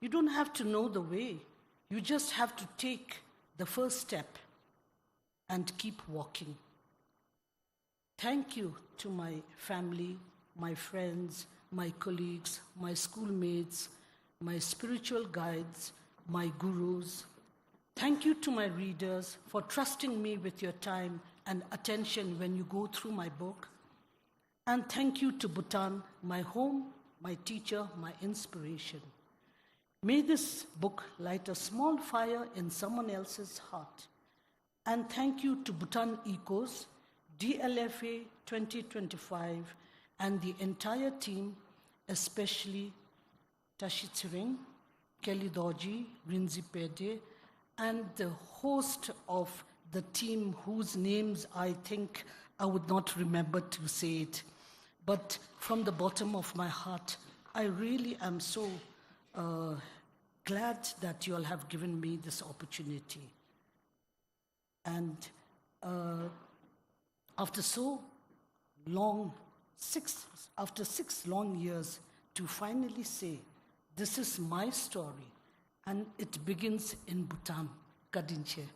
You don't have to know the way. You just have to take the first step and keep walking. Thank you to my family, my friends, my colleagues, my schoolmates, my spiritual guides, my gurus. Thank you to my readers for trusting me with your time and attention when you go through my book. And thank you to Bhutan, my home, my teacher, my inspiration. May this book light a small fire in someone else's heart. And thank you to Bhutan Echoes, DLFA 2025, and the entire team, especially Tashitsiring, Kelly Doji, Rinzi Pede, and the host of the team whose names I think I would not remember to say it. But from the bottom of my heart, I really am so glad that you all have given me this opportunity. And after 6 long years, to finally say, this is my story, and it begins in Bhutan, Kadinche.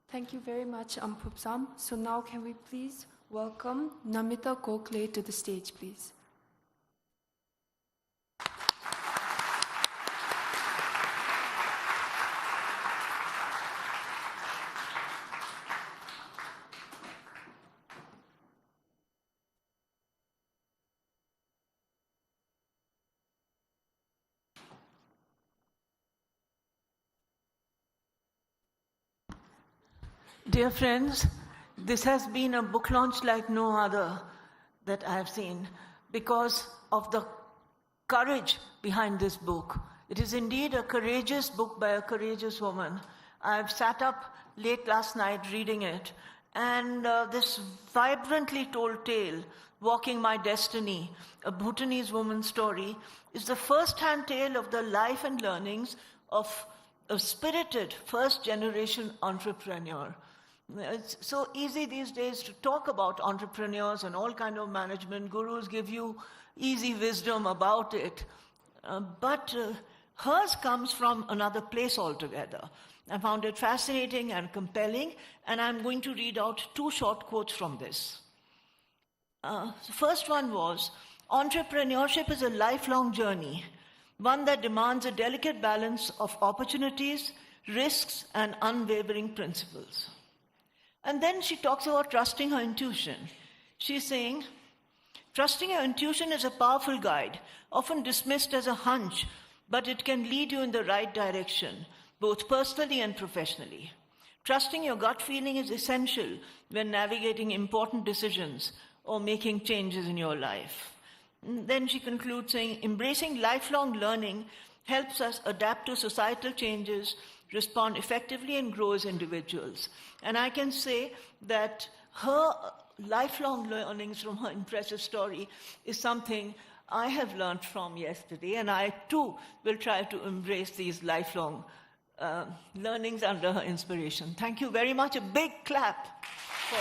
Thank you very much, Ampupsam. So now can we please welcome Namita Gokhale to the stage, please. Dear friends, this has been a book launch like no other that I have seen because of the courage behind this book. It is indeed a courageous book by a courageous woman. I've sat up late last night reading it, and this vibrantly told tale, Walking My Destiny, a Bhutanese woman's story, is the first-hand tale of the life and learnings of a spirited first-generation entrepreneur. It's so easy these days to talk about entrepreneurs and all kind of management. Gurus give you easy wisdom about it. But hers comes from another place altogether. I found it fascinating and compelling, and I'm going to read out 2 short quotes from this. The first one was, entrepreneurship is a lifelong journey, one that demands a delicate balance of opportunities, risks, and unwavering principles. And then she talks about trusting her intuition. She's saying, trusting your intuition is a powerful guide, often dismissed as a hunch, but it can lead you in the right direction, both personally and professionally. Trusting your gut feeling is essential when navigating important decisions or making changes in your life. And then she concludes saying, embracing lifelong learning helps us adapt to societal changes, respond effectively, and grow as individuals. And I can say that her lifelong learnings from her impressive story is something I have learned from yesterday, and I too will try to embrace these lifelong learnings under her inspiration. Thank you very much. A big clap for...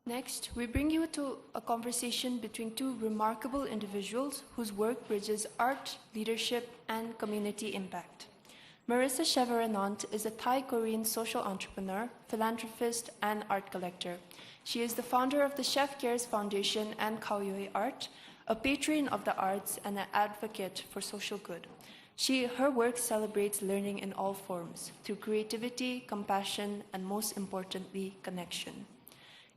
Next, we bring you to a conversation between two remarkable individuals whose work bridges art, leadership, and community impact. Marissa Cheverenant is a Thai-Korean social entrepreneur, philanthropist, and art collector. She is the founder of the Chef Cares Foundation and Kaoyoi Art, a patron of the arts and an advocate for social good. Her work celebrates learning in all forms, through creativity, compassion, and most importantly, connection.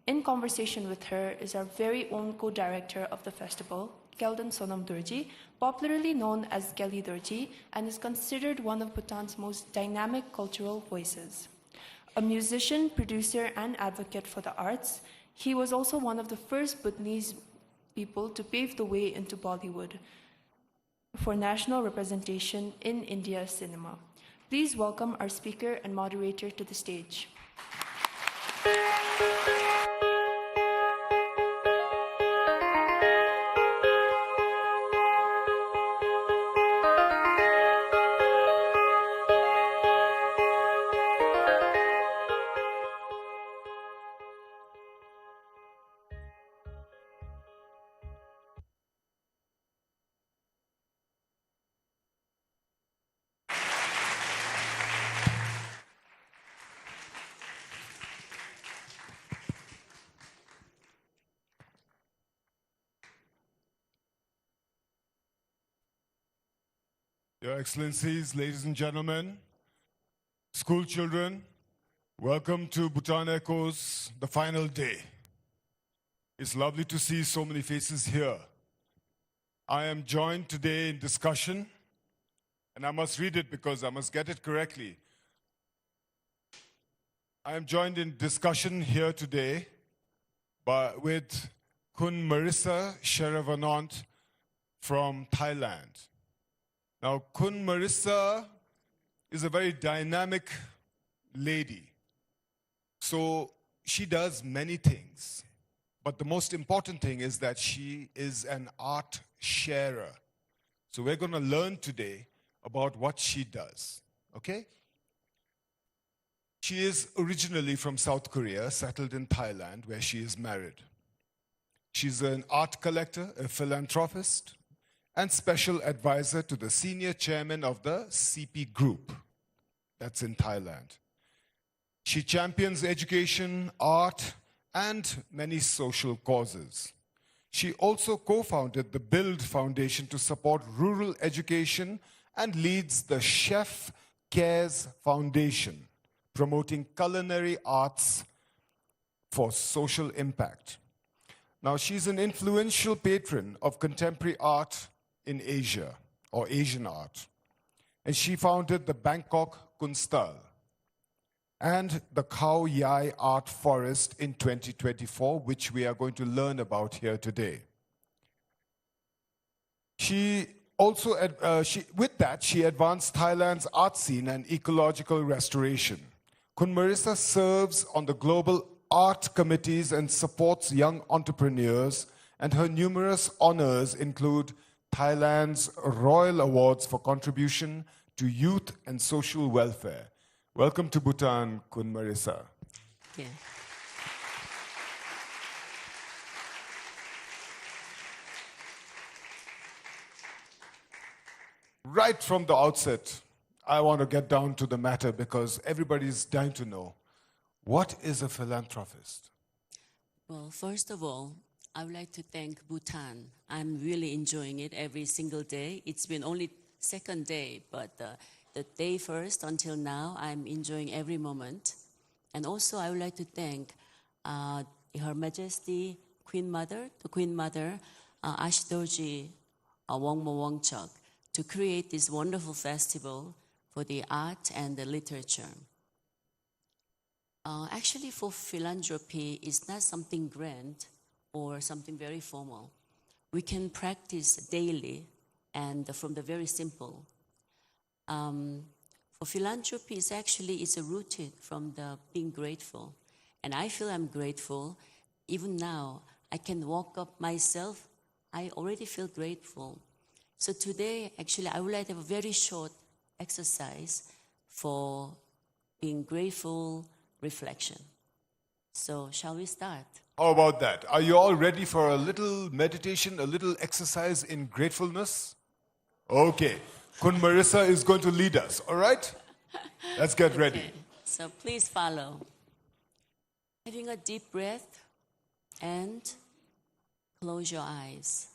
In conversation with her is our very own co-director of the festival, Kelden Sonam Dorji, popularly known as Kelly Dorji, and is considered one of Bhutan's most dynamic cultural voices. A musician, producer, and advocate for the arts, he was also one of the first Bhutanese people to pave the way into Bollywood for national representation in India cinema. Please welcome our speaker and moderator to the stage. Your Excellencies, ladies and gentlemen, school children, welcome to Bhutan Echoes, the final day. It's lovely to see so many faces here. I am joined today in discussion, and I must read it because I must get it correctly. I am joined in discussion here today with Kun Marissa Cheverenant from Thailand. Now, Kun Marissa is a very dynamic lady. So she does many things. But the most important thing is that she is an art sharer. So we're going to learn today about what she does. Okay? She is originally from South Korea, settled in Thailand, where she is married. She's an art collector, a philanthropist, and special advisor to the senior chairman of the CP Group, that's in Thailand. She champions education, art, and many social causes. She also co-founded the Build Foundation to support rural education and leads the Chef Cares Foundation, promoting culinary arts for social impact. Now, she's an influential patron of contemporary art in Asia, or Asian art. And she founded the Bangkok Kunstal and the Khao Yai Art Forest in 2024, which we are going to learn about here today. She also, with that, she advanced Thailand's art scene and ecological restoration. Kun Marissa serves on the global art committees and supports young entrepreneurs, and her numerous honors include Thailand's Royal Awards for contribution to youth and social welfare. Welcome to Bhutan, Kun Marissa. Yeah. Right from the outset, I want to get down to the matter because everybody's dying to know, what is a philanthropist? Well, first of all, I would like to thank Bhutan. I'm really enjoying it every single day. It's been only second day, but the day first until now, I'm enjoying every moment. And also, I would like to thank Her Majesty, Queen Mother, the Queen Mother, Ashdoji Wangchuck, to create this wonderful festival for the art and the literature. Actually, for philanthropy, it's not something grand or something very formal. We can practice daily and from the very simple. For philanthropy, it's a routine from the being grateful. And I feel I'm grateful. Even now, I can walk up myself. I already feel grateful. So today, actually, I would like to have a very short exercise for being grateful reflection. So, shall we start? How about that? Are you all ready for a little meditation, a little exercise in gratefulness? Okay. Kun Marissa is going to lead us, all right? Let's get ready. Okay. So, please follow. Having a deep breath and close your eyes.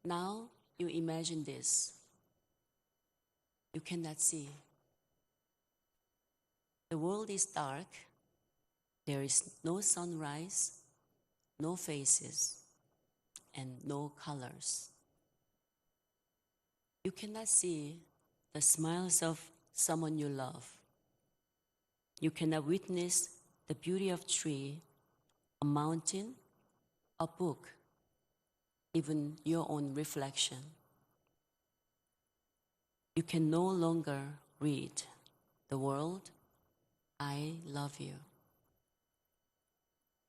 Now, you imagine this. You cannot see. The world is dark. There is no sunrise, no faces, and no colors. You cannot see the smiles of someone you love. You cannot witness the beauty of a tree, a mountain, a book, even your own reflection. You can no longer read the world, I love you.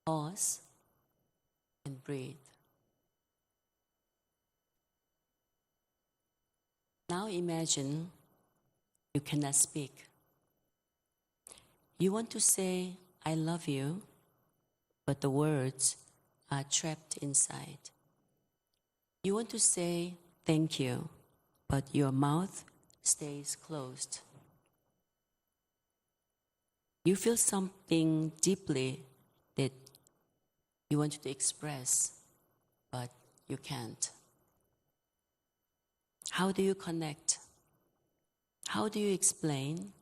Pause and breathe. Now imagine you cannot speak. You want to say, I love you, but the words are trapped inside. You want to say, thank you, but your mouth stays closed. You feel something deeply that you want to express, but you can't. How do you connect? How do you explain?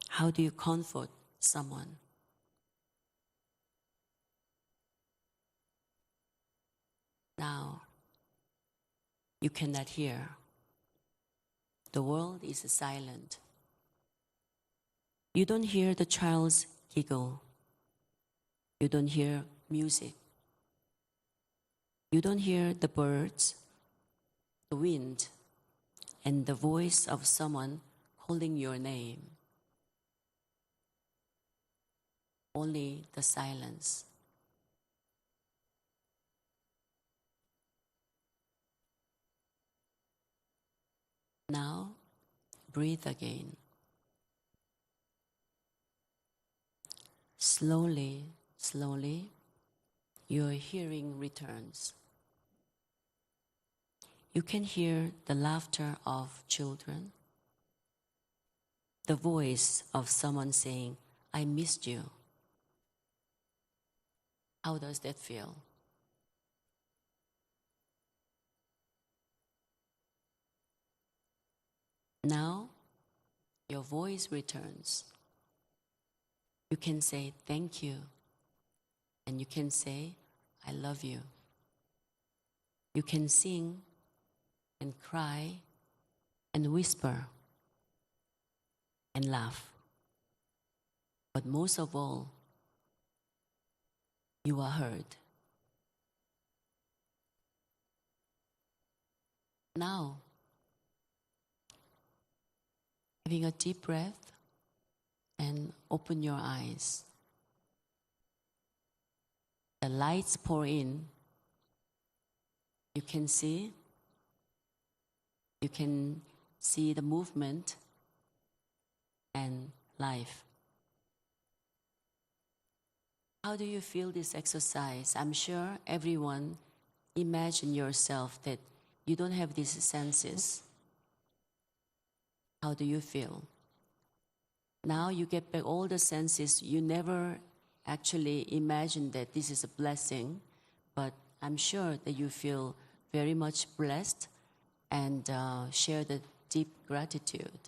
How do you comfort someone? Now, you cannot hear. The world is silent. You don't hear the child's giggle. You don't hear music. You don't hear the birds, the wind, and the voice of someone calling your name. Only the silence. Now, breathe again. Slowly, slowly, your hearing returns. You can hear the laughter of children, the voice of someone saying, I missed you. How does that feel? Now, your voice returns. You can say thank you, and you can say I love you. You can sing and cry and whisper and laugh. But most of all, you are heard. Now, having a deep breath and open your eyes. The lights pour in. You can see the movement and life. How do you feel this exercise? I'm sure everyone imagine yourself that you don't have these senses. How do you feel? Now you get back all the senses. You never actually imagined that this is a blessing, but I'm sure that you feel very much blessed and share the deep gratitude.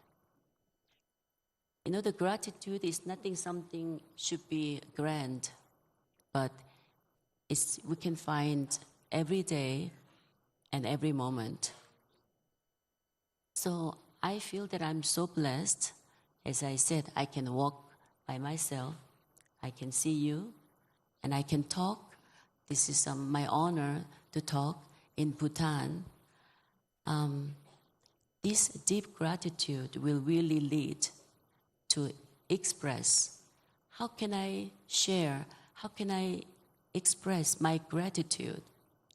You know, the gratitude is nothing something should be grand, but we can find every day and every moment. So I feel that I'm so blessed. As I said, I can walk by myself, I can see you, and I can talk. This is my honor to talk in Bhutan. This deep gratitude will really lead to express. How can I share? How can I express my gratitude?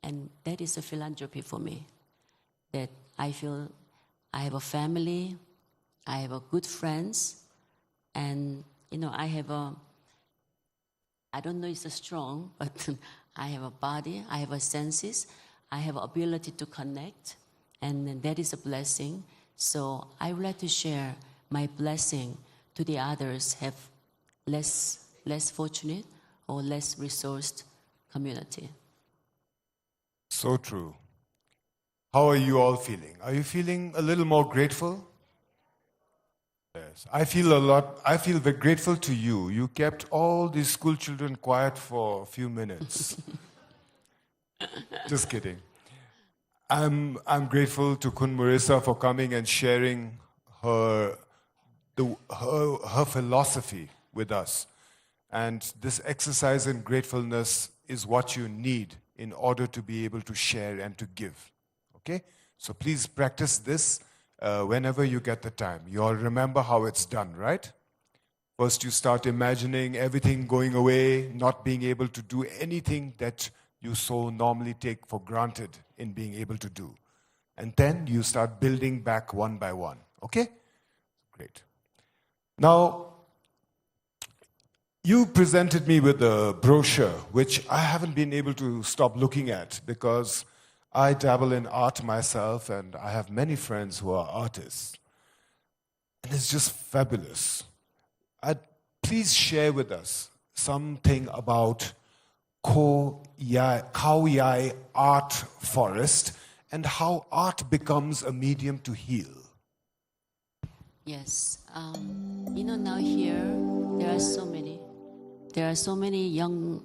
And that is a philanthropy for me, that I feel I have a family, I have a good friends, and I have I don't know if it's strong, but I have a body, I have a senses, I have ability to connect, and that is a blessing. So I would like to share my blessing to the others have less fortunate or less resourced community. So true. How are you all feeling? Are you feeling a little more grateful? Yes, I feel very grateful to you. You kept all these school children quiet for a few minutes. Just kidding. I'm grateful to Kun Marissa for coming and sharing her philosophy with us. And this exercise in gratefulness is what you need in order to be able to share and to give. Okay? So please practice this whenever you get the time. You all remember how it's done, right? First, you start imagining everything going away, not being able to do anything that you so normally take for granted in being able to do. And then you start building back one by one. Okay? Great. Now, you presented me with a brochure, which I haven't been able to stop looking at because I dabble in art myself and I have many friends who are artists. And it's just fabulous. Please share with us something about Khao Yai Art Forest and how art becomes a medium to heal. Yes. Now here, there are so many young,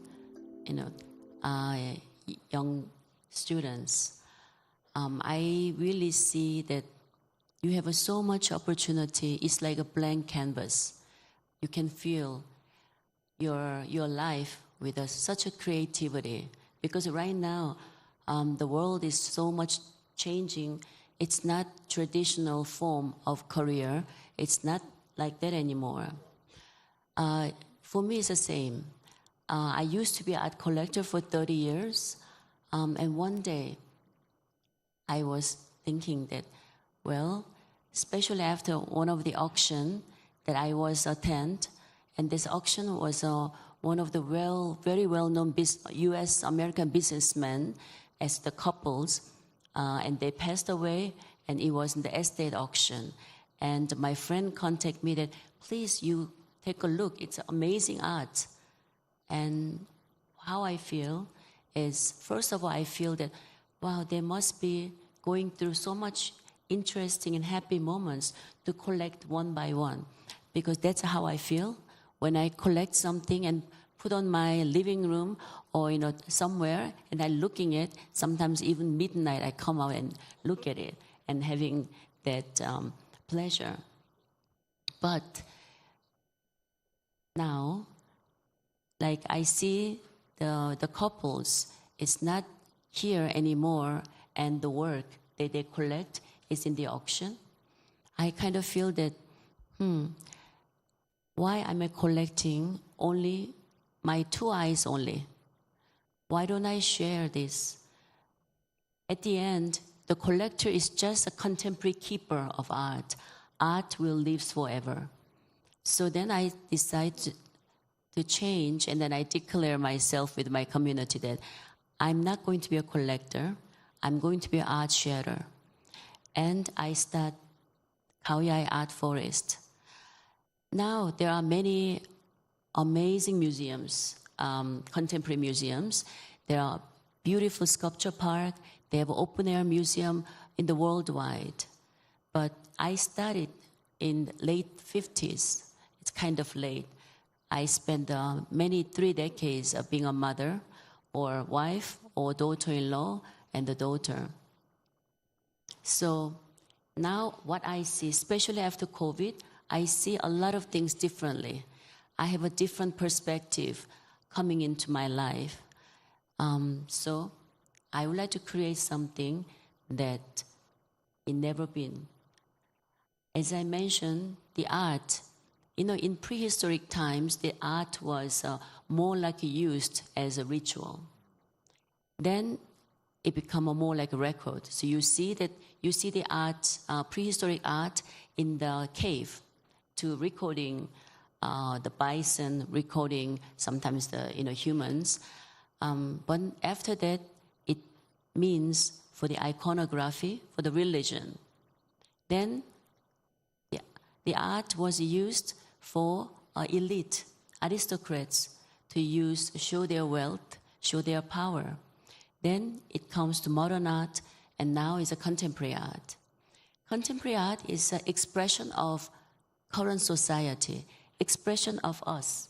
young students. I really see that you have so much opportunity. It's like a blank canvas. You can feel your life with such a creativity. Because right now, the world is so much changing. It's not traditional form of career. It's not like that anymore. For me, it's the same. I used to be an art collector for 30 years. And one day, I was thinking that, well, especially after one of the auction that I was attend, and this auction was one of the very well-known U.S. American businessmen as the couples, and they passed away, and it was in the estate auction. And my friend contacted me that, please, you take a look. It's amazing art. And how I feel is, first of all, I feel that, wow, they must be going through so much interesting and happy moments to collect one by one. Because that's how I feel when I collect something and put on my living room or somewhere, and I'm looking at, sometimes even midnight, I come out and look at it and having that pleasure. But now, like I see the couples, it's not here anymore, and the work that they collect is in the auction. I kind of feel that, why am I collecting only my two eyes only? Why don't I share this? At the end, the collector is just a contemporary keeper of art. Art will live forever. So then I decide to change, and then I declare myself with my community that I'm not going to be a collector, I'm going to be an art sharer. And I start Khao Yai Art Forest. Now there are many amazing museums, contemporary museums. There are beautiful sculpture park. They have an open-air museum in the worldwide. But I started in late 50s. It's kind of late. I spent 3 decades of being a mother or wife or daughter-in-law and a daughter. So now what I see, especially after COVID, I see a lot of things differently. I have a different perspective coming into my life. So I would like to create something that it never been. As I mentioned, the art, in prehistoric times, the art was more like used as a ritual. Then it become more like a record. So you see the art, prehistoric art in the cave, to recording the bison, recording sometimes the humans. But after that, it means for the iconography, for the religion. Then the art was used for elite aristocrats to show their wealth, show their power. Then it comes to modern art, and now is a contemporary art. Contemporary art is an expression of current society, expression of us.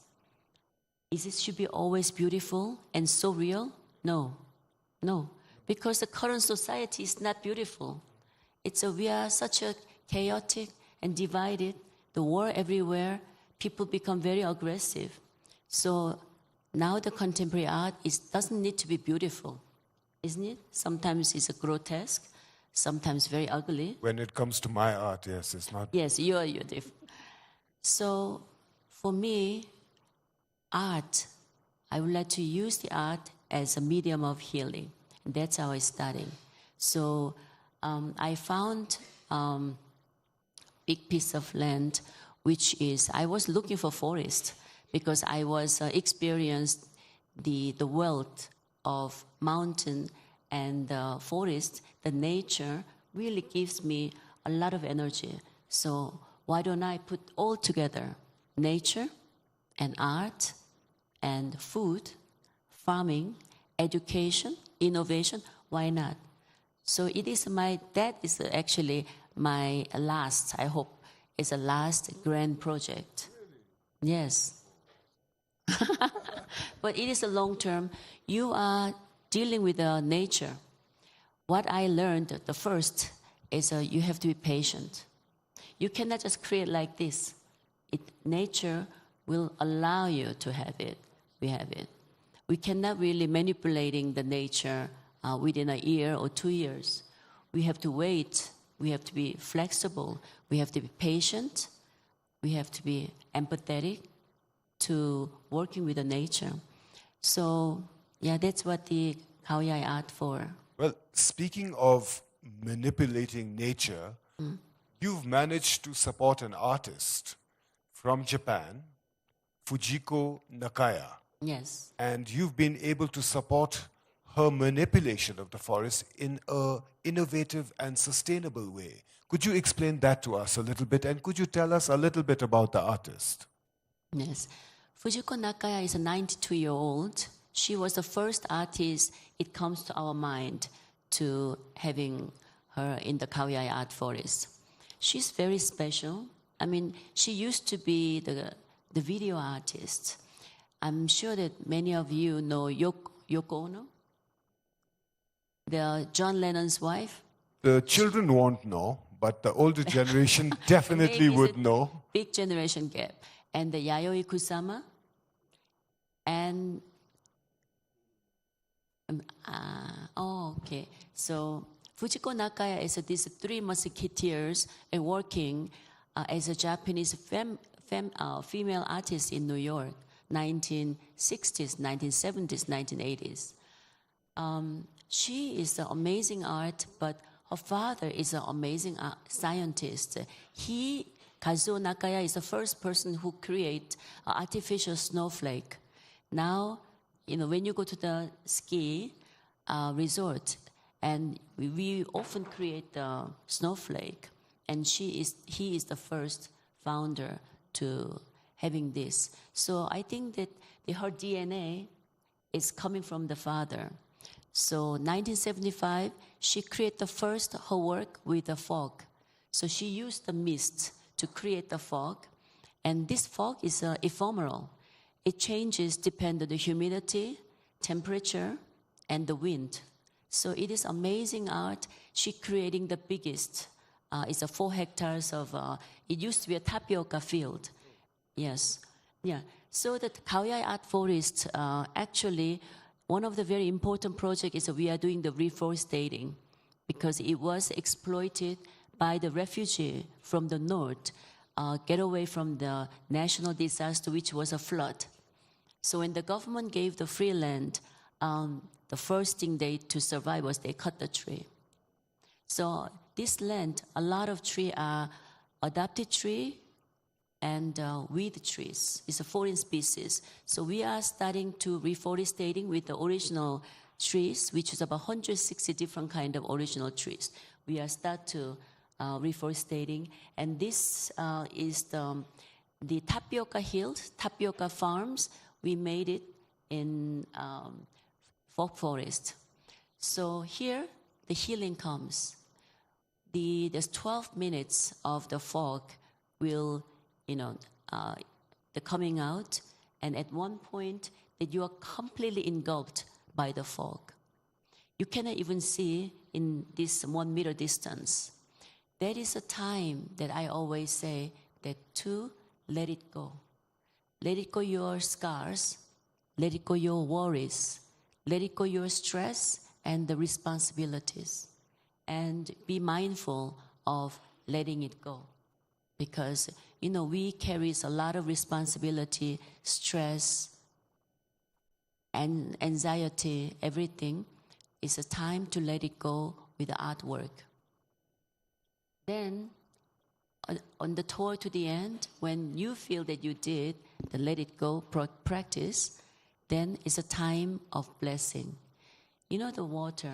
Is it should be always beautiful and so real? No, because the current society is not beautiful. We are such a chaotic and divided. The war everywhere. People become very aggressive. So now the contemporary art doesn't need to be beautiful, isn't it? Sometimes it's grotesque, sometimes very ugly. When it comes to my art, yes, it's not. Yes, you're different. So for me, art, I would like to use the art as a medium of healing. And that's how I study. So I found big piece of land, which is, I was looking for forest because I was experienced the wealth of mountain and forest. The nature really gives me a lot of energy. So why don't I put all together, nature and art and food, farming, education, innovation? Why not? So that is actually my last, I hope, is a last grand project. Yes. But it is a long term. You are dealing with nature. What I learned, the first, is you have to be patient. You cannot just create like this. Nature will allow you to have it. We have it. We cannot really manipulating the nature within a year or 2 years. We have to wait. We have to be flexible. We have to be patient. We have to be empathetic to working with the nature. So, yeah, that's what the Kaoyai art for. Well, speaking of manipulating nature, you've managed to support an artist from Japan, Fujiko Nakaya. Yes. And you've been able to support her manipulation of the forest in an innovative and sustainable way. Could you explain that to us a little bit? And could you tell us a little bit about the artist? Yes. Fujiko Nakaya is a 92-year-old. She was the first artist, it comes to our mind, to having her in the Kaoyai art forest. She's very special. I mean, she used to be the video artist. I'm sure that many of you know Yoko Ono, the John Lennon's wife. The children won't know, but the older generation definitely would know. Big generation gap. And the Yayoi Kusama. And, okay. So, Fujiko Nakaya is these three musketeers working as a Japanese female artist in New York, 1960s, 1970s, 1980s. She is an amazing art, but her father is an amazing scientist. Kazuo Nakaya, is the first person who created an artificial snowflake. Now, when you go to the ski resort, and we often create the snowflake, and he is the first founder to having this. So I think that her DNA is coming from the father. So 1975, she created her work with the fog. So she used the mist to create the fog. And this fog is ephemeral. It changes depending on the humidity, temperature, and the wind. So it is amazing art. She creating the biggest. It's 4 hectares of, it used to be a tapioca field. Yes. Yeah. So the Kaoyai Art Forest, actually, one of the very important projects is that we are doing the reforesting because it was exploited by the refugee from the north, get away from the national disaster, which was a flood. So when the government gave the free land, the the first thing to survive was they cut the tree. So this land, a lot of trees are adapted tree and weed trees. It's a foreign species. So we are starting to reforestating with the original trees, which is about 160 different kind of original trees. We are start to reforestating, and this is the tapioca hills, tapioca farms. We made it in folk forest. So here the healing comes. There's 12 minutes of the fog will, the coming out, and at one point that you are completely engulfed by the fog. You cannot even see in this 1 meter distance. That is a time that I always say that to let it go. Let it go your scars, let it go your worries, let it go your stress and the responsibilities. And be mindful of letting it go. Because, we carry a lot of responsibility, stress, and anxiety, everything. It's a time to let it go with the artwork. Then, on the tour to the end, when you feel that you did the let it go practice, then it's a time of blessing. The water,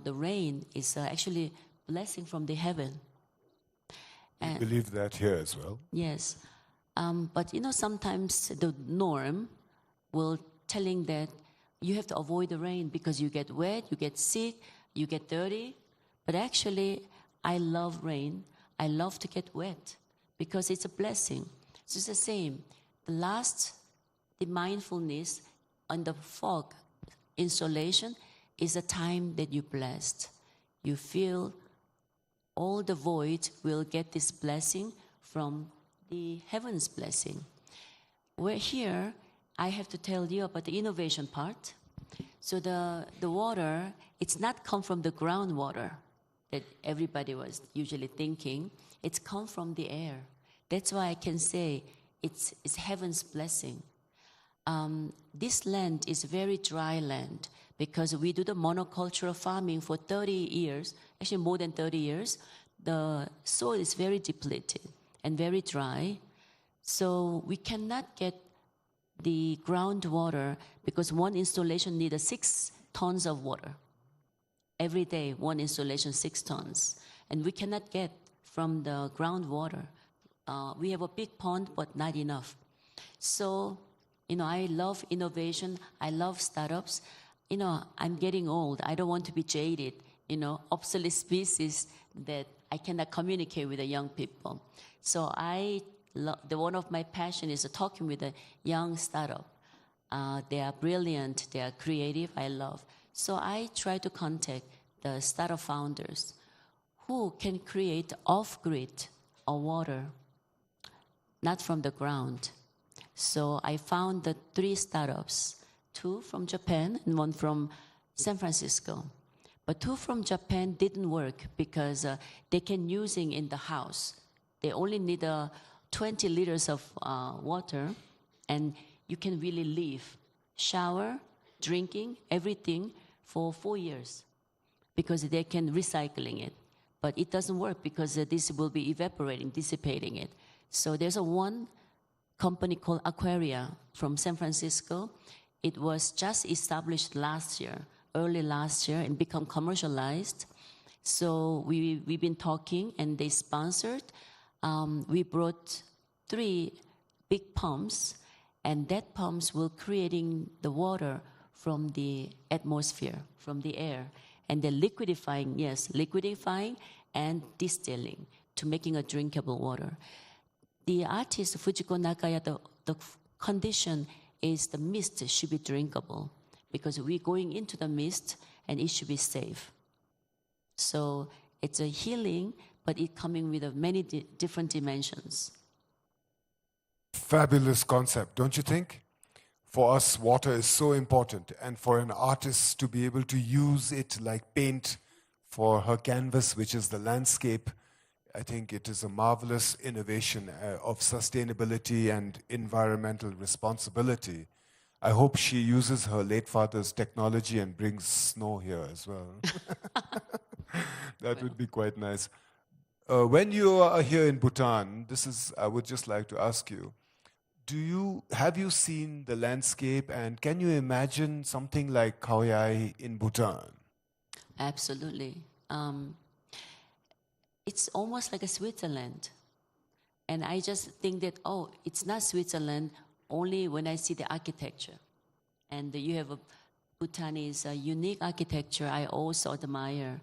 the rain is actually blessing from the heaven. And you believe that here as well? Yes. But sometimes the norm will telling that you have to avoid the rain because you get wet, you get sick, you get dirty. But actually, I love rain. I love to get wet because it's a blessing. So it's the same. The mindfulness on the fog installation is a time that you're blessed. You feel all the void will get this blessing from the heaven's blessing. We're here, I have to tell you about the innovation part. So the water, it's not come from the groundwater that everybody was usually thinking. It's come from the air. That's why I can say it's heaven's blessing. This land is very dry land because we do the monocultural farming for 30 years, actually more than 30 years. The soil is very depleted and very dry. So we cannot get the groundwater because one installation needs 6 tons of water. Every day, one installation, 6 tons. And we cannot get from the groundwater. We have a big pond, but not enough. So, I love innovation. I love startups. I'm getting old. I don't want to be jaded, obsolete species that I cannot communicate with the young people. So one of my passion is talking with a young startup. They are brilliant. They are creative. I love. So I try to contact the startup founders who can create off-grid water, not from the ground. So I found the 3 startups, 2 from Japan and 1 from San Francisco. But 2 from Japan didn't work because they can using in the house. They only need 20 liters of water, and you can really live, shower, drinking, everything for 4 years because they can recycling it. But it doesn't work because this will be evaporating, dissipating it. So there's one company called Aquaria from San Francisco. It was just established early last year, and become commercialized. So we've been talking, and they sponsored. We brought 3 big pumps, and that pumps will creating the water from the atmosphere, from the air. And they're liquidifying and distilling to making a drinkable water. The artist Fujiko Nakaya, the condition is the mist should be drinkable because we're going into the mist and it should be safe. So it's a healing, but it coming with many different dimensions. Fabulous concept, don't you think? For us, water is so important, and for an artist to be able to use it like paint for her canvas, which is the landscape, I think it is a marvelous innovation of sustainability and environmental responsibility. I hope she uses her late father's technology and brings snow here as well. That would be quite nice. When you are here in Bhutan, I would just like to ask you, have you seen the landscape, and can you imagine something like Khao Yai in Bhutan? Absolutely. It's almost like a Switzerland. And I just think that, oh, it's not Switzerland only when I see the architecture. And you have Bhutanese unique architecture I also admire.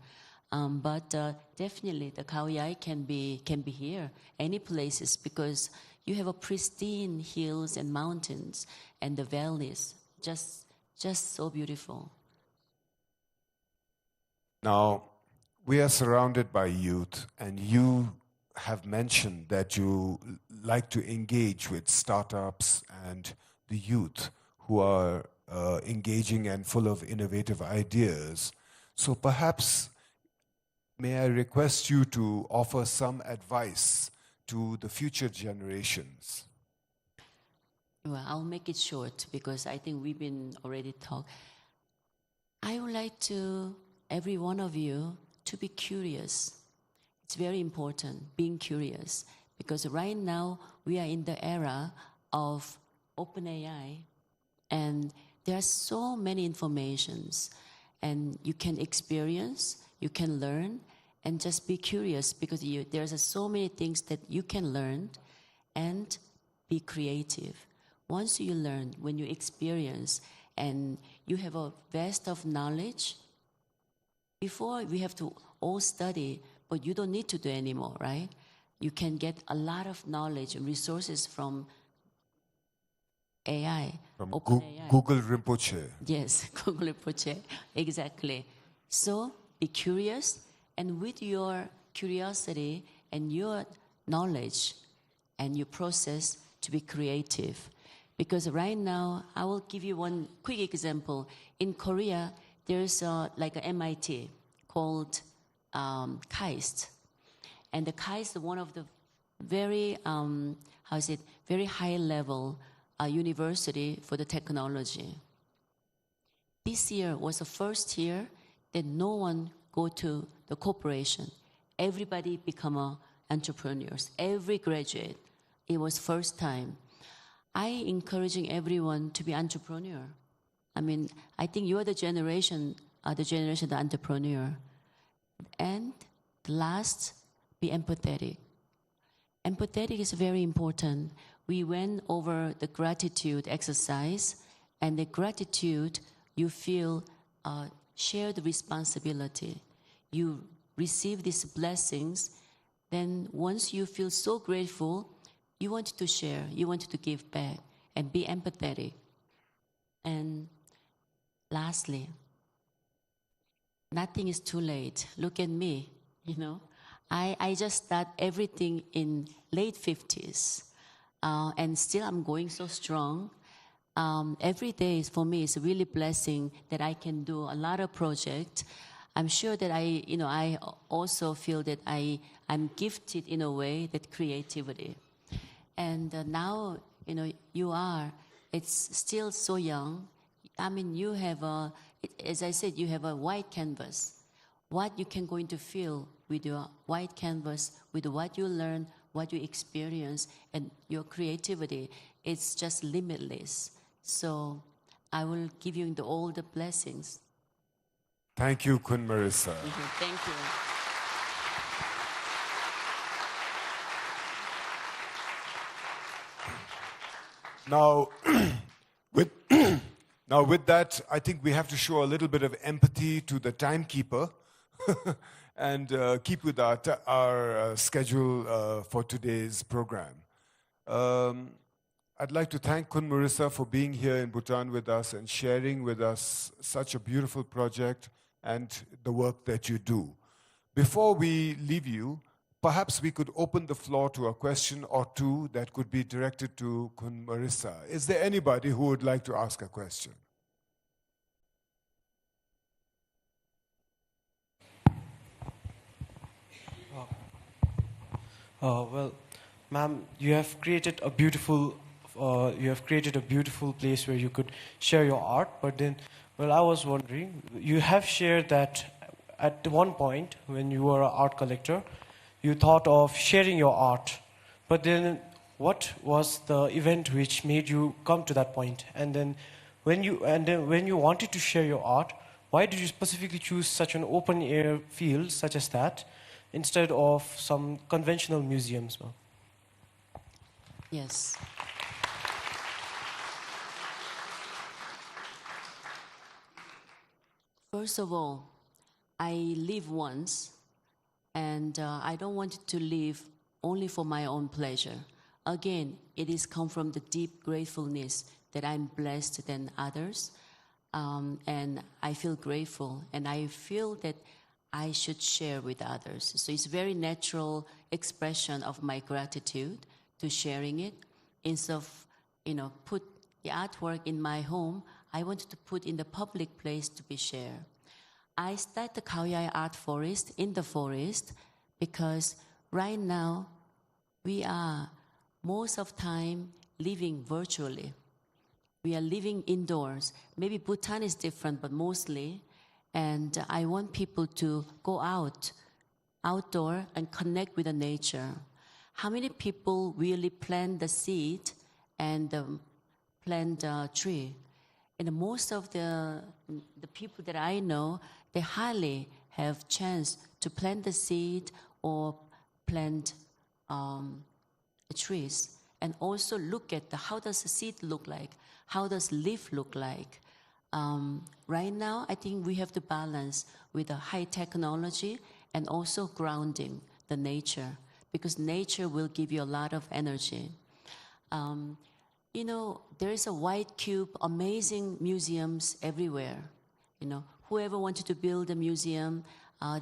But definitely the Khao Yai can be here, any places, because you have a pristine hills and mountains and the valleys, just so beautiful. Now, we are surrounded by youth, and you have mentioned that you like to engage with startups and the youth who are engaging and full of innovative ideas. So perhaps, may I request you to offer some advice to the future generations? Well, I'll make it short because I think we've been already talking. I would like every one of you to be curious. It's very important, being curious, because right now we are in the era of open AI, and there are so many informations, and you can experience, you can learn, and just be curious, because there's so many things that you can learn, and be creative. Once you learn, when you experience, and you have a vast of knowledge, before we have to all study, but you don't need to do anymore, right? You can get a lot of knowledge and resources from AI. From AI. Google Rinpoche. Yes, Google Rinpoche, exactly. So be curious, and with your curiosity and your knowledge and your process, to be creative. Because right now, I will give you one quick example. In Korea, there's like an MIT called KAIST. And the KAIST is one of the very, very high level university for the technology. This year was the first year that no one go to the corporation. Everybody become entrepreneurs. Every graduate, it was first time. I encouraging everyone to be entrepreneur. I mean, I think you are the generation of the entrepreneur. And the last, be empathetic. Empathetic is very important. We went over the gratitude exercise, and the gratitude, you feel shared responsibility. You receive these blessings, then once you feel so grateful, you want to share, you want to give back, and be empathetic. And lastly, nothing is too late. Look at me, you know. I just start everything in late 50s, and still I'm going so strong. Every day for me is really blessing that I can do a lot of projects. I'm sure that I also feel that I'm gifted in a way, that creativity. And now, it's still so young. I mean, you have as I said, you have a white canvas. What you can going to feel with your white canvas, with what you learn, what you experience, and your creativity, it's just limitless. So I will give you all the blessings. Thank you, Kun Marissa. Thank you. Now, with that, I think we have to show a little bit of empathy to the timekeeper and keep with our schedule for today's program. I'd like to thank Kun Marissa for being here in Bhutan with us and sharing with us such a beautiful project and the work that you do. Before we leave you, perhaps we could open the floor to a question or two that could be directed to Kun Marissa. Is there anybody who would like to ask a question? Well, ma'am, you have created a beautiful you have created a beautiful place where you could share your art. But then, well, I was wondering, you have shared that at one point when you were an art collector, you thought of sharing your art. But then, what was the event which made you come to that point? And then, when you wanted to share your art, why did you specifically choose such an open air field such as that instead of some conventional museums? Yes. First of all, I live once, and I don't want to live only for my own pleasure. Again, it is come from the deep gratefulness that I'm blessed than others, and I feel grateful, and I feel that I should share with others. So it's a very natural expression of my gratitude to sharing it. Instead of, put the artwork in my home, I wanted to put in the public place to be shared. I started the Kaoyai Art Forest in the forest because right now we are most of time living virtually. We are living indoors. Maybe Bhutan is different, but mostly. And I want people to go outdoor and connect with the nature. How many people really plant the seed and plant a tree? And most of the people that I know, they hardly have chance to plant the seed or plant trees. And also look at how does the seed look like? How does leaf look like? Right now, I think we have to balance with the high technology and also grounding the nature, because nature will give you a lot of energy. There is a white cube, amazing museums everywhere. Whoever wanted to build a museum,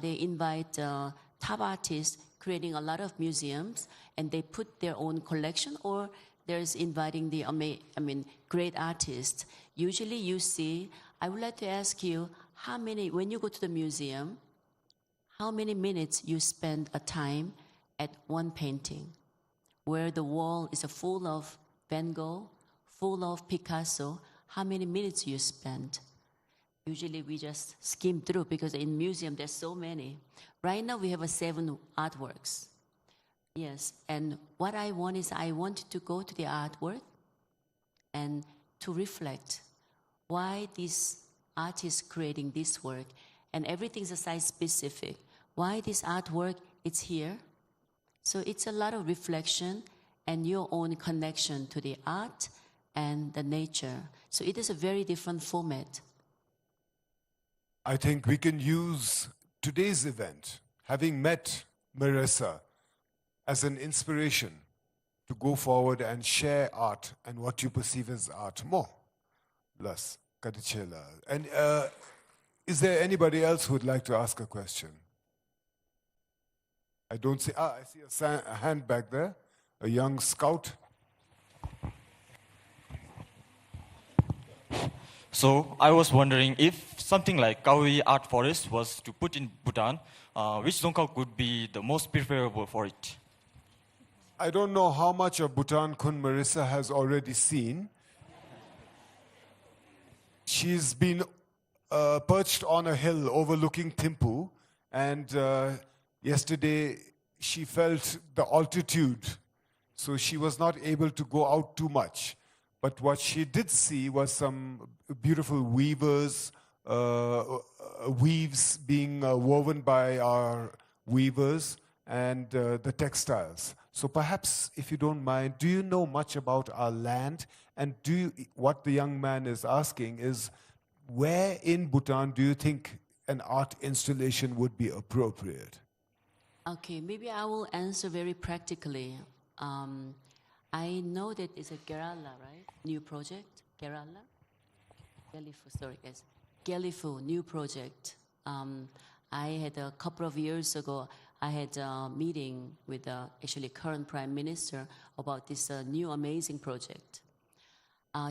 they invite top artists creating a lot of museums, and they put their own collection, or there's inviting the great artists. Usually you see, I would like to ask you, when you go to the museum, how many minutes you spend a time at one painting, where the wall is full of Van Gogh, full of Picasso, how many minutes you spend? Usually we just skim through because in museum there's so many. Right now we have 7 artworks. Yes, and what I want is I want to go to the artwork and to reflect why this artist creating this work, and everything's a size specific. Why this artwork is here? So it's a lot of reflection and your own connection to the art and the nature. So it is a very different format. I think we can use today's event, having met Marissa, as an inspiration to go forward and share art and what you perceive as art more. Las Kadichela. And is there anybody else who would like to ask a question? I don't see. I see a hand back there, a young scout. So I was wondering if something like Kaoyai Art Forest was to put in Bhutan, which Dzongkhap would be the most preferable for it? I don't know how much of Bhutan Khun Marissa has already seen. She's been perched on a hill overlooking Thimphu, and yesterday she felt the altitude, so she was not able to go out too much. But what she did see was some beautiful weaves being woven by our weavers and the textiles. So perhaps, if you don't mind, do you know much about our land? And what the young man is asking is, where in Bhutan do you think an art installation would be appropriate? Okay, maybe I will answer very practically. I know that it's a Kerala, right? New project, Kerala? Gilfu, new project. I had a couple of years ago, I had a meeting with actually current Prime Minister about this new amazing project.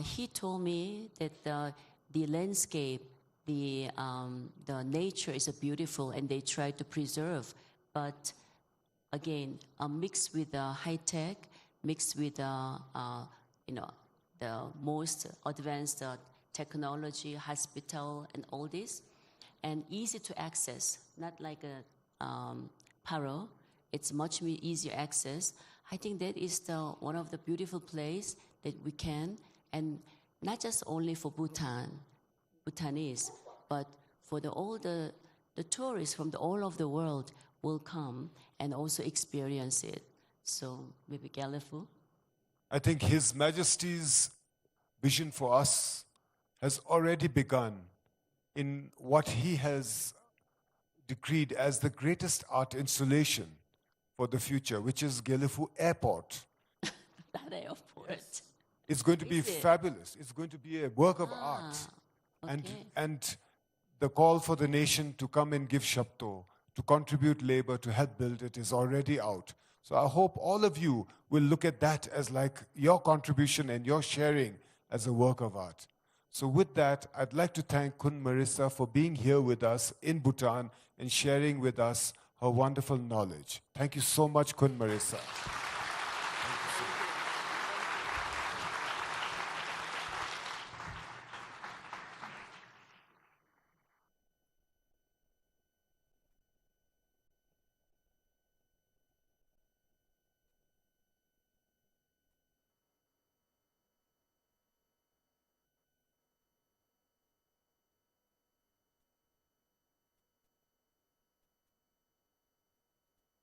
He told me that the landscape, the nature is beautiful and they try to preserve, but again, mixed with high tech, mixed with the most advanced technology, hospital, and all this, and easy to access, not like a Paro. It's much easier access. I think that is one of the beautiful places that we can, and not just only for Bhutanese, but for all the tourists from all over the world will come and also experience it. So maybe Gilfu. I think His Majesty's vision for us has already begun in what he has decreed as the greatest art installation for the future, which is Gilfu Airport. That airport. Yes. It's going to be fabulous. It's going to be a work of art. Okay. And the call for the nation to come and give Shabto, to contribute labor, to help build it is already out. So I hope all of you will look at that as like your contribution and your sharing as a work of art. So with that, I'd like to thank Kun Marissa for being here with us in Bhutan and sharing with us her wonderful knowledge. Thank you so much, Kun Marissa.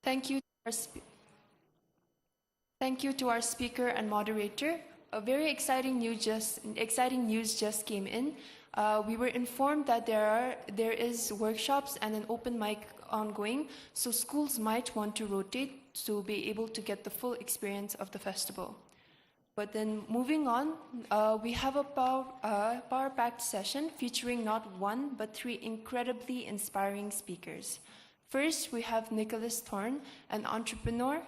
Thank you to our speaker and moderator. A very exciting news just came in. We were informed that there is workshops and an open mic ongoing, so schools might want to rotate to be able to get the full experience of the festival. But then moving on, we have a power-packed session featuring not one, but 3 incredibly inspiring speakers. First, we have Nicholas Thorne, an entrepreneur,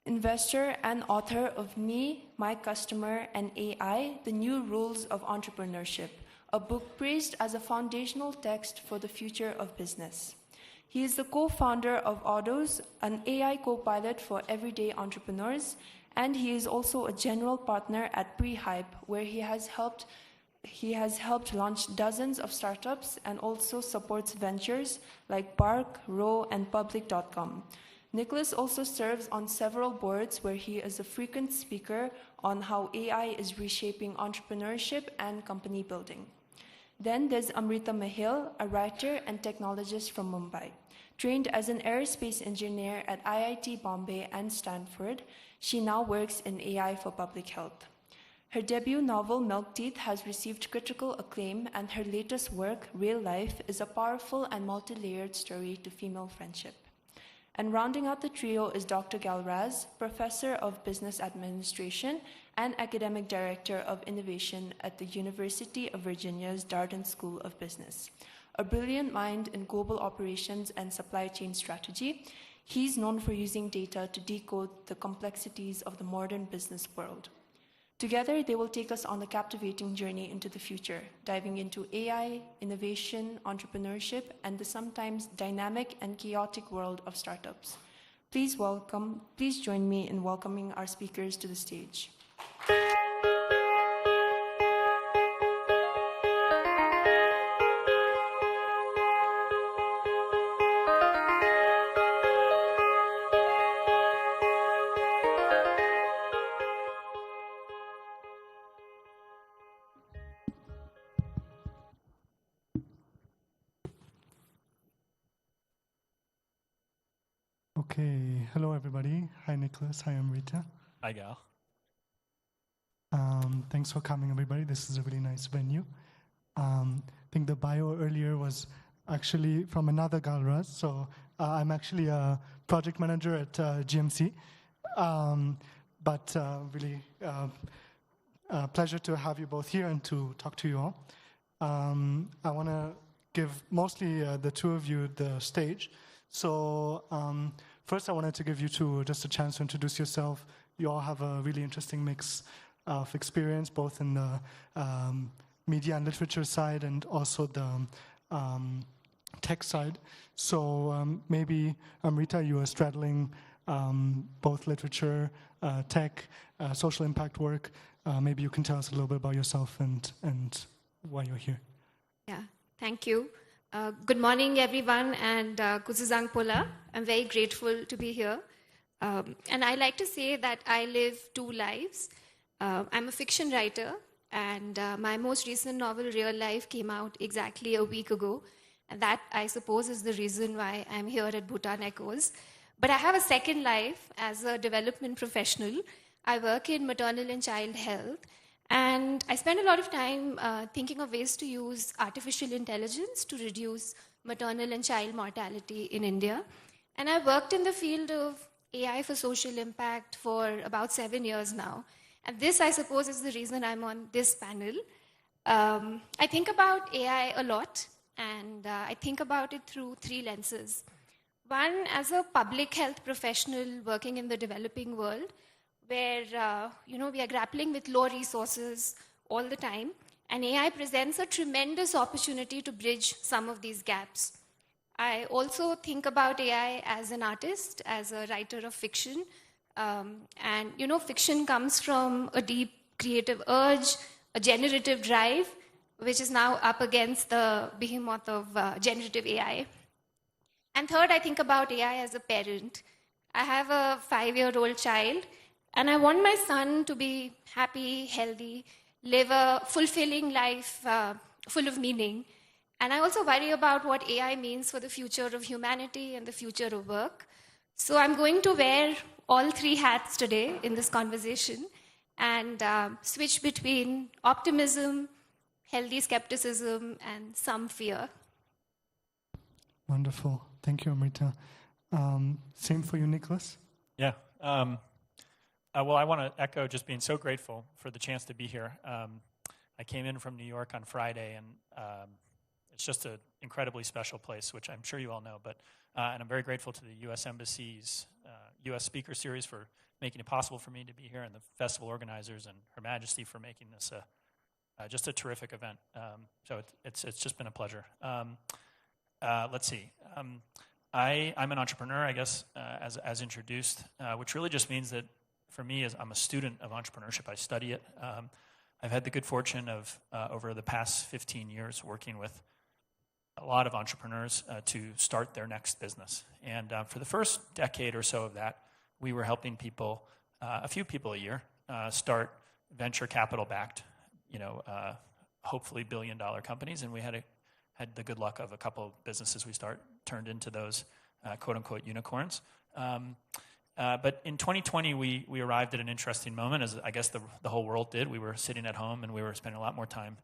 investor, and author of Me, My Customer, and AI, The New Rules of Entrepreneurship, a book praised as a foundational text for the future of business. He is the co-founder of Autos, an AI co-pilot for everyday entrepreneurs, and he is also a general partner at Prehype, where he has helped launch dozens of startups and also supports ventures like Bark, Row, and Public.com. Nicholas also serves on several boards where he is a frequent speaker on how AI is reshaping entrepreneurship and company building. Then there's Amrita Mahil, a writer and technologist from Mumbai. Trained as an aerospace engineer at IIT Bombay and Stanford, she now works in AI for public health. Her debut novel, Milk Teeth, has received critical acclaim, and her latest work, Real Life, is a powerful and multi-layered story to female friendship. And rounding out the trio is Dr. Galraz, Professor of Business Administration and Academic Director of Innovation at the University of Virginia's Darden School of Business. A brilliant mind in global operations and supply chain strategy, he's known for using data to decode the complexities of the modern business world. Together, they will take us on a captivating journey into the future, diving into AI, innovation, entrepreneurship, and the sometimes dynamic and chaotic world of startups. Please join me in welcoming our speakers to the stage. Okay, hello everybody. Hi Nicholas, hi Amrita. Hi Gal. Thanks for coming everybody. This is a really nice venue. I think the bio earlier was actually from another Galraz, so I'm actually a project manager at GMC. But really pleasure to have you both here and to talk to you all. I want to give mostly the two of you the stage. So first I wanted to give you two just a chance to introduce yourself. You all have a really interesting mix of experience, both in the media and literature side and also the tech side. So maybe, Amrita, you are straddling both literature, tech, social impact work. maybe you can tell us a little bit about yourself and why you're here. Yeah, thank you. Good morning, everyone, and Kuzuzang Pola. I'm very grateful to be here. And I like to say that I live two lives. I'm a fiction writer, and my most recent novel, Real Life, came out exactly a week ago. And that, I suppose, is the reason why I'm here at Bhutan Echoes. But I have a second life as a development professional. I work in maternal and child health. And I spend a lot of time thinking of ways to use artificial intelligence to reduce maternal and child mortality in India. And I've worked in the field of AI for social impact for about 7 years now. And this, I suppose, is the reason I'm on this panel. I think about AI a lot, and I think about it through three lenses. One, as a public health professional working in the developing world, where we are grappling with low resources all the time, and AI presents a tremendous opportunity to bridge some of these gaps. I also think about AI as an artist, as a writer of fiction, and fiction comes from a deep creative urge, a generative drive, which is now up against the behemoth of generative AI. And third, I think about AI as a parent. I have a 5-year-old child, and I want my son to be happy, healthy, live a fulfilling life full of meaning. And I also worry about what AI means for the future of humanity and the future of work. So I'm going to wear all three hats today in this conversation and switch between optimism, healthy skepticism, and some fear. Wonderful. Thank you, Amrita. Same for you, Nicholas? Yeah. Well, I want to echo just being so grateful for the chance to be here. I came in from New York on Friday, and it's just an incredibly special place, which I'm sure you all know. But and I'm very grateful to the U.S. Embassy's U.S. Speaker Series for making it possible for me to be here, and the festival organizers and Her Majesty for making this just a terrific event. So it's just been a pleasure. Let's see. I'm an entrepreneur, I guess, as introduced, which really just means that for me, as I'm a student of entrepreneurship, I study it. I've had the good fortune of, over the past 15 years, working with a lot of entrepreneurs to start their next business. And for the first decade or so of that, we were helping people, a few people a year, start venture capital-backed, hopefully billion-dollar companies. And we had the good luck of a couple of businesses turned into those quote-unquote unicorns. But in 2020, we arrived at an interesting moment, as I guess the whole world did. We were sitting at home, and we were spending a lot more time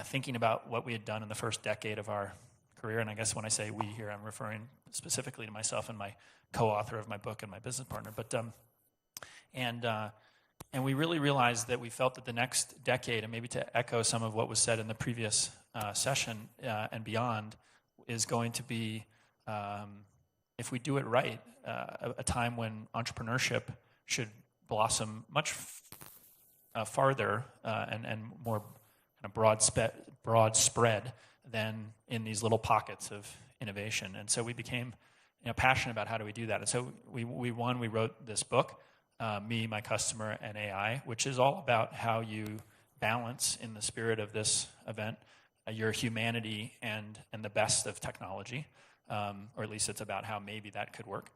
thinking about what we had done in the first decade of our career. And I guess when I say we here, I'm referring specifically to myself and my co-author of my book and my business partner. But and we really realized that we felt that the next decade, and maybe to echo some of what was said in the previous session and beyond, is going to be, if we do it right, a time when entrepreneurship should blossom much farther and more kind of broad spread than in these little pockets of innovation. And so we became passionate about how do we do that. And so we wrote this book, Me, My Customer, and AI, which is all about how you balance, in the spirit of this event, your humanity and the best of technology. Or at least it's about how maybe that could work.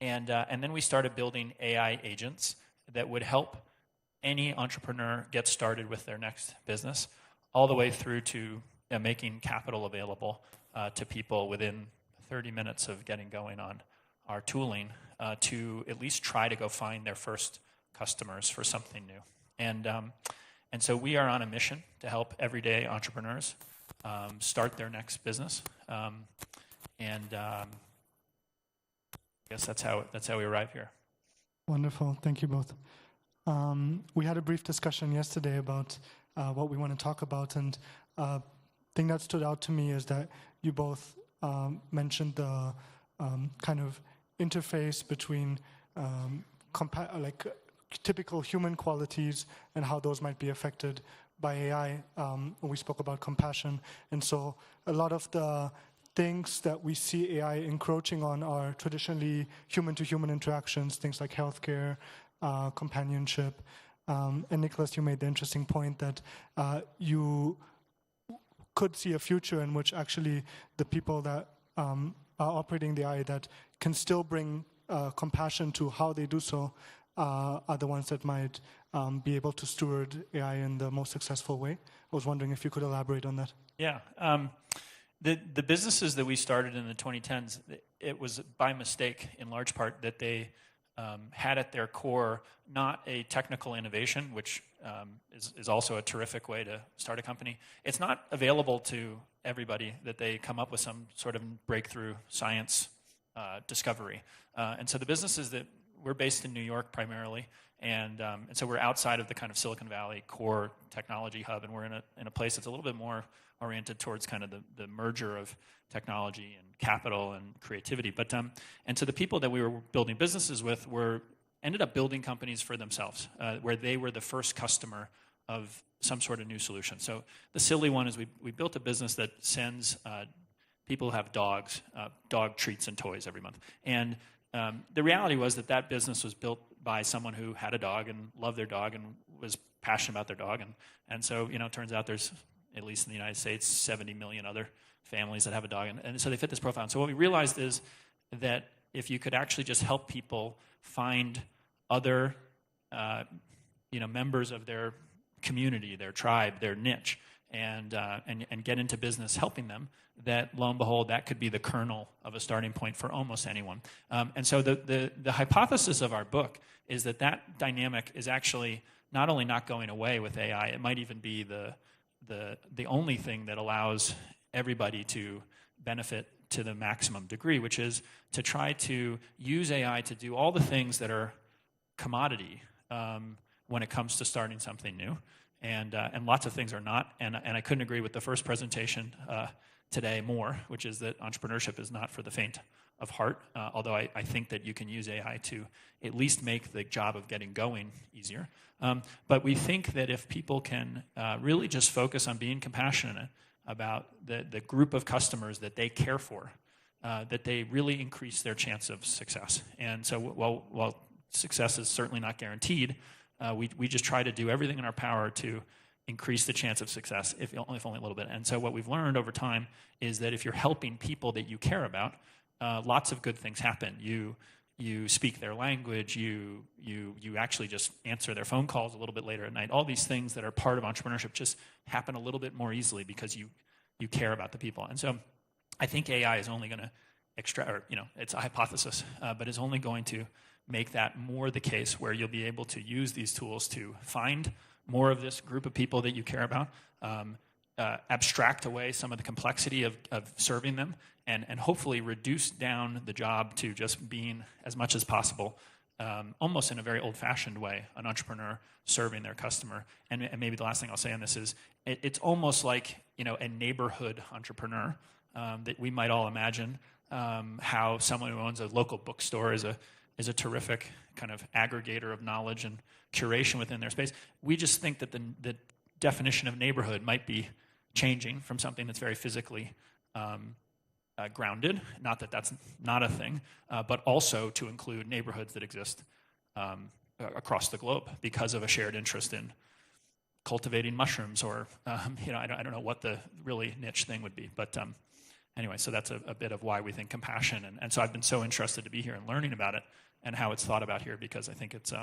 And then we started building AI agents that would help any entrepreneur get started with their next business, all the way through to making capital available to people within 30 minutes of getting going on our tooling to at least try to go find their first customers for something new. And so we are on a mission to help everyday entrepreneurs start their next business. And I guess that's how we arrive here. Wonderful. Thank you both. We had a brief discussion yesterday about what we want to talk about, and thing that stood out to me is that you both mentioned the kind of interface between typical human qualities and how those might be affected by AI. We spoke about compassion, and so a lot of the things that we see AI encroaching on are traditionally human-to-human interactions, things like healthcare, companionship. And Nicholas, you made the interesting point that you could see a future in which actually the people that are operating the AI that can still bring compassion to how they do so are the ones that might be able to steward AI in the most successful way. I was wondering if you could elaborate on that. Yeah. The businesses that we started in the 2010s, it was by mistake in large part that they had at their core not a technical innovation, which is also a terrific way to start a company. It's not available to everybody that they come up with some sort of breakthrough science discovery. And so the businesses that we're based in New York primarily, and so we're outside of the kind of Silicon Valley core technology hub, and we're in a place that's a little bit more oriented towards kind of the merger of technology and capital and creativity. But and so the people that we were building businesses with ended up building companies for themselves, where they were the first customer of some sort of new solution. So the silly one is we built a business that sends people who have dogs, dog treats and toys every month. And the reality was that business was built by someone who had a dog and loved their dog and was passionate about their dog. And so, it turns out there's, at least in the United States, 70 million other families that have a dog. And so they fit this profile. And so what we realized is that if you could actually just help people find other members of their community, their tribe, their niche, and get into business helping them, that lo and behold, that could be the kernel of a starting point for almost anyone. And so the hypothesis of our book is that dynamic is actually not only not going away with AI, it might even be the only thing that allows everybody to benefit to the maximum degree, which is to try to use AI to do all the things that are commodity when it comes to starting something new. And lots of things are not. And I couldn't agree with the first presentation today more, which is that entrepreneurship is not for the faint of heart, although I think that you can use AI to at least make the job of getting going easier. But we think that if people can really just focus on being compassionate about the group of customers that they care for, that they really increase their chance of success. And so while success is certainly not guaranteed, we just try to do everything in our power to increase the chance of success, if only a little bit. And so what we've learned over time is that if you're helping people that you care about, lots of good things happen. You speak their language, you actually just answer their phone calls a little bit later at night. All these things that are part of entrepreneurship just happen a little bit more easily because you care about the people. And so I think AI is only going to it's a hypothesis, but is only going to make that more the case, where you'll be able to use these tools to find more of this group of people that you care about, abstract away some of the complexity of serving them, and hopefully reduce down the job to just being, as much as possible, almost in a very old-fashioned way, an entrepreneur serving their customer. And maybe the last thing I'll say on this is, it's almost like a neighborhood entrepreneur that we might all imagine, how someone who owns a local bookstore is a terrific kind of aggregator of knowledge and curation within their space. We just think that the definition of neighborhood might be changing from something that's very physically grounded, not that that's not a thing, but also to include neighborhoods that exist across the globe because of a shared interest in cultivating mushrooms, or I don't know what the really niche thing would be, but anyway, so that's a bit of why we think compassion, and so I've been so interested to be here and learning about it and how it's thought about here, because I think it's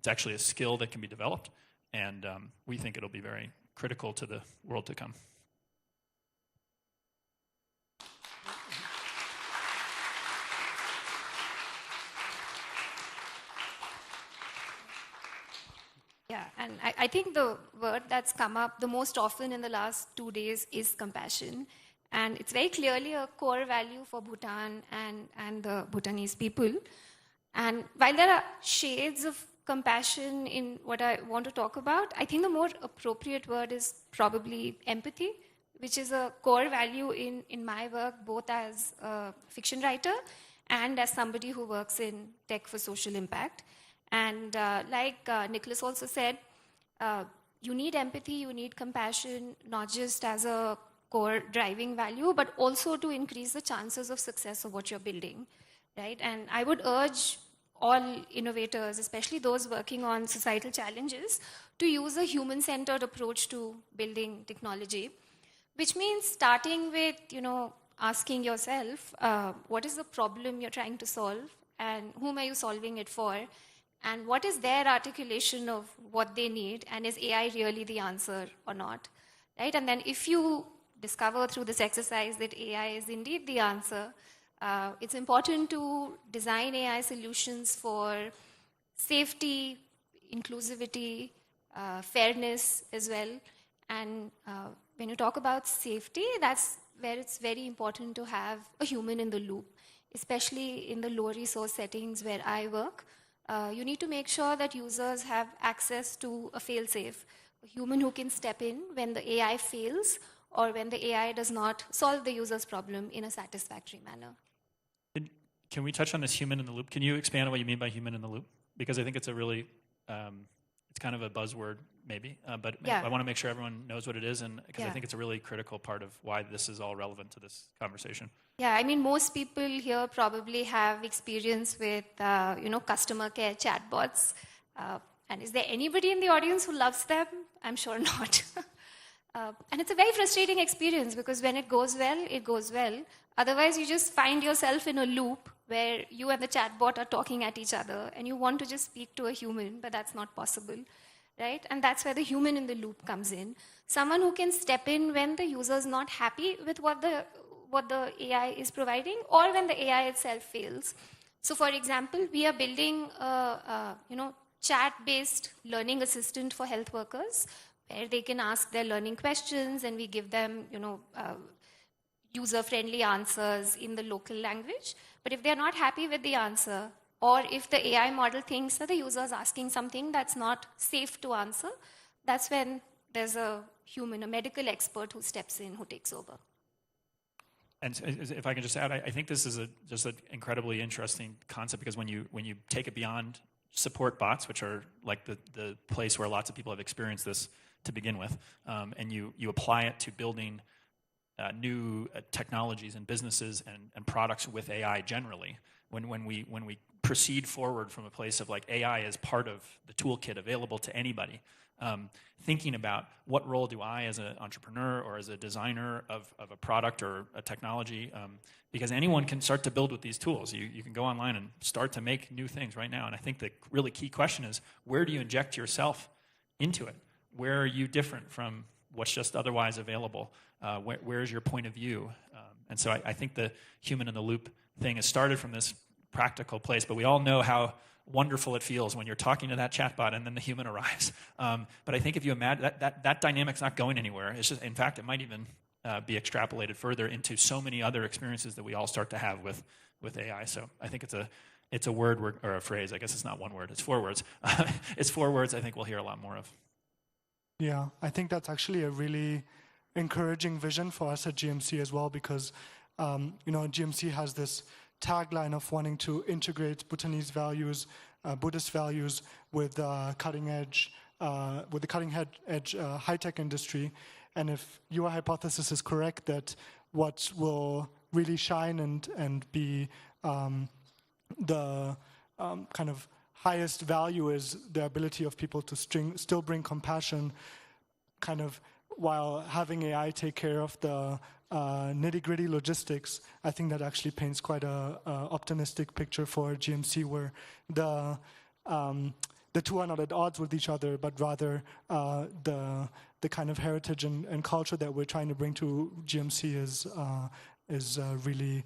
actually a skill that can be developed, and we think it'll be very critical to the world to come. Yeah, and I think the word that's come up the most often in the last 2 days is compassion. And it's very clearly a core value for Bhutan and the Bhutanese people. And while there are shades of compassion in what I want to talk about, I think the more appropriate word is probably empathy, which is a core value in my work, both as a fiction writer and as somebody who works in tech for social impact. And like Nicholas also said, you need empathy, you need compassion, not just as a core driving value, but also to increase the chances of success of what you're building, right? And I would urge all innovators, especially those working on societal challenges, to use a human-centered approach to building technology, which means starting with, asking yourself, what is the problem you're trying to solve, and whom are you solving it for, and what is their articulation of what they need, and is AI really the answer or not, right? And then if you discover through this exercise that AI is indeed the answer, it's important to design AI solutions for safety, inclusivity, fairness as well. And when you talk about safety, that's where it's very important to have a human in the loop, especially in the low resource settings where I work. You need to make sure that users have access to a fail-safe, a human who can step in when the AI fails or when the AI does not solve the user's problem in a satisfactory manner. Can we touch on this human in the loop? Can you expand on what you mean by human in the loop? Because I think it's a really, it's kind of a buzzword maybe, but Yeah. I want to make sure everyone knows what it is, and because I Yeah. think it's a really critical part of why this is all relevant to this conversation. Yeah, I mean, most people here probably have experience with, customer care chatbots. And is there anybody in the audience who loves them? I'm sure not. And it's a very frustrating experience because when it goes well, it goes well. Otherwise, you just find yourself in a loop where you and the chatbot are talking at each other and you want to just speak to a human, but that's not possible, right? And that's where the human in the loop comes in. Someone who can step in when the user is not happy with what the AI is providing or when the AI itself fails. So for example, we are building a chat-based learning assistant for health workers where they can ask their learning questions and we give them user-friendly answers in the local language. But if they're not happy with the answer, or if the AI model thinks that the user is asking something that's not safe to answer, that's when there's a human, a medical expert who steps in, who takes over. And if I can just add, I think this is just an incredibly interesting concept because when you take it beyond support bots, which are like the place where lots of people have experienced this to begin with, and you apply it to building new technologies and businesses and products with AI generally, when we proceed forward from a place of like AI as part of the toolkit available to anybody, thinking about what role do I as an entrepreneur or as a designer of a product or a technology, because anyone can start to build with these tools. You can go online and start to make new things right now. And I think the really key question is, where do you inject yourself into it? Where are you different from what's just otherwise available? Where's your point of view? And so I think the human in the loop thing has started from this practical place, but we all know how wonderful it feels when you're talking to that chatbot and then the human arrives. But I think if you imagine that dynamic's not going anywhere. It's just, in fact, it might even be extrapolated further into so many other experiences that we all start to have with AI. So I think it's a word or a phrase. I guess it's not one word. It's 4 words. It's 4 words I think we'll hear a lot more of. Yeah, I think that's actually a really encouraging vision for us at GMC as well, because GMC has this tagline of wanting to integrate Bhutanese values, Buddhist values with cutting edge high-tech industry. And if your hypothesis is correct that what will really shine and be the kind of highest value is the ability of people to still bring compassion, kind of while having AI take care of the nitty-gritty logistics, I think that actually paints quite a optimistic picture for GMC, where the two are not at odds with each other, but rather the kind of heritage and culture that we're trying to bring to GMC is really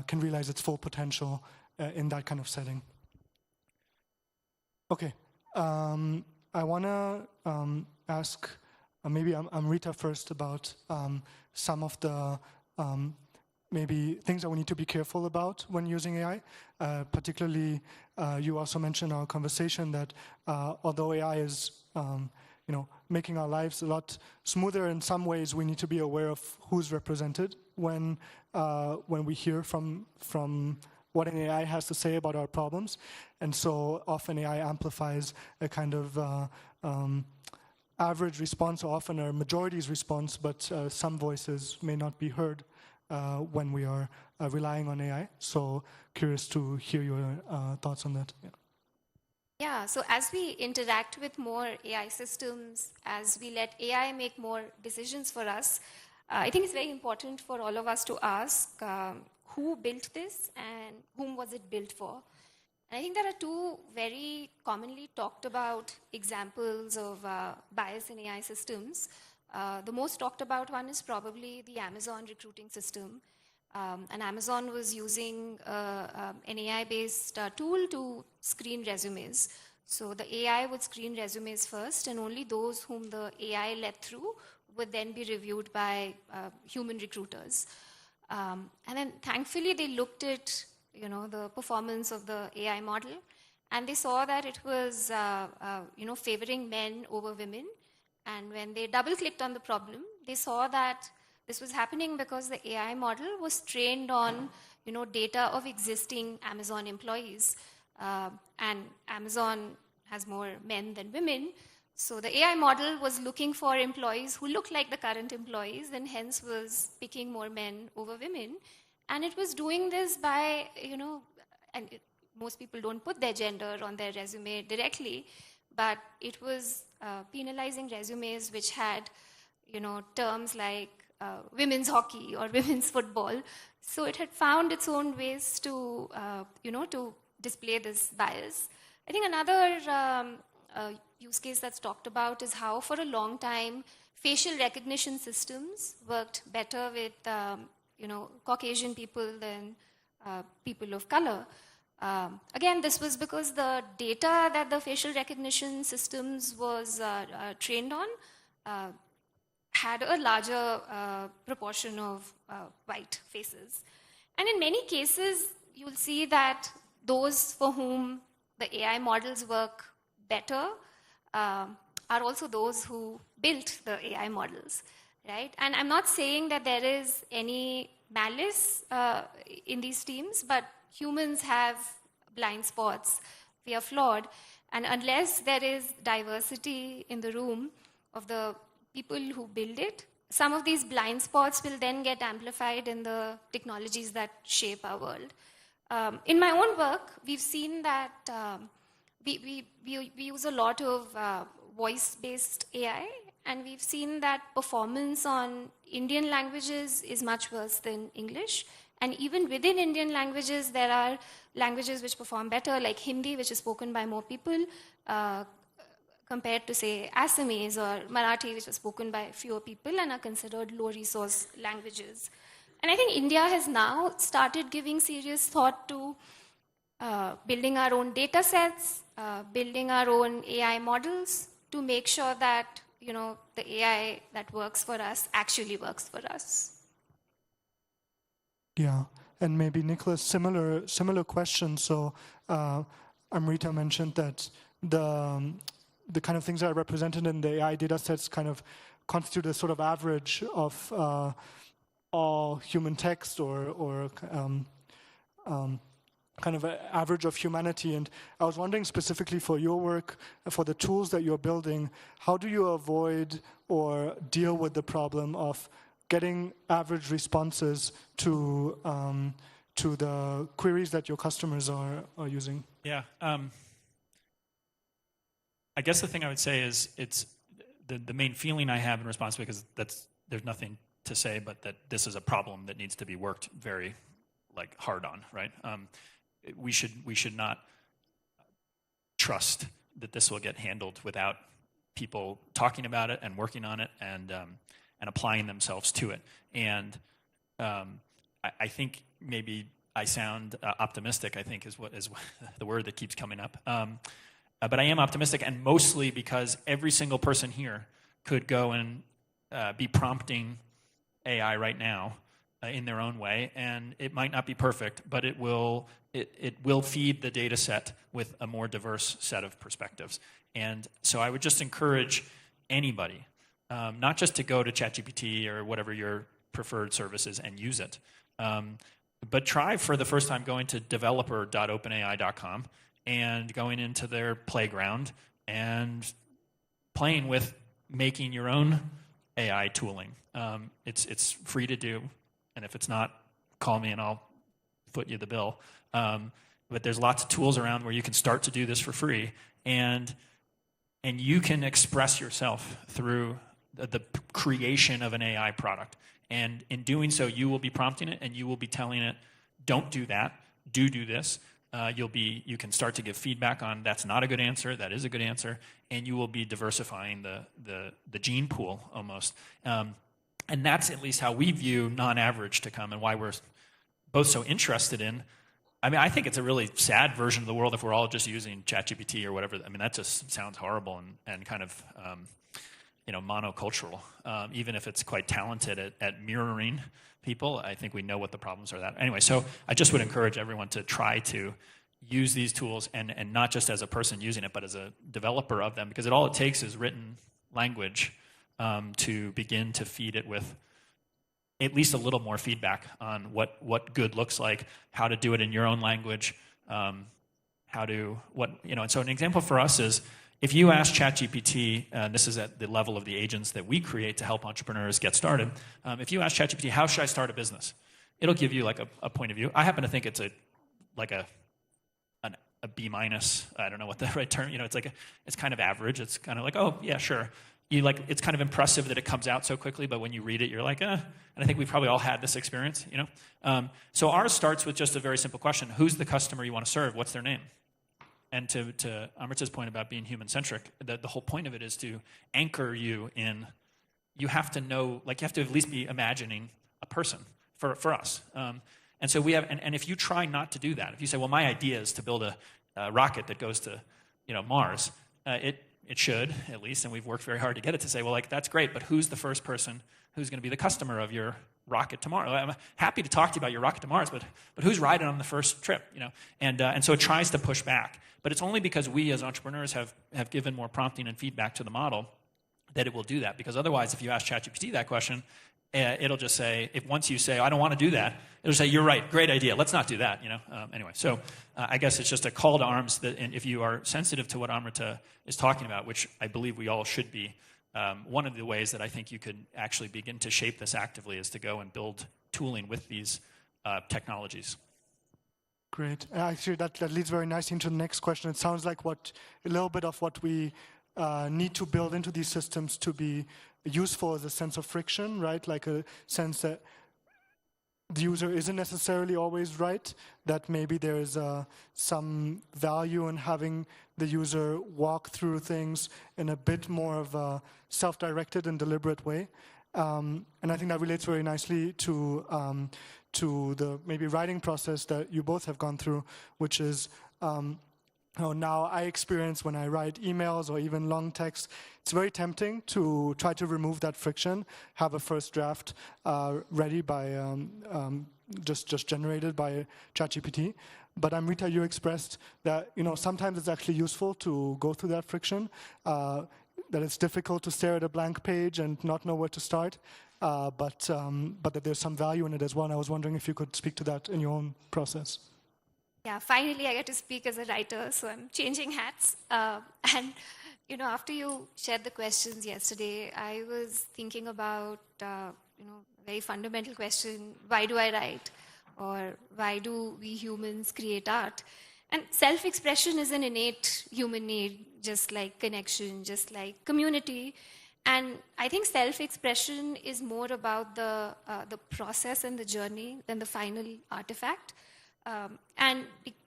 can realize its full potential in that kind of setting. Okay, I want to ask. Maybe I'm Rita first about some of the maybe things that we need to be careful about when using AI. Particularly, you also mentioned in our conversation that although AI is making our lives a lot smoother in some ways, we need to be aware of who's represented when we hear from what an AI has to say about our problems. And so often AI amplifies a kind of average response, or often a majority's response, but some voices may not be heard. when we are relying on AI. So curious to hear your thoughts on that. Yeah. Yeah, so as we interact with more AI systems, as we let AI make more decisions for us, I think it's very important for all of us to ask who built this and whom was it built for. And I think there are two very commonly talked about examples of bias in AI systems. The most talked about one is probably the Amazon recruiting system. And Amazon was using an AI-based tool to screen resumes. So the AI would screen resumes first, and only those whom the AI let through would then be reviewed by human recruiters. And then thankfully they looked at the performance of the AI model, and they saw that it was favoring men over women. And when they double-clicked on the problem, they saw that this was happening because the AI model was trained on data of existing Amazon employees. And Amazon has more men than women. So the AI model was looking for employees who looked like the current employees, and hence was picking more men over women. And it was doing this by, most people don't put their gender on their resume directly, but it was penalizing resumes which had, terms like women's hockey or women's football. So it had found its own ways to, to display this bias. I think another use case that's talked about is how for a long time facial recognition systems worked better with Caucasian people than people of color. Again, this was because the data that the facial recognition systems was trained on had a larger proportion of white faces. And in many cases, you'll see that those for whom the AI models work better are also those who built the AI models, right? And I'm not saying that there is any malice in these teams, but humans have blind spots. We are flawed. And unless there is diversity in the room of the people who build it, some of these blind spots will then get amplified in the technologies that shape our world. In my own work, we've seen that we use a lot of voice-based AI, and we've seen that performance on Indian languages is much worse than English. And even within Indian languages, there are languages which perform better, like Hindi, which is spoken by more people, compared to, say, Assamese or Marathi, which is spoken by fewer people and are considered low-resource languages. And I think India has now started giving serious thought to building our own data sets, building our own AI models to make sure that the AI that works for us actually works for us. Yeah, and maybe Nicholas, similar question. So Amrita mentioned that the kind of things that are represented in the AI data sets kind of constitute a sort of average of all human text or kind of an average of humanity. And I was wondering specifically for your work, for the tools that you're building, how do you avoid or deal with the problem of getting average responses to the queries that your customers are using? Yeah. I guess the thing I would say is it's the main feeling I have in response, because there's nothing to say but that this is a problem that needs to be worked very hard on, right? We should not trust that this will get handled without people talking about it and working on it and applying themselves to it. And I think maybe I sound optimistic, I think is the word that keeps coming up. But I am optimistic, and mostly because every single person here could go and be prompting AI right now in their own way, and it might not be perfect, but it will feed the data set with a more diverse set of perspectives. And so I would just encourage anybody, not just to go to ChatGPT or whatever your preferred service is and use it, but try for the first time going to developer.openai.com and going into their playground and playing with making your own AI tooling. It's free to do, And if it's not, call me and I'll foot you the bill. But there's lots of tools around where you can start to do this for free. And you can express yourself through the creation of an AI product. And in doing so, you will be prompting it and you will be telling it, don't do that, do this. You can start to give feedback on that's not a good answer, that is a good answer, and you will be diversifying the gene pool almost. And that's at least how we view non-average to come and why we're both so interested in. I mean, I think it's a really sad version of the world if we're all just using ChatGPT or whatever. I mean, that just sounds horrible and kind of monocultural. Even if it's quite talented at mirroring people, I think we know what the problems are. That anyway. So I just would encourage everyone to try to use these tools and not just as a person using it, but as a developer of them, because all it takes is written language to begin to feed it with at least a little more feedback on what good looks like, how to do it in your own language, and so an example for us is if you ask ChatGPT, and this is at the level of the agents that we create to help entrepreneurs get started, if you ask ChatGPT, how should I start a business? It'll give you like a point of view. I happen to think it's a B-. I don't know what the right term, it's kind of average. It's kind of like, oh, yeah, sure. It's kind of impressive that it comes out so quickly, but when you read it, you're like, And I think we've probably all had this experience, So ours starts with just a very simple question. Who's the customer you want to serve? What's their name? And to Amrita's point about being human-centric, the whole point of it is to anchor you in, you have to know, you have to at least be imagining a person for us. And so we have, and if you try not to do that, if you say, well, my idea is to build a rocket that goes to, Mars, it should, at least, and we've worked very hard to get it to say, well, that's great, but who's the first person who's going to be the customer of your rocket to Mars? I'm happy to talk to you about your rocket to Mars, but who's riding on the first trip, And so it tries to push back. But it's only because we as entrepreneurs have given more prompting and feedback to the model that it will do that. Because otherwise, if you ask ChatGPT that question, it'll just say, once you say, I don't want to do that, it'll say, you're right, great idea, let's not do that, Anyway, so I guess it's just a call to arms that, and if you are sensitive to what Amrita is talking about, which I believe we all should be, one of the ways that I think you could actually begin to shape this actively is to go and build tooling with these technologies. Great. Actually, that leads very nicely into the next question. It sounds like a little bit of what we need to build into these systems to be useful is a sense of friction, right? Like a sense that the user isn't necessarily always right, that maybe there is some value in having the user walk through things in a bit more of a self-directed and deliberate way. And I think that relates very nicely to the maybe writing process that you both have gone through, which is now I experience when I write emails or even long text, it's very tempting to try to remove that friction, have a first draft ready by just generated by ChatGPT. But Amrita, you expressed that sometimes it's actually useful to go through that friction, that it's difficult to stare at a blank page and not know where to start, but that there's some value in it as well. And I was wondering if you could speak to that in your own process. Yeah, finally I get to speak as a writer, so I'm changing hats. And after you shared the questions yesterday, I was thinking about a very fundamental question: why do I write, or why do we humans create art? And self-expression is an innate human need, just like connection, just like community. And I think self-expression is more about the process and the journey than the final artifact. And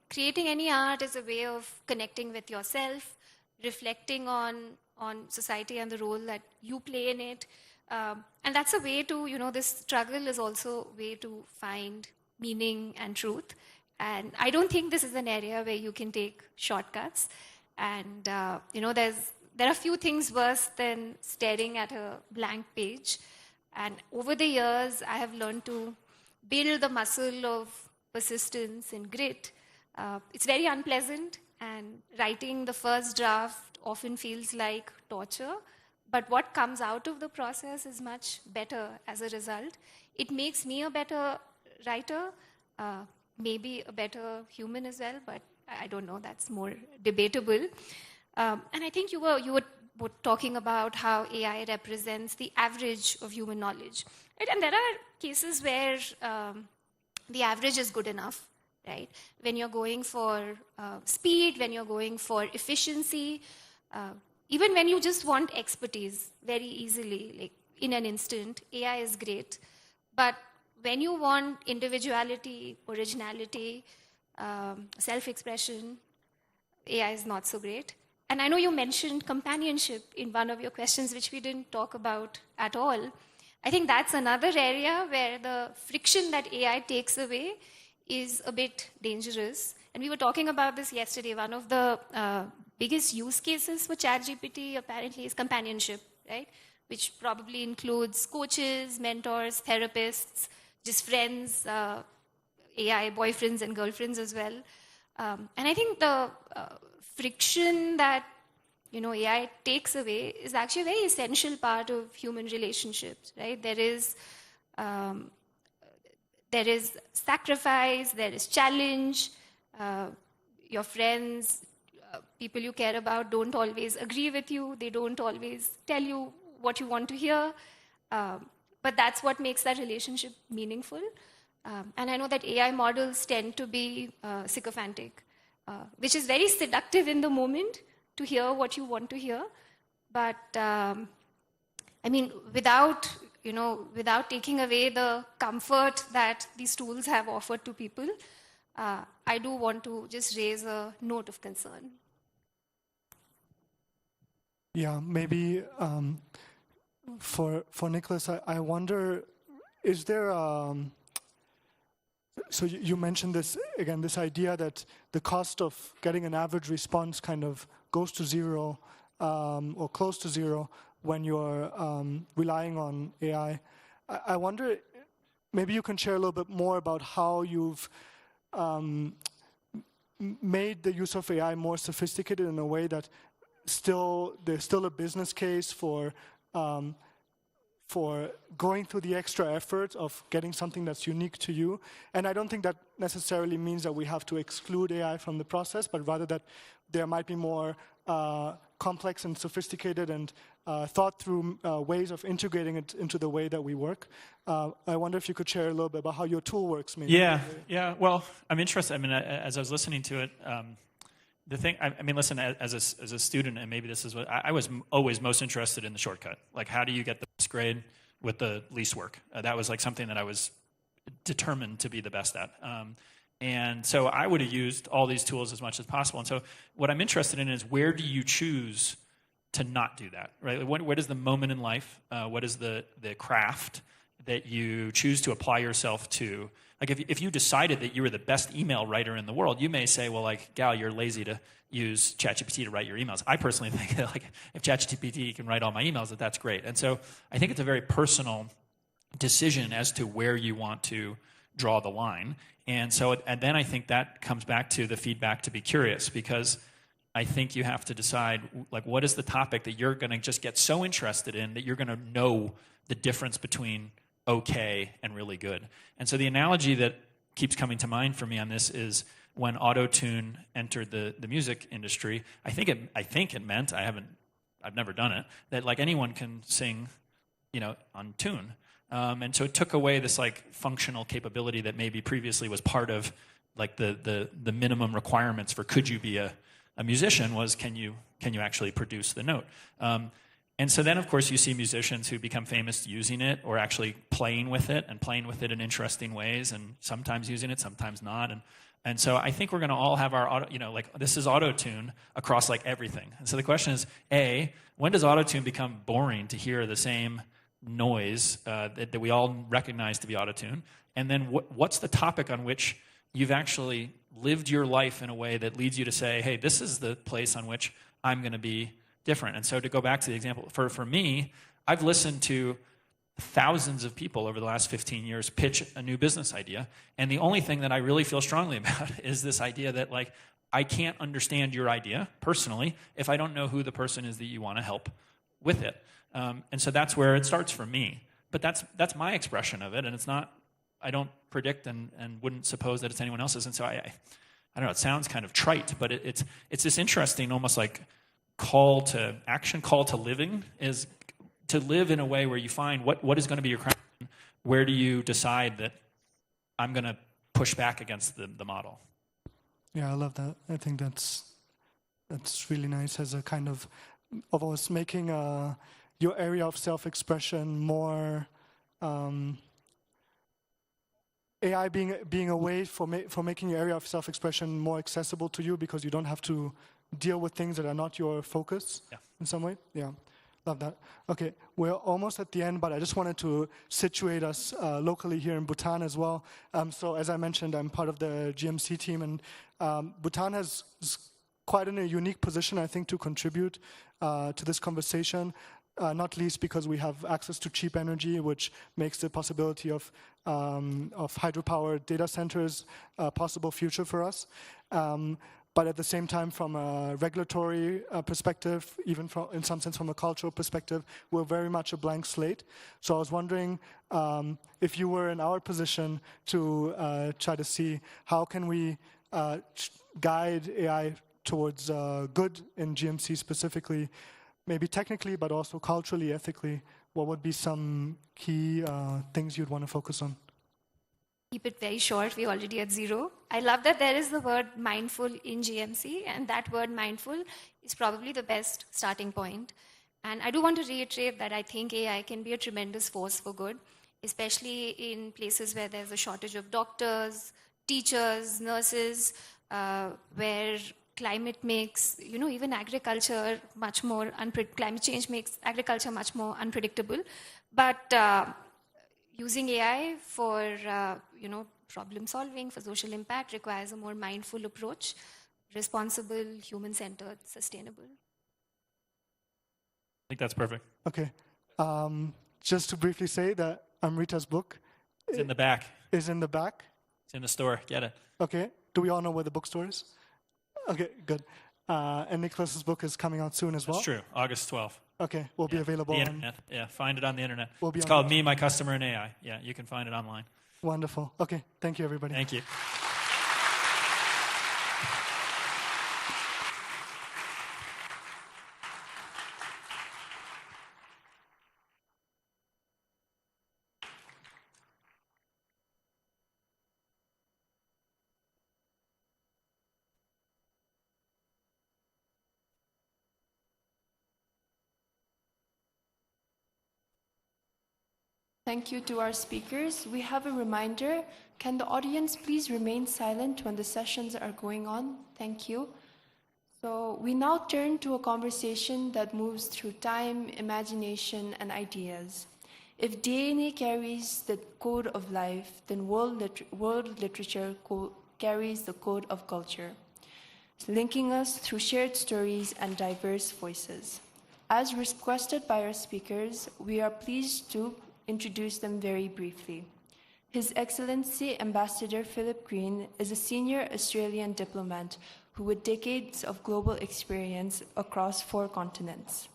creating any art is a way of connecting with yourself, reflecting on society and the role that you play in it. And that's a way to, this struggle is also a way to find meaning and truth. And I don't think this is an area where you can take shortcuts. And, there are few things worse than staring at a blank page. And over the years, I have learned to build the muscle of persistence and grit. It's very unpleasant, and writing the first draft often feels like torture. But what comes out of the process is much better as a result. It makes me a better writer, maybe a better human as well, but I don't know, that's more debatable. And I think you were talking about how AI represents the average of human knowledge. Right? And there are cases where the average is good enough, right? When you're going for speed, when you're going for efficiency, even when you just want expertise very easily, like in an instant, AI is great. But when you want individuality, originality, self-expression, AI is not so great. And I know you mentioned companionship in one of your questions, which we didn't talk about at all. I think that's another area where the friction that AI takes away is a bit dangerous. And we were talking about this yesterday. One of the biggest use cases for ChatGPT apparently is companionship, right? Which probably includes coaches, mentors, therapists, just friends, AI boyfriends and girlfriends as well. And I think the friction that AI takes away is actually a very essential part of human relationships, right? There is sacrifice, there is challenge. Your friends, people you care about don't always agree with you. They don't always tell you what you want to hear. But that's what makes that relationship meaningful. And I know that AI models tend to be sycophantic, which is very seductive in the moment to hear what you want to hear. But I mean, without taking away the comfort that these tools have offered to people, I do want to just raise a note of concern. Yeah, maybe for Nicholas, I wonder, is there so you mentioned this again, this idea that the cost of getting an average response kind of goes to zero or close to zero when you're relying on AI. I wonder, maybe you can share a little bit more about how you've made the use of AI more sophisticated in a way that there's still a business case for going through the extra effort of getting something that's unique to you. And I don't think that necessarily means that we have to exclude AI from the process, but rather that there might be more complex and sophisticated and thought through ways of integrating it into the way that we work. I wonder if you could share a little bit about how your tool works, maybe. Yeah. Well, I'm interested. I mean, as I was listening to it, the thing, I mean, listen, as a student, and maybe this is what I was always most interested in, the shortcut. Like, how do you get the best grade with the least work? That was like something that I was determined to be the best at. And so I would have used all these tools as much as possible. And so what I'm interested in is, where do you choose to not do that, right? What is the moment in life? What is the craft that you choose to apply yourself to? Like, if you decided that you were the best email writer in the world, you may say, well, like, Gal, you're lazy to use ChatGPT to write your emails. I personally think that, like, if ChatGPT can write all my emails, that's great. And so I think it's a very personal decision as to where you want to draw the line. And so, and then I think that comes back to the feedback to be curious, because I think you have to decide, like, what is the topic that you're going to just get so interested in that you're going to know the difference between okay and really good. And so the analogy that keeps coming to mind for me on this is when auto-tune entered the music industry. I think it meant, I've never done it, that like anyone can sing, on tune. And so it took away this like functional capability that maybe previously was part of like the minimum requirements for could you be a musician was can you actually produce the note. And so then, of course, you see musicians who become famous using it or actually playing with it in interesting ways, and sometimes using it, sometimes not. And so I think we're going to all have our this is auto-tune across like everything. And so the question is, A, when does auto-tune become boring to hear the same noise that we all recognize to be auto-tune? And then what's the topic on which you've actually lived your life in a way that leads you to say, hey, this is the place on which I'm going to be different. And so to go back to the example, for me, I've listened to thousands of people over the last 15 years pitch a new business idea, and the only thing that I really feel strongly about is this idea that like I can't understand your idea personally if I don't know who the person is that you want to help with it. And so that's where it starts for me. But that's my expression of it, and it's not, I don't predict and wouldn't suppose that it's anyone else's. And so I don't know, it sounds kind of trite, but it's this interesting almost like call to action, call to living, is to live in a way where you find what is going to be your crown. Where do you decide that I'm going to push back against the model? Yeah, I love that. I think that's really nice as a kind of almost making your area of self-expression more, AI being a way for making your area of self-expression more accessible to you, because you don't have to deal with things that are not your focus in some way. Yeah, love that. Okay, we're almost at the end, but I just wanted to situate us locally here in Bhutan as well. So as I mentioned, I'm part of the GMC team, and Bhutan is quite in a unique position, I think, to contribute to this conversation. Not least because we have access to cheap energy, which makes the possibility of hydropower data centers a possible future for us. But at the same time, from a regulatory perspective, even in some sense from a cultural perspective, we're very much a blank slate. So I was wondering if you were in our position to try to see how can we guide AI towards good in GMC specifically, maybe technically, but also culturally, ethically. What would be some key things you'd want to focus on? Keep it very short. We're already at 0. I love that there is the word mindful in GMC, and that word mindful is probably the best starting point. And I do want to reiterate that I think AI can be a tremendous force for good, especially in places where there's a shortage of doctors, teachers, nurses, where climate makes, even agriculture much more climate change makes agriculture much more unpredictable. But using AI for, problem solving, for social impact requires a more mindful approach, responsible, human-centered, sustainable. I think that's perfect. Okay. Just to briefly say that Amrita's book is in the back. Is in the back? It's in the store. Get it. Okay. Do we all know where the bookstore is? Okay, good. And Nicholas's book is coming out soon as well? That's true. August 12th. Okay, will be available the on... internet. Yeah, find it on the internet. It's called Me, My Customer, and AI. Yeah, you can find it online. Wonderful. Okay, thank you, everybody. Thank you. Thank you to our speakers. We have a reminder. Can the audience please remain silent when the sessions are going on? Thank you. So we now turn to a conversation that moves through time, imagination, and ideas. If DNA carries the code of life, then world literature carries the code of culture, linking us through shared stories and diverse voices. As requested by our speakers, we are pleased to introduce them very briefly. His Excellency Ambassador Philip Green is a senior Australian diplomat who with decades of global experience across 4 continents.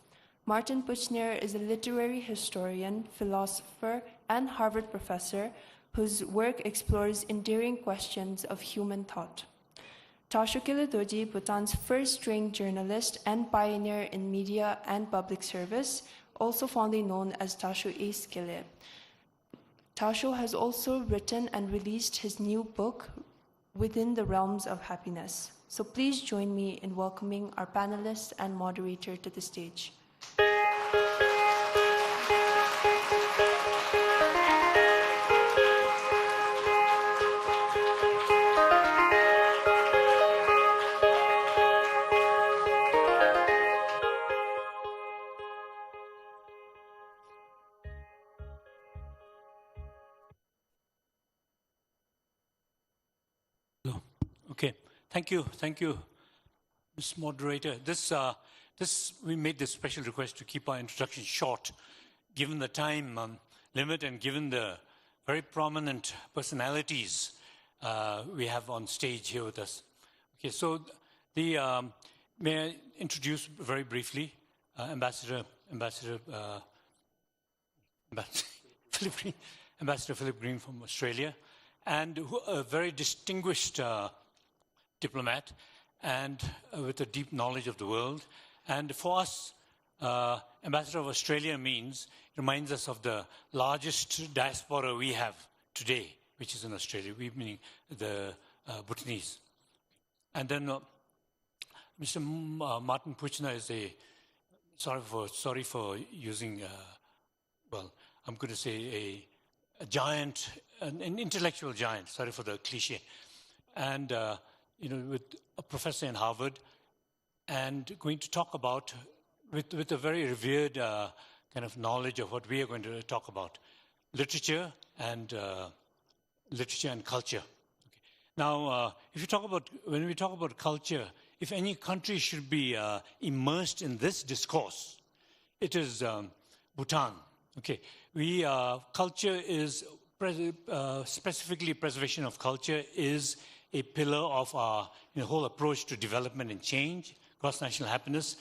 Martin Puchner is a literary historian, philosopher, and Harvard professor whose work explores enduring questions of human thought. Tasho Kiladoji, Bhutan's first trained journalist and pioneer in media and public service, also fondly known as Tasho A. Skille. Tasho has also written and released his new book, Within the Realms of Happiness. So please join me in welcoming our panelists and moderator to the stage. Okay, thank you, Ms. Moderator. We made this special request to keep our introduction short, given the time limit and given the very prominent personalities we have on stage here with us. Okay, so may I introduce very briefly Ambassador Philip Green from Australia, and a very distinguished diplomat and with a deep knowledge of the world, And for us, Ambassador of Australia reminds us of the largest diaspora we have today, which is in Australia, we meaning the Bhutanese. And then Mr. Martin Puchner is sorry for using, well, I'm going to say a giant, an intellectual giant, sorry for the cliche, and with a professor in Harvard, and going to talk about, with a very revered kind of knowledge of what we are going to talk about, literature and culture. Okay. Now, when we talk about culture, if any country should be immersed in this discourse, it is Bhutan. Okay, culture is specifically preservation of culture is a pillar of our whole approach to development and change, cross-national happiness,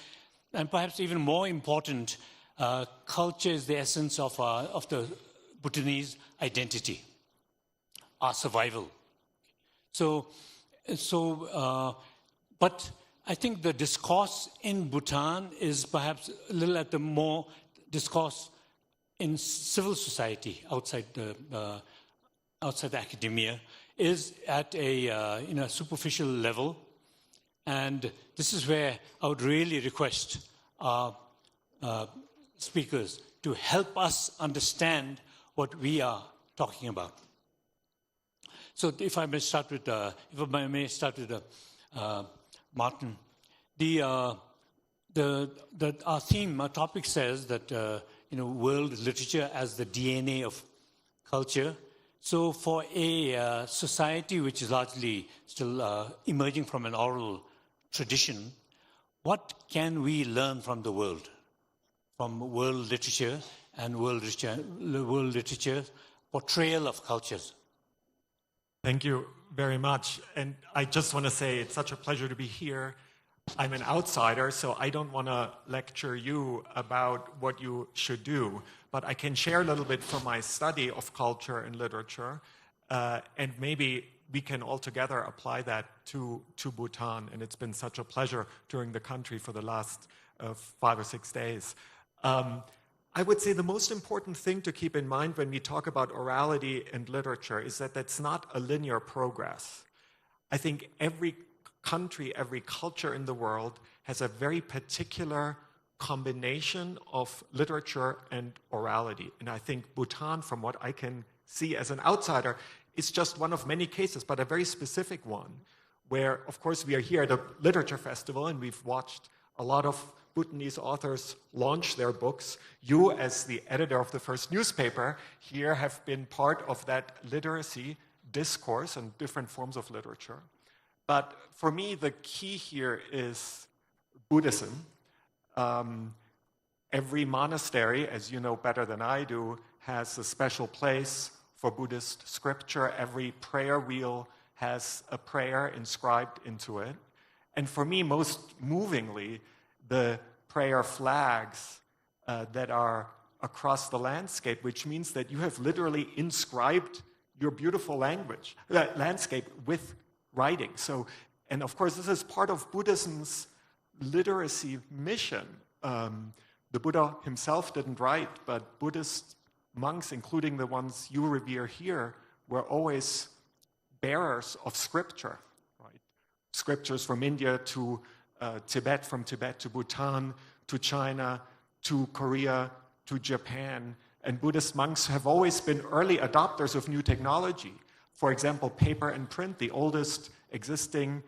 and perhaps even more important, culture is the essence of the Bhutanese identity, our survival. But I think the discourse in Bhutan is perhaps a little at the more discourse in civil society outside the academia is at a superficial level, and this is where I would really request our speakers to help us understand what we are talking about. So, if I may start with Martin, our theme, our topic says that world literature as the DNA of culture. So, for a society which is largely still emerging from an oral tradition, what can we learn from the world, from world literature and world literature portrayal of cultures? Thank you very much. And I just want to say it's such a pleasure to be here. I'm an outsider, so I don't want to lecture you about what you should do, but I can share a little bit from my study of culture and literature, and maybe we can all together apply that to Bhutan. And it's been such a pleasure touring the country for the last 5 or 6 days. I would say the most important thing to keep in mind when we talk about orality and literature is that that's not a linear progress. I think every country, every culture in the world has a very particular combination of literature and orality. And I think Bhutan, from what I can see as an outsider, is just one of many cases, but a very specific one, where, of course, we are here at a literature festival and we've watched a lot of Bhutanese authors launch their books. You, as the editor of the first newspaper, here have been part of that literacy discourse and different forms of literature. But for me, the key here is Buddhism. Every monastery, as you know better than I do, has a special place for Buddhist scripture. Every prayer wheel has a prayer inscribed into it. And for me, most movingly, the prayer flags that are across the landscape, which means that you have literally inscribed your beautiful landscape with writing. So, and of course, this is part of Buddhism's literacy mission. The Buddha himself didn't write, but Buddhist monks, including the ones you revere here, were always bearers of scripture, right? Scriptures from India to Tibet, from Tibet to Bhutan, to China, to Korea, to Japan. And Buddhist monks have always been early adopters of new technology. For example, paper and print. The oldest existing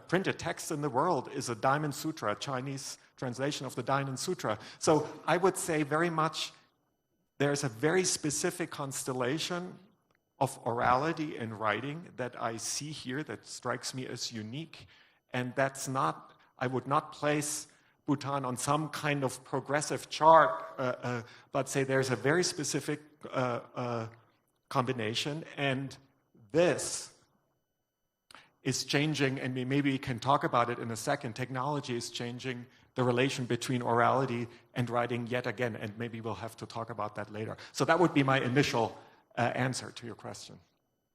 printed text in the world is a Diamond Sutra, a Chinese translation of the Diamond Sutra. So I would say very much there's a very specific constellation of orality and writing that I see here that strikes me as unique. And that's not, I would not place Bhutan on some kind of progressive chart, but say there's a very specific combination, and this is changing, and maybe we can talk about it in a second. Technology is changing the relation between orality and writing yet again, and maybe we'll have to talk about that later. So that would be my initial answer to your question.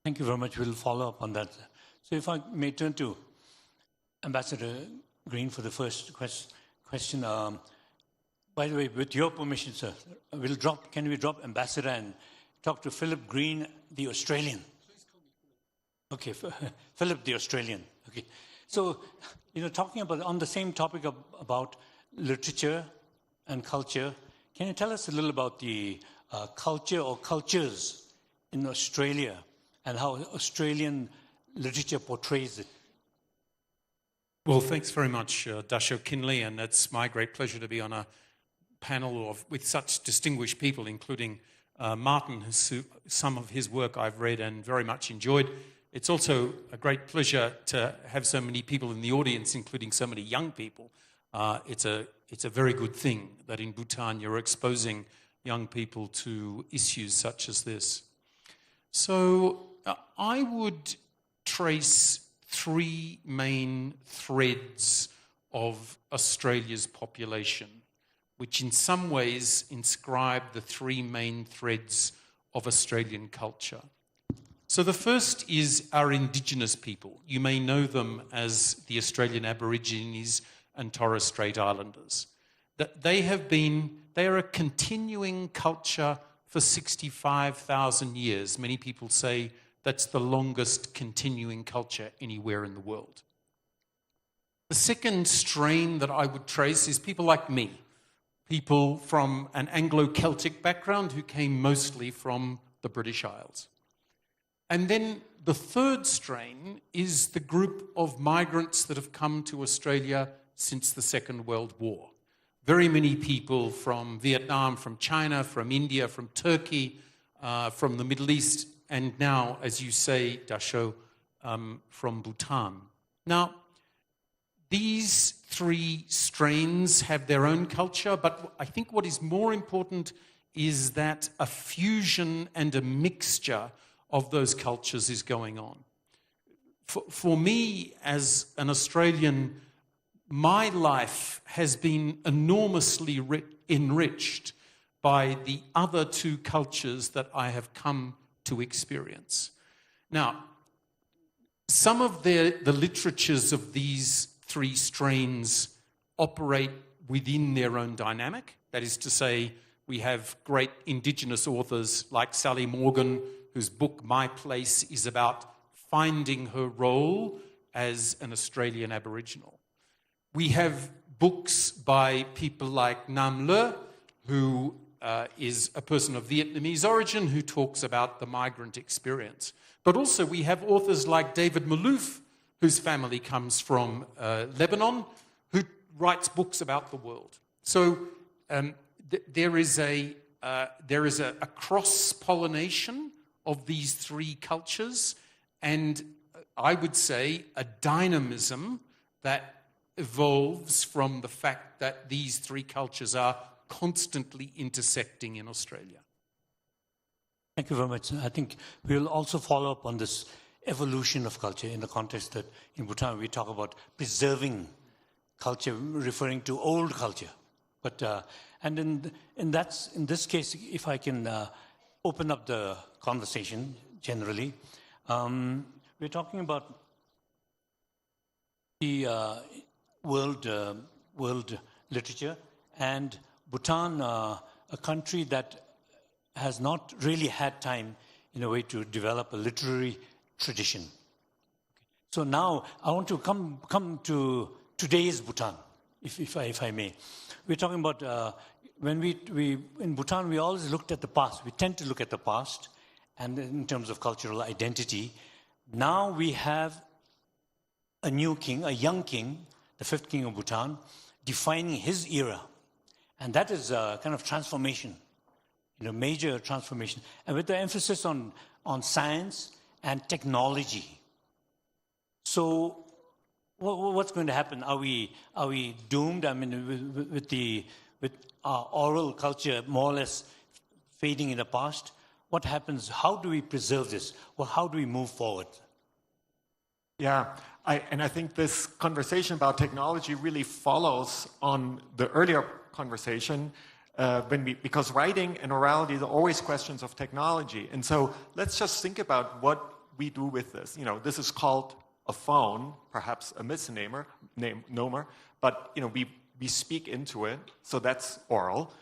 Thank you very much. We'll follow up on that. So if I may turn to Ambassador Green for the first question. By the way, with your permission, sir, can we drop Ambassador and talk to Philip Green, the Australian? Okay, Philip the Australian. Okay, so talking about on the same topic about literature and culture, can you tell us a little about the culture or cultures in Australia and how Australian literature portrays it? Well, thanks very much, Dasho Kinley, and it's my great pleasure to be on a panel with such distinguished people, including Martin, some of his work I've read and very much enjoyed. It's also a great pleasure to have so many people in the audience, including so many young people. It's a very good thing that in Bhutan you're exposing young people to issues such as this. So I would trace three main threads of Australia's population, which in some ways inscribe the three main threads of Australian culture. So the first is our Indigenous people. You may know them as the Australian Aborigines and Torres Strait Islanders. They are a continuing culture for 65,000 years. Many people say that's the longest continuing culture anywhere in the world. The second strain that I would trace is people like me, people from an Anglo-Celtic background who came mostly from the British Isles. And then the third strain is the group of migrants that have come to Australia since the Second World War. Very many people from Vietnam, from China, from India, from Turkey, from the Middle East, and now, as you say, Dasho, from Bhutan. Now, these three strains have their own culture, but I think what is more important is that a fusion and a mixture of those cultures is going on. For me, as an Australian, my life has been enormously enriched by the other two cultures that I have come to experience. Now, some of the literatures of these three strains operate within their own dynamic. That is to say, we have great Indigenous authors like Sally Morgan, whose book, My Place, is about finding her role as an Australian Aboriginal. We have books by people like Nam Le, who is a person of Vietnamese origin who talks about the migrant experience. But also we have authors like David Malouf, whose family comes from Lebanon, who writes books about the world. So there is a cross-pollination of these three cultures, and I would say a dynamism that evolves from the fact that these three cultures are constantly intersecting in Australia. Thank you very much. I think we'll also follow up on this evolution of culture in the context that in Bhutan we talk about preserving culture, referring to old culture. But and in this case, if I can open up the conversation generally, we're talking about the world literature, and Bhutan, a country that has not really had time in a way to develop a literary tradition. So now I want to come to today's Bhutan, if I may. We're talking about when we in Bhutan we always looked at the past. We tend to look at the past, and in terms of cultural identity, now we have a new king, a young king, the fifth king of Bhutan, defining his era, and that is a kind of transformation, major transformation, and with the emphasis on science and technology. So, what's going to happen? Are we doomed? I mean, with our oral culture more or less fading in the past, what happens? How do we preserve this? Well, how do we move forward? Yeah, I think this conversation about technology really follows on the earlier conversation because writing and orality are always questions of technology. And so let's just think about what we do with this. This is called a phone, perhaps a misnomer, but we we speak into it, so that's oral.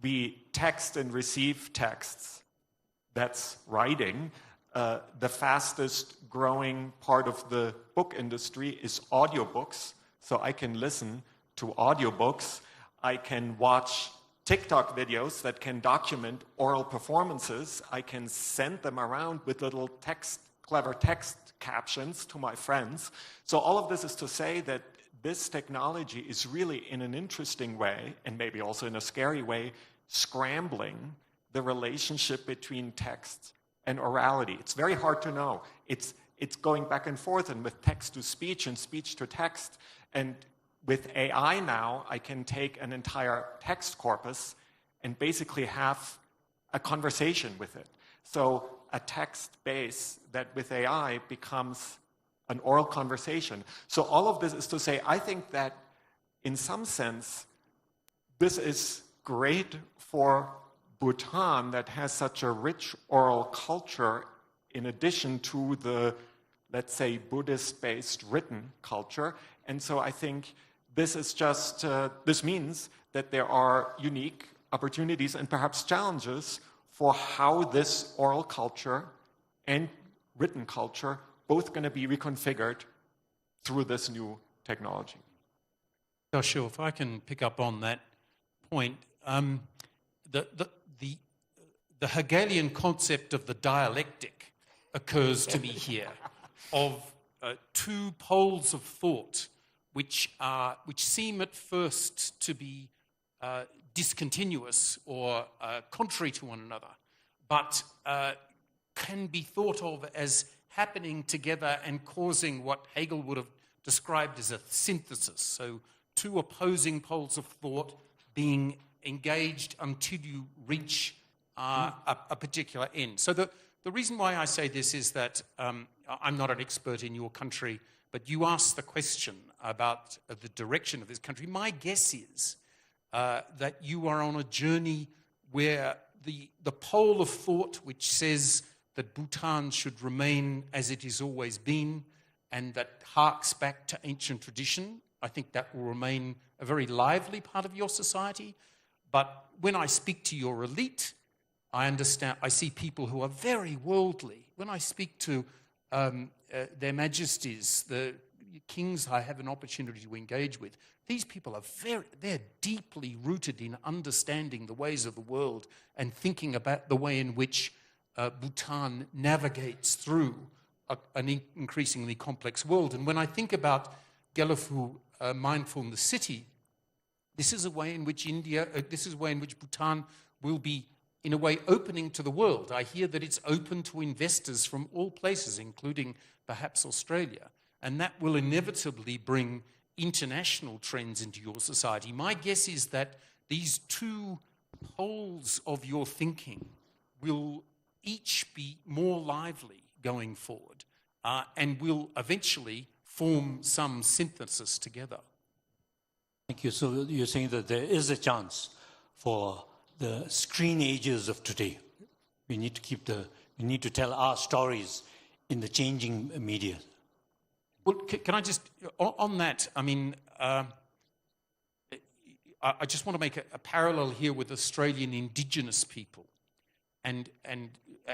We text and receive texts, that's writing. The fastest growing part of the book industry is audiobooks, so I can listen to audiobooks. I can watch TikTok videos that can document oral performances. I can send them around with little clever text captions to my friends. So all of this is to say that this technology is really, in an interesting way, and maybe also in a scary way, scrambling the relationship between text and orality. It's very hard to know. It's going back and forth, and with text to speech and speech to text. And with AI now, I can take an entire text corpus and basically have a conversation with it. So a text base that with AI becomes an oral conversation. So all of this is to say, I think that in some sense, this is great for Bhutan that has such a rich oral culture in addition to the, let's say, Buddhist-based written culture. And so I think this is just, this means that there are unique opportunities and perhaps challenges for how this oral culture and written culture both going to be reconfigured through this new technology. Sure, if I can pick up on that point, the Hegelian concept of the dialectic occurs to me here, of two poles of thought which seem at first to be discontinuous or contrary to one another, but can be thought of as happening together and causing what Hegel would have described as a synthesis. So two opposing poles of thought being engaged until you reach a particular end. So the reason why I say this is that I'm not an expert in your country, but you asked the question about the direction of this country. My guess is that you are on a journey where the pole of thought which says that Bhutan should remain as it has always been and that harks back to ancient tradition, I think that will remain a very lively part of your society. But when I speak to your elite, I see people who are very worldly. When I speak to their majesties, the kings I have an opportunity to engage with, these people are they're deeply rooted in understanding the ways of the world and thinking about the way in which Bhutan navigates through an increasingly complex world. And when I think about Gilfu, mindfulness city, this is a way in which Bhutan will be, in a way, opening to the world. I hear that it's open to investors from all places, including perhaps Australia. And that will inevitably bring international trends into your society. My guess is that these two poles of your thinking will each be more lively going forward and will eventually form some synthesis together. Thank you. So you're saying that there is a chance for the screen ages of today. We need to tell our stories in the changing media. Well, can I just, on that, I mean, I just want to make a parallel here with Australian Indigenous people. And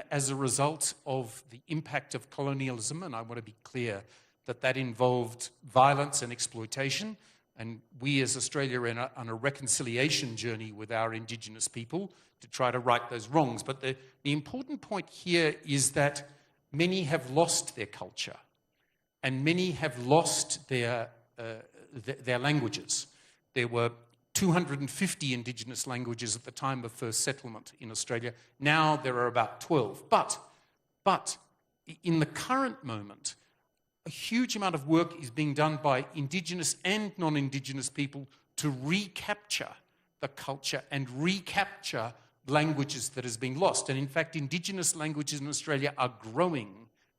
as a result of the impact of colonialism, and I want to be clear that involved violence and exploitation, and we as Australia are on a reconciliation journey with our Indigenous people to try to right those wrongs. But the important point here is that many have lost their culture and many have lost their languages. There were 250 Indigenous languages at the time of first settlement in Australia. Now there are about 12. But in the current moment, a huge amount of work is being done by Indigenous and non-Indigenous people to recapture the culture and recapture languages that has been lost. And in fact, Indigenous languages in Australia are growing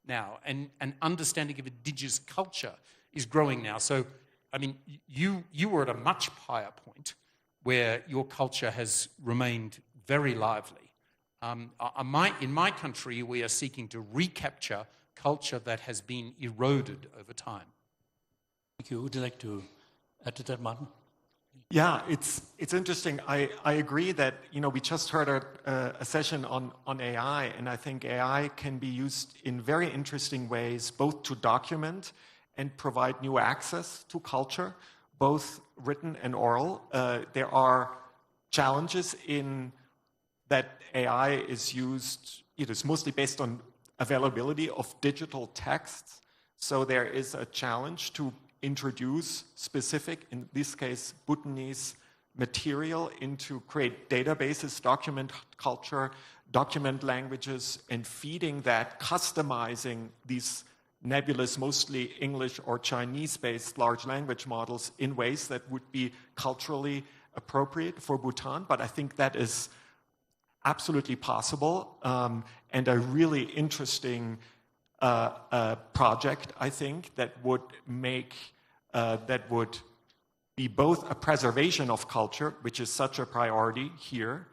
now, and an understanding of Indigenous culture is growing now. So, I mean, you were at a much higher point where your culture has remained very lively. In my country, we are seeking to recapture culture that has been eroded over time. Thank you. Would you like to add to that, Martin? Yeah, it's interesting. I agree that, we just heard a session on AI, and I think AI can be used in very interesting ways, both to document and provide new access to culture, both written and oral. There are challenges in that AI is used, it is mostly based on availability of digital texts. So there is a challenge to introduce specific, in this case, Bhutanese material into create databases, document culture, document languages, and feeding that, customizing these nebulous, mostly English or Chinese-based large language models in ways that would be culturally appropriate for Bhutan. But I think that is absolutely possible, and a really interesting project, I think, that would make, that would be both a preservation of culture, which is such a priority here,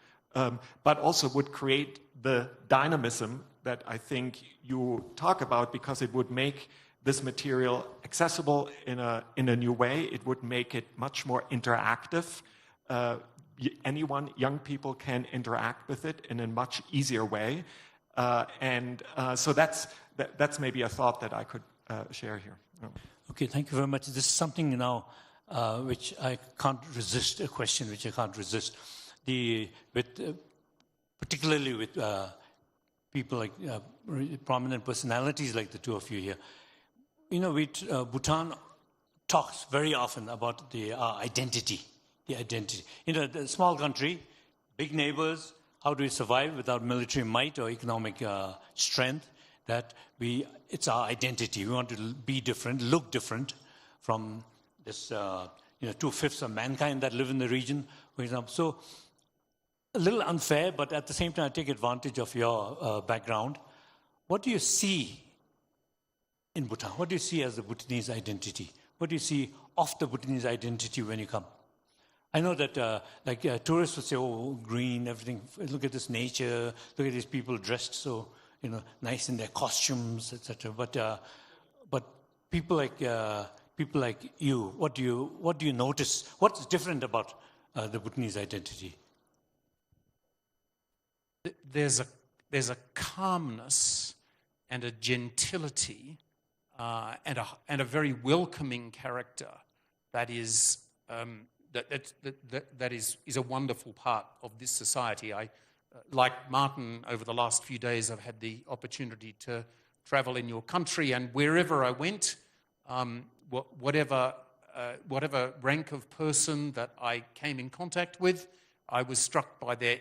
but also would create the dynamism that I think you talk about, because it would make this material accessible in a new way. It would make it much more interactive. Anyone, young people, can interact with it in a much easier way. So that's maybe a thought that I could share here. Okay, thank you very much. This is something now which I can't resist, a question which I can't resist. Particularly with people like prominent personalities like the two of you here. Bhutan talks very often about the identity. The identity. The small country, big neighbors, how do we survive without military might or economic strength? It's our identity. We want to be different, look different from this, 2/5 of mankind that live in the region, for example. So, a little unfair, but at the same time, I take advantage of your background. What do you see in Bhutan? What do you see as the Bhutanese identity? What do you see of the Bhutanese identity when you come? I know that tourists would say, oh, green, everything, look at this nature, look at these people dressed so, nice in their costumes, etc. But people like you, what do you notice? What's different about the Bhutanese identity? There's a calmness and a gentility and a very welcoming character that is that is a wonderful part of this society. Like Martin, over the last few days, I've had the opportunity to travel in your country, and wherever I went, whatever rank of person that I came in contact with, I was struck by their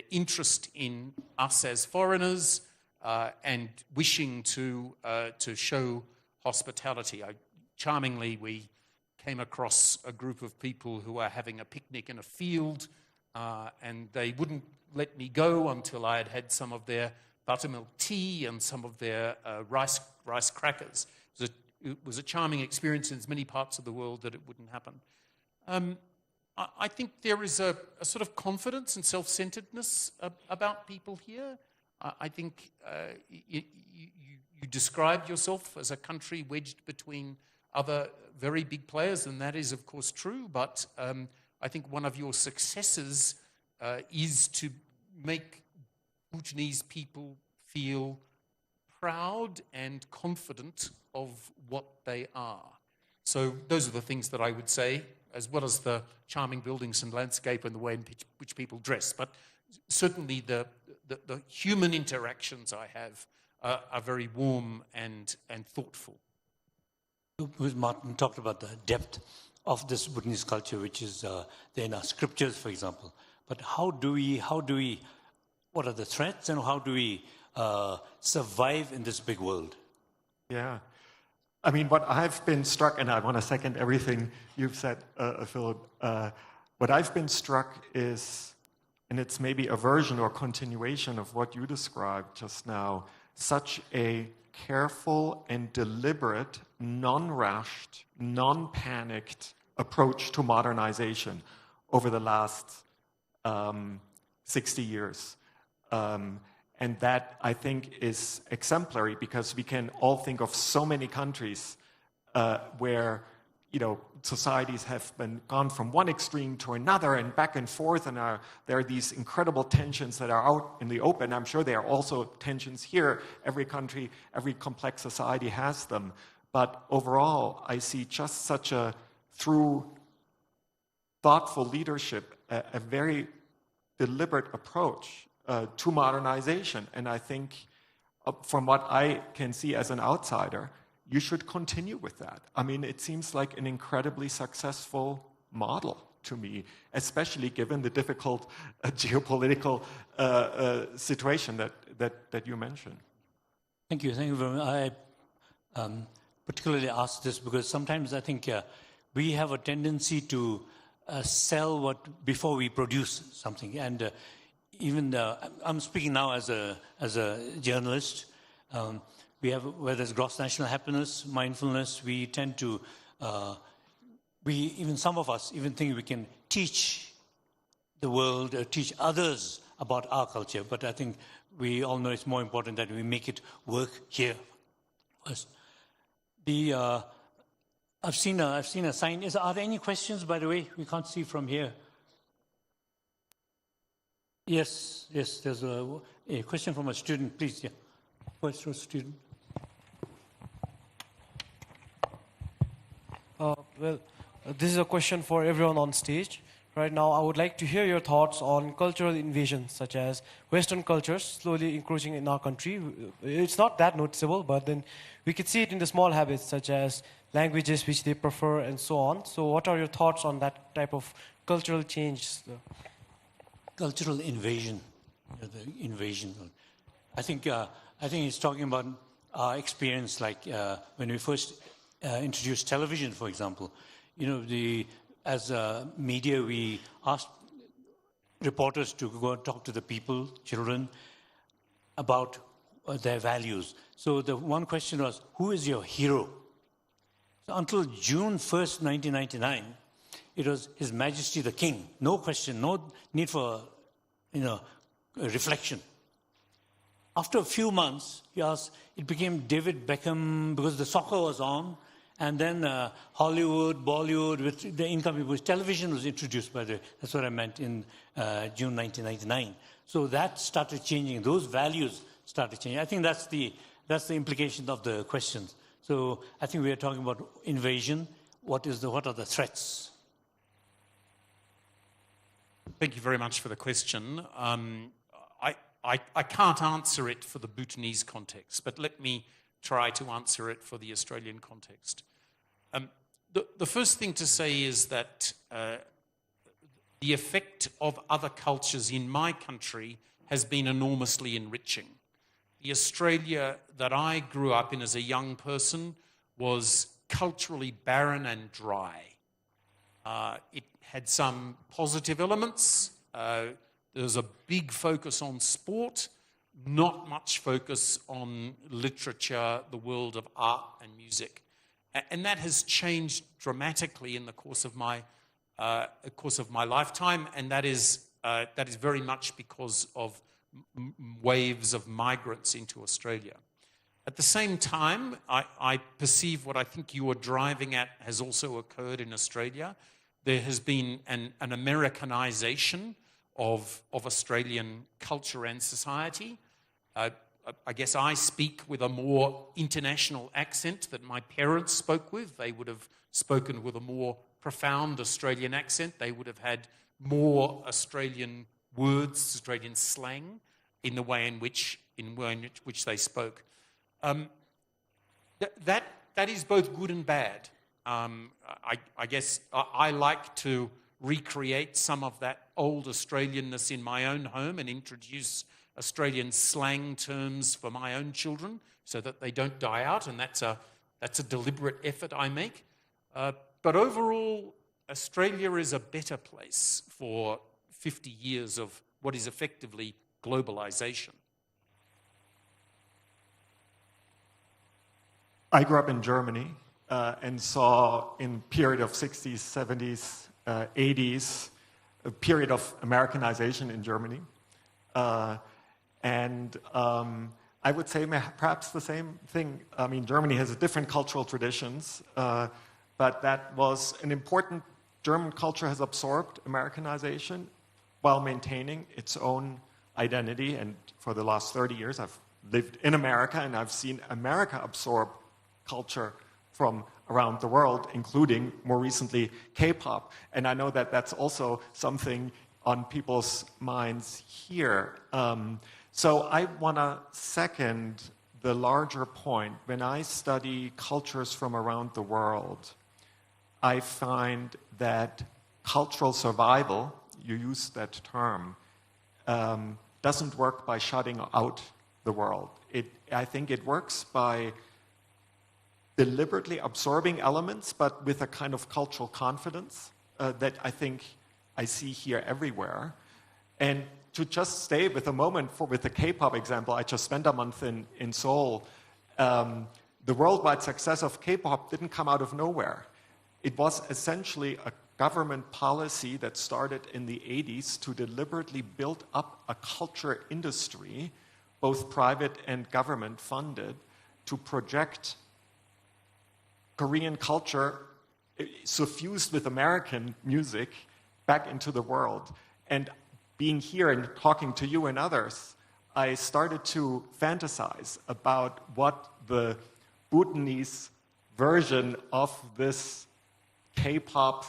interest in us as foreigners and wishing to show hospitality. Charmingly, we came across a group of people who were having a picnic in a field, and they wouldn't let me go until I had had some of their buttermilk tea and some of their rice crackers. It was a charming experience in as many parts of the world that it wouldn't happen. I think there is a sort of confidence and self-centeredness about people here. I think you described yourself as a country wedged between other very big players, and that is, of course, true. But I think one of your successes is to make Bhutanese people feel proud and confident of what they are. So those are the things that I would say, as well as the charming buildings and landscape and the way in which people dress. But certainly the human interactions I have are very warm and thoughtful. Martin talked about the depth of this Bhutanese culture, which is there in our scriptures, for example. But what are the threats, and how do we survive in this big world? Yeah. I mean, what I've been struck, and I want to second everything you've said, Philip, what I've been struck is, and it's maybe a version or continuation of what you described just now, such a careful and deliberate, non-rushed, non-panicked approach to modernization over the last 60 years. And that, I think, is exemplary, because we can all think of so many countries where, societies have gone from one extreme to another and back and forth, and there are these incredible tensions that are out in the open. I'm sure there are also tensions here. Every country, every complex society has them. But overall, I see just such a, through thoughtful leadership, a very deliberate approach to modernization. And I think, from what I can see as an outsider, you should continue with that. I mean, it seems like an incredibly successful model to me, especially given the difficult geopolitical situation that you mentioned. Thank you. Thank you very much. I particularly ask this because sometimes I think we have a tendency to sell before we produce something. And even I'm speaking now as a journalist. We have, whether it's gross national happiness, mindfulness, we tend to, even some of us even think we can teach the world, teach others about our culture. But I think we all know it's more important that we make it work here first. I've seen a sign. Are there any questions, by the way? We can't see from here. Yes, there's a question from a student, please. Yeah. First student. This is a question for everyone on stage. Right now, I would like to hear your thoughts on cultural invasions, such as Western cultures slowly encroaching in our country. It's not that noticeable, but then we could see it in the small habits, such as languages which they prefer and so on. So what are your thoughts on that type of cultural change? Cultural invasion, the invasion. I think he's talking about our experience, like when we first introduced television, for example. As a media, we asked reporters to go and talk to the people, children, about their values. So the one question was, who is your hero? So until June 1st, 1999, it was His Majesty the King. No question, no need for reflection. After a few months, it became David Beckham because the soccer was on. And then Hollywood, Bollywood, with the incoming, because television was introduced, by the way. That's what I meant in June 1999. So that started changing. Those values started changing. I think that's the implication of the questions. So I think we are talking about invasion. What are the threats? Thank you very much for the question. I can't answer it for the Bhutanese context, but let me try to answer it for the Australian context. The first thing to say is that the effect of other cultures in my country has been enormously enriching. The Australia that I grew up in as a young person was culturally barren and dry. It had some positive elements. There was a big focus on sport, not much focus on literature, the world of art and music. And that has changed dramatically in the course of my lifetime, and that is very much because of waves of migrants into Australia. At the same time, I perceive what I think you are driving at has also occurred in Australia. There has been an Americanization of Australian culture and society. I guess I speak with a more international accent that my parents spoke with. They would have spoken with a more profound Australian accent. They would have had more Australian words, Australian slang, in the way in which they spoke. That is both good and bad. I guess I like to recreate some of that old Australianness in my own home and introduce Australian slang terms for my own children so that they don't die out, and that's a deliberate effort I make. But overall, Australia is a better place for 50 years of what is effectively globalization. I grew up in Germany and saw in period of 60s, 70s, 80s, a period of Americanization in Germany. And I would say perhaps the same thing. I mean, Germany has different cultural traditions, but but that was an important. German culture has absorbed Americanization while maintaining its own identity. And for the last 30 years, I've lived in America, and I've seen America absorb culture from around the world, including, more recently, K-pop. And I know that that's also something on people's minds here. So I want to second the larger point. When I study cultures from around the world, I find that cultural survival, you use that term, doesn't work by shutting out the world. I think it works by deliberately absorbing elements, but with a kind of cultural confidence that I think I see here everywhere. And to just stay with a moment with the K-pop example, I just spent a month in Seoul. The worldwide success of K-pop didn't come out of nowhere. It was essentially a government policy that started in the 80s to deliberately build up a culture industry, both private and government funded, to project Korean culture suffused with American music back into the world. And being here and talking to you and others, I started to fantasize about what the Bhutanese version of this K-pop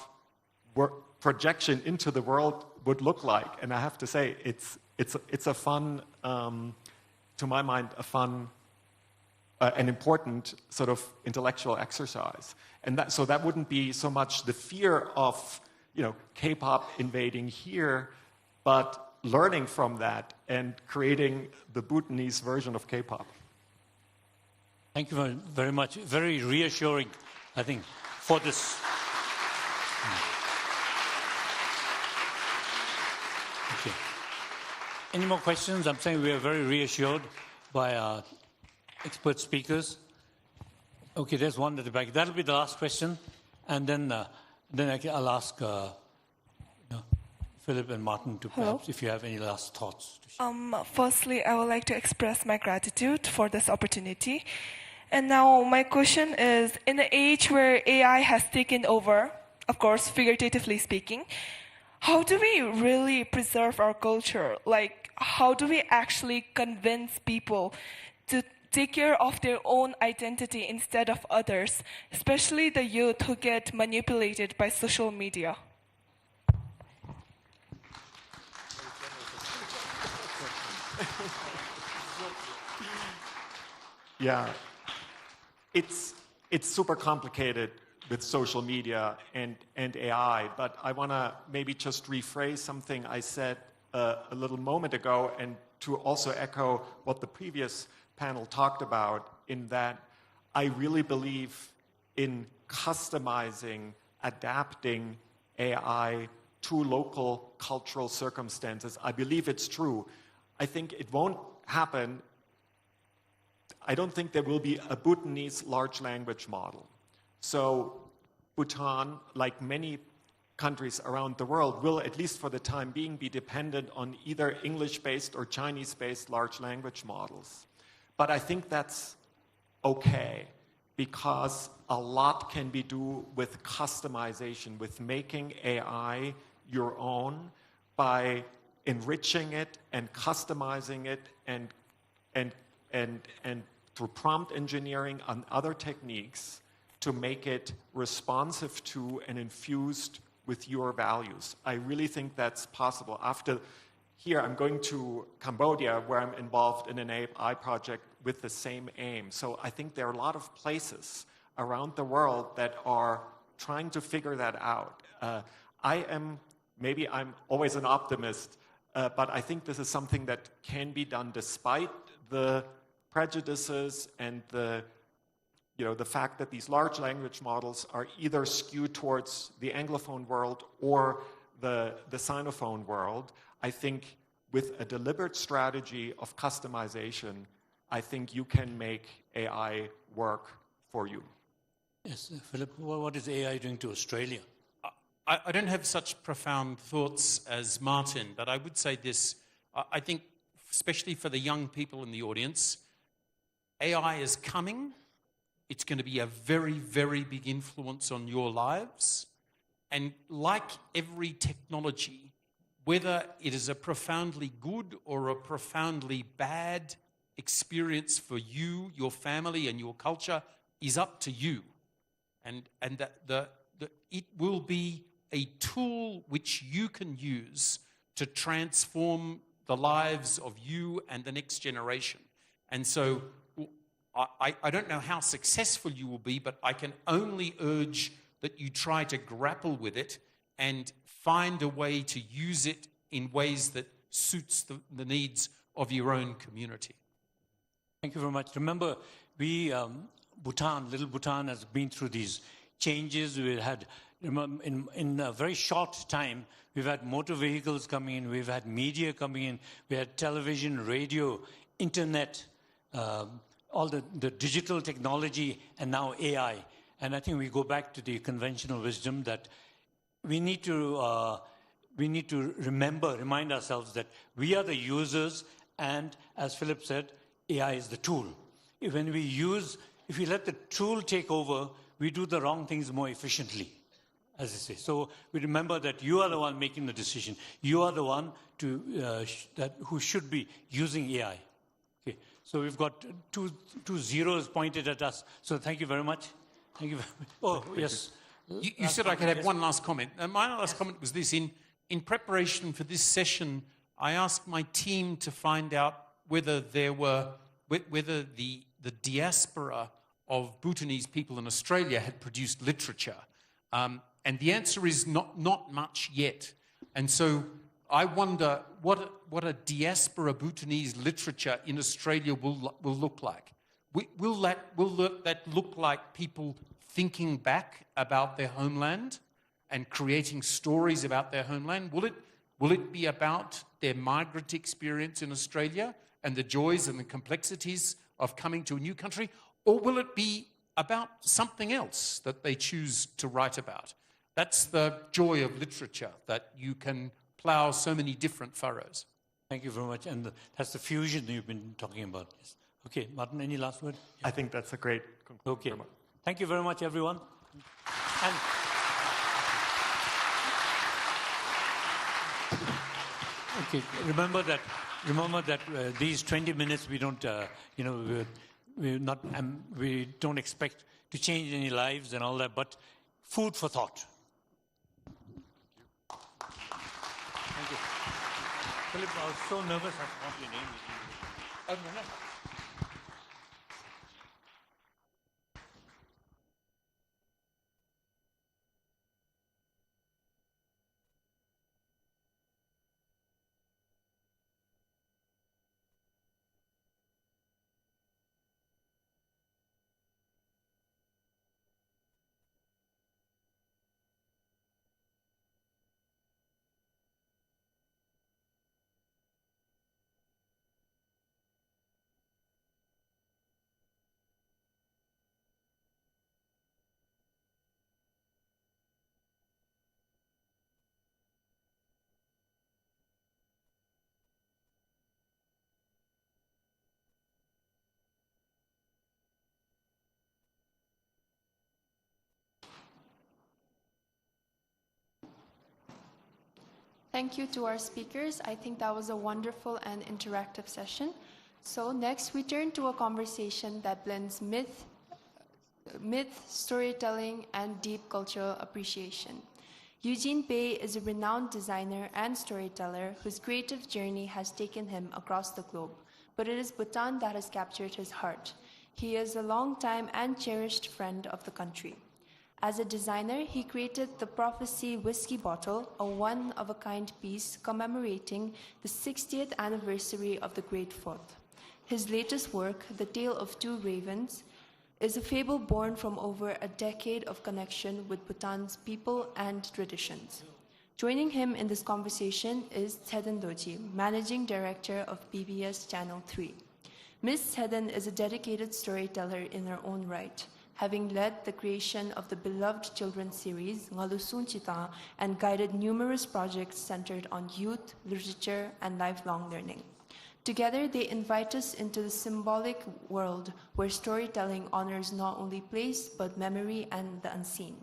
projection into the world would look like. And I have to say, it's a fun, to my mind, a fun, an important sort of intellectual exercise. And so that wouldn't be so much the fear of, K-pop invading here, but learning from that and creating the Bhutanese version of K-pop. Thank you very much. Very reassuring, I think, for this. Okay. Any more questions? I'm saying we are very reassured by our expert speakers. Okay, there's one at the back. That'll be the last question, and then I'll ask Philip and Martin to perhaps, if you have any last thoughts. Firstly, I would like to express my gratitude for this opportunity. And now my question is, in an age where AI has taken over, of course, figuratively speaking, how do we really preserve our culture? Like, how do we actually convince people to take care of their own identity instead of others, especially the youth who get manipulated by social media? Yeah, it's super complicated with social media and AI, but I want to maybe just rephrase something I said a little moment ago, and to also echo what the previous panel talked about, in that I really believe in customizing, adapting AI to local cultural circumstances. I believe it's true. I think it won't happen. I don't think there will be a Bhutanese large language model. So Bhutan, like many countries around the world, will, at least for the time being, be dependent on either English-based or Chinese-based large language models. But I think that's okay, because a lot can be done with customization, with making AI your own, by enriching it and customizing it and through prompt engineering and other techniques to make it responsive to and infused with your values. I really think that's possible. After here, I'm going to Cambodia, where I'm involved in an AI project with the same aim. So I think there are a lot of places around the world that are trying to figure that out. Maybe I'm always an optimist, but I think this is something that can be done despite the prejudices and the fact that these large language models are either skewed towards the Anglophone world or the Sinophone world. I think with a deliberate strategy of customization, I think you can make AI work for you. Yes, Philip, what is AI doing to Australia? I don't have such profound thoughts as Martin, but I would say this. I think, especially for the young people in the audience, AI is coming, It's going to be a very, very big influence on your lives. And like every technology, whether it is a profoundly good or a profoundly bad experience for you, your family, and your culture is up to you. And that it will be a tool which you can use to transform the lives of you and the next generation. And so I don't know how successful you will be, but I can only urge that you try to grapple with it and find a way to use it in ways that suits the needs of your own community. Thank you very much. Remember, Bhutan, little Bhutan has been through these changes. We had, in a very short time, we've had motor vehicles coming in, we've had media coming in, we had television, radio, internet, all the digital technology, and now AI. And I think we go back to the conventional wisdom that we need to remind ourselves that we are the users, and as Philip said, AI is the tool. If we let the tool take over, we do the wrong things more efficiently, as I say. So we remember that you are the one making the decision. You are the one who should be using AI. Okay. So we've got two zeros pointed at us. So thank you very much. Thank you very much. Oh, yes. You said I could have one last comment. My last comment was this. In preparation for this session, I asked my team to find out whether the diaspora of Bhutanese people in Australia had produced literature. And the answer is not much yet. And so I wonder what a diaspora Bhutanese literature in Australia will look like. Will that look like people thinking back about their homeland and creating stories about their homeland? Will it be about their migrant experience in Australia and the joys and the complexities of coming to a new country? Or will it be about something else that they choose to write about? That's the joy of literature, that you can plough so many different furrows. Thank you very much. And that's the fusion you've been talking about. Yes. Okay, Martin, any last word? I think that's a great conclusion. Okay. Thank you very much, everyone. And okay, remember that these 20 minutes we don't, we don't expect to change any lives and all that, but food for thought. Thank you. Philip, I was so nervous I forgot your name. Oh, no. Thank you to our speakers. I think that was a wonderful and interactive session. So next we turn to a conversation that blends myth, storytelling, and deep cultural appreciation. Eugene Pei is a renowned designer and storyteller whose creative journey has taken him across the globe, but it is Bhutan that has captured his heart. He is a longtime and cherished friend of the country. As a designer, he created the Prophecy Whiskey Bottle, a one-of-a-kind piece commemorating the 60th anniversary of the Great Fourth. His latest work, The Tale of Two Ravens, is a fable born from over a decade of connection with Bhutan's people and traditions. Joining him in this conversation is Theden Doji, Managing Director of PBS Channel 3. Ms. Theden is a dedicated storyteller in her own right, having led the creation of the beloved children's series Ngalusun Chita and guided numerous projects centered on youth, literature, and lifelong learning. Together, they invite us into the symbolic world where storytelling honors not only place, but memory and the unseen.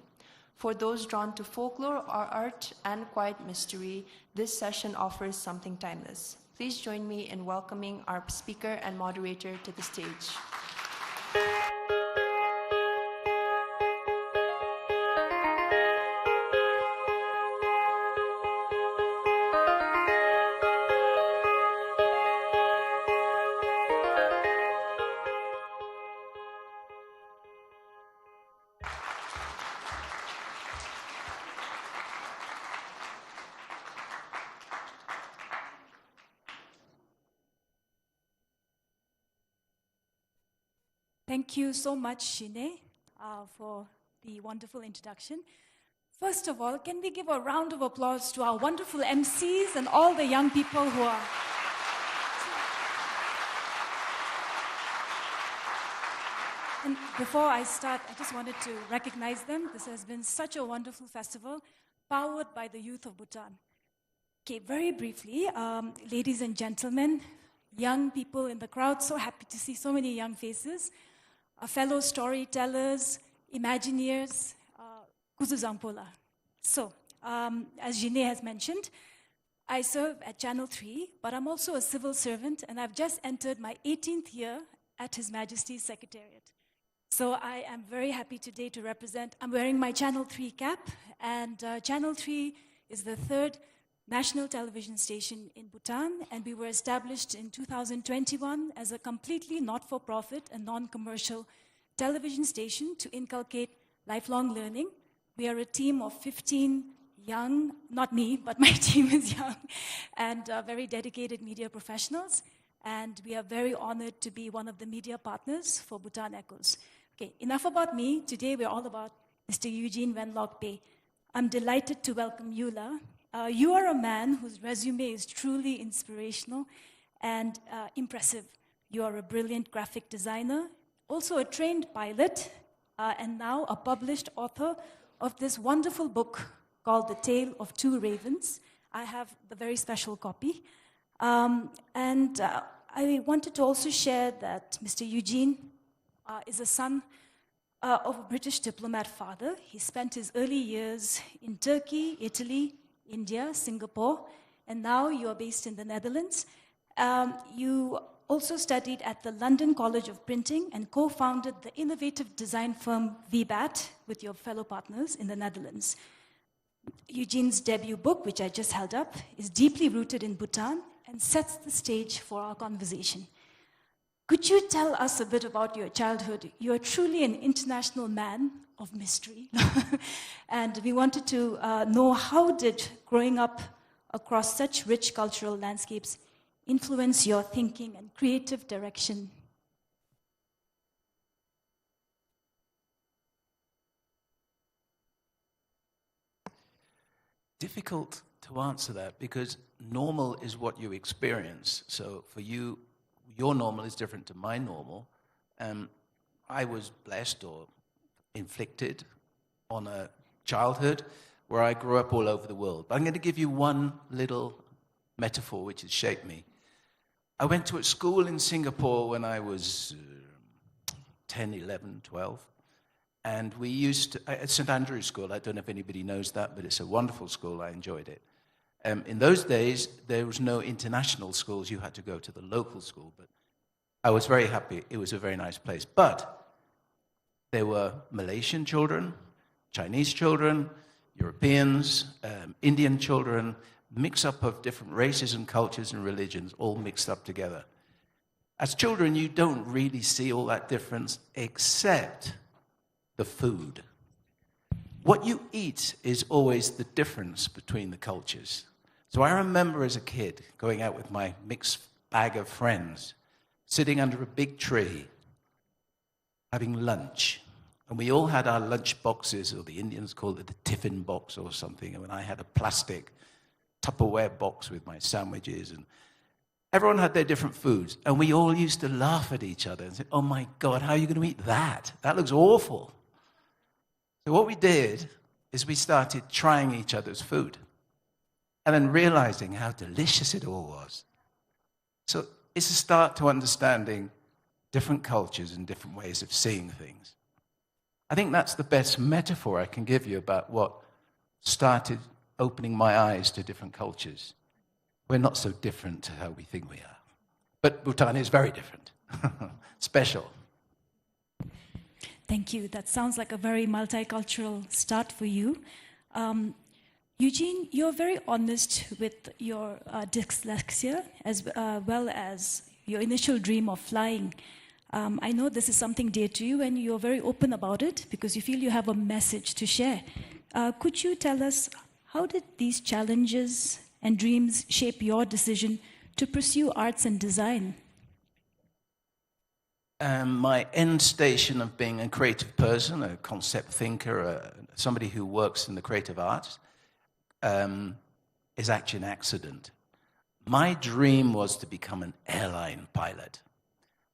For those drawn to folklore, art, and quiet mystery, this session offers something timeless. Please join me in welcoming our speaker and moderator to the stage. Thank you so much, Shine, for the wonderful introduction. First of all, can we give a round of applause to our wonderful MCs and all the young people who are... And before I start, I just wanted to recognize them. This has been such a wonderful festival, powered by the youth of Bhutan. Okay, very briefly, ladies and gentlemen, young people in the crowd, so happy to see so many young faces. Fellow storytellers, Imagineers, Kuzuzangpola. So, as Jine has mentioned, I serve at Channel 3, but I'm also a civil servant, and I've just entered my 18th year at His Majesty's Secretariat. So I am very happy today to represent, I'm wearing my Channel 3 cap, and Channel 3 is the third national television station in Bhutan, and we were established in 2021 as a completely not-for-profit and non-commercial television station to inculcate lifelong learning. We are a team of 15 young, not me, but my team is young, and very dedicated media professionals, and we are very honored to be one of the media partners for Bhutan Echoes. Okay, enough about me. Today we're all about Mr. Eugene Wenlock Pei. I'm delighted to welcome Eula. You are a man whose resume is truly inspirational and impressive. You are a brilliant graphic designer, also a trained pilot, and now a published author of this wonderful book called The Tale of Two Ravens. I have the very special copy. I wanted to also share that Mr. Eugene is a son of a British diplomat father. He spent his early years in Turkey, Italy, India, Singapore, and now you are based in the Netherlands. You also studied at the London College of Printing and co-founded the innovative design firm VBAT with your fellow partners in the Netherlands. Eugene's debut book, which I just held up, is deeply rooted in Bhutan and sets the stage for our conversation. Could you tell us a bit about your childhood? You are truly an international man of mystery. And we wanted to know, how did growing up across such rich cultural landscapes influence your thinking and creative direction? Difficult to answer that because normal is what you experience. So for you, your normal is different to my normal. I was blessed or inflicted on a childhood where I grew up all over the world. But I'm going to give you one little metaphor which has shaped me. I went to a school in Singapore when I was 10, 11, 12. And we used to, at St. Andrew's School, I don't know if anybody knows that, but it's a wonderful school, I enjoyed it. In those days, there was no international schools, you had to go to the local school, but I was very happy, it was a very nice place. But there were Malaysian children, Chinese children, Europeans, Indian children, mix-up of different races and cultures and religions, all mixed up together. As children, you don't really see all that difference, except the food. What you eat is always the difference between the cultures. So I remember as a kid going out with my mixed bag of friends, sitting under a big tree, having lunch. And we all had our lunch boxes, or the Indians called it a tiffin box or something. And I had a plastic Tupperware box with my sandwiches. And everyone had their different foods. And we all used to laugh at each other and say, oh my God, how are you going to eat that? That looks awful. So what we did is we started trying each other's food and then realizing how delicious it all was. So it's a start to understanding different cultures and different ways of seeing things. I think that's the best metaphor I can give you about what started opening my eyes to different cultures. We're not so different to how we think we are. But Bhutan is very different, special. Thank you. That sounds like a very multicultural start for you. Eugene, you're very honest with your dyslexia as well as your initial dream of flying. I know this is something dear to you and you're very open about it because you feel you have a message to share. Could you tell us, how did these challenges and dreams shape your decision to pursue arts and design? My end station of being a creative person, a concept thinker, somebody who works in the creative arts, is actually an accident. My dream was to become an airline pilot.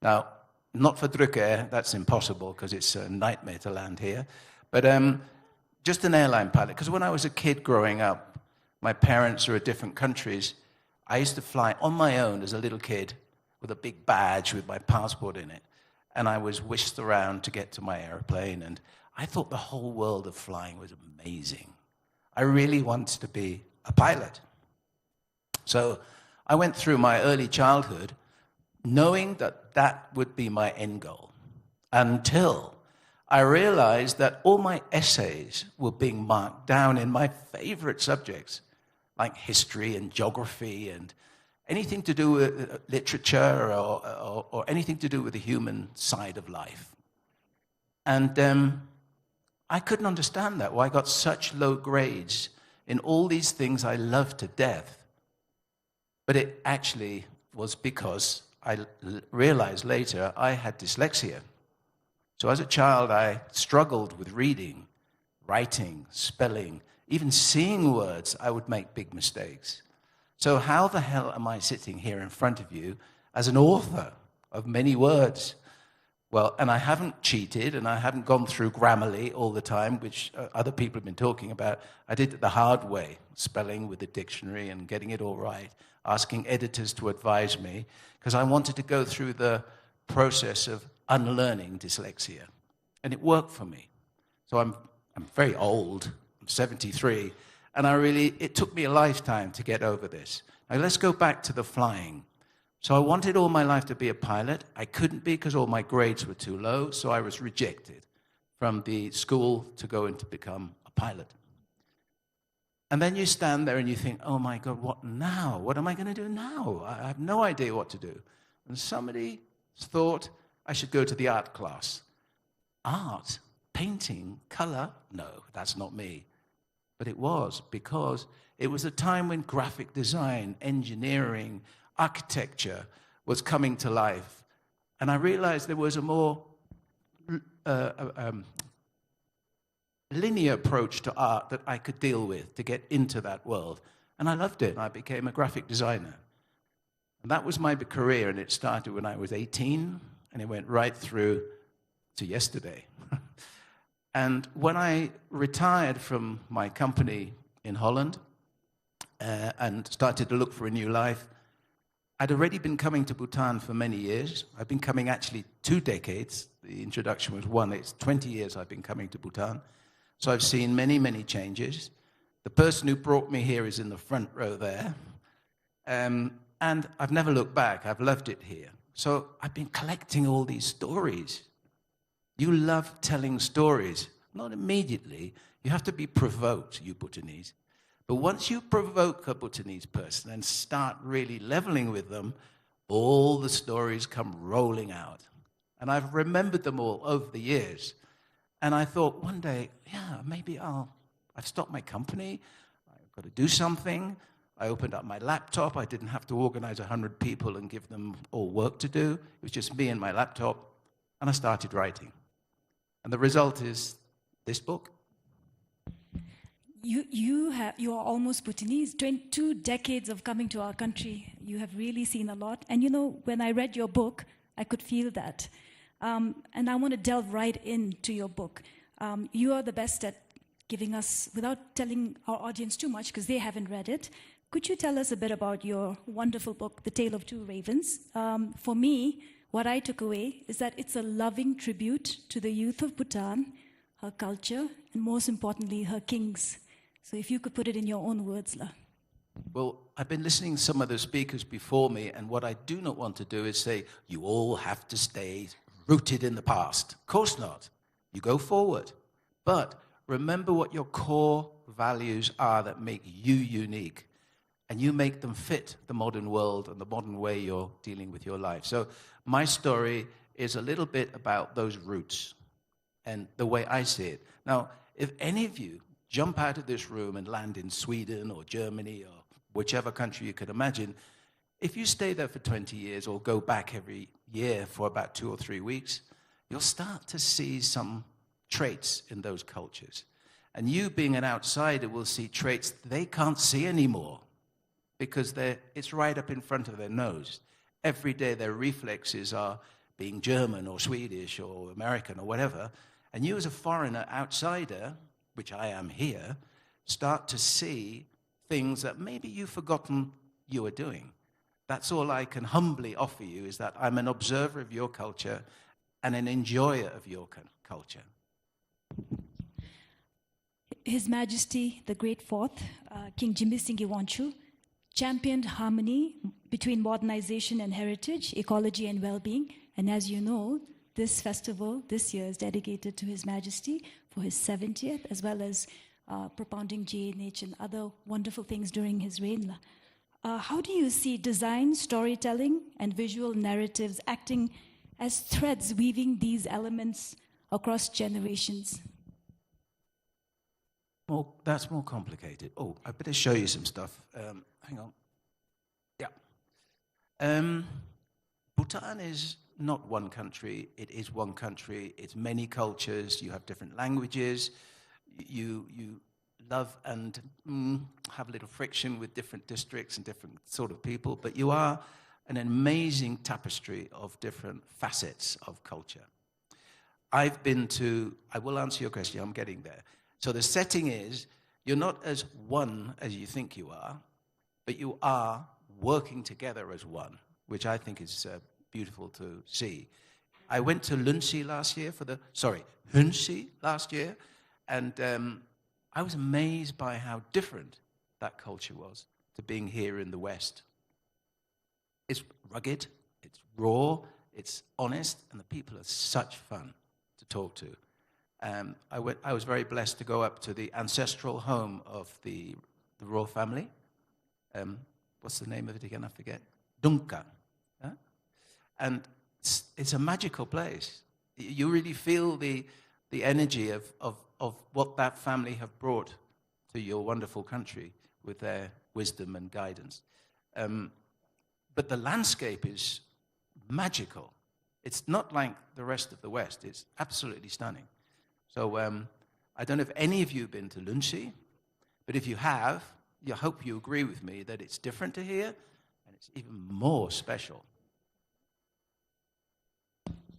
Now, not for Drukyul, that's impossible because it's a nightmare to land here, but just an airline pilot. Because when I was a kid growing up, my parents were in different countries. I used to fly on my own as a little kid with a big badge with my passport in it. And I was whisked around to get to my airplane, and I thought the whole world of flying was amazing. I really wanted to be a pilot. So I went through my early childhood knowing that that would be my end goal, until I realized that all my essays were being marked down in my favorite subjects, like history and geography and anything to do with literature or anything to do with the human side of life. And I couldn't understand that, why I got such low grades in all these things I loved to death. But it actually was because I realized later I had dyslexia. So as a child, I struggled with reading, writing, spelling, even seeing words. I would make big mistakes. So how the hell am I sitting here in front of you as an author of many words? Well, and I haven't cheated, and I haven't gone through Grammarly all the time, which other people have been talking about. I did it the hard way, spelling with the dictionary and getting it all right, asking editors to advise me, because I wanted to go through the process of unlearning dyslexia. And it worked for me. So I'm very old, I'm 73, and it took me a lifetime to get over this. Now let's go back to the flying. So I wanted all my life to be a pilot. I couldn't be because all my grades were too low, so I was rejected from the school to go and to become a pilot. And then you stand there and you think, oh my God, what now? What am I going to do now? I have no idea what to do. And somebody thought I should go to the art class. Art, painting, color? No, that's not me. But it was, because it was a time when graphic design, engineering, architecture was coming to life. And I realized there was a more linear approach to art that I could deal with to get into that world. And I loved it. I became a graphic designer. And that was my career, and it started when I was 18, and it went right through to yesterday. And when I retired from my company in Holland and started to look for a new life, I'd already been coming to Bhutan for many years. I've been coming actually 2 decades. The introduction was 1. It's 20 years I've been coming to Bhutan. So I've seen many, many changes. The person who brought me here is in the front row there. And I've never looked back. I've loved it here. So I've been collecting all these stories. You love telling stories. Not immediately. You have to be provoked, you Bhutanese. But once you provoke a Bhutanese person and start really leveling with them, all the stories come rolling out. And I've remembered them all over the years. And I thought one day, yeah, maybe I've stopped my company. I've got to do something. I opened up my laptop. I didn't have to organize 100 people and give them all work to do. It was just me and my laptop. And I started writing. And the result is this book. You are almost Bhutanese. 2 decades of coming to our country. You have really seen a lot. And you know, when I read your book, I could feel that. And I want to delve right into your book. You are the best at giving us, without telling our audience too much, because they haven't read it, could you tell us a bit about your wonderful book, The Tale of Two Ravens? For me, what I took away is that it's a loving tribute to the youth of Bhutan, her culture, and most importantly, her kings. So if you could put it in your own words, La. Well, I've been listening to some of the speakers before me, and what I do not want to do is say, you all have to stay rooted in the past. Of course not. You go forward. But remember what your core values are that make you unique, and you make them fit the modern world and the modern way you're dealing with your life. So my story is a little bit about those roots and the way I see it. Now, if any of you jump out of this room and land in Sweden or Germany or whichever country you could imagine, if you stay there for 20 years or go back every year for about 2 or 3 weeks, you'll start to see some traits in those cultures. And you, being an outsider, will see traits they can't see anymore because it's right up in front of their nose. Every day their reflexes are being German or Swedish or American or whatever. And you as a foreigner, outsider, which I am here, start to see things that maybe you've forgotten you were doing. That's all I can humbly offer you, is that I'm an observer of your culture and an enjoyer of your culture. His Majesty, the Great Fourth, King Jigme Singye Wangchuck, championed harmony between modernization and heritage, ecology and well-being. And as you know, this festival this year is dedicated to His Majesty for his 70th, as well as propounding JNH and other wonderful things during his reign. How do you see design, storytelling, and visual narratives acting as threads weaving these elements across generations? Well, that's more complicated. Oh, I better show you some stuff. Hang on. Yeah. Bhutan is not one country. It is one country. It's many cultures. You have different languages. You love and have a little friction with different districts and different sort of people, but you are an amazing tapestry of different facets of culture. I will answer your question, I'm getting there. So the setting is, you're not as one as you think you are, but you are working together as one, which I think is beautiful to see. I went to Hunsi last year, and I was amazed by how different that culture was to being here in the West. It's rugged, it's raw, it's honest, and the people are such fun to talk to. I was very blessed to go up to the ancestral home of the royal family. What's the name of it again? I forget. Dunka. Huh? And it's a magical place. You really feel the energy of what that family have brought to your wonderful country with their wisdom and guidance. But the landscape is magical. It's not like the rest of the West. It's absolutely stunning. So I don't know if any of you have been to Hunsi, but if you have, I hope you agree with me that it's different to here, and it's even more special.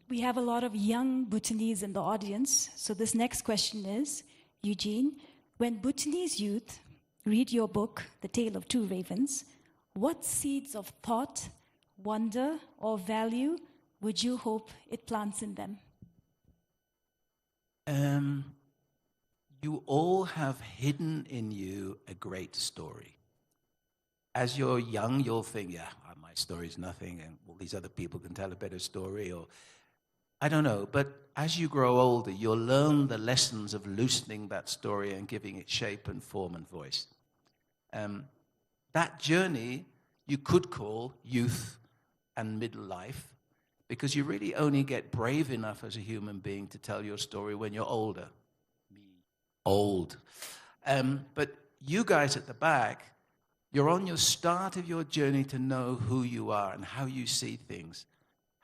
We have a lot of young Bhutanese in the audience, so this next question is, Eugene, when Bhutanese youth read your book, The Tale of Two Ravens, what seeds of thought, wonder, or value would you hope it plants in them? You all have hidden in you a great story. As you're young, you'll think, yeah, my story's nothing, and all these other people can tell a better story, or I don't know. But as you grow older, you'll learn the lessons of loosening that story and giving it shape and form and voice. That journey you could call youth and middle life, because you really only get brave enough as a human being to tell your story when you're older. Me, old. But you guys at the back, you're on your start of your journey to know who you are and how you see things.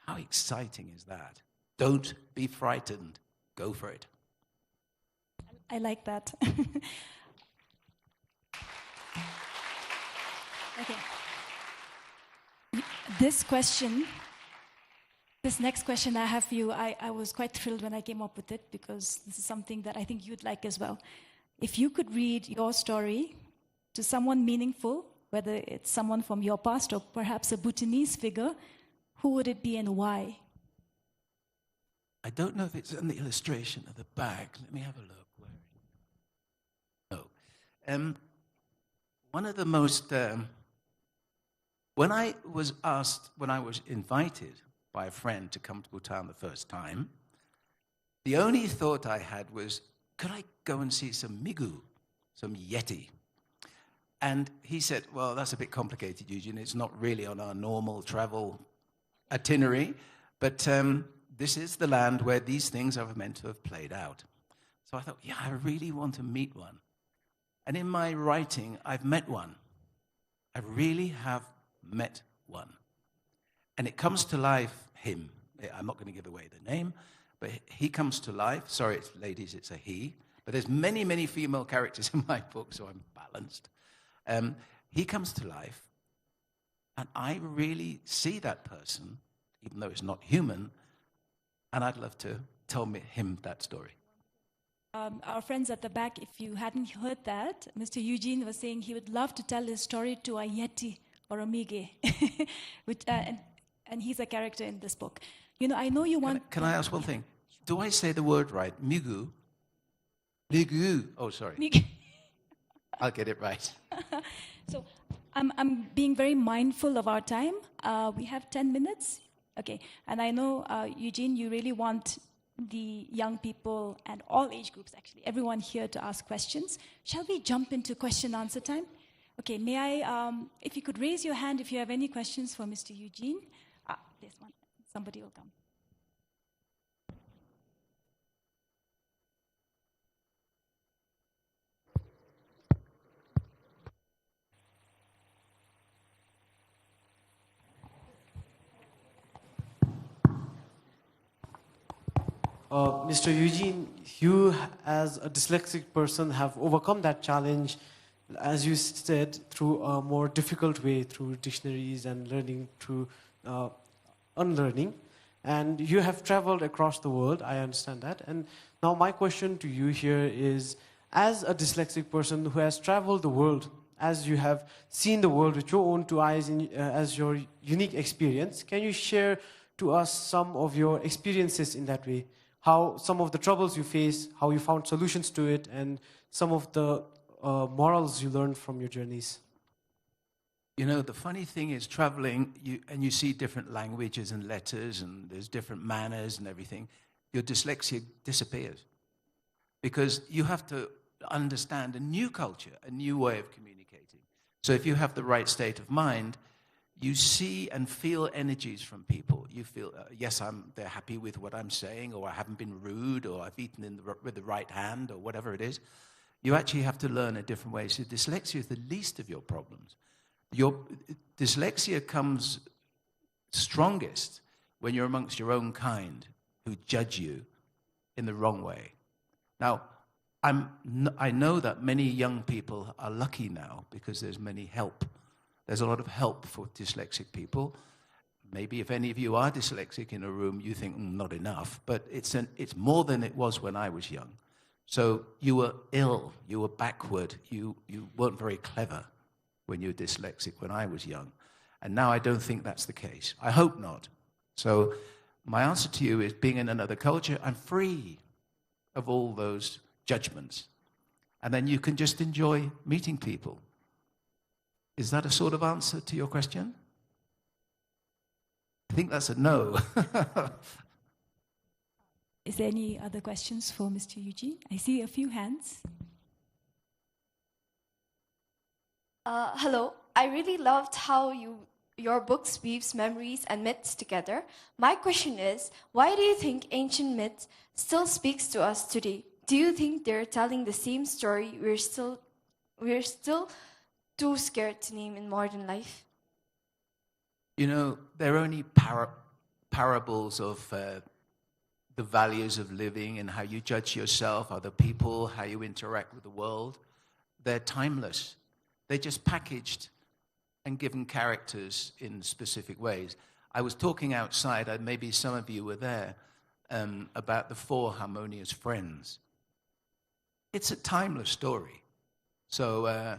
How exciting is that? Don't be frightened. Go for it. I like that. Okay. This next question I have for you, I was quite thrilled when I came up with it, because this is something that I think you'd like as well. If you could read your story to someone meaningful whether it's someone from your past or perhaps a Bhutanese figure, who would it be and why? I don't know if it's in the illustration at the back. Let me have a look. Where? No. One of the most... when I was invited by a friend to come to Bhutan the first time, the only thought I had was, could I go and see some migu, some yeti? And he said, well, that's a bit complicated, Eugene. It's not really on our normal travel itinerary, but this is the land where these things are meant to have played out. So I thought, yeah, I really want to meet one. And in my writing, I've met one. I really have met one. And it comes to life, him. I'm not going to give away the name, but he comes to life. Sorry, it's ladies, it's a he. But there's many, many female characters in my book, so I'm balanced. He comes to life, and I really see that person, even though it's not human, and I'd love to tell him that story. Our friends at the back, if you hadn't heard that, Mr. Eugene was saying he would love to tell his story to a yeti or a mige, and he's a character in this book. You know, I know you want... Can I ask one thing? Do I say the word right? Migu? Migu. Oh, sorry. Migu. I'll get it right. So I'm being very mindful of our time. We have 10 minutes. Okay. And I know, Eugene, you really want the young people and all age groups, actually, everyone here to ask questions. Shall we jump into question-answer time? Okay, may I, if you could raise your hand if you have any questions for Mr. Eugene. There's one. Somebody will come. Mr. Eugene, you as a dyslexic person have overcome that challenge, as you said, through a more difficult way, through dictionaries and learning through unlearning. And you have traveled across the world, I understand that. And now my question to you here is, as a dyslexic person who has traveled the world, as you have seen the world with your own two eyes as your unique experience, can you share to us some of your experiences in that way? How some of the troubles you face, how you found solutions to it, and some of the morals you learned from your journeys. You know, the funny thing is traveling, you see different languages and letters, and there's different manners and everything. Your dyslexia disappears. Because you have to understand a new culture, a new way of communicating. So if you have the right state of mind, you see and feel energies from people. You feel, yes, they're happy with what I'm saying, or I haven't been rude, or I've eaten with the right hand, or whatever it is. You actually have to learn a different way. So dyslexia is the least of your problems. Your dyslexia comes strongest when you're amongst your own kind who judge you in the wrong way. Now, I know that many young people are lucky now because there's many help. There's a lot of help for dyslexic people. Maybe if any of you are dyslexic in a room, you think, not enough. But it's more than it was when I was young. So you were ill, you were backward, you weren't very clever when you were dyslexic when I was young. And now I don't think that's the case. I hope not. So my answer to you is, being in another culture, I'm free of all those judgments. And then you can just enjoy meeting people. Is that a sort of answer to your question? I think that's a no. Is there any other questions for Mr. Eugene? I see a few hands. Hello. I really loved how your books weaves memories and myths together. My question is, why do you think ancient myths still speaks to us today? Do you think they're telling the same story we're still too scared to name in modern life? You know, they're only parables of the values of living and how you judge yourself, other people, how you interact with the world. They're timeless. They're just packaged and given characters in specific ways. I was talking outside, maybe some of you were there, about the 4 harmonious friends. It's a timeless story. So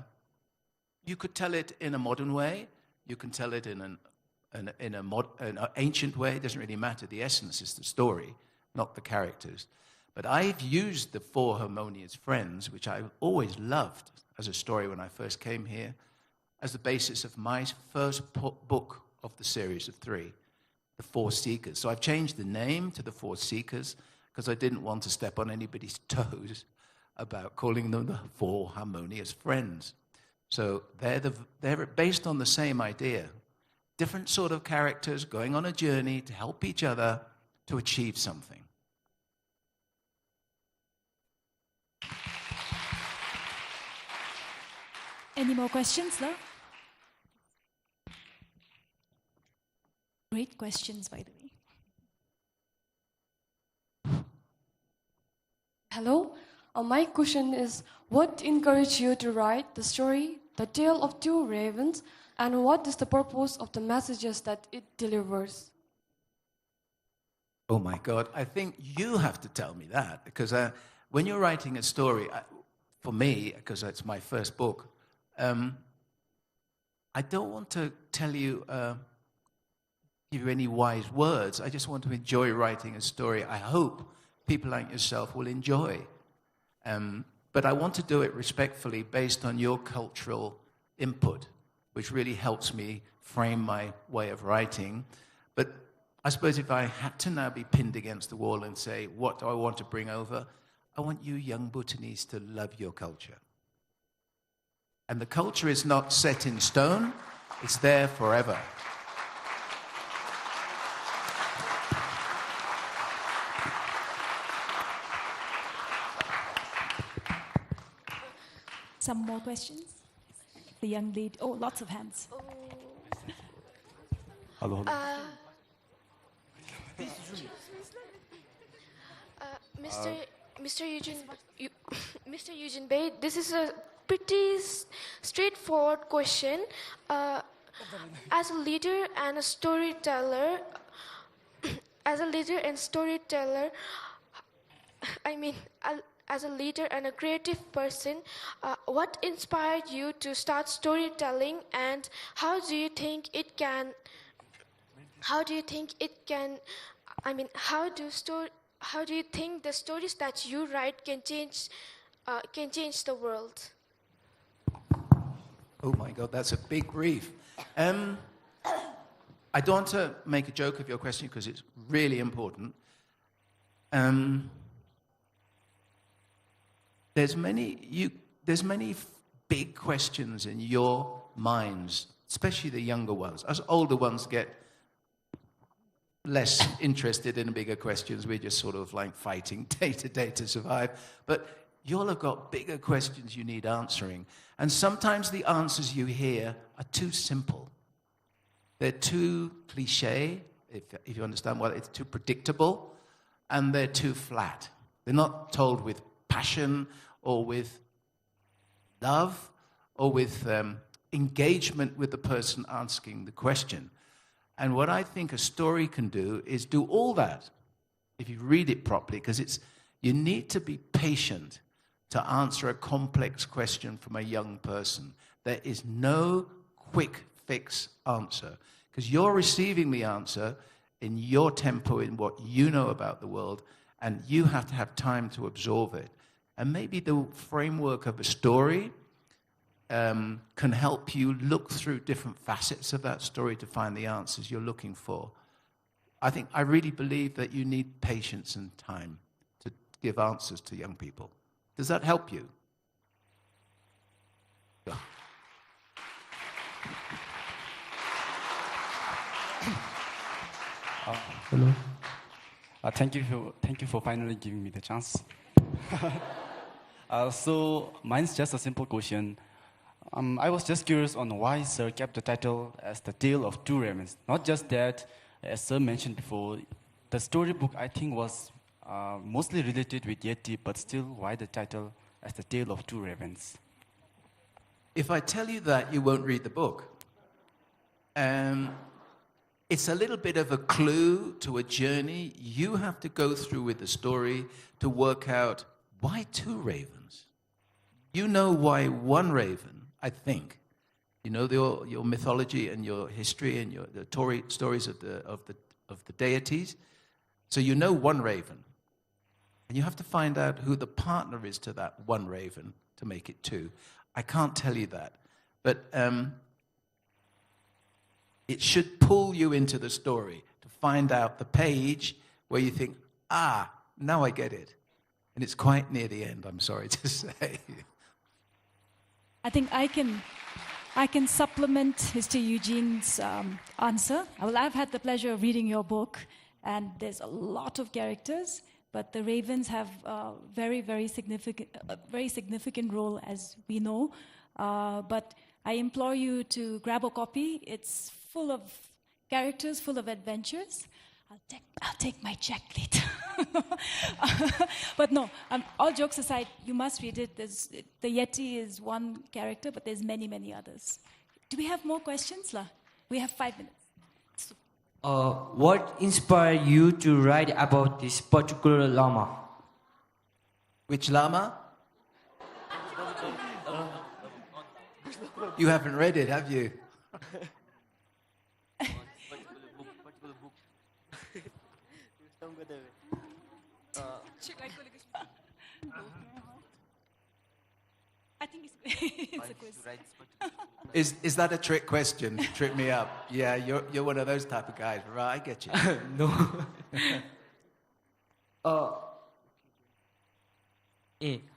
you could tell it in a modern way, you can tell it in an ancient way. It doesn't really matter. The essence is the story, not the characters. But I've used the 4 harmonious friends, which I always loved as a story when I first came here, as the basis of my first book of the series of 3, The 4 Seekers. So I've changed the name to The 4 Seekers because I didn't want to step on anybody's toes about calling them the 4 harmonious friends. So they're based on the same idea. Different sort of characters going on a journey to help each other to achieve something. Any more questions, Lo? Great questions, by the way. Hello. My question is, what encouraged you to write the story, The Tale of Two Ravens, and what is the purpose of the messages that it delivers? Oh my God, I think you have to tell me that, because when you're writing a story, for me, because it's my first book, I don't want to tell you, give you any wise words. I just want to enjoy writing a story I hope people like yourself will enjoy. But I want to do it respectfully based on your cultural input, which really helps me frame my way of writing. But I suppose if I had to now be pinned against the wall and say, what do I want to bring over? I want you young Bhutanese to love your culture. And the culture is not set in stone, it's there forever. Some more questions? The young lady. Oh, lots of hands. Hello. Mr. Eugene Bay, this is a pretty straightforward question. As a leader and a storyteller, as a leader and a creative person, what inspired you to start storytelling, and how do you think the stories that you write can change the world? Oh my God, that's a big brief. I don't want to make a joke of your question because it's really important. There's many big questions in your minds, especially the younger ones. As older ones get less interested in bigger questions, we're just sort of like fighting day to day to survive. But you all have got bigger questions you need answering. And sometimes the answers you hear are too simple. They're too cliche, if you understand what it's too predictable, and they're too flat. They're not told with passion or with love or with engagement with the person asking the question. And what I think a story can do is do all that if you read it properly, because you need to be patient to answer a complex question from a young person. There is no quick fix answer, because you're receiving the answer in your tempo, in what you know about the world, and you have to have time to absorb it. And maybe the framework of a story can help you look through different facets of that story to find the answers you're looking for. I really believe that you need patience and time to give answers to young people. Does that help you? Yeah. Hello. Thank you for finally giving me the chance. So mine's just a simple question. I was just curious on why Sir kept the title as The Tale of Two Ravens. Not just that, as Sir mentioned before, the storybook I think was mostly related with Yeti, but still, why the title as The Tale of Two Ravens? If I tell you that, you won't read the book. It's a little bit of a clue to a journey you have to go through with the story to work out why two ravens. You know why one raven, I think, You know your mythology and your history and the stories of the deities. So you know one raven. And you have to find out who the partner is to that one raven to make it two. I can't tell you that. But it should pull you into the story to find out the page where you think, now I get it. And it's quite near the end, I'm sorry to say. I think I can supplement Mr. Eugene's answer. Well, I've had the pleasure of reading your book, and there's a lot of characters, but the ravens have a very significant role, as we know. But I implore you to grab a copy. It's full of characters, full of adventures. I'll take my check later. But no, all jokes aside, you must read it. The Yeti is one character, but there's many others. Do we have more questions, La? We have 5 minutes. What inspired you to write about this particular llama? Which llama? You haven't read it, have you? I think it's a quiz. Is that a trick question? Trick me up? Yeah, you're one of those type of guys, right? I get you. No.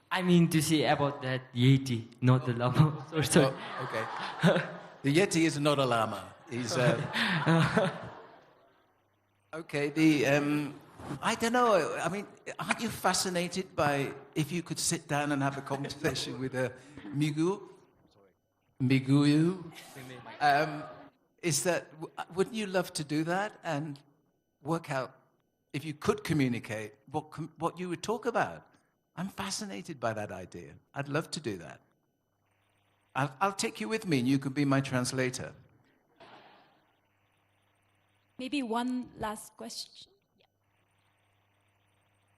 I mean to say about that Yeti, not the llama. Sorry. Oh, okay. The Yeti is not a llama. He's okay. I don't know. I mean, aren't you fascinated by if you could sit down and have a conversation with a Miguyu? Wouldn't you love to do that and work out if you could communicate what you would talk about? I'm fascinated by that idea. I'd love to do that. I'll take you with me, and you can be my translator. Maybe one last question. Yeah.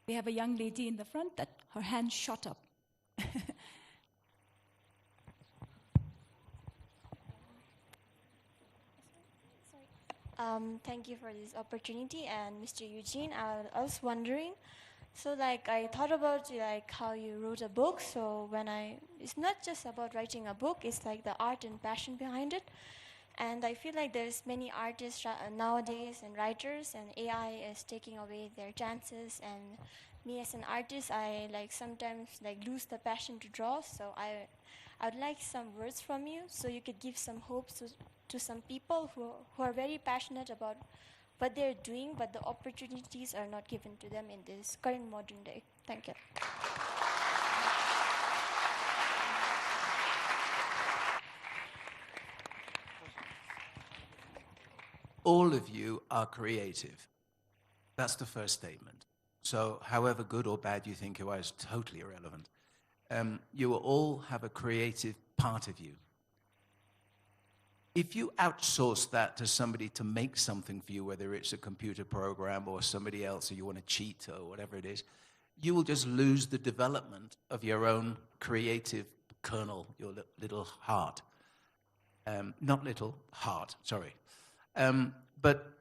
We have a young lady in the front that her hand shot up. Thank you for this opportunity, and Mr. Eugene, I was wondering, so I thought about how you wrote a book. So it's not just about writing a book, it's the art and passion behind it. And I feel like there's many artists nowadays and writers, and AI is taking away their chances. And me as an artist, I sometimes lose the passion to draw. So I would like some words from you, so you could give some hope to some people who are very passionate about what they're doing, but the opportunities are not given to them in this current modern day. Thank you. All of you are creative. That's the first statement. So however good or bad you think you are is totally irrelevant. You will all have a creative part of you. If you outsource that to somebody to make something for you, whether it's a computer program or somebody else, or you want to cheat or whatever it is, you will just lose the development of your own creative kernel, your little heart. Not little, heart, sorry. But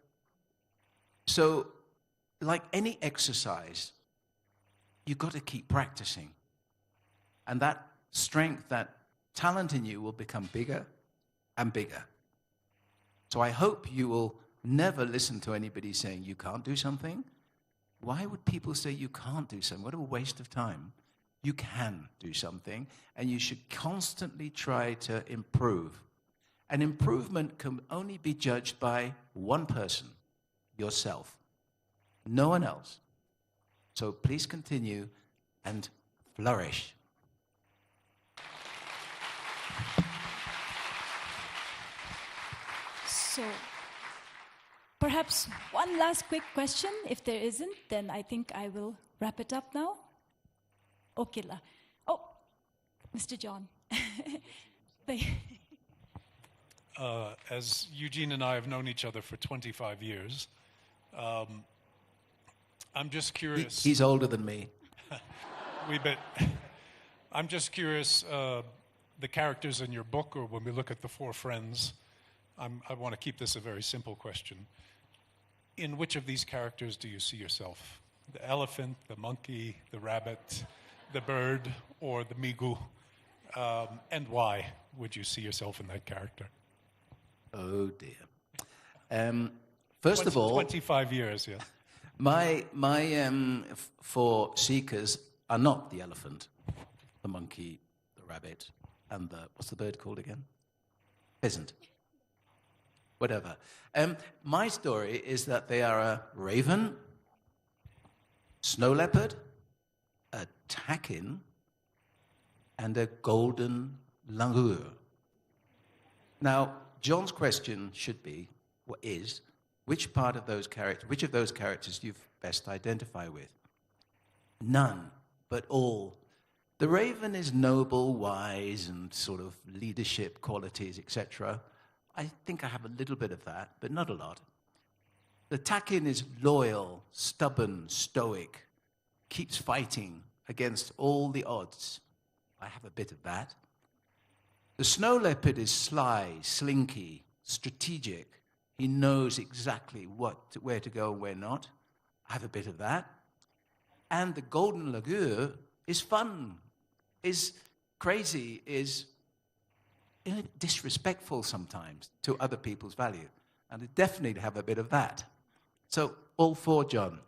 so, like any exercise, you've got to keep practicing. And that strength, that talent in you will become bigger and bigger. So I hope you will never listen to anybody saying you can't do something. Why would people say you can't do something? What a waste of time. You can do something, and you should constantly try to improve. And improvement can only be judged by one person, yourself. No one else. So please continue and flourish. So, perhaps one last quick question. If there isn't, then I think I will wrap it up now. Okay, La. Oh, Mr. John. As Eugene and I have known each other for 25 years, I'm just curious. He's older than me. Wee bit. I'm just curious, the characters in your book, or when we look at the four friends, I want to keep this a very simple question. In which of these characters do you see yourself? The elephant, the monkey, the rabbit, the bird, or the migu? And why would you see yourself in that character? Oh dear. First of all, 25 years, yes. My four seekers are not the elephant, the monkey, the rabbit, and the, what's the bird called again? Pheasant. Whatever. My story is that they are a raven, snow leopard, a takin, and a golden langur. Now, John's question should be, which of those characters do you best identify with? None, but all. The raven is noble, wise, and sort of leadership qualities, etc. I think I have a little bit of that, but not a lot. The takin is loyal, stubborn, stoic, keeps fighting against all the odds. I have a bit of that. The snow leopard is sly, slinky, strategic. He knows exactly where to go and where not. I have a bit of that. And the golden langur is fun, is crazy, is disrespectful sometimes to other people's value. And I definitely have a bit of that. So, all four, John.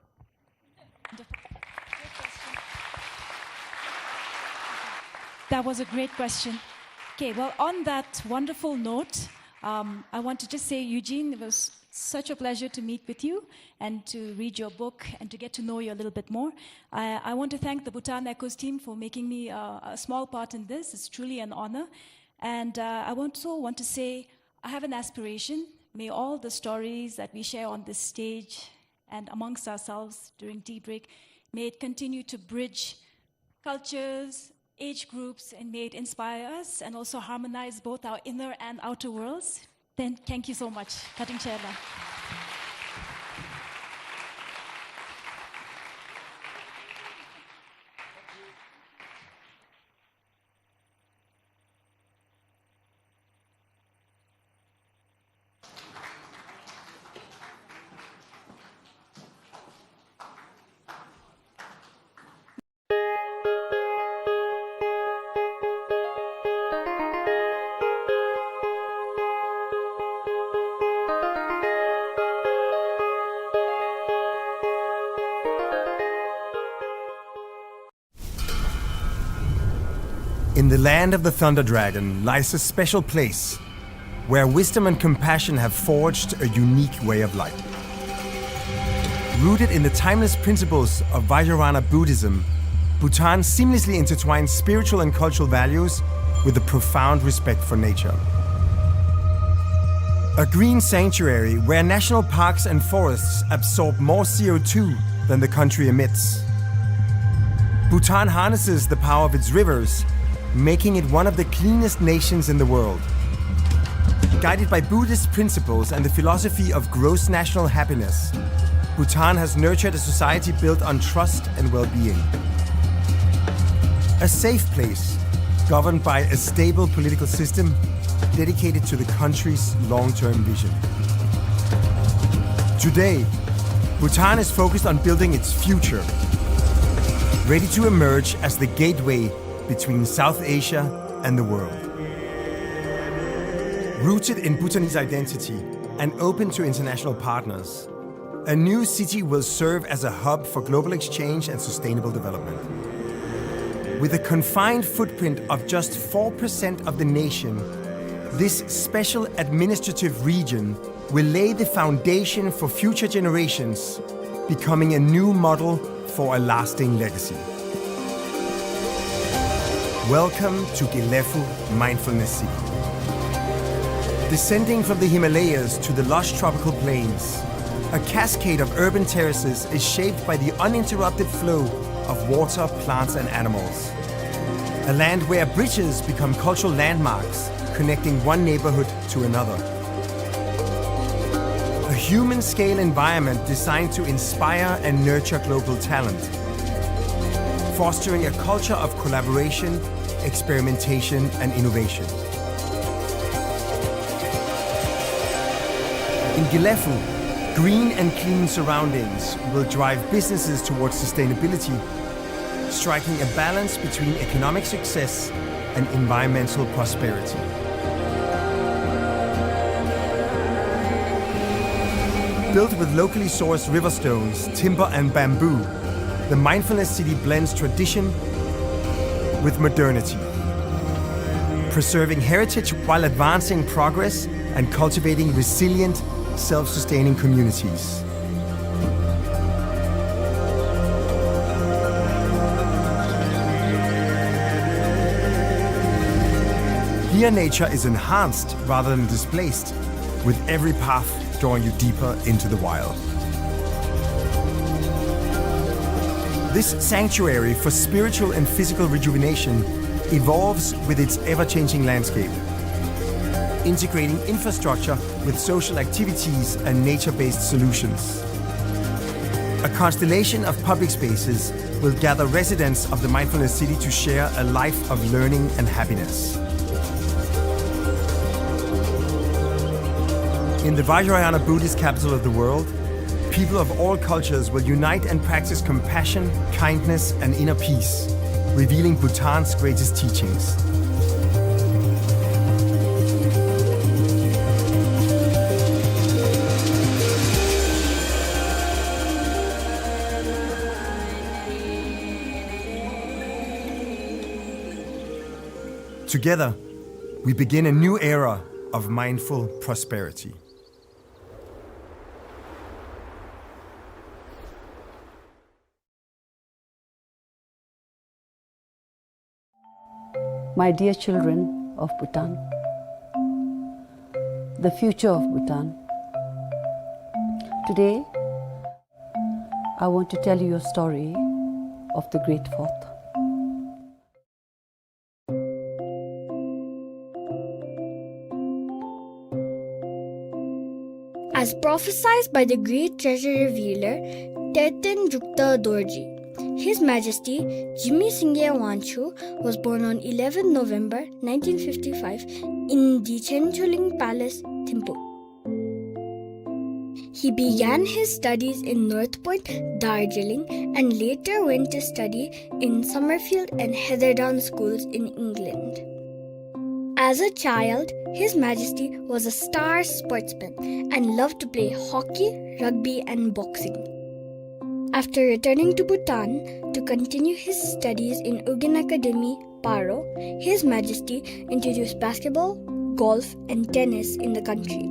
That was a great question. Okay, well, on that wonderful note, I want to just say, Eugene, it was such a pleasure to meet with you and to read your book and to get to know you a little bit more. I want to thank the Bhutan Echoes team for making me a small part in this. It's truly an honor. And I also want to say, I have an aspiration. May all the stories that we share on this stage and amongst ourselves during tea break, may it continue to bridge cultures, age groups, and may it inspire us and also harmonize both our inner and outer worlds. Then thank you so much. Cutting chair now. In the land of the Thunder Dragon lies a special place where wisdom and compassion have forged a unique way of life. Rooted in the timeless principles of Vajrayana Buddhism, Bhutan seamlessly intertwines spiritual and cultural values with a profound respect for nature. A green sanctuary where national parks and forests absorb more CO2 than the country emits. Bhutan harnesses the power of its rivers, making it one of the cleanest nations in the world. Guided by Buddhist principles and the philosophy of gross national happiness, Bhutan has nurtured a society built on trust and well-being. A safe place, governed by a stable political system dedicated to the country's long-term vision. Today, Bhutan is focused on building its future, ready to emerge as the gateway between South Asia and the world. Rooted in Bhutanese identity and open to international partners, a new city will serve as a hub for global exchange and sustainable development. With a confined footprint of just 4% of the nation, this special administrative region will lay the foundation for future generations, becoming a new model for a lasting legacy. Welcome to Gilfu Mindfulness City. Descending from the Himalayas to the lush tropical plains, a cascade of urban terraces is shaped by the uninterrupted flow of water, plants, and animals. A land where bridges become cultural landmarks, connecting one neighborhood to another. A human-scale environment designed to inspire and nurture global talent, fostering a culture of collaboration, experimentation, and innovation. In Gilfu, green and clean surroundings will drive businesses towards sustainability, striking a balance between economic success and environmental prosperity. Built with locally sourced river stones, timber and bamboo, the Mindfulness City blends tradition with modernity, preserving heritage while advancing progress and cultivating resilient, self-sustaining communities. Here nature is enhanced rather than displaced, with every path drawing you deeper into the wild. This sanctuary for spiritual and physical rejuvenation evolves with its ever-changing landscape, integrating infrastructure with social activities and nature-based solutions. A constellation of public spaces will gather residents of the Mindfulness City to share a life of learning and happiness. In the Vajrayana Buddhist capital of the world, people of all cultures will unite and practice compassion, kindness, and inner peace, revealing Bhutan's greatest teachings. Together, we begin a new era of mindful prosperity. My dear children of Bhutan, the future of Bhutan. Today, I want to tell you a story of the Great Fourth. As prophesied by the great treasure revealer Terten Jukta Dorji, His Majesty Jigme Singye Wangchuck was born on 11 November 1955 in the Chenchuling Palace, Thimphu. He began his studies in North Point, Darjeeling, and later went to study in Summerfield and Heatherdown schools in England. As a child, His Majesty was a star sportsman and loved to play hockey, rugby, and boxing. After returning to Bhutan to continue his studies in Ugin Academy, Paro, His Majesty introduced basketball, golf, and tennis in the country.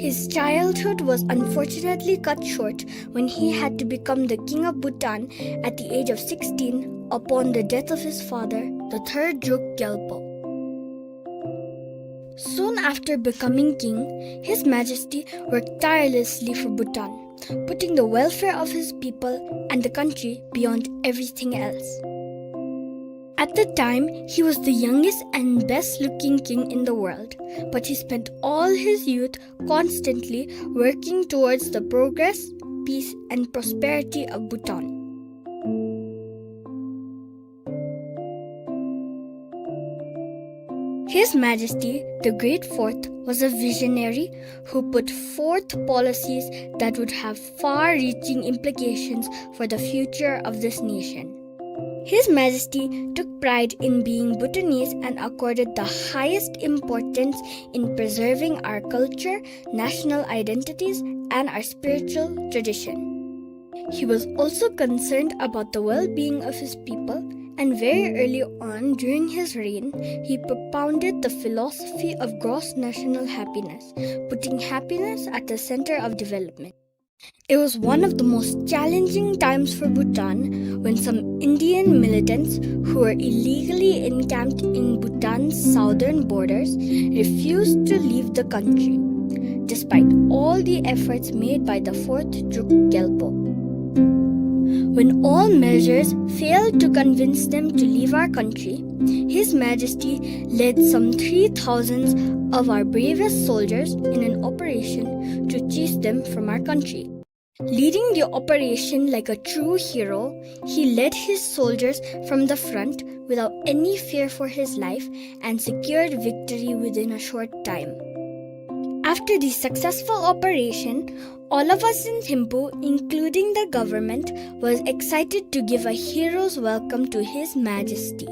His childhood was unfortunately cut short when he had to become the King of Bhutan at the age of 16 upon the death of his father, the third Drukyul. Soon after becoming king, His Majesty worked tirelessly for Bhutan, putting the welfare of his people and the country beyond everything else. At the time, he was the youngest and best-looking king in the world, but he spent all his youth constantly working towards the progress, peace, and prosperity of Bhutan. His Majesty, the Great Fourth, was a visionary who put forth policies that would have far-reaching implications for the future of this nation. His Majesty took pride in being Bhutanese and accorded the highest importance in preserving our culture, national identities, and our spiritual tradition. He was also concerned about the well-being of his people, and very early on during his reign, he propounded the philosophy of gross national happiness, putting happiness at the center of development. It was one of the most challenging times for Bhutan when some Indian militants who were illegally encamped in Bhutan's southern borders refused to leave the country, despite all the efforts made by the 4th Drukyul. When all measures failed to convince them to leave our country, His Majesty led some 3,000 of our bravest soldiers in an operation to chase them from our country. Leading the operation like a true hero, he led his soldiers from the front without any fear for his life and secured victory within a short time. After the successful operation, all of us in Thimphu, including the government, was excited to give a hero's welcome to His Majesty.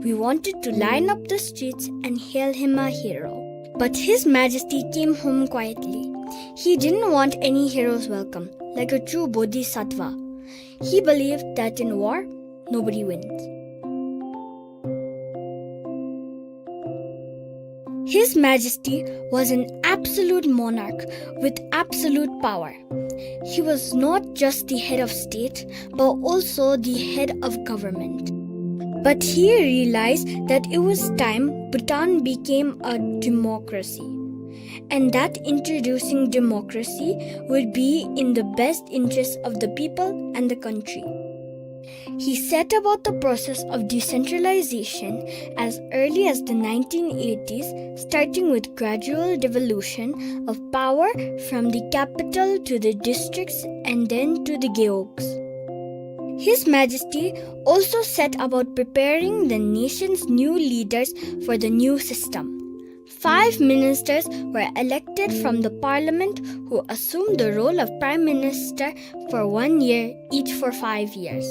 We wanted to line up the streets and hail him a hero. But His Majesty came home quietly. He didn't want any hero's welcome, like a true bodhisattva. He believed that in war, nobody wins. His Majesty was an absolute monarch with absolute power. He was not just the head of state, but also the head of government. But he realized that it was time Bhutan became a democracy, and that introducing democracy would be in the best interest of the people and the country. He set about the process of decentralization as early as the 1980s, starting with gradual devolution of power from the capital to the districts and then to the geogs. His Majesty also set about preparing the nation's new leaders for the new system. 5 ministers were elected from the parliament who assumed the role of Prime Minister for 1 year, each for 5 years.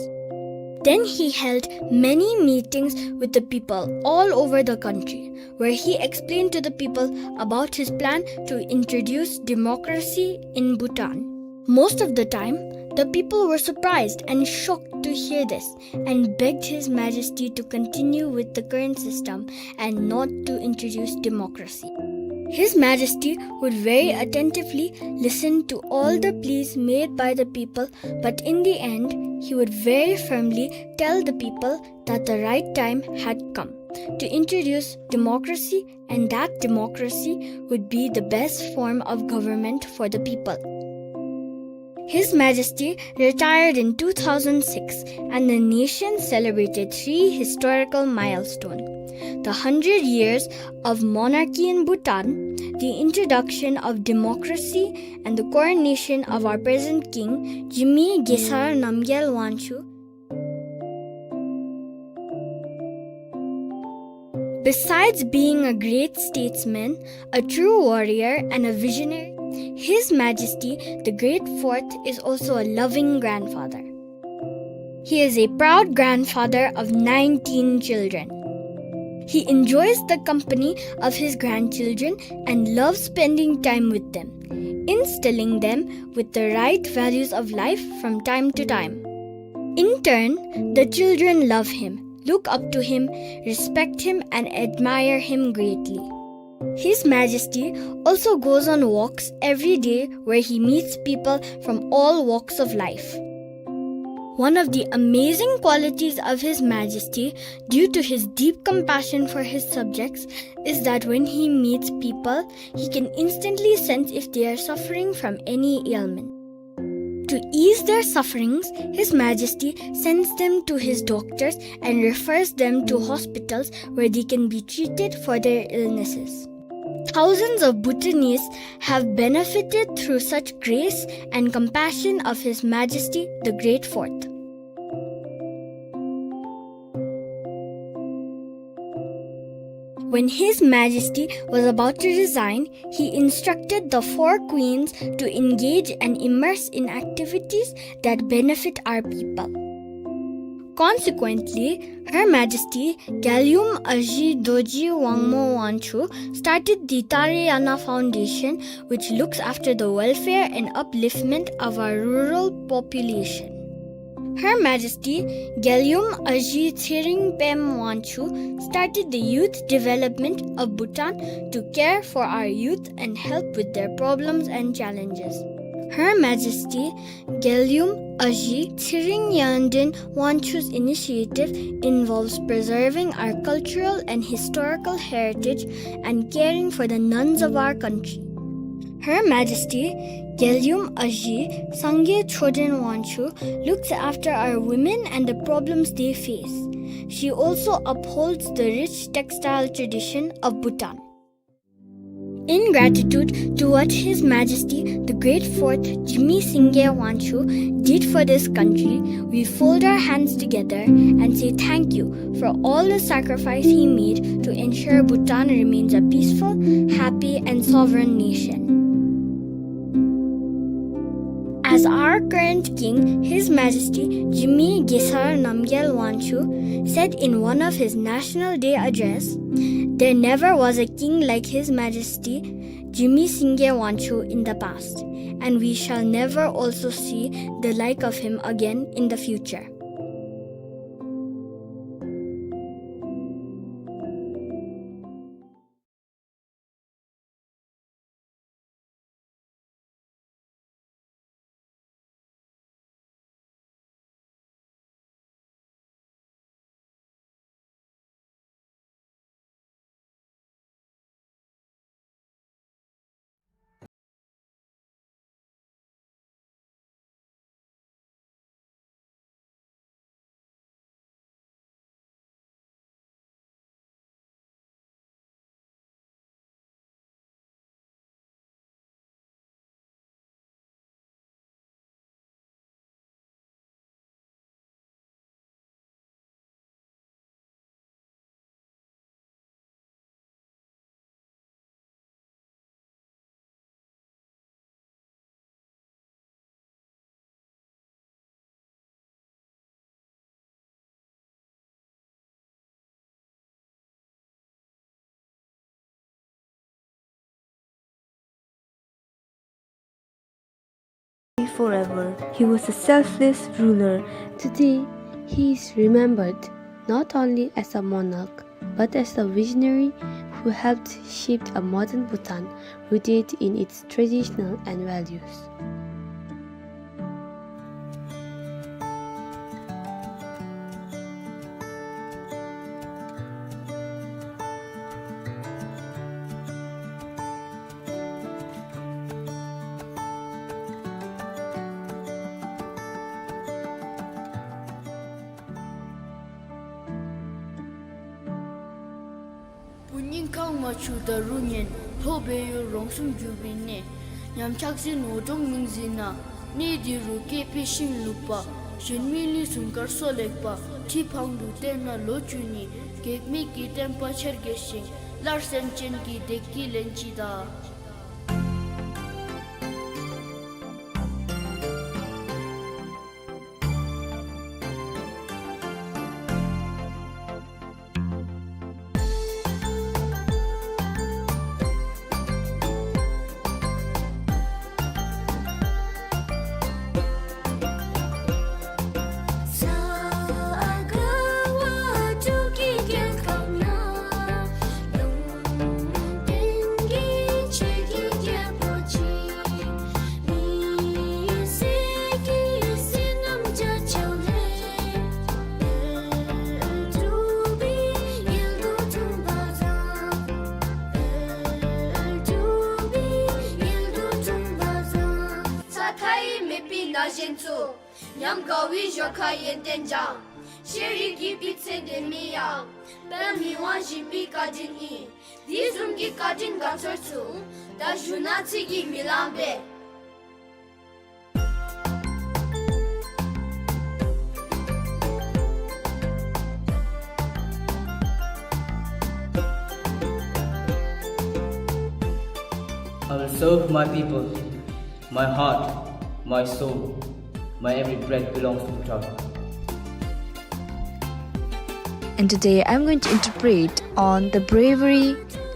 Then he held many meetings with the people all over the country, where he explained to the people about his plan to introduce democracy in Bhutan. Most of the time, the people were surprised and shocked to hear this and begged His Majesty to continue with the current system and not to introduce democracy. His Majesty would very attentively listen to all the pleas made by the people, but in the end, he would very firmly tell the people that the right time had come to introduce democracy, and that democracy would be the best form of government for the people. His Majesty retired in 2006, and the nation celebrated 3 historical milestones: the 100 years of monarchy in Bhutan, the introduction of democracy, and the coronation of our present king, Jigme Singye Wangchuck. Besides being a great statesman, a true warrior, and a visionary, His Majesty, the Great Fourth, is also a loving grandfather. He is a proud grandfather of 19 children. He enjoys the company of his grandchildren and loves spending time with them, instilling them with the right values of life from time to time. In turn, the children love him, look up to him, respect him, and admire him greatly. His Majesty also goes on walks every day where he meets people from all walks of life. One of the amazing qualities of His Majesty, due to his deep compassion for his subjects, is that when he meets people, he can instantly sense if they are suffering from any ailment. To ease their sufferings, His Majesty sends them to his doctors and refers them to hospitals where they can be treated for their illnesses. Thousands of Bhutanese have benefited through such grace and compassion of His Majesty the Great Fourth. When His Majesty was about to resign, he instructed the 4 queens to engage and immerse in activities that benefit our people. Consequently, Her Majesty Gyalum Aji Doji Wangmo Wangchuck started the Tarayana Foundation, which looks after the welfare and upliftment of our rural population. Her Majesty Gyalum Aji Thiring Pem Wangchuck started the youth development of Bhutan to care for our youth and help with their problems and challenges. Her Majesty Gyalum Aji Thiring Yandin Wangchuck's initiative involves preserving our cultural and historical heritage and caring for the nuns of our country. Her Majesty Gyalum Aji Sangye Wangchuck looks after our women and the problems they face. She also upholds the rich textile tradition of Bhutan. In gratitude to what His Majesty, the Great Fourth Jigme Singye Wangchuck did for this country, we fold our hands together and say thank you for all the sacrifice he made to ensure Bhutan remains a peaceful, happy, and sovereign nation. As our current king, His Majesty Jigme Singye Wangchuck said in one of his National Day address, "There never was a king like His Majesty Jigme Singye Wangchuck in the past, and we shall never also see the like of him again in the future." Forever. He was a selfless ruler. Today, he is remembered not only as a monarch, but as a visionary who helped shape a modern Bhutan rooted in its traditional and values. The Runyan, Hobeyu Rongsum Jubine, Yamchaxin Odong Mingzina, Nidi Ruke Pishing Lupa, Shinmili Sunkar Solekpa, Tipang Lutena Lochuni, Gagme Tempa Chergeshing, Larsen Chenki Deki Lenchida. Nyam gawi joka yendenjang, sheri gipit sende miyang, ben miwan jipi kadin I, dizum gi kadin gatortu, da junatsi gi milambe. I will serve my people, my heart, my soul. My every breath belongs to Bhutan. And today I'm going to interpret on the bravery,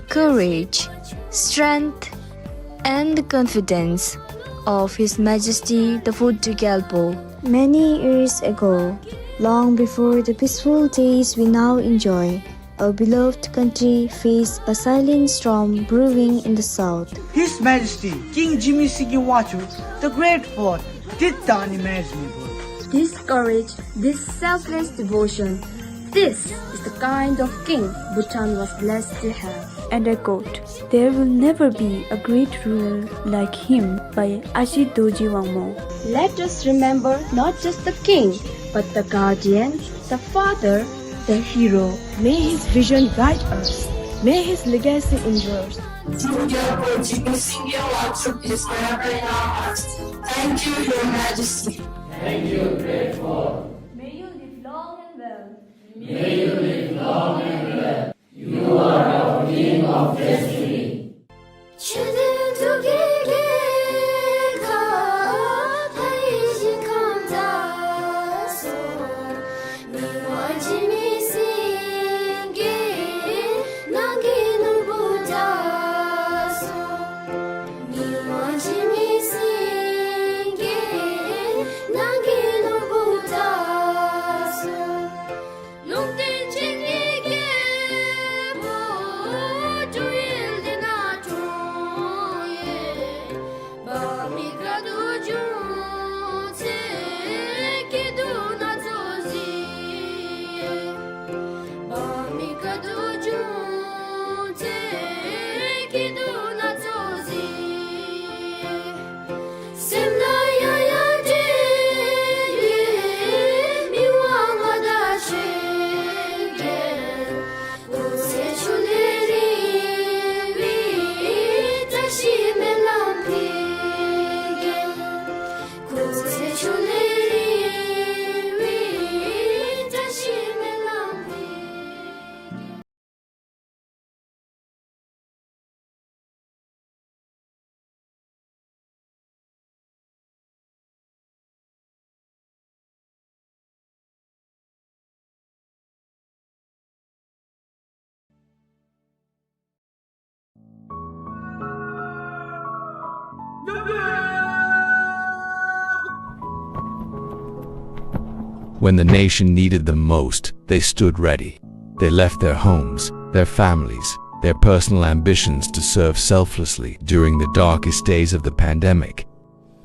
courage, strength, and the confidence of His Majesty the Fourth Gilfu. Many years ago, long before the peaceful days we now enjoy, our beloved country faced a silent storm brewing in the south. His Majesty King Jigme Singye Wangchuck, the Great Fourth, did the unimaginable. This courage, this selfless devotion, this is the kind of king Bhutan was blessed to have. And I quote, "There will never be a great ruler like him," by Ajit Doji Wangmo. Let us remember not just the king, but the guardian, the father, the hero. May his vision guide us. May his legacy endure. Jigme Singye Wangchuck is forever in our hearts. Thank you, Your Majesty. Thank you, great fort. May you live long and well. May you live long and well. You are our king of destiny. When the nation needed them most, they stood ready. They left their homes, their families, their personal ambitions to serve selflessly during the darkest days of the pandemic.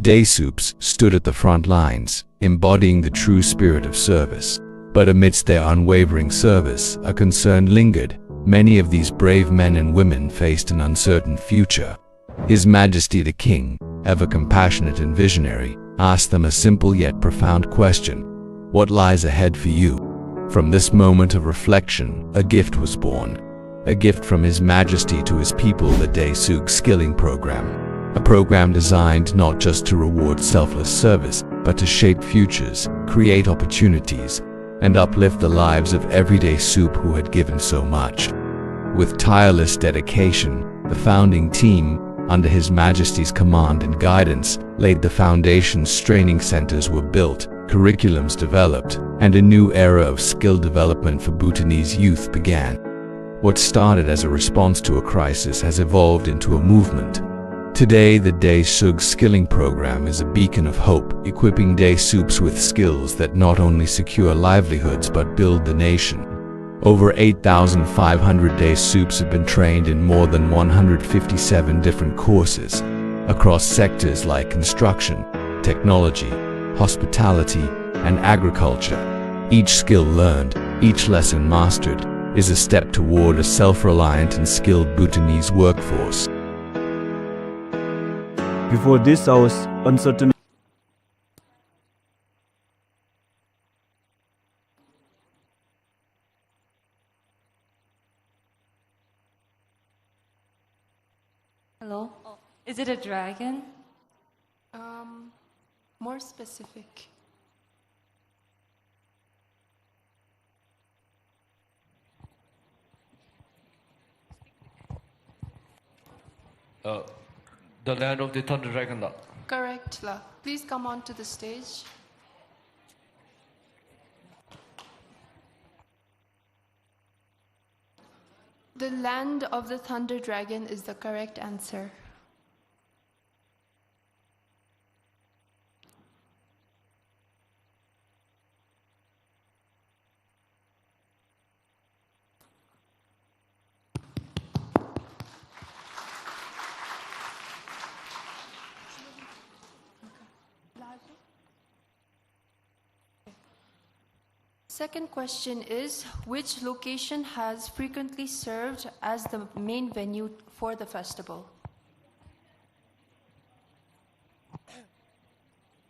Desuks stood at the front lines, embodying the true spirit of service. But amidst their unwavering service, a concern lingered. Many of these brave men and women faced an uncertain future. His Majesty the King, ever compassionate and visionary, asked them a simple yet profound question: what lies ahead for you? From this moment of reflection, a gift was born. A gift from His Majesty to his people, the Desuk Skilling Program. A program designed not just to reward selfless service, but to shape futures, create opportunities, and uplift the lives of everyday soup who had given so much. With tireless dedication, the founding team, under His Majesty's command and guidance, laid the foundations. Training centers were built, curriculums developed, and a new era of skill development for Bhutanese youth began. What started as a response to a crisis has evolved into a movement. Today, the Desuk Skilling Program is a beacon of hope, equipping Desuks with skills that not only secure livelihoods but build the nation. Over 8,500 Desuks have been trained in more than 157 different courses, across sectors like construction, technology, hospitality, and agriculture. Each skill learned, each lesson mastered, is a step toward a self-reliant and skilled Bhutanese workforce. Before this, I was uncertain. Hello? Is it a dragon? More specific. The land of the thunder dragon. Correct, La. Please come on to the stage. The land of the thunder dragon is the correct answer. Second question is, which location has frequently served as the main venue for the festival?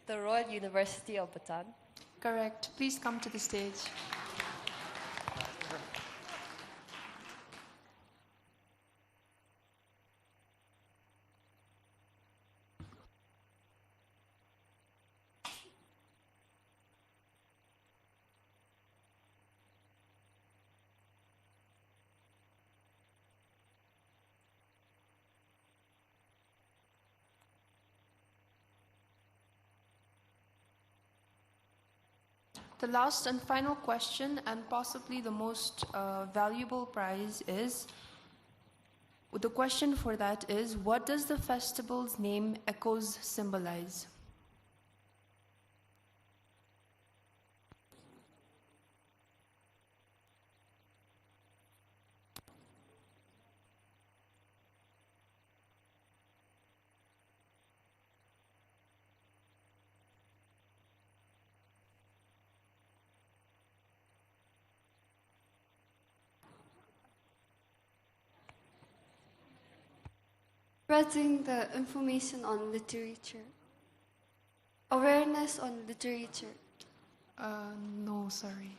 The Royal University of Bhutan. Correct. Please come to the stage. The last and final question, and possibly the most valuable prize, is, the question for that is, what does the festival's name Echoes symbolize? Spreading the information on literature. Awareness on literature. No, sorry.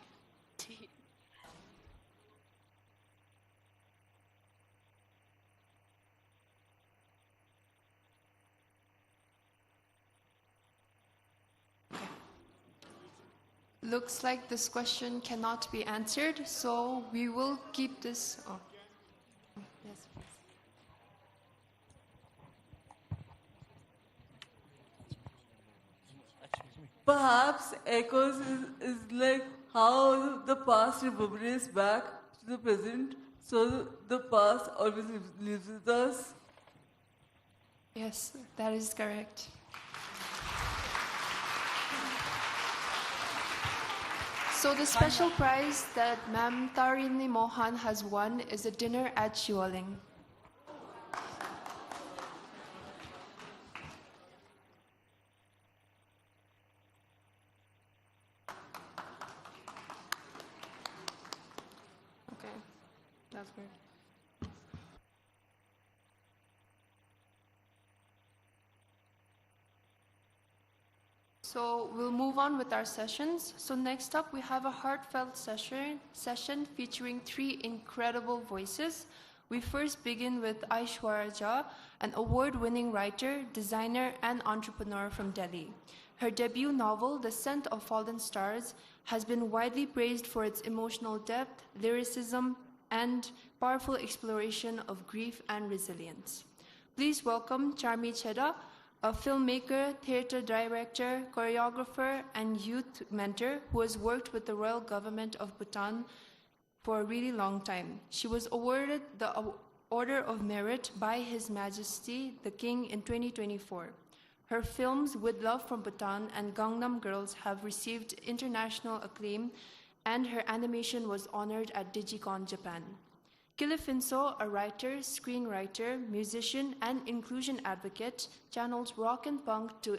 Looks like this question cannot be answered, so we will keep this. Oh. Yes, please. Perhaps echoes is like how the past reverberates back to the present, so the past always lives with us. Yes, that is correct. So the special prize that Ma'am Tarini Mohan has won is a dinner at Shiwaling. Okay, that's weird. So we'll move on with our sessions. So next up, we have a heartfelt session featuring 3 incredible voices. We first begin with Aishwarya Jha, an award-winning writer, designer, and entrepreneur from Delhi. Her debut novel, The Scent of Fallen Stars, has been widely praised for its emotional depth, lyricism, and powerful exploration of grief and resilience. Please welcome Charmi Chedda, a filmmaker, theatre director, choreographer, and youth mentor who has worked with the royal government of Bhutan for a really long time. She was awarded the Order of Merit by His Majesty, the King, in 2024. Her films, With Love from Bhutan and Gangnam Girls, have received international acclaim, and her animation was honored at Digicon, Japan. Gilfu, a writer, screenwriter, musician, and inclusion advocate, channels rock and punk to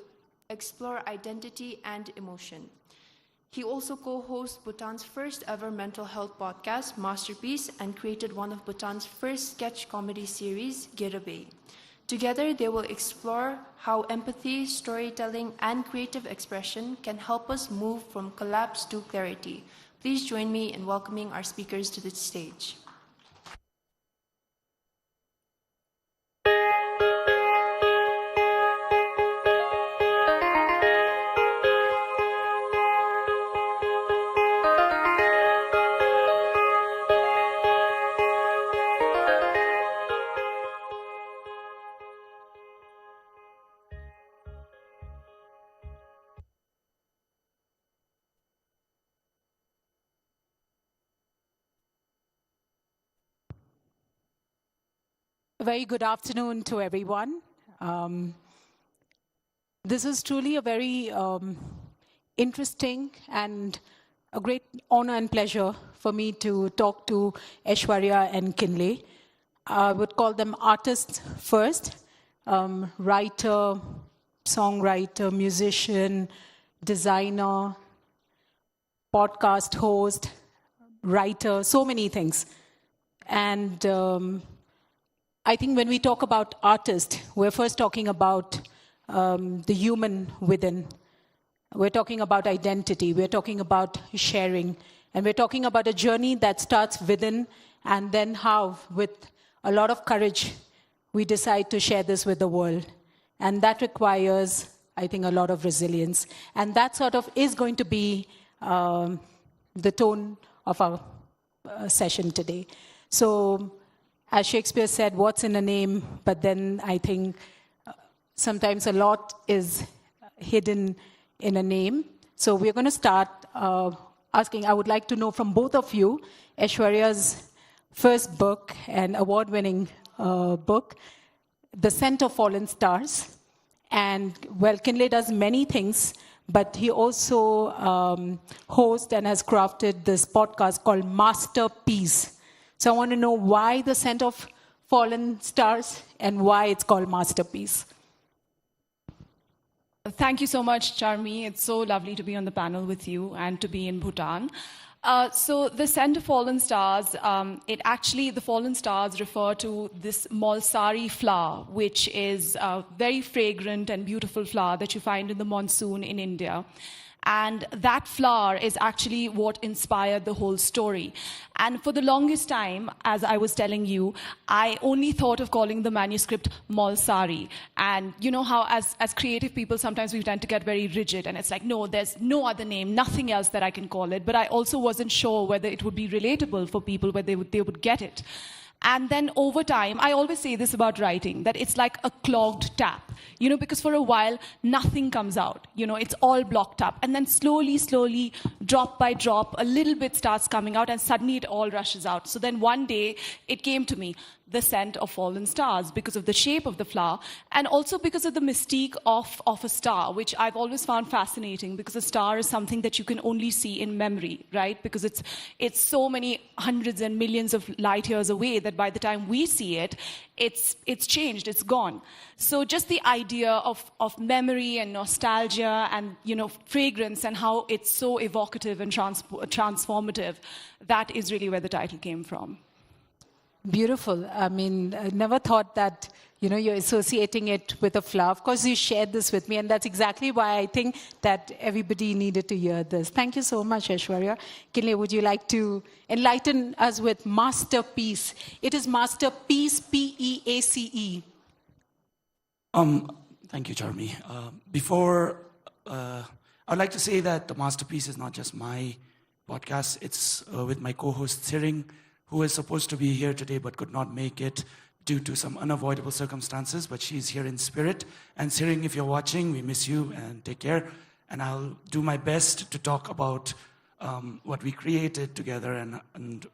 explore identity and emotion. He also co-hosts Bhutan's first ever mental health podcast, Masterpiece, and created one of Bhutan's first sketch comedy series, Girabe. Together, they will explore how empathy, storytelling, and creative expression can help us move from collapse to clarity. Please join me in welcoming our speakers to the stage. A very good afternoon to everyone. This is truly a very interesting and a great honor and pleasure for me to talk to Aishwarya and Kinley. I would call them artists first, writer, songwriter, musician, designer, podcast host, writer, so many things. And I think when we talk about artist, we're first talking about the human within. We're talking about identity. We're talking about sharing. And we're talking about a journey that starts within, and then how, with a lot of courage, we decide to share this with the world. And that requires, I think, a lot of resilience. And that sort of is going to be the tone of our session today. So, as Shakespeare said, what's in a name? But then I think sometimes a lot is hidden in a name. So we're going to start asking, I would like to know from both of you, Aishwarya's first book and award-winning book, The Scent of Fallen Stars. And, well, Kinley does many things, but he also hosts and has crafted this podcast called Masterpiece. So I want to know why The Scent of Fallen Stars and why it's called Masterpiece. Thank you so much, Charmi. It's so lovely to be on the panel with you and to be in Bhutan. So the Scent of Fallen Stars, the fallen stars refer to this Mulsari flower, which is a very fragrant and beautiful flower that you find in the monsoon in India. And that flower is actually what inspired the whole story. And for the longest time, as I was telling you, I only thought of calling the manuscript Mulsari. And you know how as creative people, sometimes we tend to get very rigid. And it's like, no, there's no other name, nothing else that I can call it. But I also wasn't sure whether it would be relatable for people, whether they would get it. And then over time, I always say this about writing, that it's like a clogged tap, because for a while, nothing comes out. It's all blocked up. And then slowly, drop by drop, a little bit starts coming out, and suddenly it all rushes out. So then one day, it came to me, The Scent of Fallen Stars, because of the shape of the flower, and also because of the mystique of a star, which I've always found fascinating, because a star is something that you can only see in memory, right? Because it's so many hundreds and millions of light years away that by the time we see it, it's changed, it's gone. So just the idea of memory and nostalgia and fragrance and how it's so evocative and transformative, that is really where the title came from. Beautiful. I mean, I never thought that, you're associating it with a flower. Of course, you shared this with me, and that's exactly why I think that everybody needed to hear this. Thank you so much, Aishwarya. Kinley, would you like to enlighten us with Masterpiece? It is Masterpiece, P-E-A-C-E. Thank you, Charmi. I'd like to say that the Masterpiece is not just my podcast. It's with my co-host, Tsering, who is supposed to be here today but could not make it due to some unavoidable circumstances, but she's here in spirit. And Tsering, if you're watching, we miss you and take care. And I'll do my best to talk about what we created together and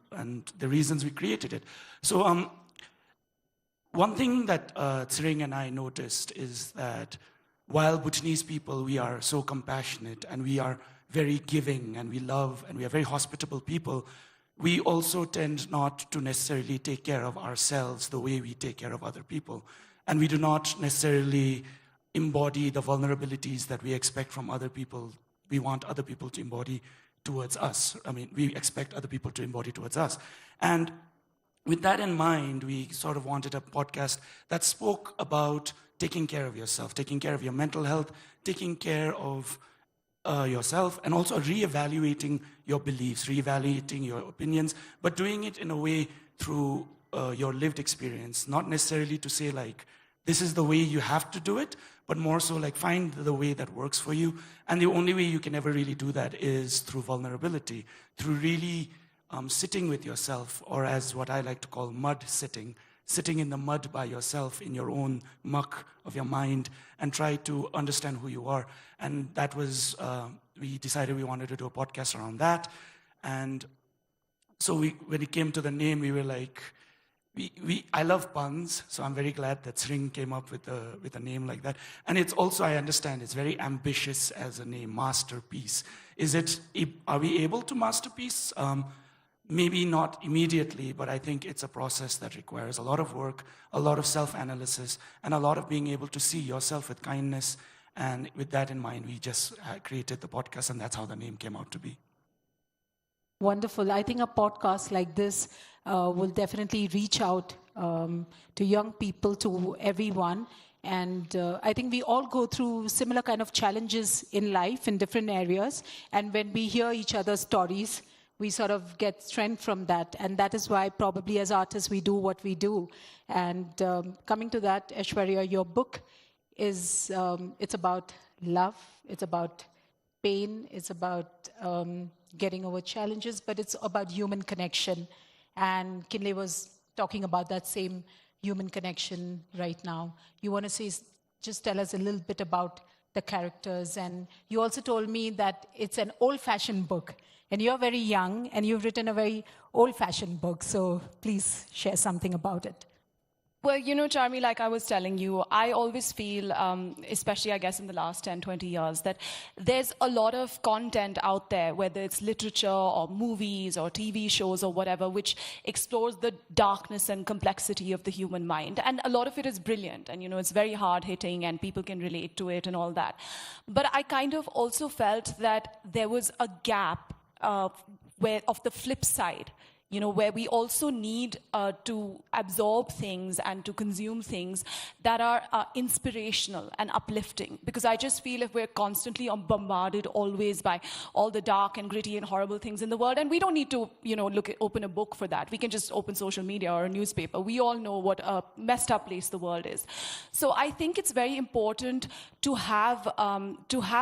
the reasons we created it. So one thing that Tsering and I noticed is that while Bhutanese people, we are so compassionate and we are very giving and we love and we are very hospitable people, we also tend not to necessarily take care of ourselves the way we take care of other people. And we do not necessarily embody the vulnerabilities that we expect from other people. We want other people to embody towards us. I mean, we expect other people to embody towards us. And with that in mind, we sort of wanted a podcast that spoke about taking care of yourself, taking care of your mental health, taking care of yourself, and also reevaluating your beliefs, reevaluating your opinions, but doing it in a way through your lived experience, not necessarily to say like, this is the way you have to do it, but more so like find the way that works for you. And the only way you can ever really do that is through vulnerability, through really sitting with yourself, or as what I like to call mud sitting in the mud by yourself in your own muck of your mind and try to understand who you are. And that was, we decided we wanted to do a podcast around that. And so when it came to the name, we were like, I love puns, so I'm very glad that Tsering came up with a name like that. And it's also, I understand, it's very ambitious as a name, Masterpiece. Are we able to masterpiece? Maybe not immediately, but I think it's a process that requires a lot of work, a lot of self-analysis, and a lot of being able to see yourself with kindness. And with that in mind, we just created the podcast, and that's how the name came out to be. Wonderful. I think a podcast like this will definitely reach out to young people, to everyone. And I think we all go through similar kind of challenges in life in different areas. And when we hear each other's stories, we sort of get strength from that. And that is why probably as artists, we do what we do. And coming to that, Aishwarya, your book is, it's about love, it's about pain, it's about getting over challenges, but it's about human connection. And Kinley was talking about that same human connection right now. You want to say, just tell us a little bit about the characters. And you also told me that it's an old-fashioned book. And you're very young, and you've written a very old-fashioned book. So please share something about it. Well, you know, Charmi, like I was telling you, I always feel, especially I guess in the last 10, 20 years, that there's a lot of content out there, whether it's literature or movies or TV shows or whatever, which explores the darkness and complexity of the human mind. And a lot of it is brilliant, and, you know, it's very hard-hitting, and people can relate to it and all that. But I kind of also felt that there was a gap of the flip side, you know, where we also need to absorb things and to consume things that are inspirational and uplifting. Because I just feel if we're constantly bombarded always by all the dark and gritty and horrible things in the world, and we don't need to, you know, open a book for that. We can just open social media or a newspaper. We all know what a messed up place the world is. So I think it's very important to have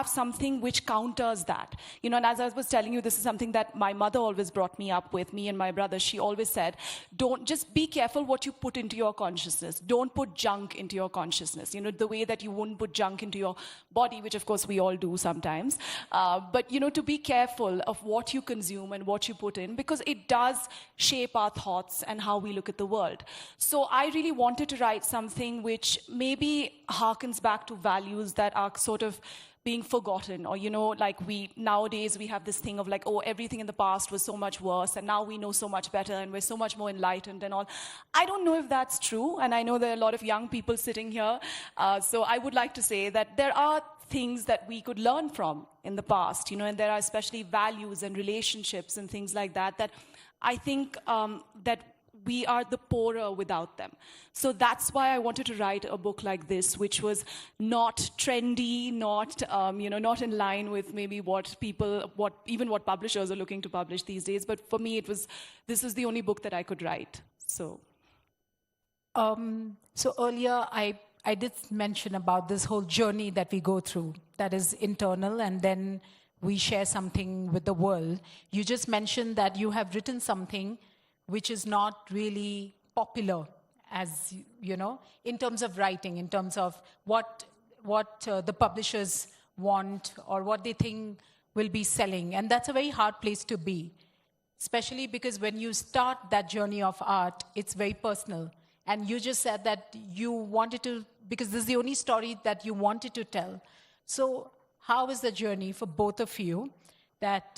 something which counters that. You know, and as I was telling you, this is something that my mother always brought me up with, me and my brother. She always said, don't just be careful what you put into your consciousness. Don't put junk into your consciousness. You know, the way that you wouldn't put junk into your body, which of course we all do sometimes. But, you know, to be careful of what you consume and what you put in, because it does shape our thoughts and how we look at the world. So I really wanted to write something which maybe harkens back to values that are sort of being forgotten, or, you know, like nowadays we have this thing of like, oh, everything in the past was so much worse, and now we know so much better, and we're so much more enlightened and all. I don't know if that's true, and I know there are a lot of young people sitting here, so I would like to say that there are things that we could learn from in the past, you know, and there are especially values and relationships and things like that, that I think that we are the poorer without them. So that's why I wanted to write a book like this, which was not trendy, not, you know, not in line with maybe what publishers are looking to publish these days. But for me, this is the only book that I could write. So earlier I did mention about this whole journey that we go through that is internal, and then we share something with the world. You just mentioned that you have written something which is not really popular, as you know, in terms of writing, in terms of what the publishers want or what they think will be selling. And that's a very hard place to be, especially because when you start that journey of art, it's very personal. And you just said that you wanted to, because this is the only story that you wanted to tell. So how is the journey for both of you that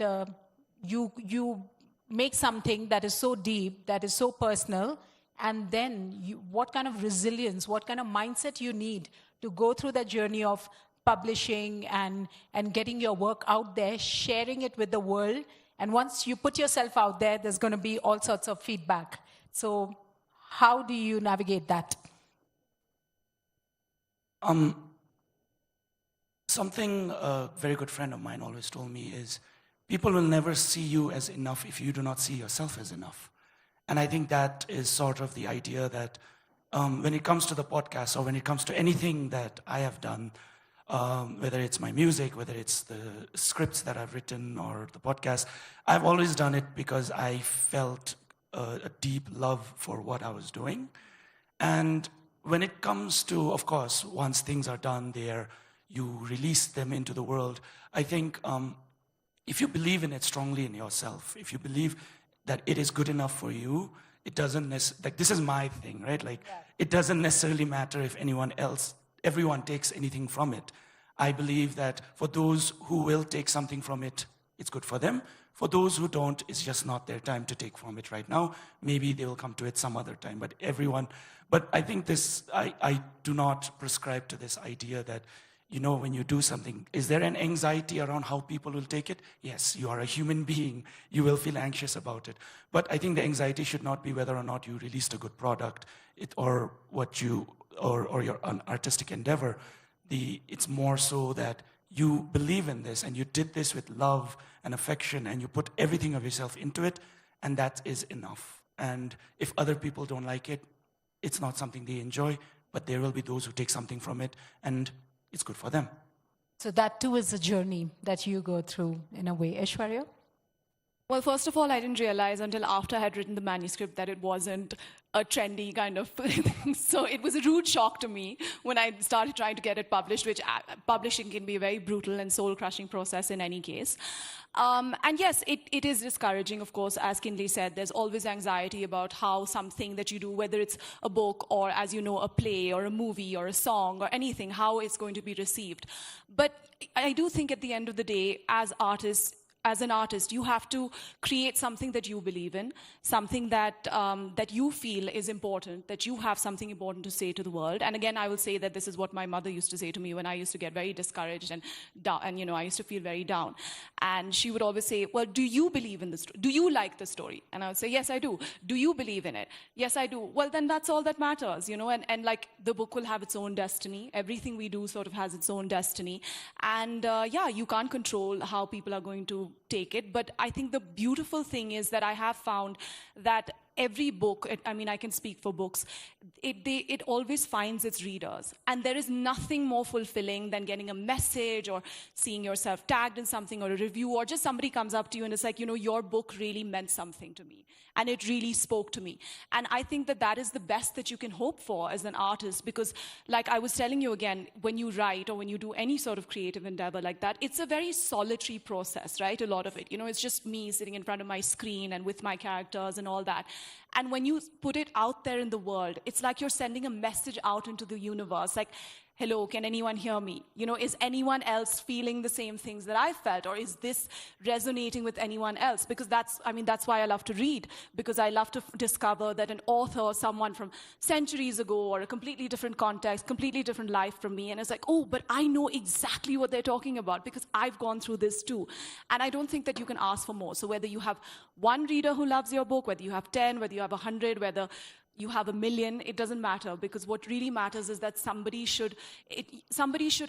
you make something that is so deep, that is so personal, and then what kind of resilience, what kind of mindset you need to go through that journey of publishing and getting your work out there, sharing it with the world. And once you put yourself out there, there's going to be all sorts of feedback. So how do you navigate that? Something a very good friend of mine always told me is, people will never see you as enough if you do not see yourself as enough. And I think that is sort of the idea that when it comes to the podcast, or when it comes to anything that I have done, whether it's my music, whether it's the scripts that I've written or the podcast, I've always done it because I felt a deep love for what I was doing. And when it comes to, of course, once things are done there, you release them into the world. I think if you believe in it strongly in yourself, if you believe that it is good enough for you, it doesn't necessarily, like, this is my thing, right? Like, it doesn't necessarily matter if everyone takes anything from it. I believe that for those who will take something from it, it's good for them. For those who don't, it's just not their time to take from it right now. Maybe they will come to it some other time, but I think I do not prescribe to this idea that, you know, when you do something, is there an anxiety around how people will take it? Yes, you are a human being. You will feel anxious about it. But I think the anxiety should not be whether or not you released a good product or your artistic endeavor. It's more so that you believe in this and you did this with love and affection and you put everything of yourself into it, and that is enough. And if other people don't like it, it's not something they enjoy, but there will be those who take something from it, and it's good for them. So that too is a journey that you go through in a way. Aishwarya? Well, first of all, I didn't realize until after I had written the manuscript that it wasn't a trendy kind of thing. So it was a rude shock to me when I started trying to get it published, which publishing can be a very brutal and soul-crushing process in any case. And yes, it is discouraging, of course, as Kinley said. There's always anxiety about how something that you do, whether it's a book or, as you know, a play or a movie or a song or anything, how it's going to be received. But I do think at the end of the day, as an artist, you have to create something that you believe in, something that you feel is important, that you have something important to say to the world. And again, I will say that this is what my mother used to say to me when I used to get very discouraged and down, and I used to feel very down. And she would always say, well, do you believe in this? Do you like the story? And I would say, yes, I do. Do you believe in it? Yes, I do. Well, then that's all that matters, and like the book will have its own destiny. Everything we do sort of has its own destiny. And yeah, you can't control how people are going to take it. But I think the beautiful thing is that I have found that every book, I can speak for books, it always finds its readers. And there is nothing more fulfilling than getting a message or seeing yourself tagged in something or a review, or just somebody comes up to you and it's like, your book really meant something to me. And it really spoke to me. And I think that that is the best that you can hope for as an artist, because like I was telling you again, when you write or when you do any sort of creative endeavor like that, it's a very solitary process, right? A lot of it, it's just me sitting in front of my screen and with my characters and all that. And when you put it out there in the world, it's like you're sending a message out into the universe, like, hello, can anyone hear me? Is anyone else feeling the same things that I felt? Or is this resonating with anyone else? Because that's why I love to read, because I love to discover that an author or someone from centuries ago or a completely different context, completely different life from me, and it's like, oh, but I know exactly what they're talking about because I've gone through this too. And I don't think that you can ask for more. So whether you have one reader who loves your book, whether you have 10, whether you have 100, whether you have 1 million, it doesn't matter, because what really matters is that somebody should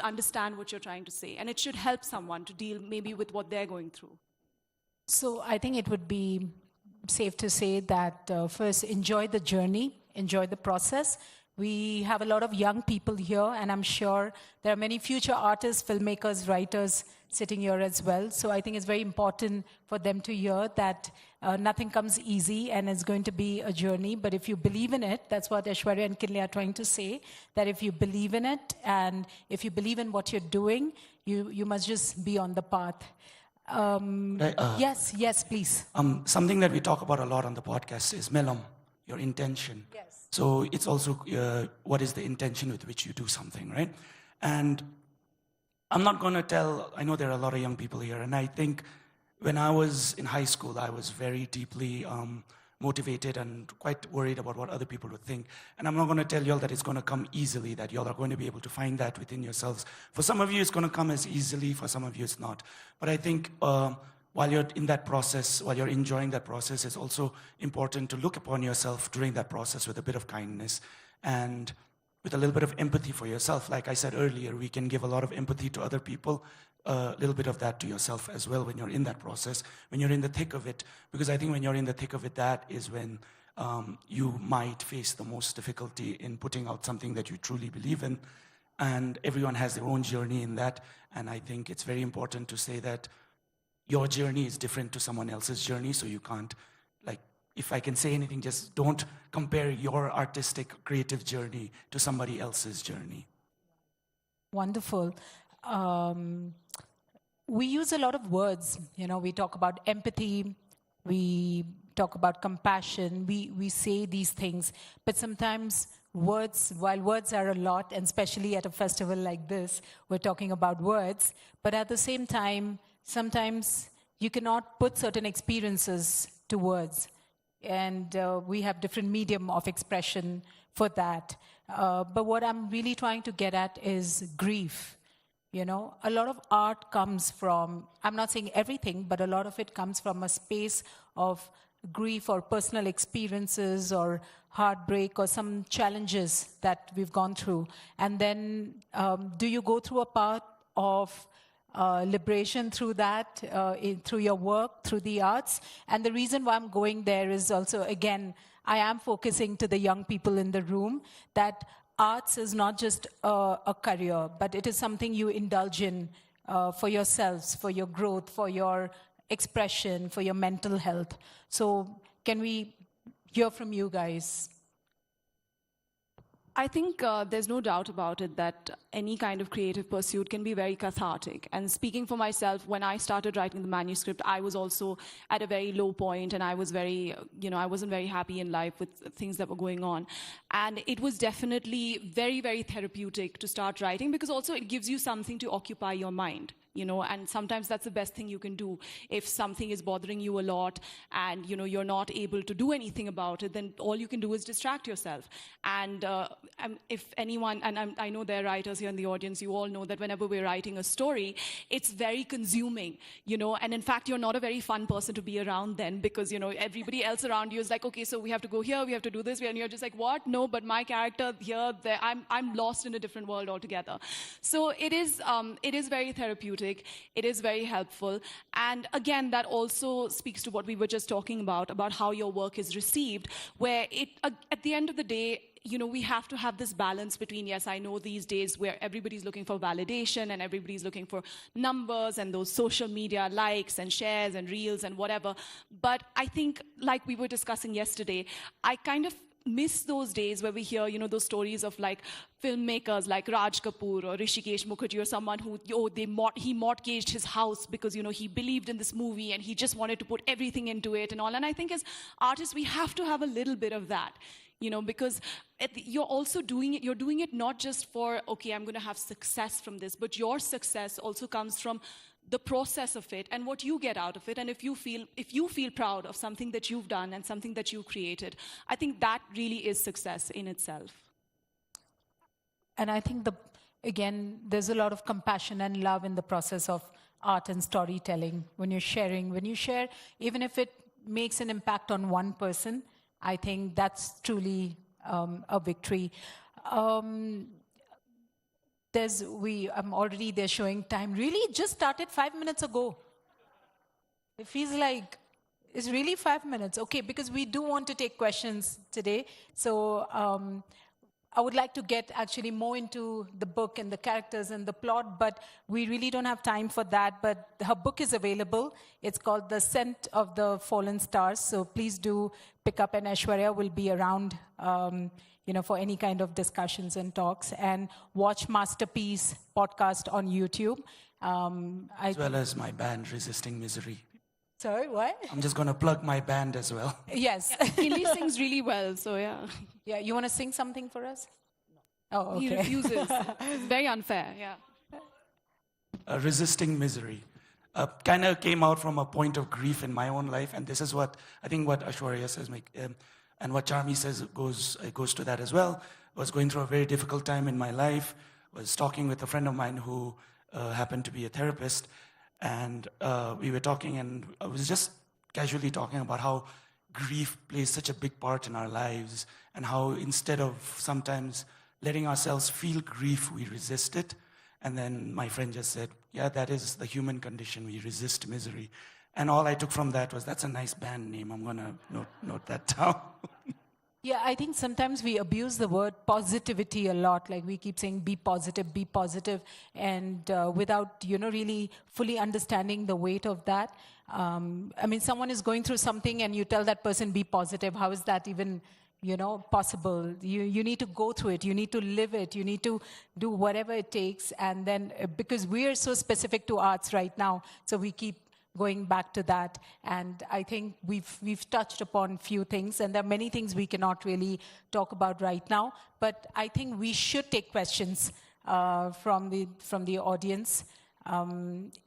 understand what you're trying to say, and it should help someone to deal maybe with what they're going through. So I think it would be safe to say that first, enjoy the journey, enjoy the process. We have a lot of young people here, and I'm sure there are many future artists, filmmakers, writers sitting here as well. So I think it's very important for them to hear that nothing comes easy and it's going to be a journey. But if you believe in it, that's what Aishwarya and Kinley are trying to say, that if you believe in it and if you believe in what you're doing, you must just be on the path. Yes, please. Something that we talk about a lot on the podcast is melam, your intention. Yes. So it's also what is the intention with which you do something, right? And I'm not going to tell, I know there are a lot of young people here, and I think when I was in high school, I was very deeply motivated and quite worried about what other people would think. And I'm not going to tell you all that it's going to come easily, that you all are going to be able to find that within yourselves. For some of you, it's going to come as easily. For some of you, it's not. But I think while you're in that process, while you're enjoying that process, it's also important to look upon yourself during that process with a bit of kindness and with a little bit of empathy for yourself. Like I said earlier, we can give a lot of empathy to other people, a little bit of that to yourself as well when you're in that process, when you're in the thick of it. Because I think when you're in the thick of it, that is when you might face the most difficulty in putting out something that you truly believe in. And everyone has their own journey in that. And I think it's very important to say that your journey is different to someone else's journey, so you can't, like, if I can say anything, just don't compare your artistic, creative journey to somebody else's journey. Wonderful. We use a lot of words. We talk about empathy, we talk about compassion, we say these things, but sometimes words, while words are a lot, and especially at a festival like this, we're talking about words, but at the same time, sometimes you cannot put certain experiences to words. And we have different medium of expression for that. But what I'm really trying to get at is grief. A lot of art comes from, I'm not saying everything, but a lot of it comes from a space of grief or personal experiences or heartbreak or some challenges that we've gone through. And then do you go through a path of liberation through that, through your work, through the arts? And the reason why I'm going there is also, again, I am focusing to the young people in the room, that arts is not just a career, but it is something you indulge in for yourselves, for your growth, for your expression, for your mental health. So can we hear from you guys? I think there's no doubt about it that any kind of creative pursuit can be very cathartic. And speaking for myself, when I started writing the manuscript, I was also at a very low point, and I was very, I wasn't very happy in life with things that were going on. And it was definitely very, very therapeutic to start writing, because also it gives you something to occupy your mind. And sometimes that's the best thing you can do. If something is bothering you a lot and, you're not able to do anything about it, then all you can do is distract yourself. And if anyone, and I know there are writers here in the audience, you all know that whenever we're writing a story, it's very consuming, and in fact, you're not a very fun person to be around then, because, everybody else around you is like, okay, so we have to go here, we have to do this, and you're just like, what? No, but my character here, there, I'm lost in a different world altogether. So it is very therapeutic. It is very helpful. And again, that also speaks to what we were just talking about how your work is received, where at the end of the day, we have to have this balance between, yes, I know these days where everybody's looking for validation and everybody's looking for numbers and those social media likes and shares and reels and whatever. But I think, like we were discussing yesterday, I kind of miss those days where we hear, those stories of like filmmakers like Raj Kapoor or Rishikesh Mukherjee, or someone who, he mortgaged his house because, he believed in this movie and he just wanted to put everything into it and all. And I think as artists, we have to have a little bit of that, because you're also doing it not just for, okay, I'm going to have success from this, but your success also comes from the process of it and what you get out of it. And if you feel proud of something that you've done and something that you created, I think that really is success in itself. And I think again, there's a lot of compassion and love in the process of art and storytelling. When you share, even if it makes an impact on one person, I think that's truly a victory. I'm already there showing time. Really, it just started 5 minutes ago. It feels like it's really 5 minutes. Okay, because we do want to take questions today. So I would like to get actually more into the book and the characters and the plot, but we really don't have time for that. But her book is available. It's called The Scent of the Fallen Stars. So please do pick up, and Aishwarya will be around for any kind of discussions and talks. And watch Masterpiece podcast on YouTube. As well as my band, Resisting Misery. Sorry, what? I'm just going to plug my band as well. Yes. Kinley sings really well, so yeah. Yeah, you want to sing something for us? Oh, okay. He refuses. It's very unfair, yeah. Resisting Misery. Kind of came out from a point of grief in my own life, and this is what Aishwarya says, and what Charmi says goes to that as well. I was going through a very difficult time in my life. I was talking with a friend of mine who happened to be a therapist, and we were talking, and I was just casually talking about how grief plays such a big part in our lives, and how instead of sometimes letting ourselves feel grief, we resist it. And then my friend just said, yeah, that is the human condition. We resist misery. And all I took from that was, that's a nice band name. I'm going to note that down. Yeah, I think sometimes we abuse the word positivity a lot. Like we keep saying, be positive, and without, really fully understanding the weight of that. Someone is going through something and you tell that person, be positive. How is that even, possible? You need to go through it. You need to live it. You need to do whatever it takes. And then, because we are so specific to arts right now, so we keep going back to that. And I think we've touched upon few things, and there are many things we cannot really talk about right now. But I think we should take questions from the audience.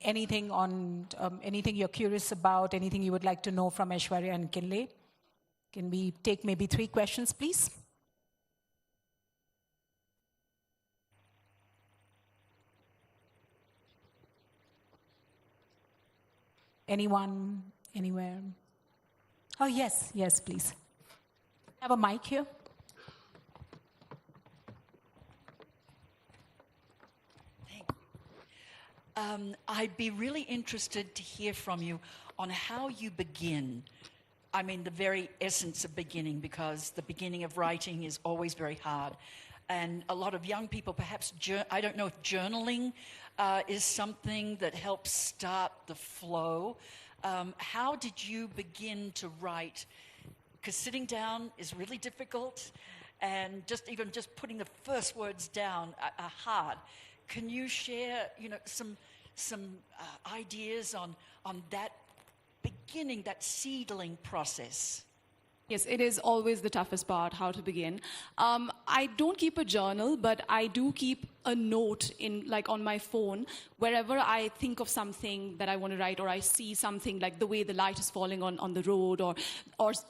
Anything you're curious about, anything you would like to know from Aishwarya and Kinley? Can we take maybe 3 questions, please? Anyone, anywhere? Oh, yes, please. Have a mic here. I'd be really interested to hear from you on how you begin. I mean, the very essence of beginning, because the beginning of writing is always very hard. And a lot of young people, perhaps, I don't know if journaling is something that helps start the flow. How did you begin to write? Because sitting down is really difficult, and just putting the first words down are hard. Can you share, some ideas on that beginning, that seedling process? Yes, it is always the toughest part, how to begin. I don't keep a journal, but I do keep a note on my phone wherever I think of something that I want to write, or I see something like the way the light is falling on the road, or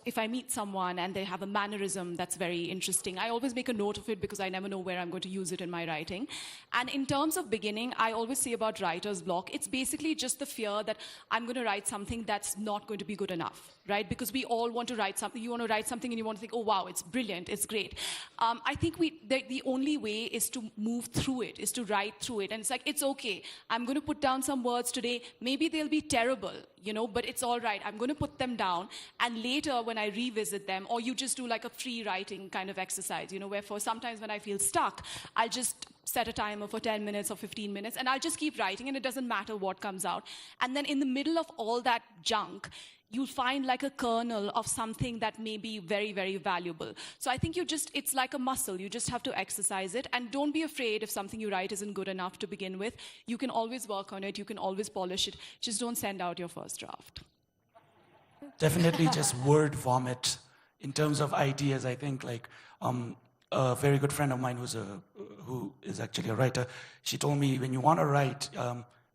if I meet someone and they have a mannerism that's very interesting. I always make a note of it because I never know where I'm going to use it in my writing. And in terms of beginning, I always say about writer's block, it's basically just the fear that I'm going to write something that's not going to be good enough, right? Because we all want to write something. You want to write something and you want to think, oh, wow, it's brilliant, it's great. I think the only way is to move through it, is to write through it. And it's like, it's okay. I'm going to put down some words today. Maybe they'll be terrible, but it's all right. I'm going to put them down. And later when I revisit them, or you just do like a free writing kind of exercise, where for sometimes when I feel stuck, I'll just set a timer for 10 minutes or 15 minutes, and I'll just keep writing, and it doesn't matter what comes out. And then in the middle of all that junk, you'll find like a kernel of something that may be very, very valuable. So I think it's like a muscle. You just have to exercise it. And don't be afraid if something you write isn't good enough to begin with. You can always work on it. You can always polish it. Just don't send out your first draft. Definitely just word vomit. In terms of ideas, I think a very good friend of mine who is actually a writer, she told me, when you want to write,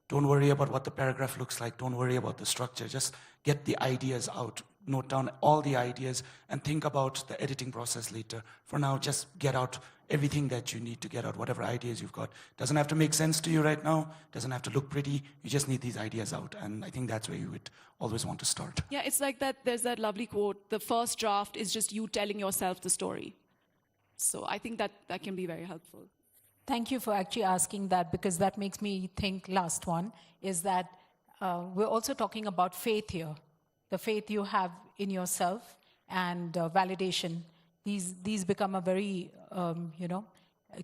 don't worry about what the paragraph looks like. Don't worry about the structure. Just get the ideas out. Note down all the ideas and think about the editing process later. For now, just get out everything that you need to get out, whatever ideas you've got. Doesn't have to make sense to you right now. Doesn't have to look pretty. You just need these ideas out. And I think that's where you would always want to start. Yeah, it's like that. There's that lovely quote. The first draft is just you telling yourself the story. So I think that can be very helpful. Thank you for actually asking that, because that makes me think, last one, is that we're also talking about faith here. The faith you have in yourself and validation. These become a very,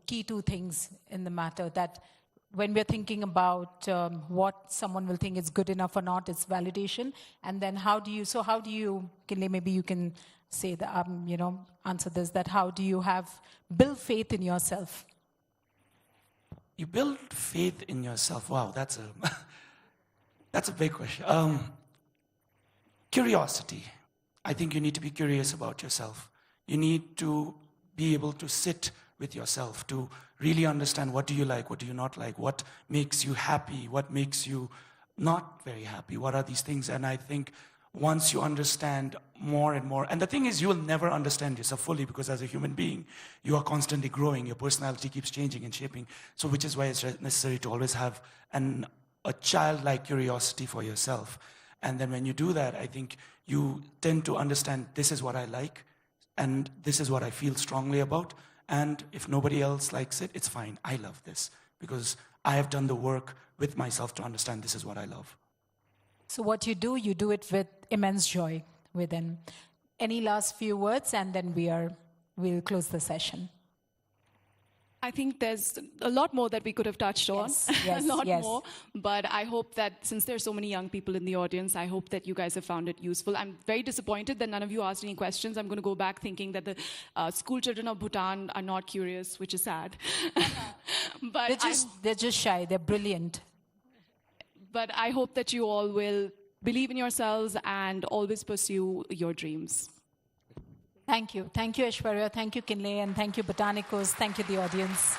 key two things in the matter, that when we're thinking about what someone will think is good enough or not, it's validation. And then how do you, Kinley, maybe you can say that, answer this, that how do you build faith in yourself? You build faith in yourself. Wow, that's a big question. Curiosity. I think you need to be curious about yourself. You need to be able to sit with yourself to really understand, what do you like, what do you not like, what makes you happy, what makes you not very happy, what are these things. And I think once you understand more and more, and the thing is, you will never understand yourself fully, because as a human being, you are constantly growing. Your personality keeps changing and shaping. So which is why it's necessary to always have a childlike curiosity for yourself. And then when you do that, I think you tend to understand, this is what I like, and this is what I feel strongly about. And if nobody else likes it, it's fine. I love this, because I have done the work with myself to understand this is what I love. So what you do it with immense joy within. Any last few words, and then we'll close the session. I think there's a lot more that we could have touched on, yes, a lot more. But I hope that since there's so many young people in the audience, I hope that you guys have found it useful. I'm very disappointed that none of you asked any questions. I'm going to go back thinking that the school children of Bhutan are not curious, which is sad. But they're just shy. They're brilliant. But I hope that you all will believe in yourselves and always pursue your dreams. Thank you. Thank you, Aishwarya. Thank you, Kinley. And thank you, Bhutan Echoes. Thank you, the audience.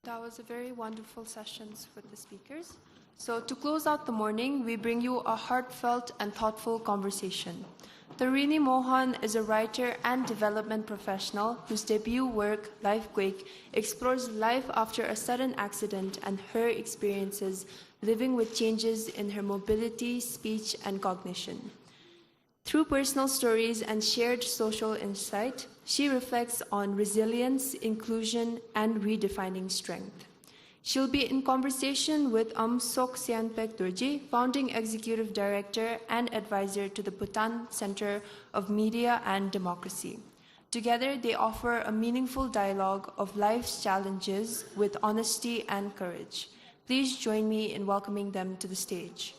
That was a very wonderful sessions with the speakers. So to close out the morning, we bring you a heartfelt and thoughtful conversation. Tarini Mohan is a writer and development professional whose debut work, Lifequake, explores life after a sudden accident and her experiences living with changes in her mobility, speech, and cognition. Through personal stories and shared social insight, she reflects on resilience, inclusion, and redefining strength. She'll be in conversation with Sok Sianpek Dorji, Founding Executive Director and Advisor to the Bhutan Center of Media and Democracy. Together, they offer a meaningful dialogue of life's challenges with honesty and courage. Please join me in welcoming them to the stage.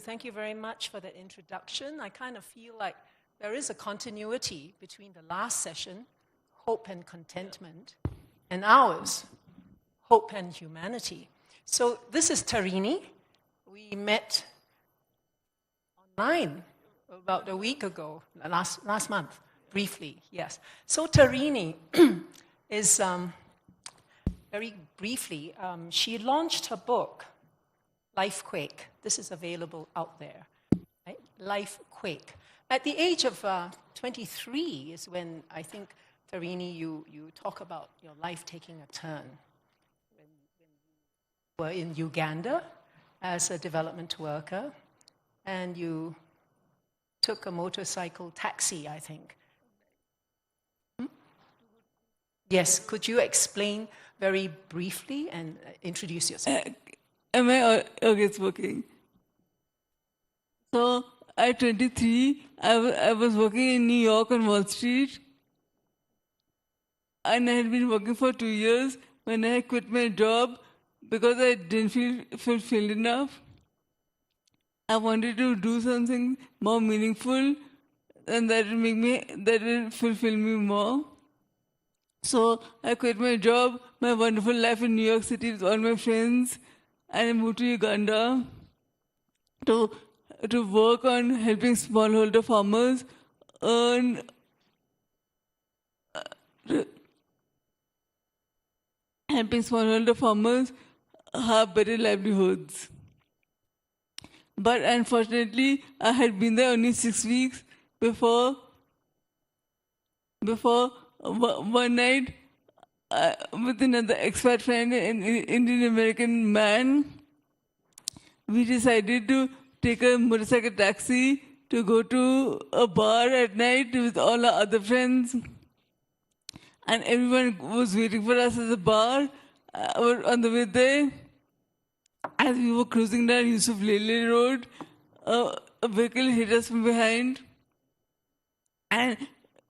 Thank you very much for the introduction. I kind of feel like there is a continuity between the last session, Hope and Contentment, and ours, Hope and Humanity. So this is Tarini. We met online about a week ago, last month, briefly, yes. So Tarini is, very briefly, she launched her book, Lifequake. This is available out there, right? Lifequake. At the age of 23 is when I think, Tarini, you talk about your life taking a turn. When you were in Uganda as a development worker, and you took a motorcycle taxi, I think. Yes, could you explain very briefly and introduce yourself? Am I okay? Working. So at 23, I was working in New York on Wall Street, and I had been working for 2 years when I quit my job because I didn't feel fulfilled enough. I wanted to do something more meaningful, and that will fulfill me more. So I quit my job, my wonderful life in New York City with all my friends, and I moved to Uganda to work on helping smallholder farmers earn have better livelihoods. But unfortunately, I had been there only 6 weeks before one night, with another expat friend, an Indian American man, we decided to take a motorcycle taxi to go to a bar at night with all our other friends. And everyone was waiting for us at the bar on the way there. As we were cruising down Yusuf Lele Road, a vehicle hit us from behind. And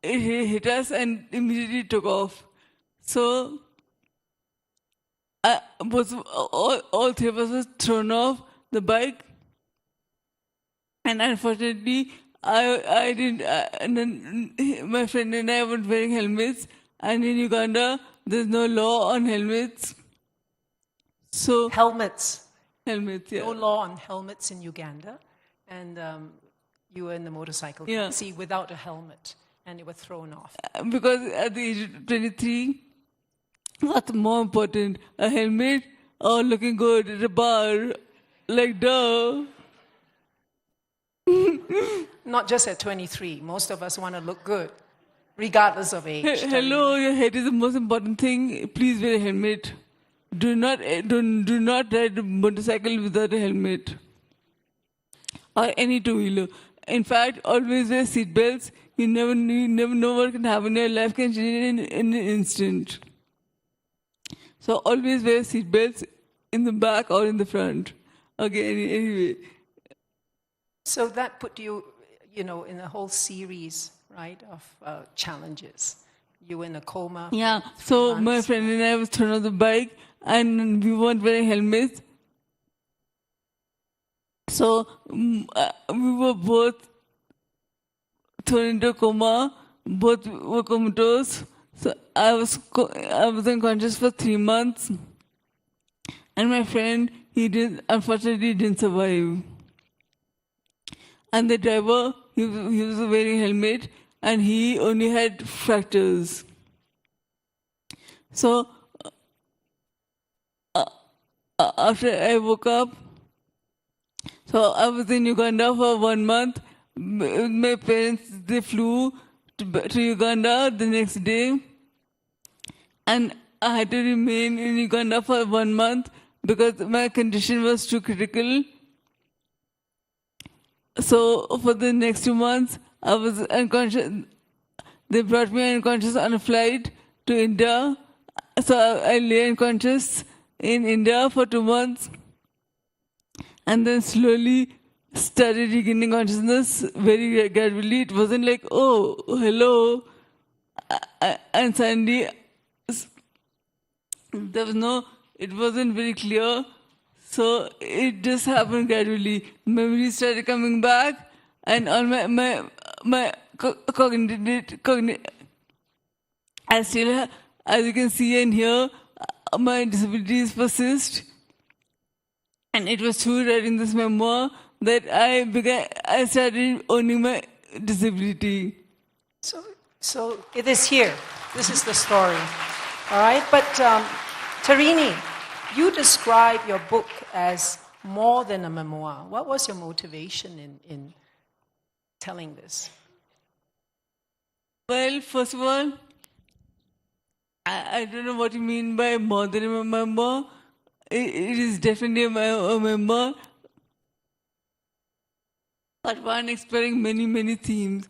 it hit us and immediately took off. So all three of us were thrown off the bike, and unfortunately, I didn't. And then my friend and I weren't wearing helmets, and in Uganda there's no law on helmets. So helmets, yeah. No law on helmets in Uganda, and you were in the motorcycle taxi without a helmet, and you were thrown off. Because at the age of 23. What's more important, a helmet or looking good at a bar? Like, duh. Not just at 23. Most of us want to look good, regardless of age. Hello, your head is the most important thing. Please wear a helmet. Do not ride a motorcycle without a helmet. Or any two-wheeler. In fact, always wear seat belts. You never know what can happen. Your life can change in an instant. So always wear seat belts in the back or in the front. Okay, anyway. So that put you, in a whole series, right, of challenges. You were in a coma. Yeah, so my friend and I was thrown off the bike and we weren't wearing helmets. So we were both thrown into a coma, both were comatose. So I was unconscious for 3 months, and my friend, unfortunately didn't survive. And the driver, he was wearing a helmet, and he only had fractures. So after I woke up, so I was in Uganda for 1 month. My parents, they flew to Uganda the next day, and I had to remain in Uganda for 1 month because my condition was too critical. So for the next 2 months, I was unconscious. They brought me unconscious on a flight to India. So I lay unconscious in India for 2 months, and then slowly started regaining consciousness very gradually. It wasn't like, oh, hello, and suddenly there was no, it wasn't very clear. So it just happened gradually. Memories started coming back, and all my cognitive, I still have, as you can see and hear, my disabilities persist. And it was through writing this memoir that I started owning my disability. So it is here. This is the story. All right, but Tarini, you describe your book as more than a memoir. What was your motivation in telling this? Well, first of all, I don't know what you mean by more than a memoir. It is definitely a memoir, but one exploring many, many themes.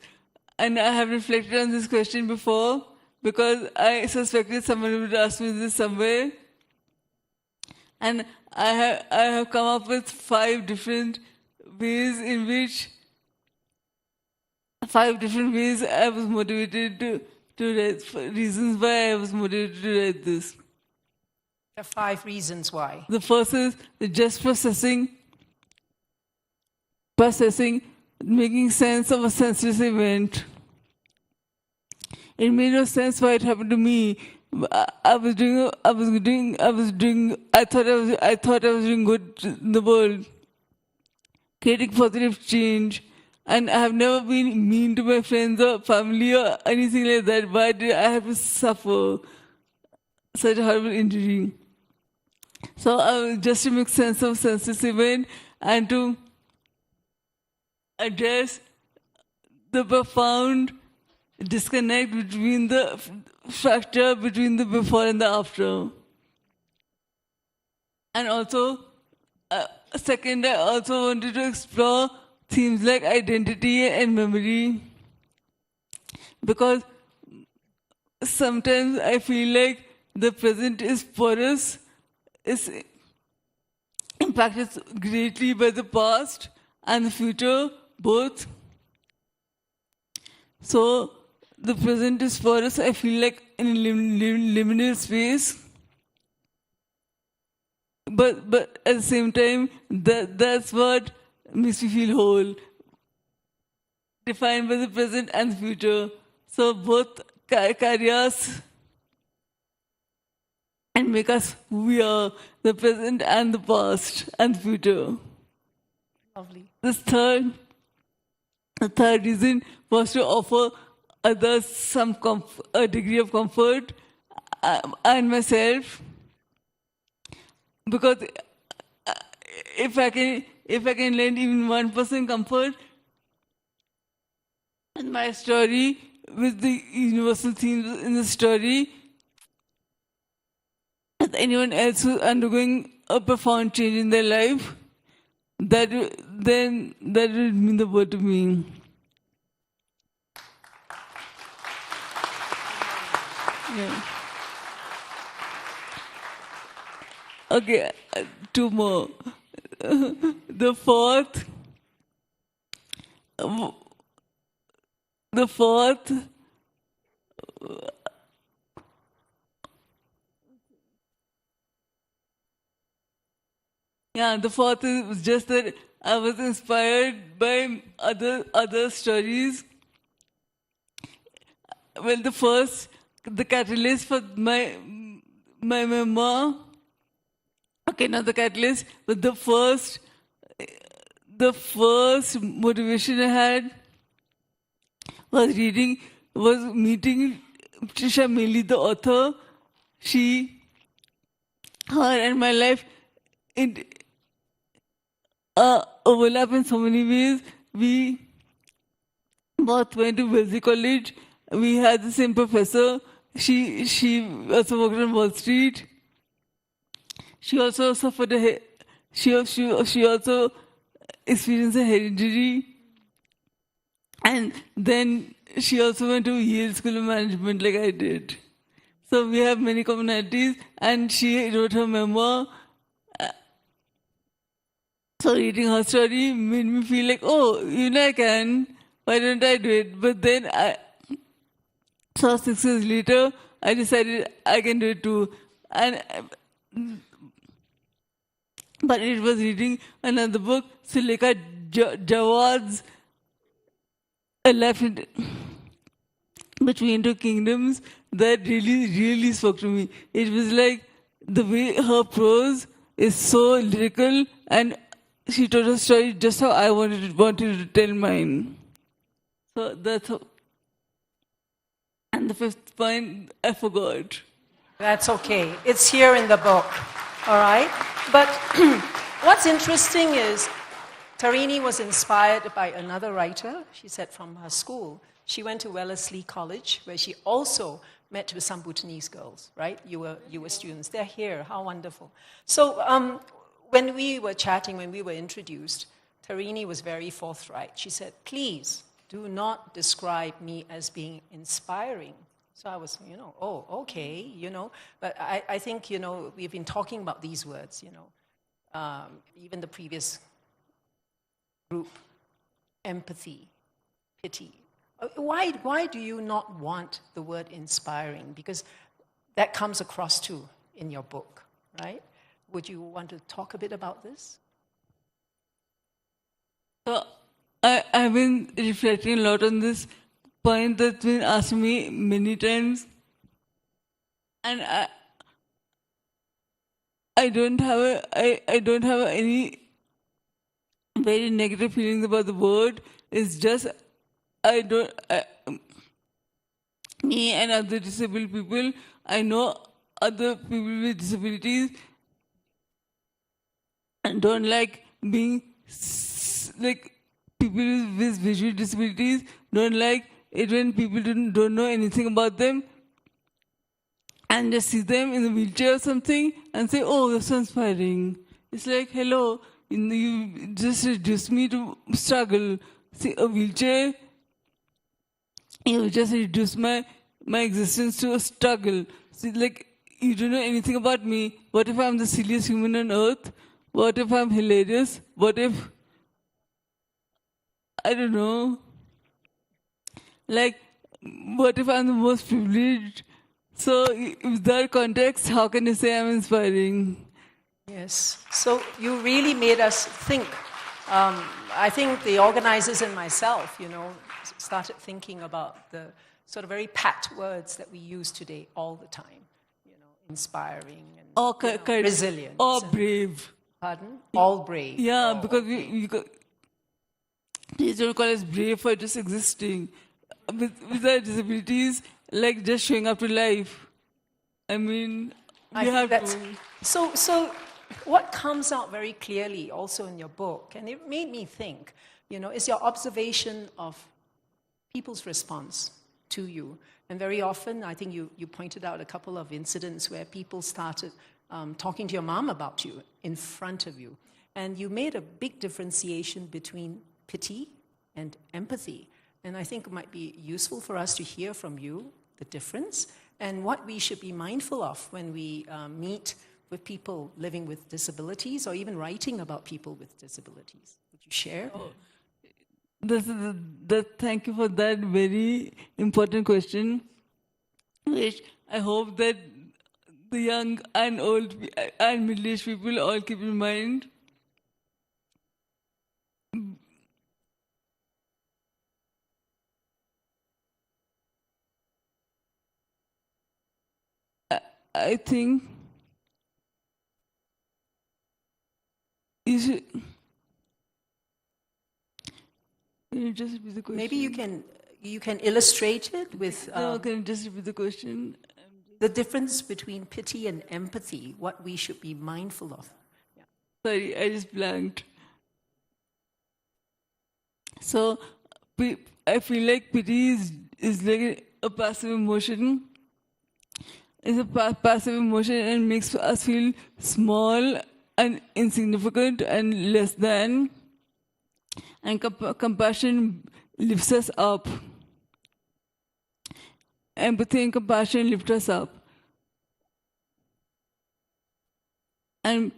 And I have reflected on this question before because I suspected someone would ask me this somewhere. And I have come up with 5 different ways I was motivated to write, reasons why I was motivated to write this. There are 5 reasons why. The first is just processing, making sense of a senseless event. It made no sense why it happened to me. I thought I was doing good in the world, creating positive change. And I have never been mean to my friends or family or anything like that. Why did I have to suffer such a horrible injury? So just to make sense of senseless event and to address the profound disconnect between the fracture between the before and the after. And also, second, I also wanted to explore themes like identity and memory, because sometimes I feel like the present is porous, is impacted greatly by the past and the future, both. So the present is porous, I feel like in a liminal space. But at the same time, that's what makes me feel whole, defined by the present and the future. So both carry us and make us who we are, the present and the past and the future. Lovely. The third reason was to offer others a degree of comfort and myself, because if I can lend even 1% comfort in my story with the universal themes in the story, with anyone else who's undergoing a profound change in their life, that would mean the world to me. Yeah. Okay, 2 more. The fourth, is just that I was inspired by other stories. Well, the catalyst for my memoir. Okay, not the catalyst, but the first motivation I had was meeting Trisha Meili, the author. Her and my life overlap in so many ways. We both went to Wellesley College. We had the same professor. She also worked on Wall Street. She also suffered she also experienced a head injury. And then she also went to Yale School of Management like I did. So we have many commonalities, and she wrote her memoir. So reading her story made me feel like, oh, I can. Why don't I do it? But then, 6 years later, I decided I can do it too. But it was reading another book, Sulekha Jawad's A Life Between Two Kingdoms, that really spoke to me. It was like the way her prose is so lyrical, and she told her story just how I wanted to tell mine. So that's how. And the fifth point, I forgot. That's okay. It's here in the book. All right? But what's interesting is Tarini was inspired by another writer, she said, from her school. She went to Wellesley College, where she also met with some Bhutanese girls, right? You were students. They're here. How wonderful. So when we were chatting, when we were introduced, Tarini was very forthright. She said, please do not describe me as being inspiring. So I was, oh, okay, But I think, we've been talking about these words, even the previous group, empathy, pity. Why do you not want the word inspiring? Because that comes across too in your book, right? Would you want to talk a bit about this? So I've been reflecting a lot on this point that's been asked me many times. And I don't have any very negative feelings about the word. It's just me and other disabled people, I know other people with disabilities and don't like being like people with visual disabilities don't like it when people don't know anything about them and just see them in a wheelchair or something and say, oh, that's so inspiring. It's like, hello, you just reduced me to struggle. See, a wheelchair, you just reduce my existence to a struggle. See, like, you don't know anything about me. What if I'm the silliest human on earth? What if I'm hilarious? What if, I don't know, like, what if I'm the most privileged? So, with that context, how can you say I'm inspiring? Yes. So, you really made us think. I think the organizers and myself, started thinking about the sort of very pat words that we use today all the time. Inspiring and resilient. Or brave. Pardon? All brave. Yeah, because we don't call us brave for just existing. With our disabilities, like just showing up to life. I mean, we have to. So what comes out very clearly also in your book, and it made me think, is your observation of people's response to you. And very often, I think you pointed out a couple of incidents where people started talking to your mom about you in front of you. And you made a big differentiation between pity and empathy. And I think it might be useful for us to hear from you the difference and what we should be mindful of when we meet with people living with disabilities or even writing about people with disabilities. Would you share? Thank you for that very important question, which I hope that the young and old and middle-aged people all keep in mind. I think you should. Can you just repeat the question? Maybe you can you can illustrate it with... no, can you just repeat the question? The difference between pity and empathy, what we should be mindful of. Yeah. Sorry, I just blanked. So, I feel like pity is like a passive emotion. It's a passive emotion and makes us feel small and insignificant and less than. And compassion lifts us up. Empathy and compassion lift us up. And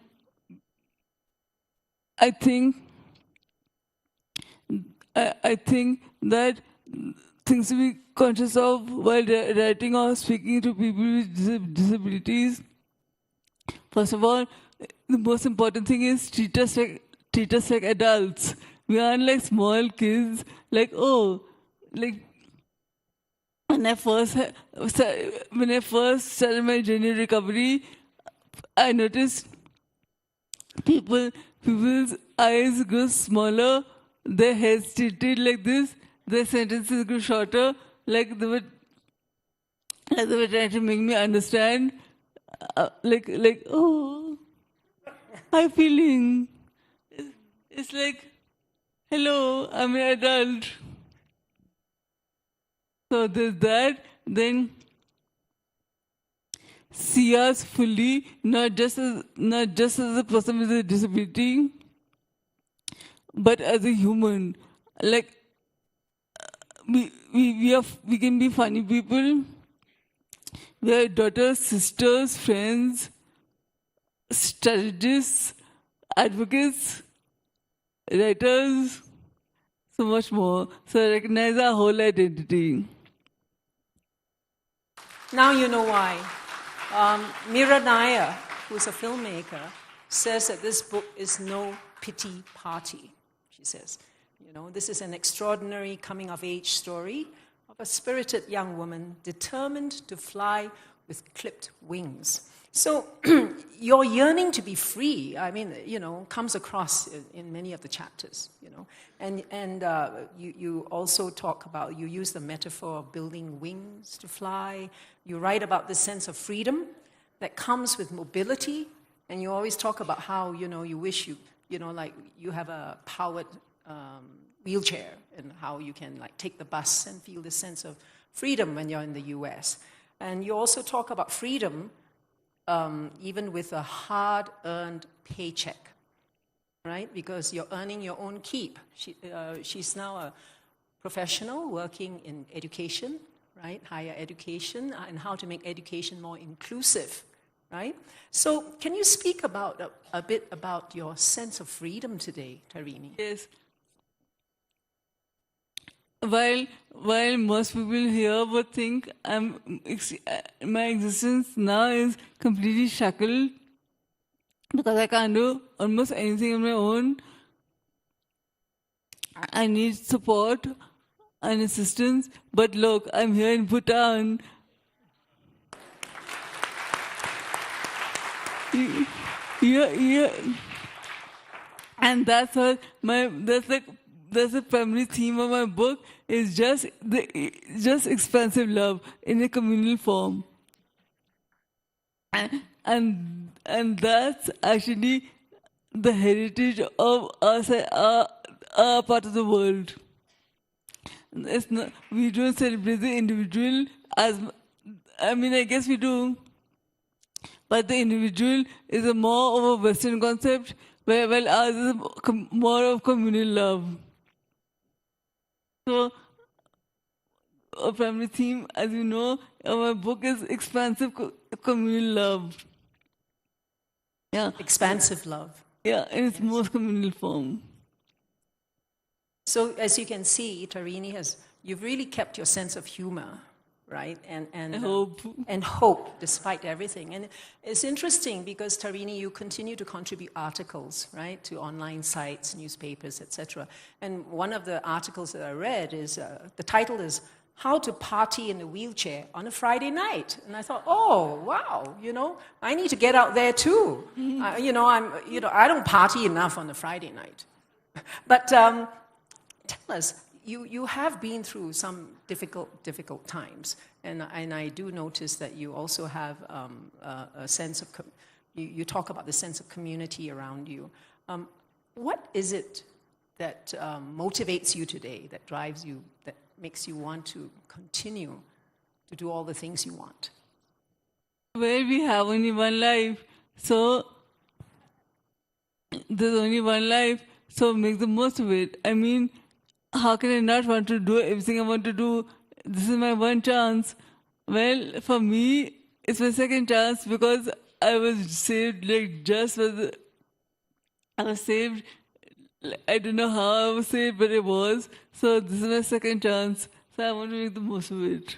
I think that things to be conscious of while writing or speaking to people with disabilities. First of all, the most important thing is treat us like adults. We aren't like small kids. Like, oh, like when I first started my journey of recovery, I noticed people's eyes grew smaller, their heads tilted like this, their sentences grew shorter, like they were trying to make me understand, like oh, how you feeling? It's like, hello, I'm an adult. So there's that. Then see us fully, not just as a person with a disability, but as a human. Like we can be funny people. We are daughters, sisters, friends, strategists, advocates, writers, so much more. So recognize our whole identity. Now you know why. Mira Nair, who's a filmmaker, says that this book is no pity party, she says. You know, this is an extraordinary coming-of-age story of a spirited young woman determined to fly with clipped wings. So your yearning to be free, I mean, you know, comes across in many of the chapters, you know. And you also talk about, you use the metaphor of building wings to fly. You write about the sense of freedom that comes with mobility. And you always talk about how, you know, you wish you know, like you have a powered wheelchair and how you can like take the bus and feel the sense of freedom when you're in the US. And you also talk about freedom even with a hard-earned paycheck, right? Because you're earning your own keep. She's now a professional working in education, right? Higher education, and how to make education more inclusive, right? So can you speak about a bit about your sense of freedom today, Tarini? Yes. While most people here would think my existence now is completely shackled because I can't do almost anything on my own, I need support and assistance. But look, I'm here in Bhutan. Yeah. And that's what that's the primary theme of my book, is just expansive love in a communal form. And that's actually the heritage of us, our part of the world. It's not, we don't celebrate the individual as, I mean, I guess we do, but the individual is a more of a Western concept, while ours is more of communal love. So, a primary theme, as you know, of my book is expansive communal love. Yeah. Expansive love. Yeah, in its most communal form. So, as you can see, Tarini you've really kept your sense of humor, right? And hope. And hope, despite everything. And it's interesting because, Tarini, you continue to contribute articles, right, to online sites, newspapers, etc. And one of the articles that I read is, the title is, How to Party in a Wheelchair on a Friday Night. And I thought, oh, wow, you know, I need to get out there too. I don't party enough on a Friday night. But tell us, you have been through some difficult times, and I do notice that you also have a sense of, you talk about the sense of community around you. What is it that motivates you today, that drives you, that makes you want to continue to do all the things you want? Well, we have only one life, so there's only one life, so make the most of it. I mean, how can I not want to do everything I want to do? This is my one chance. Well, for me, it's my second chance because I was saved I was saved. I don't know how I was saved, but it was. So this is my second chance. So I want to make the most of it.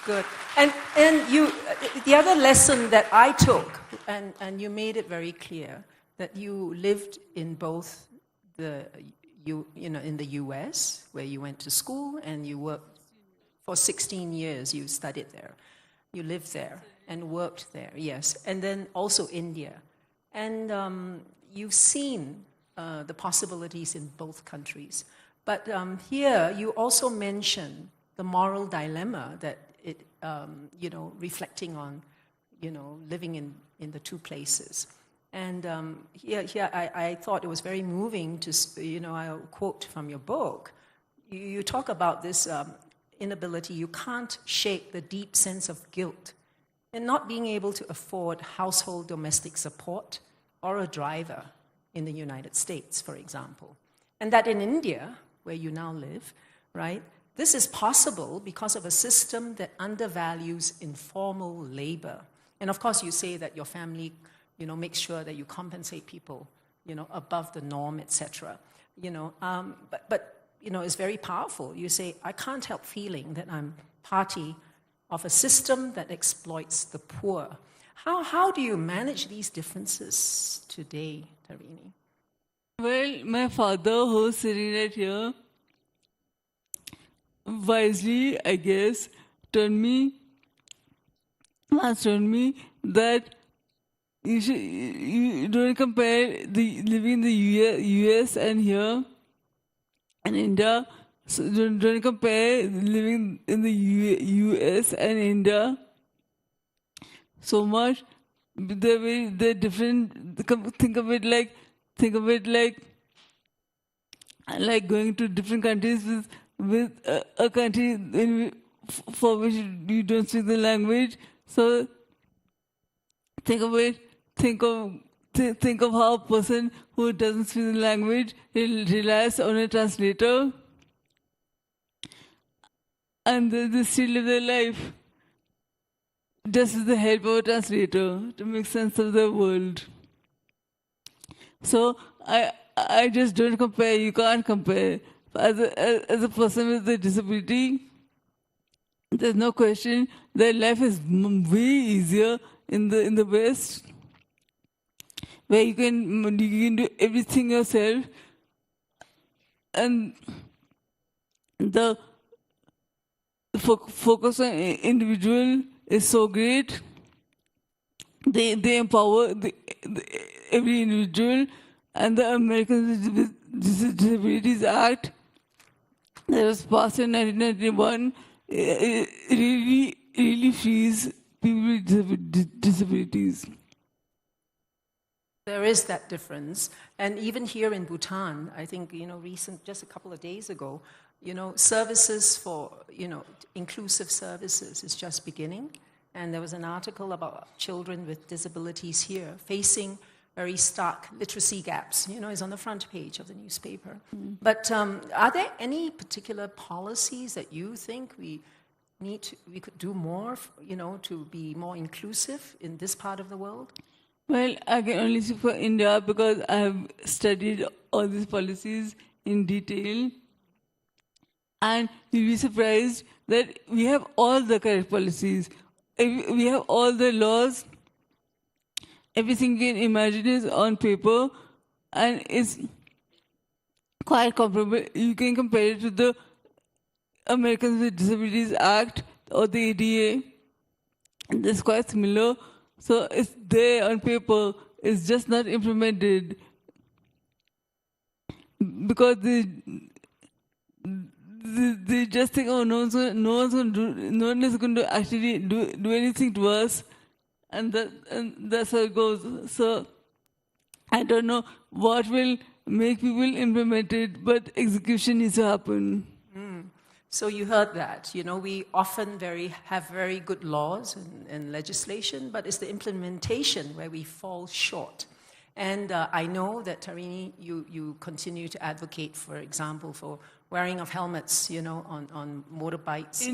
Good. And you, the other lesson that I took, and you made it very clear, that you lived in both in the US, where you went to school and you worked for 16 years. You studied there, you lived there and worked there. Yes, and then also India, and you've seen the possibilities in both countries. But here you also mention the moral dilemma that it, reflecting on, living in the two places. And here I thought it was very moving to, I'll quote from your book. You talk about this inability, you can't shake the deep sense of guilt in not being able to afford household domestic support or a driver in the United States, for example. And that in India, where you now live, right, this is possible because of a system that undervalues informal labor. And of course, you say that your family, makes sure that you compensate people, above the norm, etc. But it's very powerful. You say, I can't help feeling that I'm party of a system that exploits the poor. How do you manage these differences today, Tarini? Well, my father, who's sitting right here, wisely, I guess, told me that you don't compare the living in the US and here and India. So don't compare living in the US and India so much. They're different. Think of it like going to different countries with a country for which you don't speak the language. So think of how a person who doesn't speak the language relies on a translator, and they still live their life just with the help of a translator to make sense of the world. So I just don't compare. You can't compare. As a person with a disability, there's no question that life is way easier in the West, where you can do everything yourself, and the focus on individual is so great. They empower every individual, and the Americans with Disabilities Act that was passed in 1991 really frees people with disabilities. There is that difference, and even here in Bhutan, I think just a couple of days ago, services for inclusive services is just beginning, and there was an article about children with disabilities here facing very stark literacy gaps. It's on the front page of the newspaper. But are there any particular policies that you think we could do more, to be more inclusive in this part of the world? Well, I can only speak for India because I have studied all these policies in detail. And you'll be surprised that we have all the correct policies. We have all the laws. Everything you can imagine is on paper, and it's quite comparable. You can compare it to the Americans with Disabilities Act or the ADA. And it's quite similar. So it's there on paper. It's just not implemented. because they just think, oh, no one is going to actually do anything to us, and that's how it goes. So I don't know what will make people implement it, but execution needs to happen. So you heard that. You know, we often have very good laws and legislation, but it's the implementation where we fall short. And I know that, Tarini, you continue to advocate, for example, for wearing of helmets, you know, on motorbikes.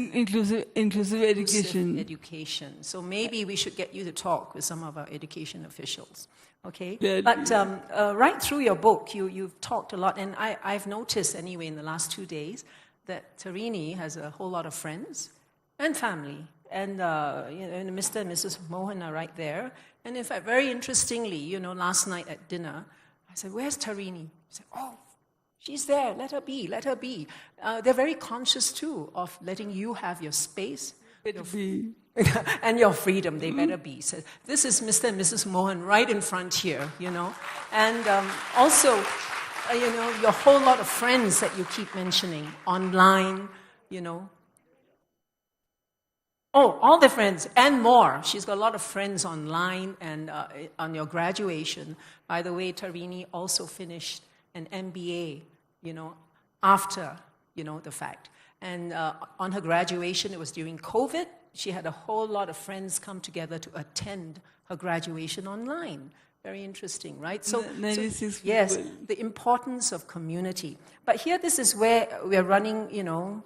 Inclusive education. So maybe we should get you to talk with some of our education officials. Okay? Yeah, but right through your book, you've talked a lot, and I've noticed anyway in the last 2 days that Tarini has a whole lot of friends and family. And you know, Mr. and Mrs. Mohan are right there. And in fact, very interestingly, you know, last night at dinner, I said, "Where's Tarini?" He said, "Oh, she's there. Let her be. Let her be." They're very conscious too of letting you have your space, and your freedom. They better be. So this is Mr. and Mrs. Mohan right in front here, you know, and also, you know, your whole lot of friends that you keep mentioning online, you know. Oh, all the friends and more. She's got a lot of friends online and on your graduation. By the way, Tarini also finished an MBA, you know, after, you know, the fact. And on her graduation, it was during COVID. She had a whole lot of friends come together to attend her graduation online. Very interesting, right? So yes, the importance of community. But here, this is where we're running, you know,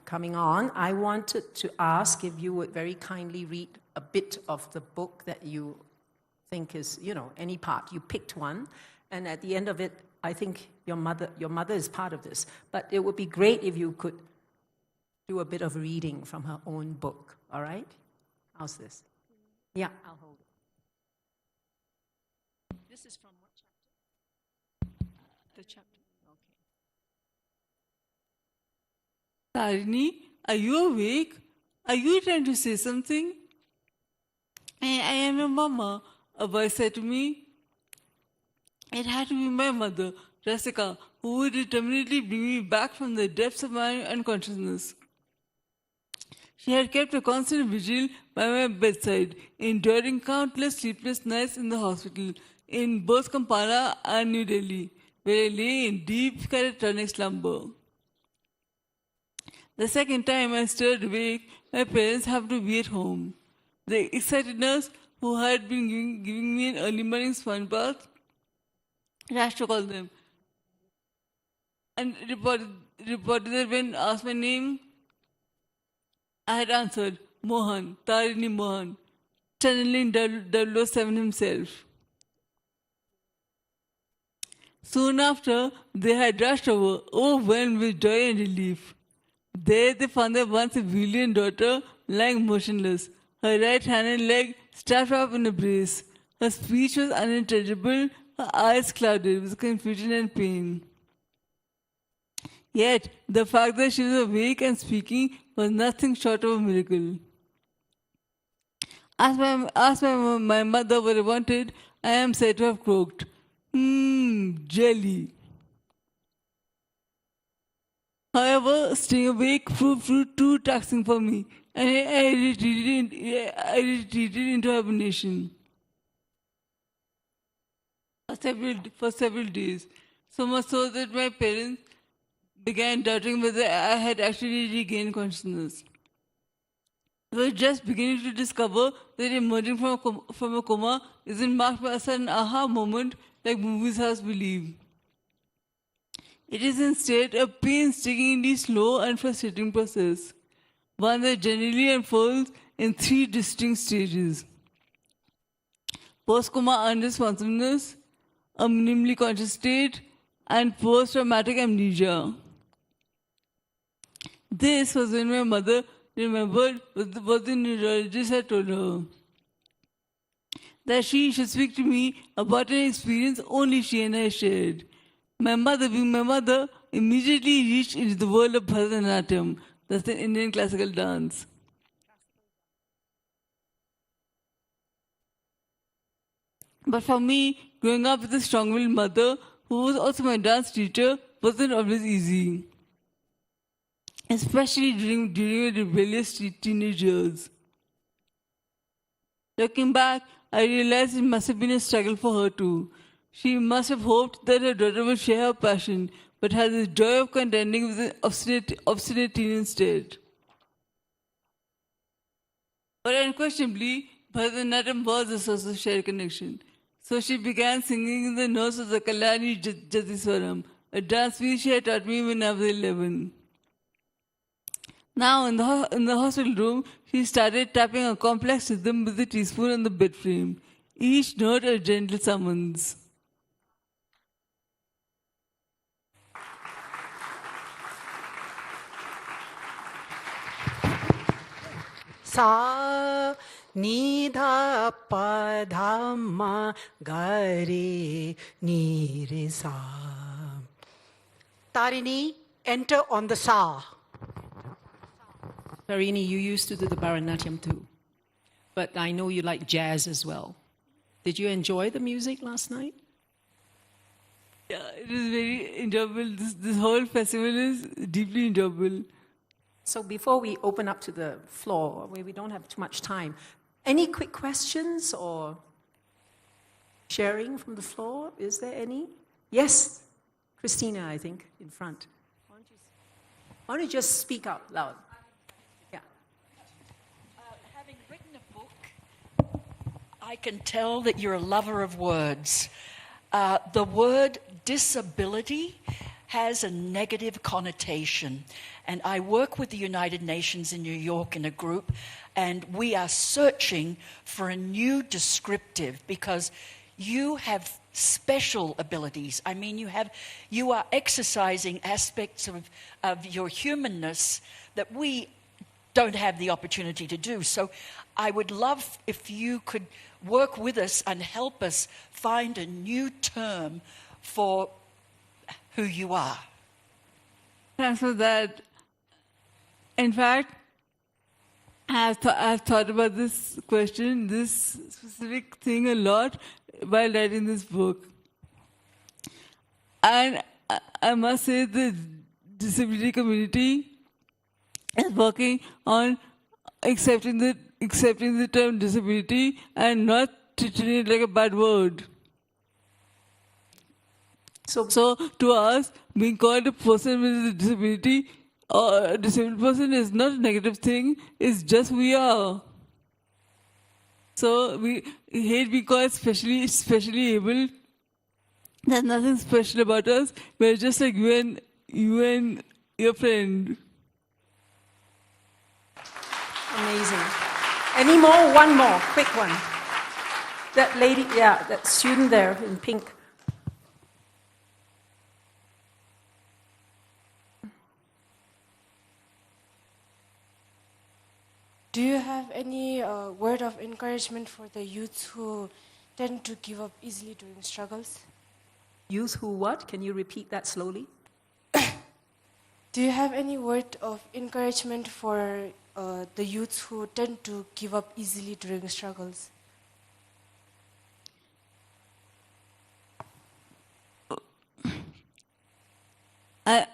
coming on. I wanted to ask if you would very kindly read a bit of the book that you think is, you know, any part. You picked one, and at the end of it, I think your mother is part of this. But it would be great if you could do a bit of reading from her own book, all right? How's this? Yeah, I'll hold it. This is from what chapter? The chapter. Tarini, are you awake? Are you trying to say something? I am your mama, a voice said to me. It had to be my mother, Rasika, who would determinedly bring me back from the depths of my unconsciousness. She had kept a constant vigil by my bedside, enduring countless sleepless nights in the hospital, in both Kampala and New Delhi, where I lay in deep catatonic slumber. The second time I stirred awake, my parents happened to be at home. The excited nurse who had been giving me an early morning sponge bath rushed to call them and reported that when asked my name, I had answered, Mohan, Tarini Mohan, channeling 007 himself. Soon after, they had rushed over, overwhelmed with joy and relief. There they found their once ebullient daughter lying motionless, her right hand and leg strapped up in a brace. Her speech was unintelligible, her eyes clouded with confusion and pain. Yet, the fact that she was awake and speaking was nothing short of a miracle. Asked my mother what I wanted, I am said to have croaked, jelly. However, staying awake proved too taxing for me, and I retreated into hibernation for several days. So much so that my parents began doubting whether I had actually regained consciousness. I was just beginning to discover that emerging from a coma isn't marked by a sudden aha moment like movies have us believe. It is instead a painstakingly slow and frustrating process, one that generally unfolds in 3 distinct stages. Post-coma unresponsiveness, a minimally conscious state, and post-traumatic amnesia. This was when my mother remembered what the neurologist had told her. That she should speak to me about an experience only she and I shared. My mother, being my mother, immediately reached into the world of Bharatanatyam, that's an Indian classical dance. But for me, growing up with a strong-willed mother who who was also my dance teacher, wasn't always easy, especially during her rebellious teenage years. Looking back, I realized it must have been a struggle for her too. She must have hoped that her daughter would share her passion, but had the joy of contending with an obstinate teen instead. But unquestionably, Bharatanatyam was a source of shared connection. So she began singing in the notes of the Kalyani Jatiswaram, a dance which she had taught me when I was 11. Now, in the hospital room, she started tapping a complex rhythm with a teaspoon on the bed frame, each note a gentle summons. Sa ni dha pa dha ma ga re ni re sa. Tarini, enter on the sa. Tarini, you used to do the Bharatanatyam too, but I know you like jazz as well. Did you enjoy the music last night? Yeah, it was very enjoyable. This whole festival is deeply enjoyable. So before we open up to the floor, where we don't have too much time, any quick questions or sharing from the floor? Is there any? Yes, Christina, I think, in front. Why don't you just speak out loud? Yeah. Having written a book, I can tell that you're a lover of words. The word disability has a negative connotation. And I work with the United Nations in New York in a group, and we are searching for a new descriptive because you have special abilities. I mean, you are exercising aspects of your humanness that we don't have the opportunity to do. So I would love if you could work with us and help us find a new term for who you are. Thanks for that. In fact, I've thought about this question, this specific thing a lot while writing this book. And I must say the disability community is working on accepting the term disability and not treating it like a bad word. So to us, being called a person with a disability or a disabled person is not a negative thing, it's just we are. So we hate being called especially able. There's nothing special about us. We're just like you and your friend. Amazing. Any more? One more, quick one. That lady, yeah, that student there in pink. Do you have any word of encouragement for the youths who tend to give up easily during struggles? Youth who what? Can you repeat that slowly? Do you have any word of encouragement for the youths who tend to give up easily during struggles? I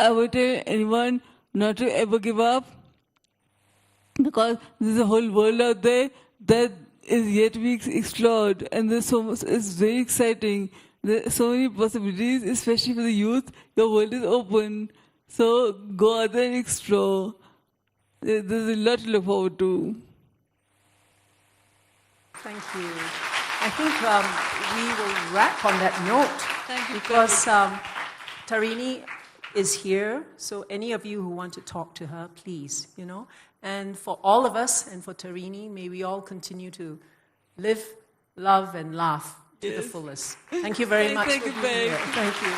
would tell anyone not to ever give up, because there's a whole world out there that is yet to be explored, and there's so much. It's very exciting. There are so many possibilities, especially for the youth. The world is open, so go out there and explore. There's a lot to look forward to. Thank you. I think we will wrap on that note. Thank you. Because Tarini is here, so any of you who want to talk to her, please, And for all of us, and for Tarini, may we all continue to live, love, and laugh to the fullest. Thank you very much. Thank you, babe. Thank you.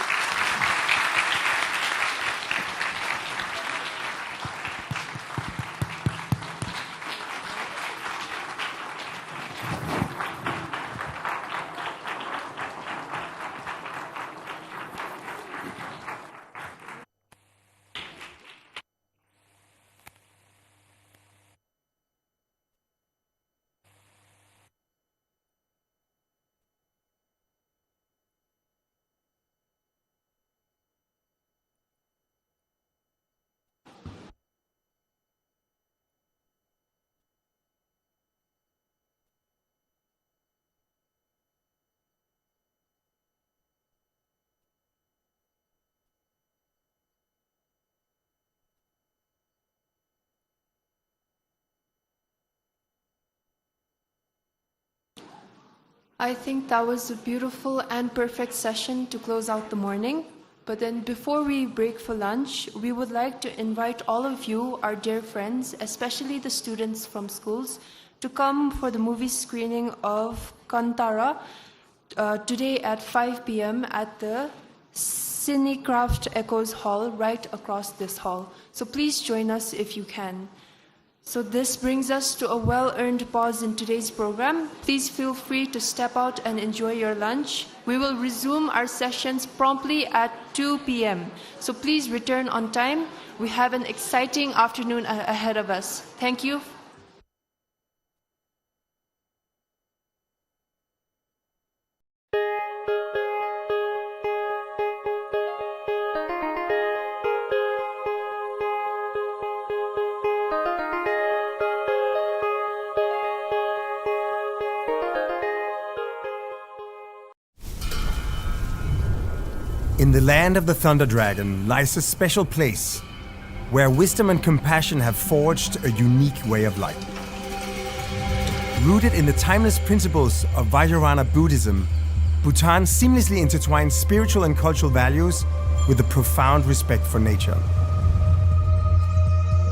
I think that was a beautiful and perfect session to close out the morning. But then before we break for lunch, we would like to invite all of you, our dear friends, especially the students from schools, to come for the movie screening of Kantara today at 5 p.m. at the Cinecraft Echoes Hall right across this hall. So please join us if you can. So this brings us to a well-earned pause in today's program. Please feel free to step out and enjoy your lunch. We will resume our sessions promptly at 2 p.m. So please return on time. We have an exciting afternoon ahead of us. Thank you. In the land of the Thunder Dragon lies a special place where wisdom and compassion have forged a unique way of life. Rooted in the timeless principles of Vajrayana Buddhism, Bhutan seamlessly intertwines spiritual and cultural values with a profound respect for nature.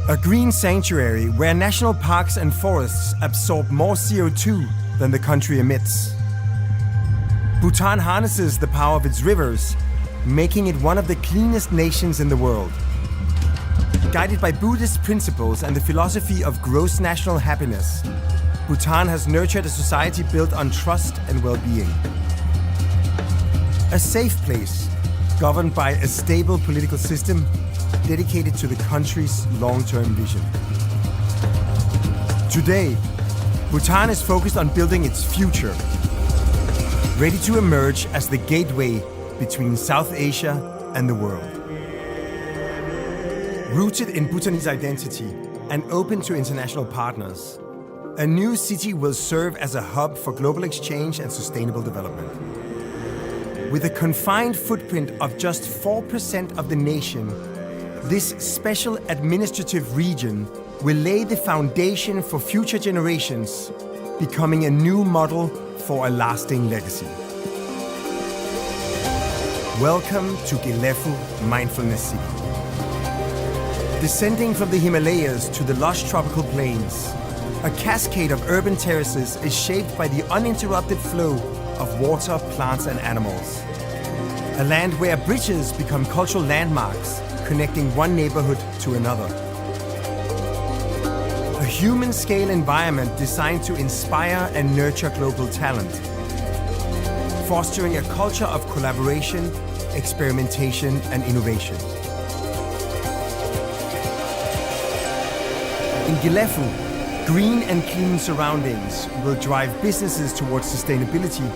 A green sanctuary where national parks and forests absorb more CO2 than the country emits. Bhutan harnesses the power of its rivers, making it one of the cleanest nations in the world. Guided by Buddhist principles and the philosophy of gross national happiness, Bhutan has nurtured a society built on trust and well-being. A safe place, governed by a stable political system dedicated to the country's long-term vision. Today, Bhutan is focused on building its future, ready to emerge as the gateway between South Asia and the world. Rooted in Bhutanese identity and open to international partners, a new city will serve as a hub for global exchange and sustainable development. With a confined footprint of just 4% of the nation, this special administrative region will lay the foundation for future generations, becoming a new model for a lasting legacy. Welcome to Gilfu Mindfulness City. Descending from the Himalayas to the lush tropical plains, a cascade of urban terraces is shaped by the uninterrupted flow of water, plants and animals. A land where bridges become cultural landmarks, connecting one neighborhood to another. A human-scale environment designed to inspire and nurture global talent, fostering a culture of collaboration, experimentation, and innovation. In Gilfu, green and clean surroundings will drive businesses towards sustainability,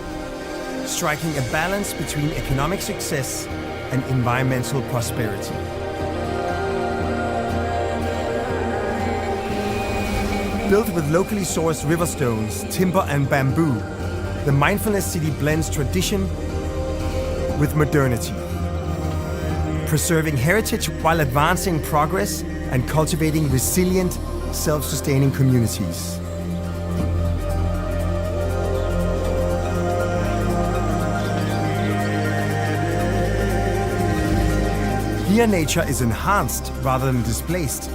striking a balance between economic success and environmental prosperity. Built with locally sourced river stones, timber and bamboo, the Mindfulness City blends tradition with modernity, preserving heritage while advancing progress and cultivating resilient, self-sustaining communities. Here nature is enhanced rather than displaced,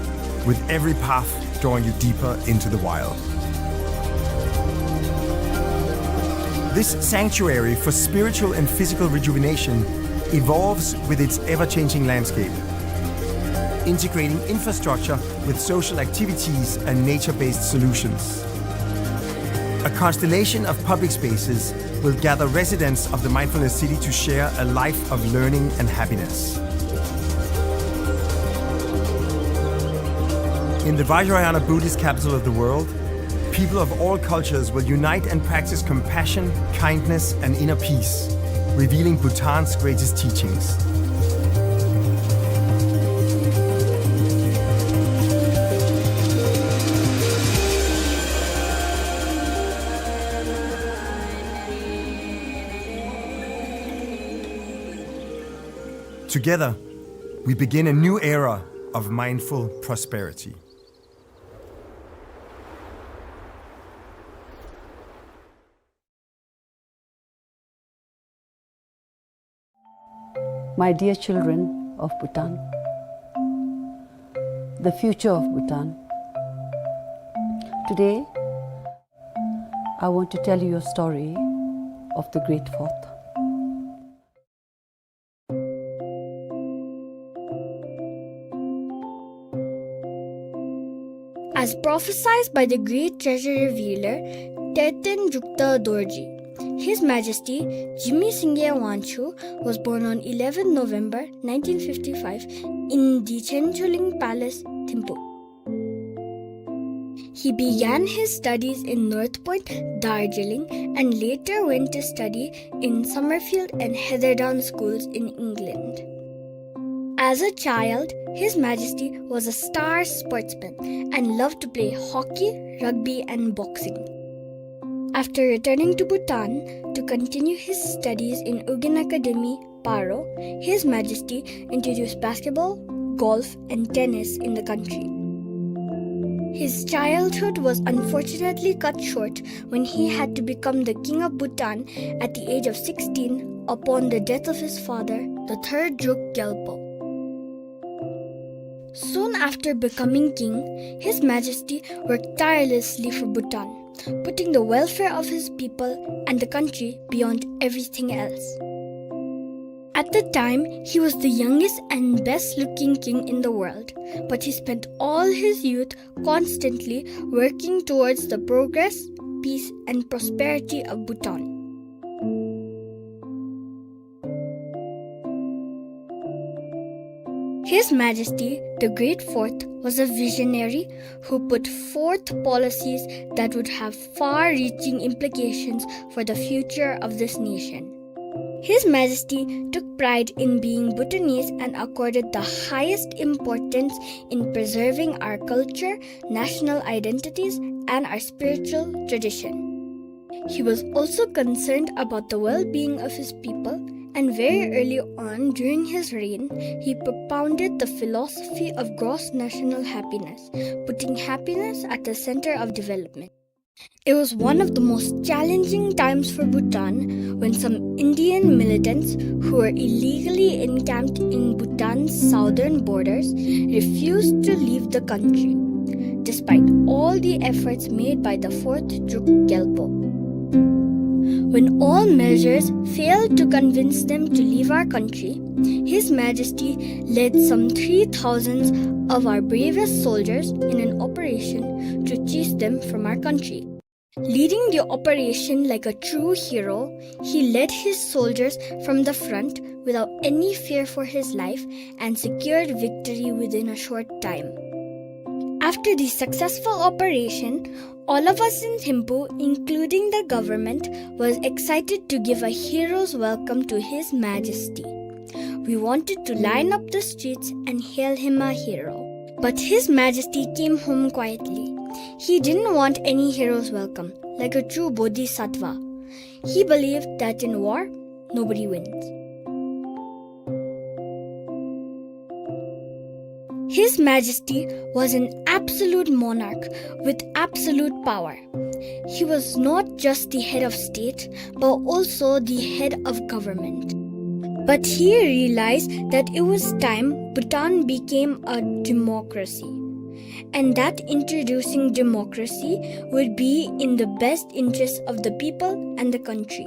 with every path drawing you deeper into the wild. This sanctuary for spiritual and physical rejuvenation evolves with its ever-changing landscape, integrating infrastructure with social activities and nature-based solutions. A constellation of public spaces will gather residents of the Mindfulness City to share a life of learning and happiness. In the Vajrayana Buddhist capital of the world, people of all cultures will unite and practice compassion, kindness, and inner peace, revealing Bhutan's greatest teachings. Together, we begin a new era of mindful prosperity. My dear children of Bhutan, the future of Bhutan. Today, I want to tell you a story of the Great Fourth. As prophesied by the great treasure revealer Terten Jukta Dorji, His Majesty Jigme Singye Wangchuck was born on 11 November 1955 in the Chenchuling Palace, Thimphu. He began his studies in North Point, Darjeeling, and later went to study in Summerfield and Heatherdown schools in England. As a child, His Majesty was a star sportsman and loved to play hockey, rugby, and boxing. After returning to Bhutan to continue his studies in Ugin Academy, Paro, His Majesty introduced basketball, golf, and tennis in the country. His childhood was unfortunately cut short when he had to become the King of Bhutan at the age of 16 upon the death of his father, the third Drukyul. Soon after becoming king, His Majesty worked tirelessly for Bhutan, putting the welfare of his people and the country beyond everything else. At the time, he was the youngest and best-looking king in the world, but he spent all his youth constantly working towards the progress, peace, and prosperity of Bhutan. His Majesty, the Great Fourth, was a visionary who put forth policies that would have far-reaching implications for the future of this nation. His Majesty took pride in being Bhutanese and accorded the highest importance in preserving our culture, national identities, and our spiritual tradition. He was also concerned about the well-being of his people, and very early on during his reign, he propounded the philosophy of gross national happiness, putting happiness at the center of development. It was one of the most challenging times for Bhutan when some Indian militants who were illegally encamped in Bhutan's southern borders refused to leave the country, despite all the efforts made by the fourth Drukyul. When all measures failed to convince them to leave our country, His Majesty led some 3,000 of our bravest soldiers in an operation to chase them from our country. Leading the operation like a true hero, he led his soldiers from the front without any fear for his life and secured victory within a short time. After the successful operation, all of us in Thimphu, including the government, was excited to give a hero's welcome to His Majesty. We wanted to line up the streets and hail him a hero. But His Majesty came home quietly. He didn't want any hero's welcome, like a true bodhisattva. He believed that in war, nobody wins. His Majesty was an absolute monarch with absolute power. He was not just the head of state, but also the head of government. But he realized that it was time Bhutan became a democracy, and that introducing democracy would be in the best interest of the people and the country.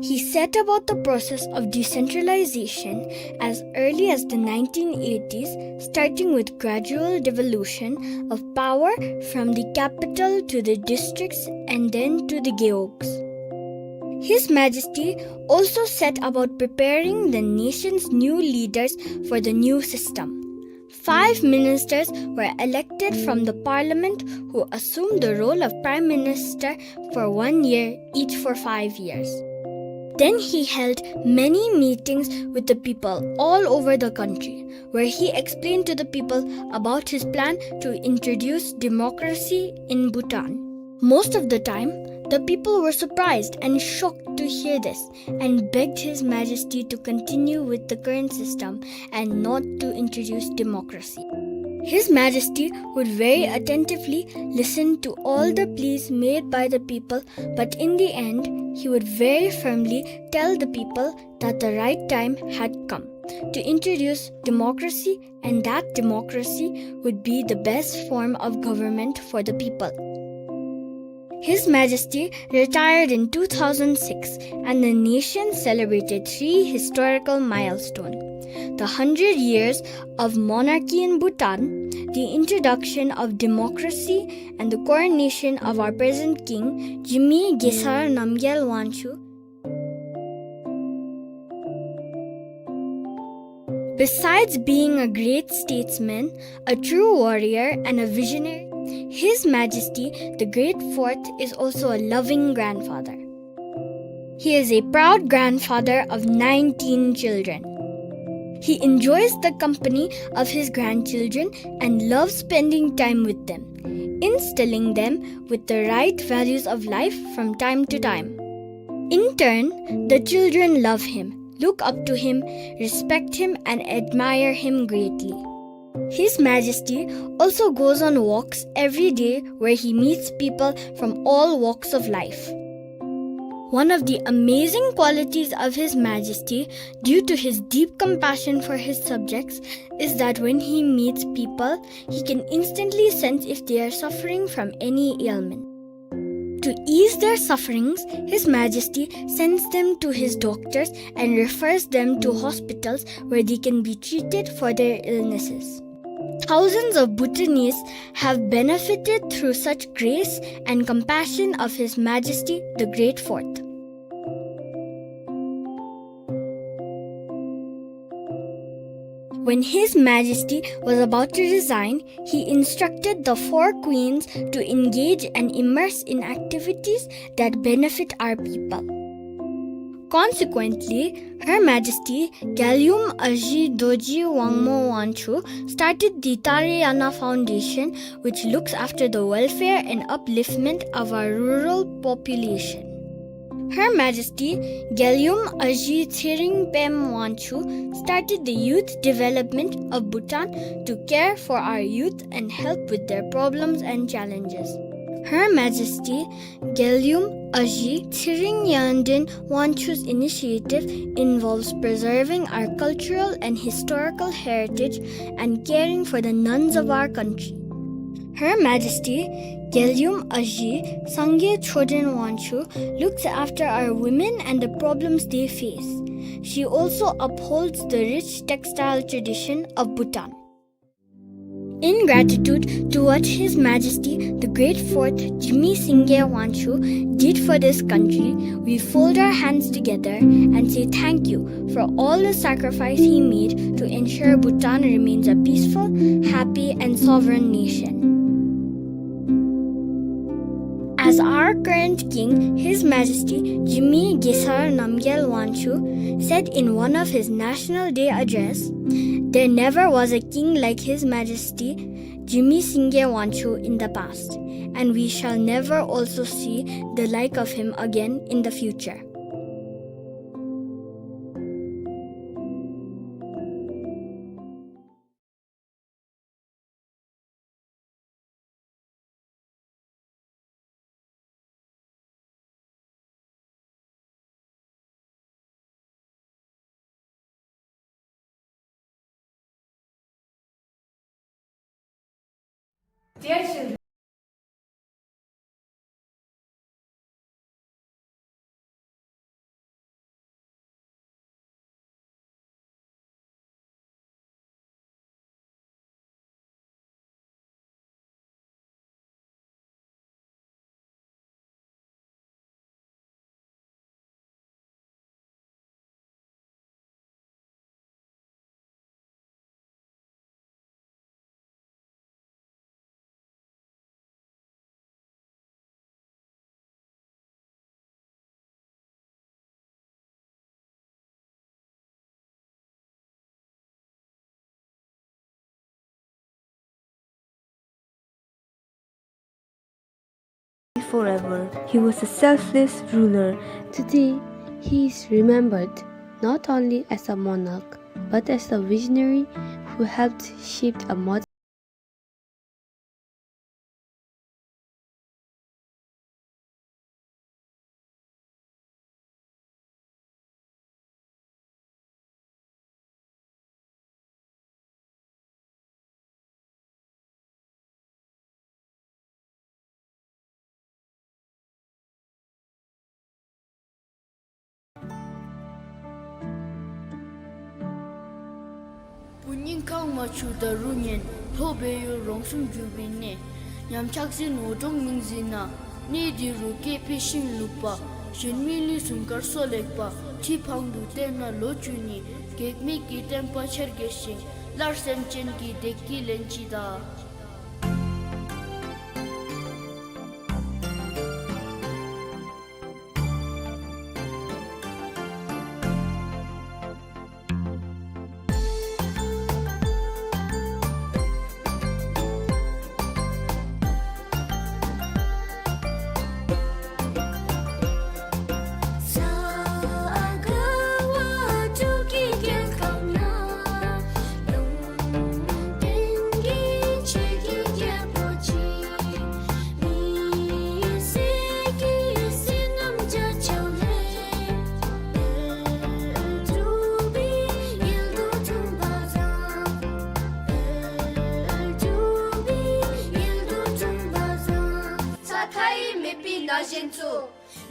He set about the process of decentralization as early as the 1980s, starting with gradual devolution of power from the capital to the districts and then to the geogs. His Majesty also set about preparing the nation's new leaders for the new system. 5 ministers were elected from the parliament who assumed the role of Prime Minister for 1 year, each for 5 years. Then he held many meetings with the people all over the country, where he explained to the people about his plan to introduce democracy in Bhutan. Most of the time, the people were surprised and shocked to hear this and begged His Majesty to continue with the current system and not to introduce democracy. His Majesty would very attentively listen to all the pleas made by the people, but in the end, he would very firmly tell the people that the right time had come to introduce democracy, and that democracy would be the best form of government for the people. His Majesty retired in 2006, and the nation celebrated 3 historical milestones: the 100 years of monarchy in Bhutan, the introduction of democracy, and the coronation of our present king, Jigme Singye Wangchuck. Besides being a great statesman, a true warrior, and a visionary, His Majesty the Great Fourth is also a loving grandfather. He is a proud grandfather of 19 children. He enjoys the company of his grandchildren and loves spending time with them, instilling them with the right values of life from time to time. In turn, the children love him, look up to him, respect him, and admire him greatly. His Majesty also goes on walks every day where he meets people from all walks of life. One of the amazing qualities of His Majesty, due to his deep compassion for his subjects, is that when he meets people, he can instantly sense if they are suffering from any ailment. To ease their sufferings, His Majesty sends them to his doctors and refers them to hospitals where they can be treated for their illnesses. Thousands of Bhutanese have benefited through such grace and compassion of His Majesty the Great Fourth. When His Majesty was about to resign, he instructed the 4 queens to engage and immerse in activities that benefit our people. Consequently, Her Majesty Gyalum Aji Doji Wangmo Wangchuck started the Tarayana Foundation, which looks after the welfare and upliftment of our rural population. Her Majesty Gyalum Aji Thiring Pem Wangchuck started the youth development of Bhutan to care for our youth and help with their problems and challenges. Her Majesty Gyalum Aji Thiring Yandin Wangchuck's initiative involves preserving our cultural and historical heritage and caring for the nuns of our country. Her Majesty Gyalum Aji Sangye Chodin Wangchuck looks after our women and the problems they face. She also upholds the rich textile tradition of Bhutan. In gratitude to what His Majesty the Great Fourth Jigme Singye Wangchuck did for this country, we fold our hands together and say thank you for all the sacrifice he made to ensure Bhutan remains a peaceful, happy, and sovereign nation. As our current king, His Majesty Jigme Singye Wangchuck said in one of his National Day address, "There never was a king like His Majesty Jigme Singye Wangchuck in the past, and we shall never also see the like of him again in the future." Dear children, forever. He was a selfless ruler. Today, he is remembered not only as a monarch, but as a visionary who helped shape a modern Ninkang machu da runyen, tobe yu rongsum jubine. Nyam chaksin odong mingzina, ni di ruke pishin lupa, shinmili sunkar solekpa, tipang du tena lochuni, kekmi ki tempa chergeshin, larsem chen ki dekki lenchida.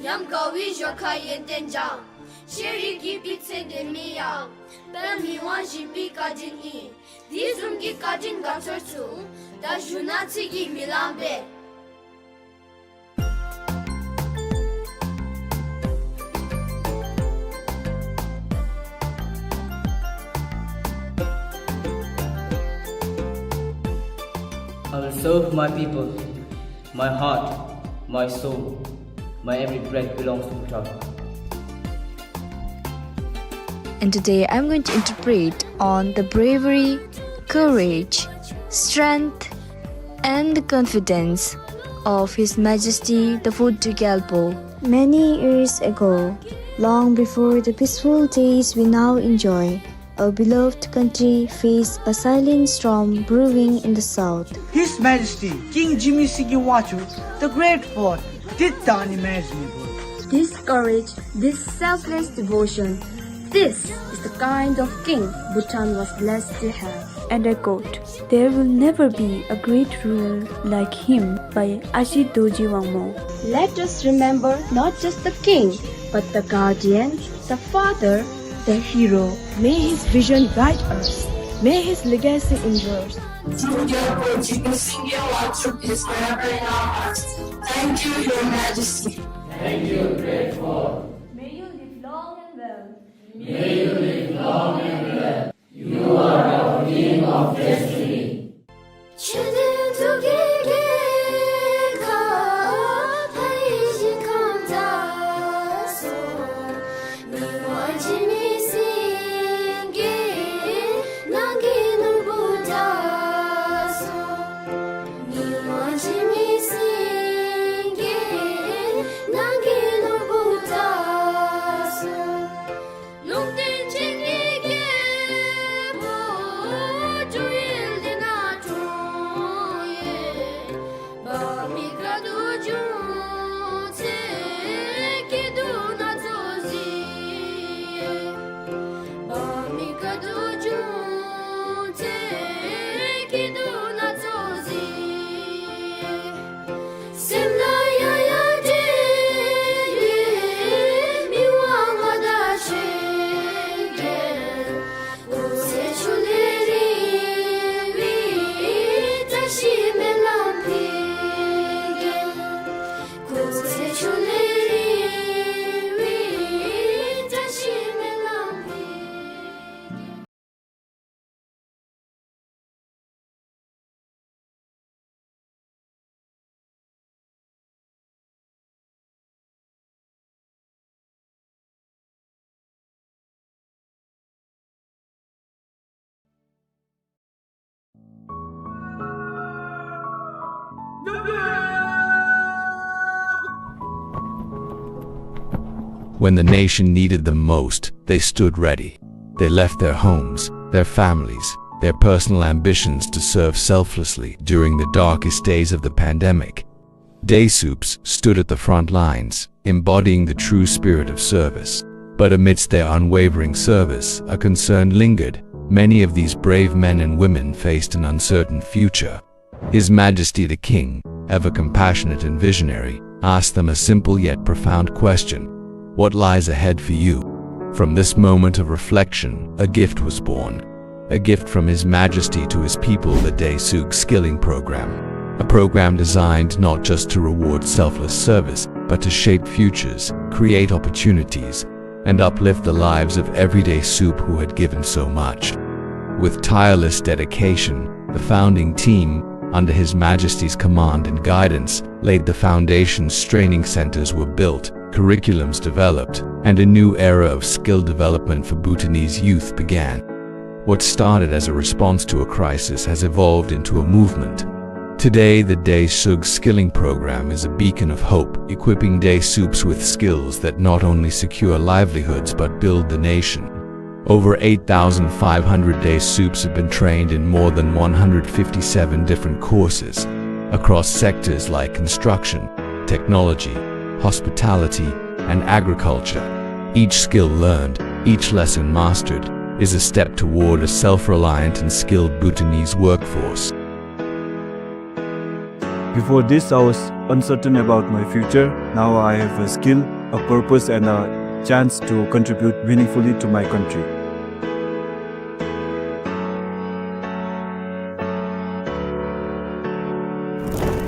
Nyam gawi joka yenten jang, sheri ki pitse de miyang, ben miwan jipi kajin I, dizum ki kajin gatortu, da junatsi ki milambe. I will serve my people, my heart, my soul. My every breath belongs to Bhutan. And today I'm going to interpret on the bravery, courage, strength, and the confidence of His Majesty the Gilfu. Many years ago, long before the peaceful days we now enjoy, our beloved country faced a silent storm brewing in the south. His Majesty King Jigme Singye Wangchuck, the great fought, did the unimaginable. This courage, this selfless devotion, this is the kind of king Bhutan was blessed to have. And I quote, "There will never be a great ruler like him" by Ajit Doji Wangmo. Let us remember not just the king, but the guardian, the father, the hero. May his vision guide us. May his legacy endure. Jigme Singye Wangchuck is forever in our hearts. Thank you, Your Majesty. Thank you, great Fort. May you live long and well. May you live long and well. You are our being of destiny. When the nation needed them most, they stood ready. They left their homes, their families, their personal ambitions to serve selflessly during the darkest days of the pandemic. Desuks stood at the front lines, embodying the true spirit of service. But amidst their unwavering service, a concern lingered. Many of these brave men and women faced an uncertain future. His Majesty the King, ever compassionate and visionary, asked them a simple yet profound question: what lies ahead for you? From this moment of reflection, a gift was born. a gift from His Majesty to his people, the Desuk Skilling Program, a program designed not just to reward selfless service, but to shape futures, create opportunities, and uplift the lives of everyday soup who had given so much. With tireless dedication, the founding team, under His Majesty's command and guidance, laid the foundations. Training centers were built, curriculums developed, and a new era of skill development for Bhutanese youth began. What started as a response to a crisis has evolved into a movement. Today, the Desuk Skilling Program is a beacon of hope, equipping Desuks with skills that not only secure livelihoods but build the nation. Over 8,500 Desuks have been trained in more than 157 different courses, across sectors like construction, technology, hospitality, and agriculture. Each skill learned, each lesson mastered, is a step toward a self-reliant and skilled Bhutanese workforce. Before this, I was uncertain about my future. Now I have a skill, a purpose, and a chance to contribute meaningfully to my country.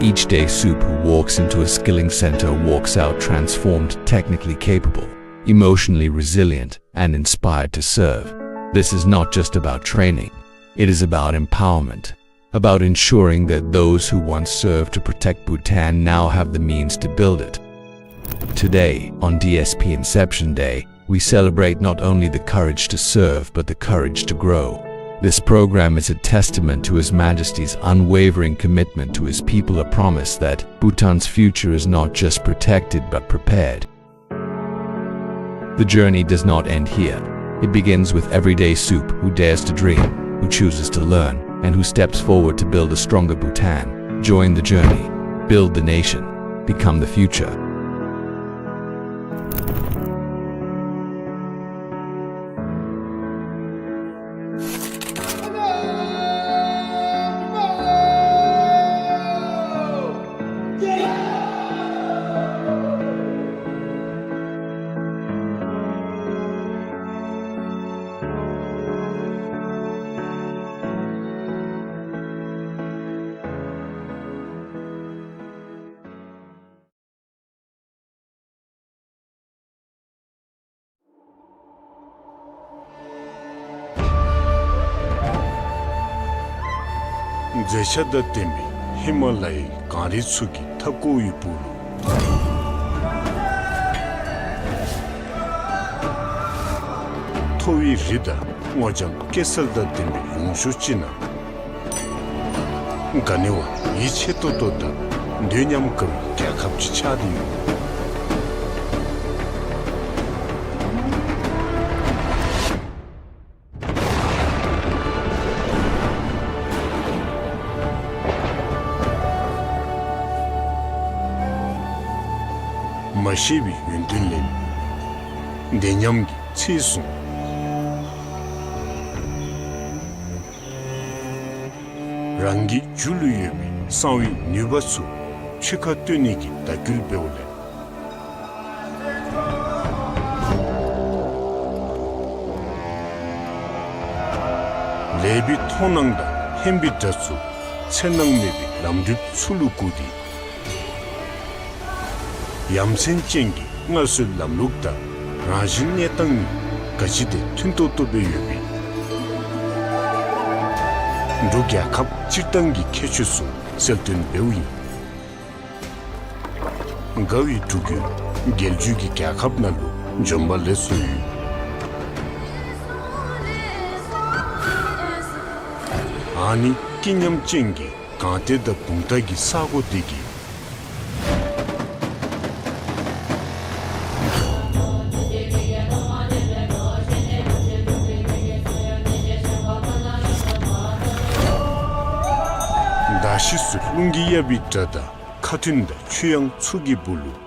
Each Desuk who walks into a skilling center walks out transformed, technically capable, emotionally resilient, and inspired to serve. This is not just about training. It is about empowerment, about ensuring that those who once served to protect Bhutan now have the means to build it. Today, on DSP Inception Day, we celebrate not only the courage to serve but the courage to grow. This program is a testament to His Majesty's unwavering commitment to his people, a promise that Bhutan's future is not just protected but prepared. The journey does not end here. It begins with everyday soup who dares to dream, who chooses to learn, and who steps forward to build a stronger Bhutan. Join the journey, build the nation, become the future. Zeshada Tembi, Himalaya, Karitsuki, Takui Pulu. Towi Rida, Wajam, Kesalda Tembi, Yungshuchina. Ganewa, Ichetotoda, Dunyam Kavi, Kakapchichadi. Mashibi Yundunlin Denyamgi Tsisung Rangi Juluyumi Sawi Nubasu Chikatuniki Takul Beole Lebi Tonangda Hembitatsu Tsenangmebi Lamdup Sulukudi Yamsen Chengi, Nasul Lamlukta, Rajin Yetang, Kajide, Tuntoto Beyobi. Drugya Kap, Chitangi Kechusu, Selton Bewi. Gawi Drukyul, Geljugi Kakap Nalu, Jomba Lesu. Ani, Kinyam Chengi, Kante da Puntagi Sago Digi. Dashisu Lungiya Bitada, Katinda, Chuyang Tsugi Bulu.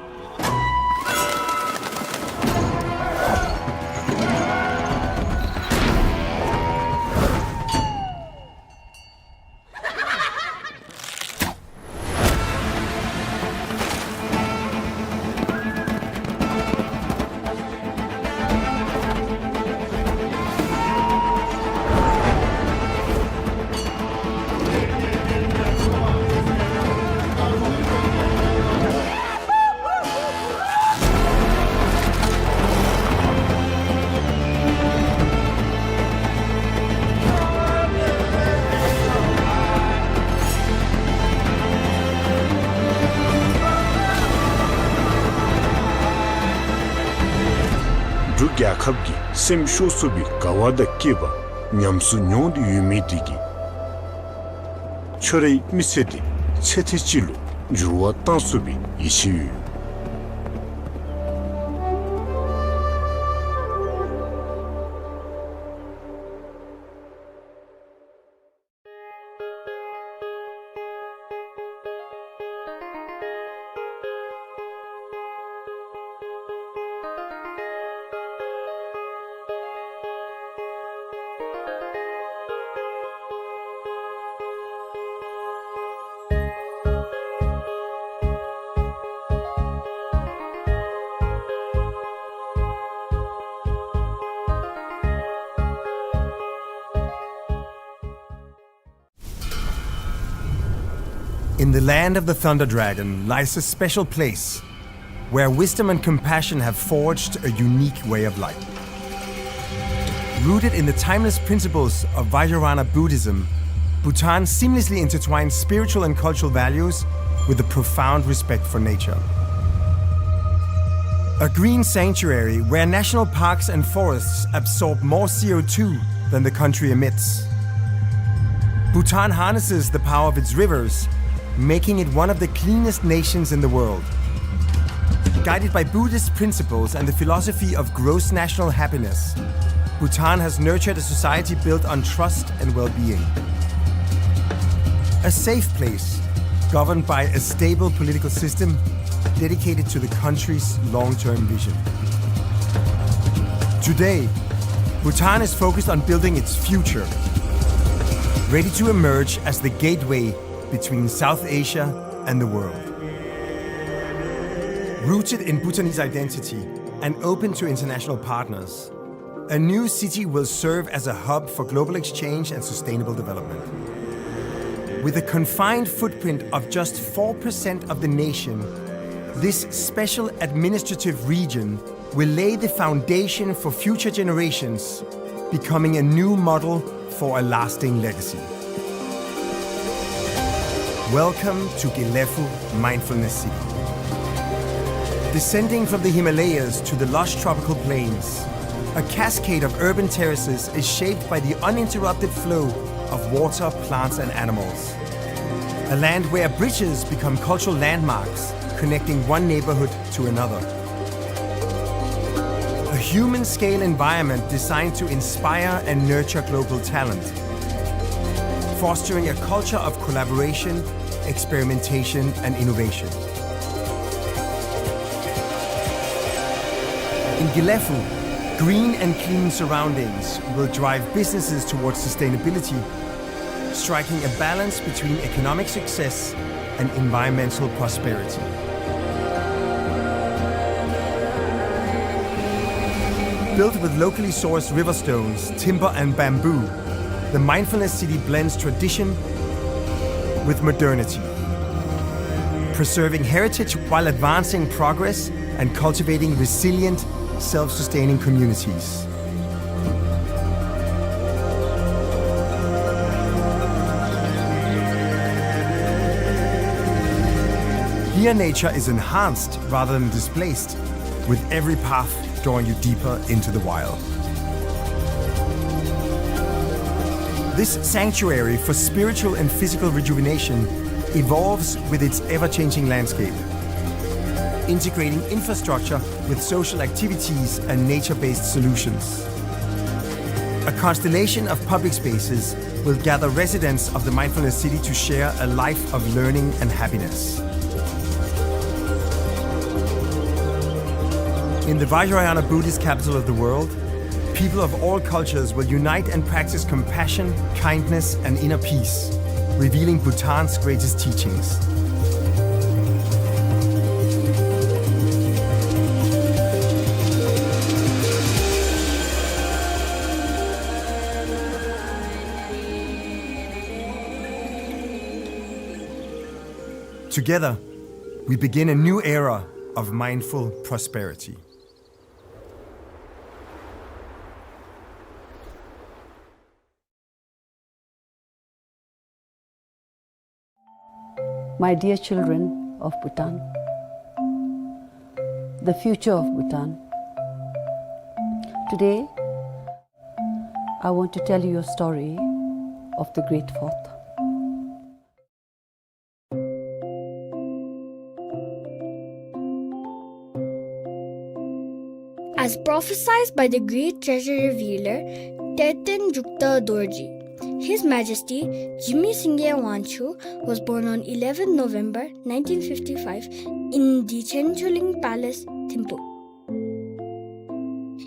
gyakhabgi semsho subi kawada keba nyamsu nyondi yumidigi chorei misedi chetichilu juwa tansubi ishiyu. In the land of the Thunder Dragon lies a special place where wisdom and compassion have forged a unique way of life. Rooted in the timeless principles of Vajrayana Buddhism, Bhutan seamlessly intertwines spiritual and cultural values with a profound respect for nature. A green sanctuary where national parks and forests absorb more CO2 than the country emits. Bhutan harnesses the power of its rivers, making it one of the cleanest nations in the world. Guided by Buddhist principles and the philosophy of gross national happiness, Bhutan has nurtured a society built on trust and well-being. A safe place, governed by a stable political system dedicated to the country's long-term vision. Today, Bhutan is focused on building its future, ready to emerge as the gateway between South Asia and the world. Rooted in Bhutanese identity and open to international partners, a new city will serve as a hub for global exchange and sustainable development. With a confined footprint of just 4% of the nation, this special administrative region will lay the foundation for future generations, becoming a new model for a lasting legacy. Welcome to Gilfu Mindfulness City. Descending from the Himalayas to the lush tropical plains, a cascade of urban terraces is shaped by the uninterrupted flow of water, plants, and animals. A land where bridges become cultural landmarks, connecting one neighborhood to another. A human-scale environment designed to inspire and nurture global talent, fostering a culture of collaboration, experimentation, and innovation. In Gilfu, green and clean surroundings will drive businesses towards sustainability, striking a balance between economic success and environmental prosperity. Built with locally sourced river stones, timber, and bamboo, the Mindfulness City blends tradition with modernity, preserving heritage while advancing progress and cultivating resilient, self-sustaining communities. Here nature is enhanced rather than displaced, with every path drawing you deeper into the wild. This sanctuary for spiritual and physical rejuvenation evolves with its ever-changing landscape, integrating infrastructure with social activities and nature-based solutions. A constellation of public spaces will gather residents of the Mindfulness City to share a life of learning and happiness. In the Vajrayana Buddhist capital of the world, people of all cultures will unite and practice compassion, kindness, and inner peace, revealing Bhutan's greatest teachings. Together, we begin a new era of mindful prosperity. My dear children of Bhutan, the future of Bhutan, Today, I want to tell you a story of the Great Fourth. As prophesied by the great treasure revealer Terten Jukta Dorji, His Majesty Jigme Singye Wangchuck was born on 11 November 1955 in the Chenchuling Palace, Thimphu.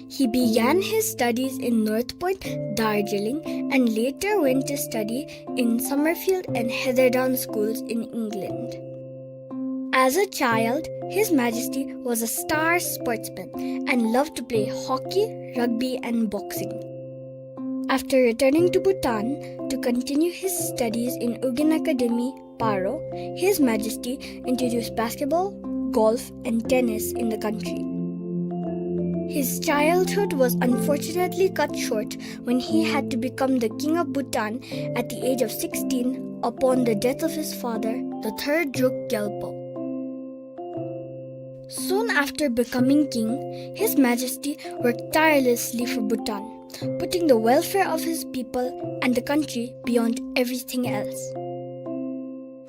He began his studies in North Point, Darjeeling, and later went to study in Summerfield and Heatherdown schools in England. As a child, His Majesty was a star sportsman and loved to play hockey, rugby, and boxing. After returning to Bhutan to continue his studies in Ugin Academy, Paro, His Majesty introduced basketball, golf, and tennis in the country. His childhood was unfortunately cut short when he had to become the King of Bhutan at the age of 16 upon the death of his father, the third Drukyul. Soon after becoming king, His Majesty worked tirelessly for Bhutan, putting the welfare of his people and the country beyond everything else.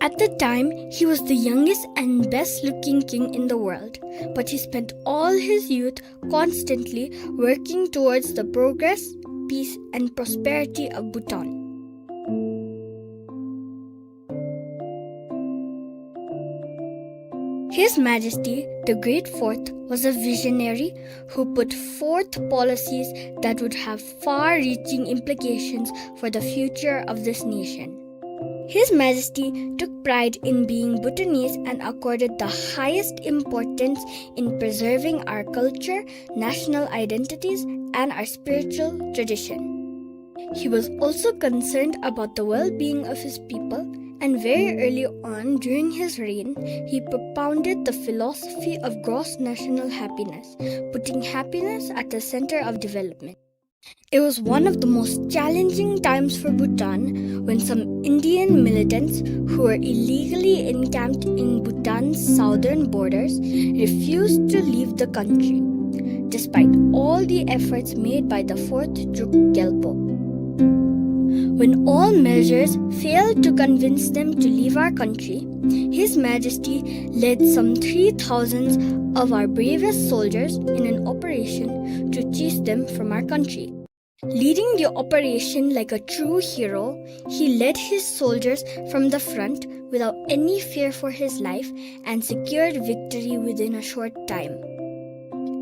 At the time, he was the youngest and best-looking king in the world, but he spent all his youth constantly working towards the progress, peace, and prosperity of Bhutan. His Majesty, the Great Fourth, was a visionary who put forth policies that would have far-reaching implications for the future of this nation. His Majesty took pride in being Bhutanese and accorded the highest importance in preserving our culture, national identities, and our spiritual tradition. He was also concerned about the well-being of his people, and very early on during his reign, he propounded the philosophy of gross national happiness, putting happiness at the center of development. It was one of the most challenging times for Bhutan when some Indian militants who were illegally encamped in Bhutan's southern borders refused to leave the country, despite all the efforts made by the 4th Drukyul. When all measures failed to convince them to leave our country, His Majesty led some 3,000 of our bravest soldiers in an operation to chase them from our country. Leading the operation like a true hero, he led his soldiers from the front without any fear for his life and secured victory within a short time.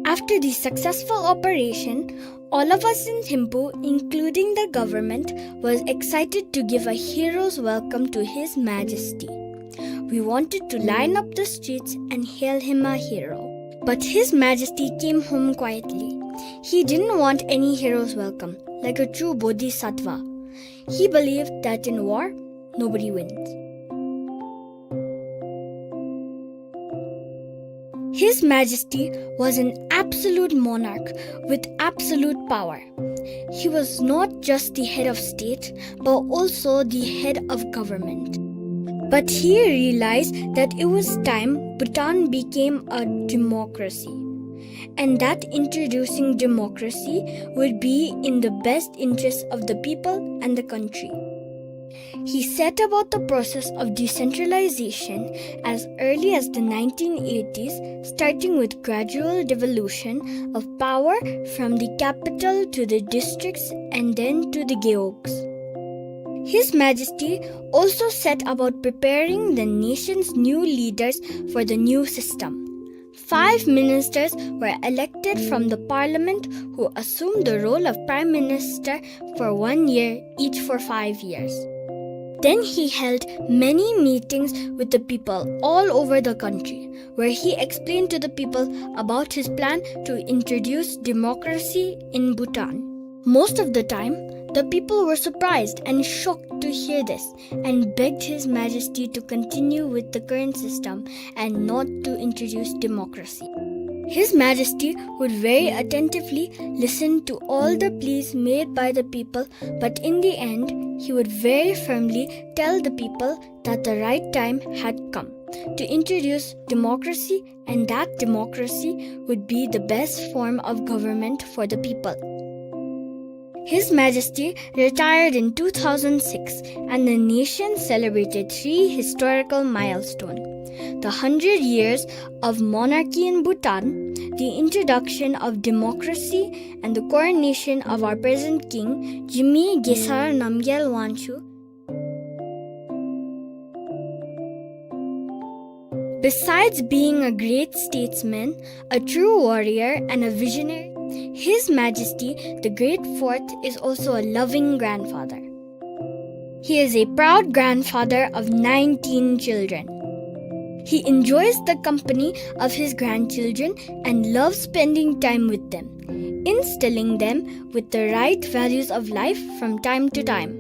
After the successful operation, all of us in Thimphu, including the government, was excited to give a hero's welcome to His Majesty. We wanted to line up the streets and hail him a hero. But His Majesty came home quietly. He didn't want any hero's welcome, like a true bodhisattva. He believed that in war, nobody wins. His Majesty was an absolute monarch with absolute power. He was not just the head of state, but also the head of government. But he realized that it was time Bhutan became a democracy, and that introducing democracy would be in the best interest of the people and the country. He set about the process of decentralization as early as the 1980s, starting with gradual devolution of power from the capital to the districts and then to the geogs. His Majesty also set about preparing the nation's new leaders for the new system. 5 ministers were elected from the parliament who assumed the role of prime minister for 1 year, each for 5 years. Then he held many meetings with the people all over the country, where he explained to the people about his plan to introduce democracy in Bhutan. Most of the time, the people were surprised and shocked to hear this and begged His Majesty to continue with the current system and not to introduce democracy. His Majesty would very attentively listen to all the pleas made by the people, but in the end, he would very firmly tell the people that the right time had come. to introduce democracy, and that democracy would be the best form of government for the people. His Majesty retired in 2006, and the nation celebrated 3 historical milestones: the 100 years of monarchy in Bhutan, the introduction of democracy, and the coronation of our present king, Jigme Singye Wangchuck. Besides being a great statesman, a true warrior, and a visionary, His Majesty the Great Fourth is also a loving grandfather. He is a proud grandfather of 19 children. He enjoys the company of his grandchildren and loves spending time with them, instilling them with the right values of life from time to time.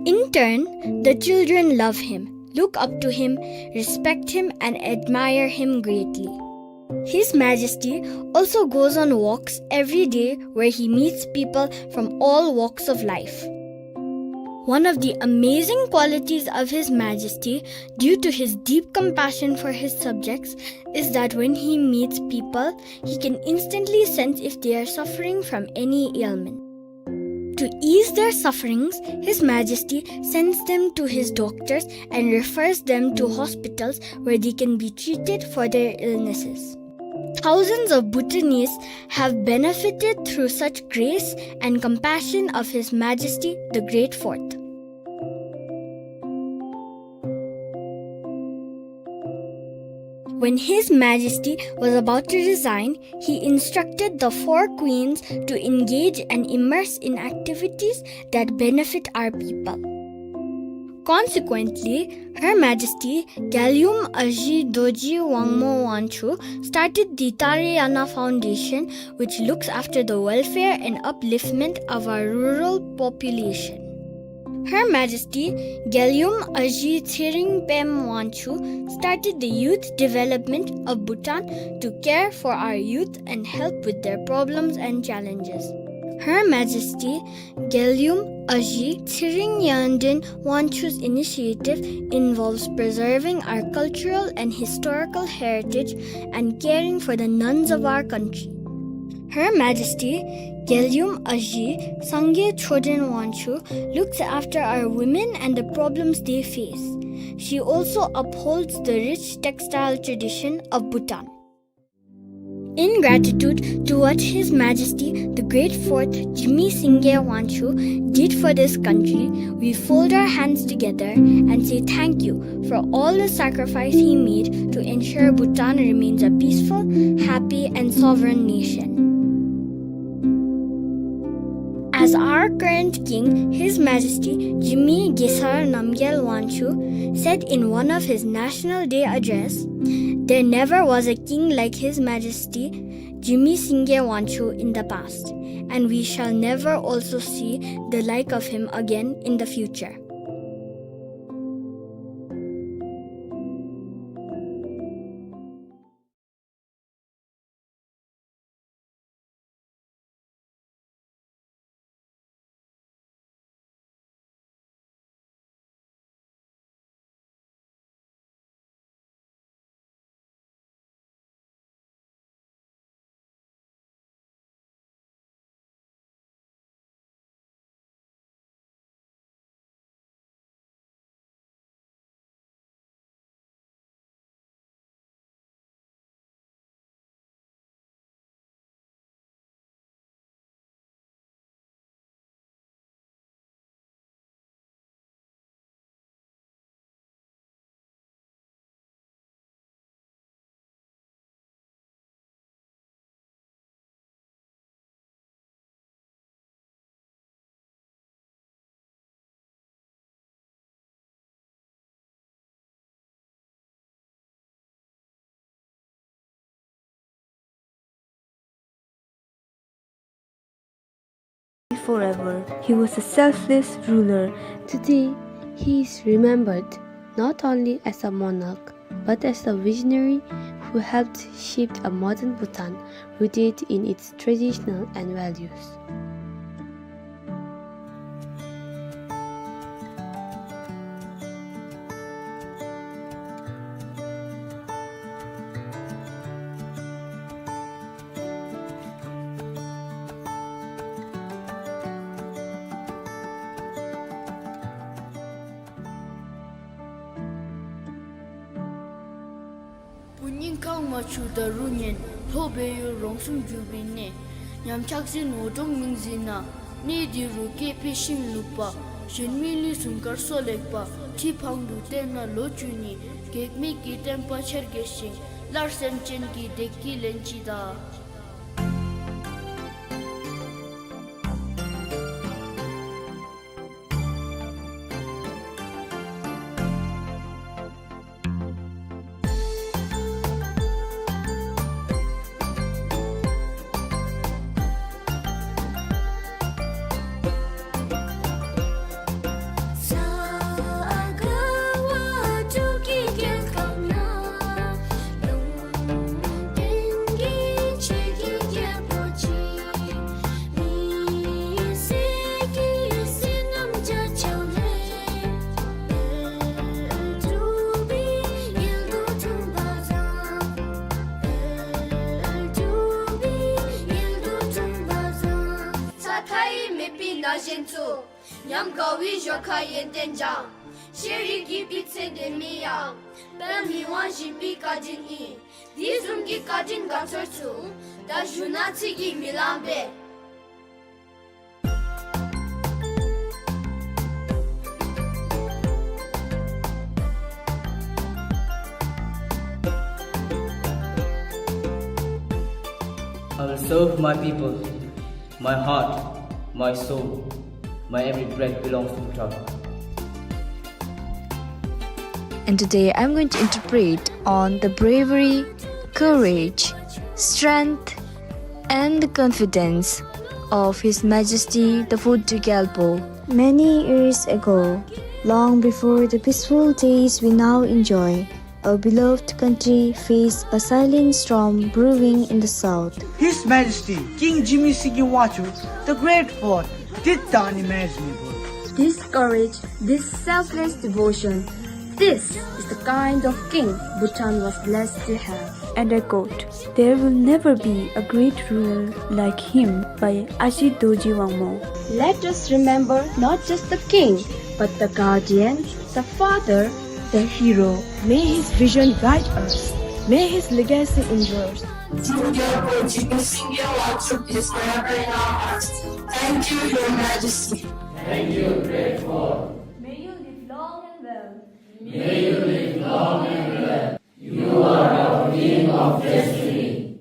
In turn, the children love him, look up to him, respect him, and admire him greatly. His Majesty also goes on walks every day where he meets people from all walks of life. One of the amazing qualities of His Majesty, due to his deep compassion for his subjects, is that when he meets people, he can instantly sense if they are suffering from any ailment. To ease their sufferings, His Majesty sends them to his doctors and refers them to hospitals where they can be treated for their illnesses. Thousands of Bhutanese have benefited through such grace and compassion of His Majesty the Great Fourth. When His Majesty was about to resign, he instructed the 4 queens to engage and immerse in activities that benefit our people. Consequently, Her Majesty Gyalum Aji Doji Wangmo Wangchuck started the Tarayana Foundation, which looks after the welfare and upliftment of our rural population. Her Majesty Gyalum Aji Thiringpem Wangchuck started the Youth Development of Bhutan to care for our youth and help with their problems and challenges. Her Majesty Gyalum Aji Thiringyandin Wangchuck's initiative involves preserving our cultural and historical heritage and caring for the nuns of our country. Her Majesty Gyalum Aji Sangye Chodin Wangchuck looks after our women and the problems they face. She also upholds the rich textile tradition of Bhutan. In gratitude to what His Majesty the Great Fourth Jigme Singye Wangchuck did for this country, we fold our hands together and say thank you for all the sacrifice he made to ensure Bhutan remains a peaceful, happy, and sovereign nation. As our current king, His Majesty Jigme Wangchuck said in one of his National Day address, "There never was a king like His Majesty Jigme Singye Wangchuck in the past, and we shall never also see the like of him again in the future." Forever, he was a selfless ruler. Today, he is remembered not only as a monarch, but as a visionary who helped shape a modern Bhutan rooted in its traditional and values. Bunyin kang ma chu da runyen ho be yu rong sum ju bin ne nyam chak sin no dong ming zina ni di ru ke pe shin lu pa shin mi li sun kar so lek pa thi phang du te na lo chu ni ke mi ki tem pa cher ge shin lar sem chen ki de ki len chi da. Nyam gawi joka yenten jang sheri gi bitse de miya ben mi wan jibi kadin I dizum gi kadin gatortu da junati gi milambe. I will serve my people. My heart, my soul, my every breath belongs to Bhutan. And today I'm going to interpret on the bravery, courage, strength, and the confidence of His Majesty the 4th Gilfu. Many years ago, long before the peaceful days we now enjoy, our beloved country faced a silent storm brewing in the south. His Majesty King Jigme Singye Wangchuck, the great fort, did the unimaginable. This courage, this selfless devotion, this is the kind of king Bhutan was blessed to have. And I quote, "There will never be a great ruler like him" by Ajit Doji Wangmo. Let us remember not just the king, but the guardian, the father, the hero. May his vision guide us. May his legacy endure. Jigme Singye Wangchuck is forever in our hearts. Thank you, Your Majesty. Thank you, great fort. May you live long and well. May you live long and well. You are our being of destiny.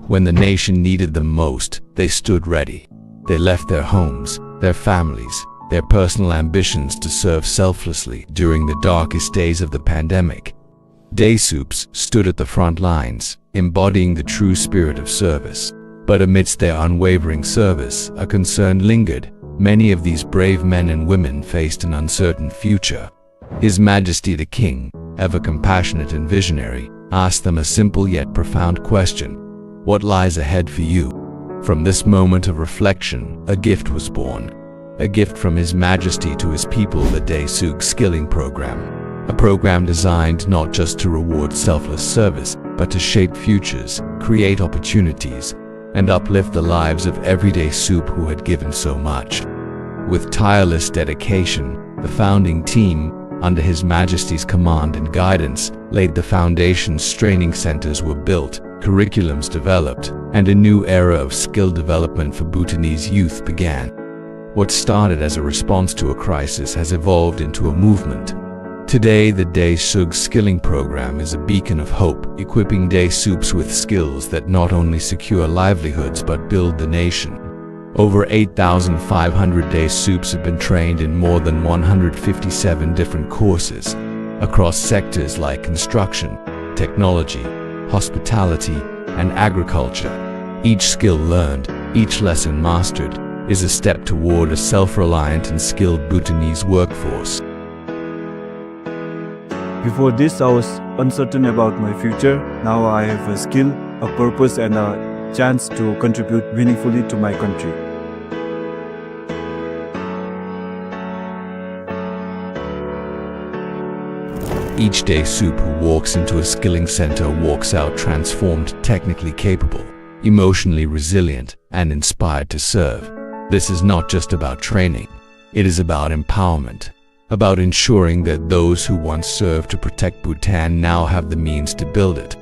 When the nation needed them most, they stood ready. They left their homes, their families, their personal ambitions to serve selflessly during the darkest days of the pandemic. Desuks stood at the front lines, embodying the true spirit of service. But amidst their unwavering service, a concern lingered. Many of these brave men and women faced an uncertain future. His Majesty the King, ever compassionate and visionary, asked them a simple yet profound question: what lies ahead for you? From this moment of reflection, a gift was born. a gift from His Majesty to his people, the Desuk Skilling Program, a program designed not just to reward selfless service, but to shape futures, create opportunities, and uplift the lives of everyday soup who had given so much. With tireless dedication, the founding team, under His Majesty's command and guidance, laid the foundations. Training centers were built, curriculums developed, and a new era of skill development for Bhutanese youth began. What started as a response to a crisis has evolved into a movement. Today, the Desuk Skilling Program is a beacon of hope, equipping Desuks with skills that not only secure livelihoods but build the nation. Over 8,500 Desuks have been trained in more than 157 different courses, across sectors like construction, technology, hospitality, and agriculture. Each skill learned, each lesson mastered, is a step toward a self-reliant and skilled Bhutanese workforce. Before this, I was uncertain about my future. Now I have a skill, a purpose, and a chance to contribute meaningfully to my country. Each Desuk who walks into a skilling center walks out transformed, technically capable, emotionally resilient, and inspired to serve. This is not just about training. It is about empowerment, about ensuring that those who once served to protect Bhutan now have the means to build it.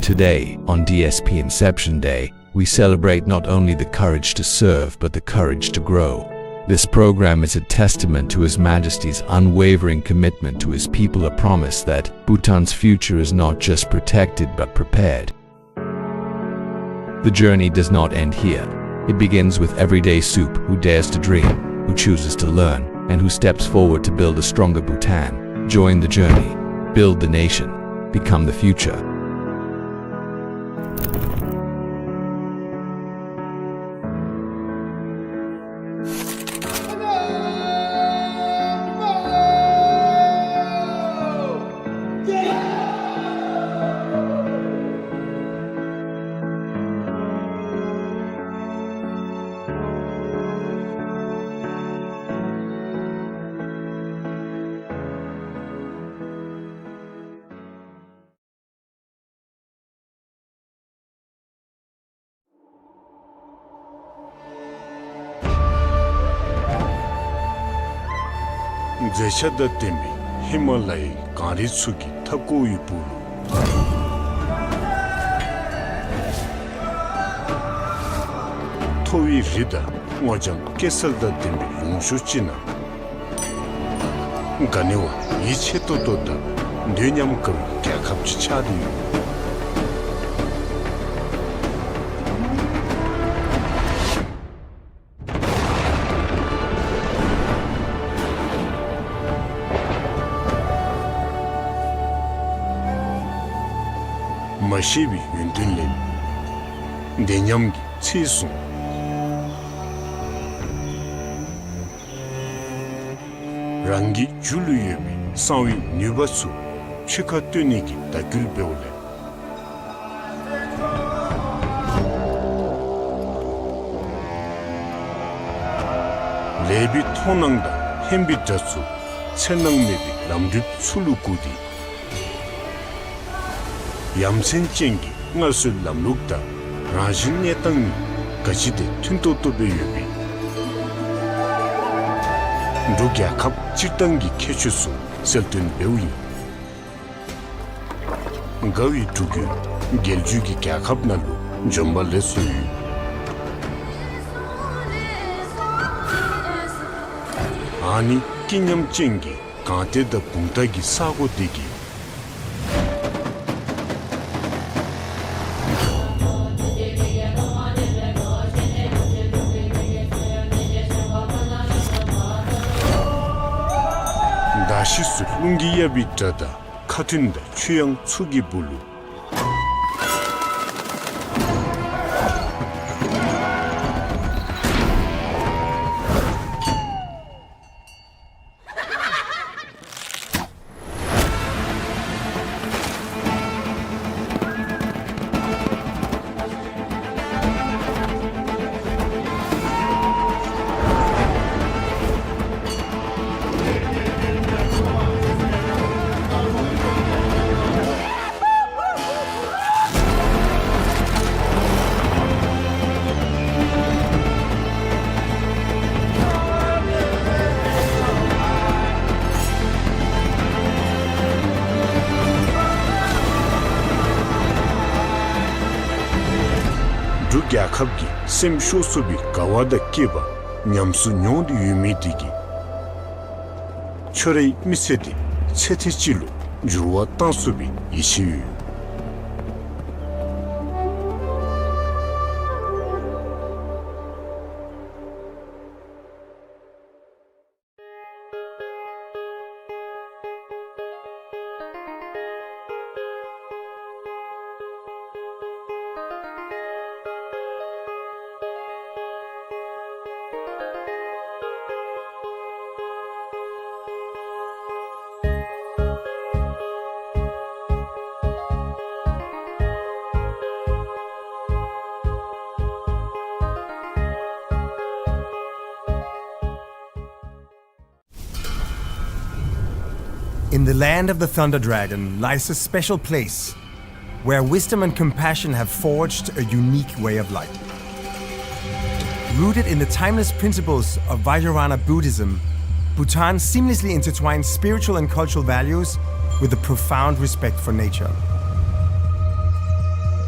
Today, on DSP Inception Day, we celebrate not only the courage to serve but the courage to grow. This program is a testament to His Majesty's unwavering commitment to his people, a promise that Bhutan's future is not just protected but prepared. The journey does not end here. It begins with everyday soup who dares to dream, who chooses to learn, and who steps forward to build a stronger Bhutan. Join the journey, build the nation, become the future. 제샤다 템비 히말라야 가리츠기 타고이 부루 토위 리다 모장 깨설다 템비 용슈치나 가네와 이체토토다 뇌냠금 개갑치 차디 마시비 윤든린 내념기 치수 랑기 줄루예비 사위 뉴바수 치카뜨니기 다귤베올레 레비 토낭다 햄비자수 체낭메비 남립 술루구디 얌센쟁기 ngalsul lamlukta rajin netang gajide tuntotobeyobi ndugya kap chirtangi kechusu seltun bewi ngawi tugu geljugi kya kap nalu jombal lesu ani kinyam chengi kante da puntagi sago digi 다시수 룽기야 비자다 카튼다 취향 추기 블루 gyakhabgi semsho subi kawada keba nyamsu nyond yumidigi chorei misedi chetichilu juwa tansubi ishiyu. In the land of the Thunder Dragon lies a special place where wisdom and compassion have forged a unique way of life. Rooted in the timeless principles of Vajrayana Buddhism, Bhutan seamlessly intertwines spiritual and cultural values with a profound respect for nature.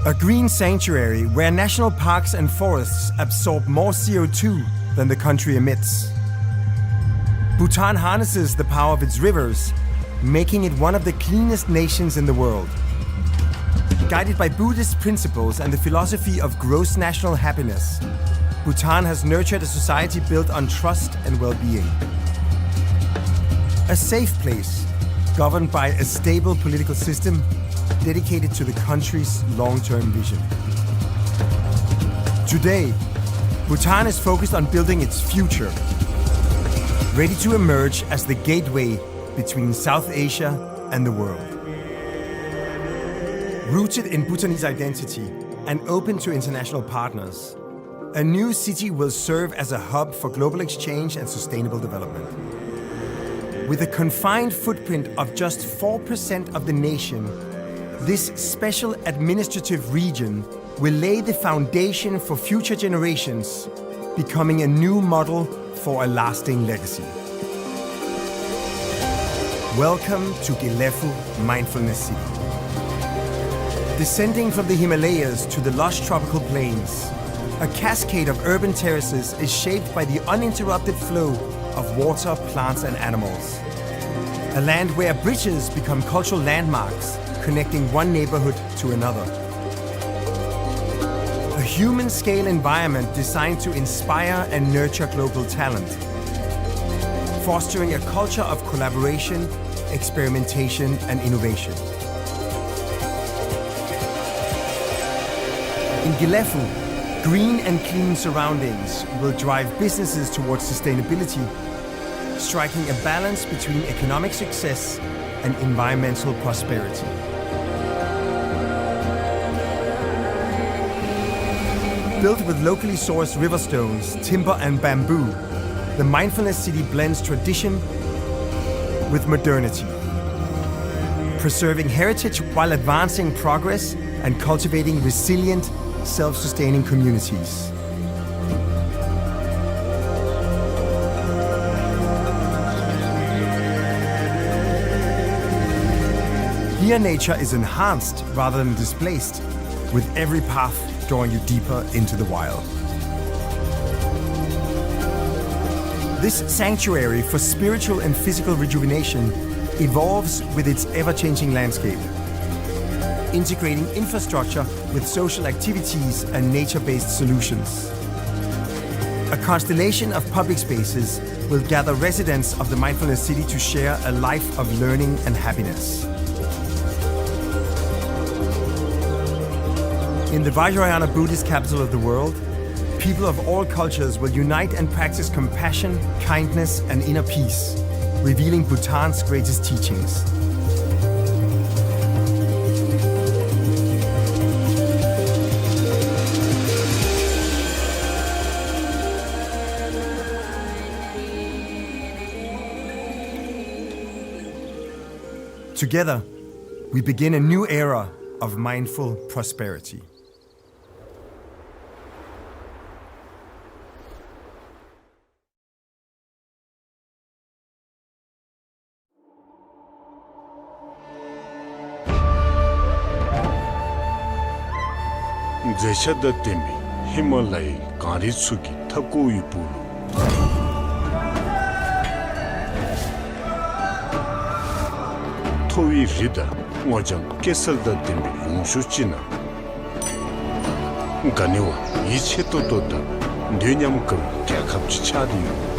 A green sanctuary where national parks and forests absorb more CO2 than the country emits. Bhutan harnesses the power of its rivers, making it one of the cleanest nations in the world. Guided by Buddhist principles and the philosophy of gross national happiness, Bhutan has nurtured a society built on trust and well-being. A safe place, governed by a stable political system dedicated to the country's long-term vision. Today, Bhutan is focused on building its future, ready to emerge as the gateway between South Asia and the world. Rooted in Bhutanese identity and open to international partners, a new city will serve as a hub for global exchange and sustainable development. With a confined footprint of just 4% of the nation, this special administrative region will lay the foundation for future generations, becoming a new model for a lasting legacy. Welcome to Gilfu Mindfulness City. Descending from the Himalayas to the lush tropical plains, a cascade of urban terraces is shaped by the uninterrupted flow of water, plants and animals. A land where bridges become cultural landmarks, connecting one neighborhood to another. A human-scale environment designed to inspire and nurture global talent, fostering a culture of collaboration, experimentation and innovation. In Gilfu, green and clean surroundings will drive businesses towards sustainability, striking a balance between economic success and environmental prosperity. Built with locally sourced river stones, timber and bamboo, the Mindfulness City blends tradition with modernity, preserving heritage while advancing progress and cultivating resilient, self-sustaining communities. Here nature is enhanced rather than displaced, with every path drawing you deeper into the wild. This sanctuary for spiritual and physical rejuvenation evolves with its ever-changing landscape, integrating infrastructure with social activities and nature-based solutions. A constellation of public spaces will gather residents of the Mindfulness City to share a life of learning and happiness. In the Vajrayana Buddhist capital of the world, people of all cultures will unite and practice compassion, kindness, and inner peace, revealing Bhutan's greatest teachings. Together, we begin a new era of mindful prosperity. Zeshada tembi Himalaya Karitsuki Takoyu Pulu. Towi Rida, Wajam Kesalda Demi Yungshuchina. Ganiwa, Icheto Toda, Dunyamka, Kakapchichadi.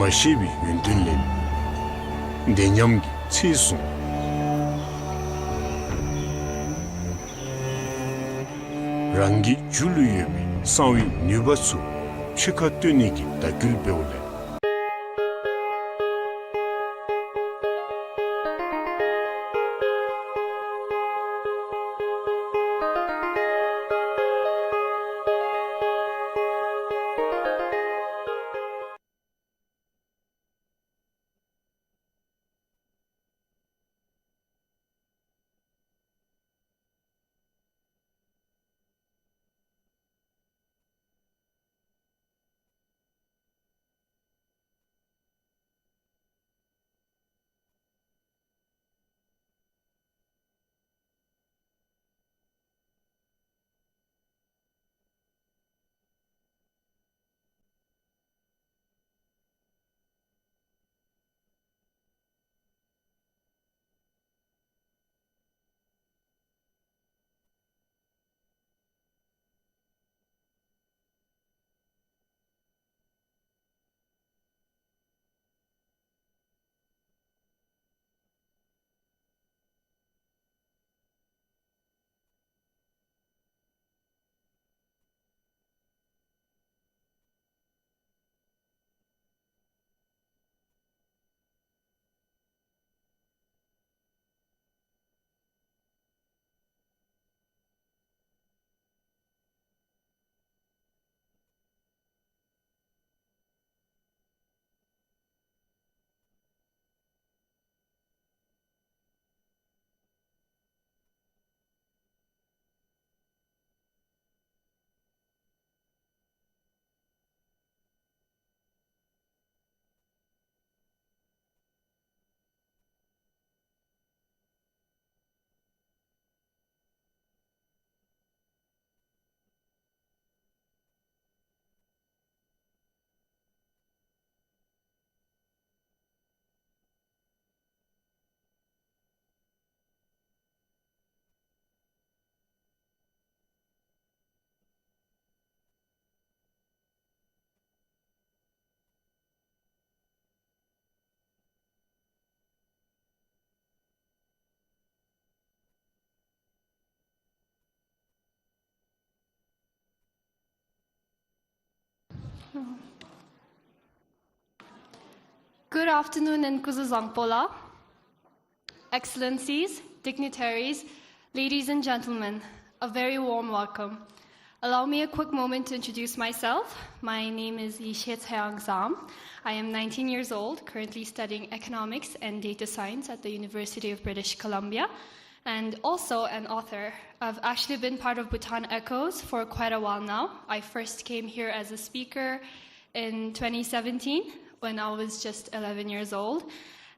Mashibi Yundunlin Denyamgi Tsisun Rangi Juluyemi Sawi Nubasu Chikatuniki Takul Beole. Good afternoon in Kuzuzangpola. Excellencies, dignitaries, ladies and gentlemen, a very warm welcome. Allow me a quick moment to introduce myself. My name is Yishet Zam. I am 19 years old, currently studying economics and data science at the University of British Columbia, and also an author. I've actually been part of Bhutan Echoes for quite a while now. I first came here as a speaker in 2017 when I was just 11 years old.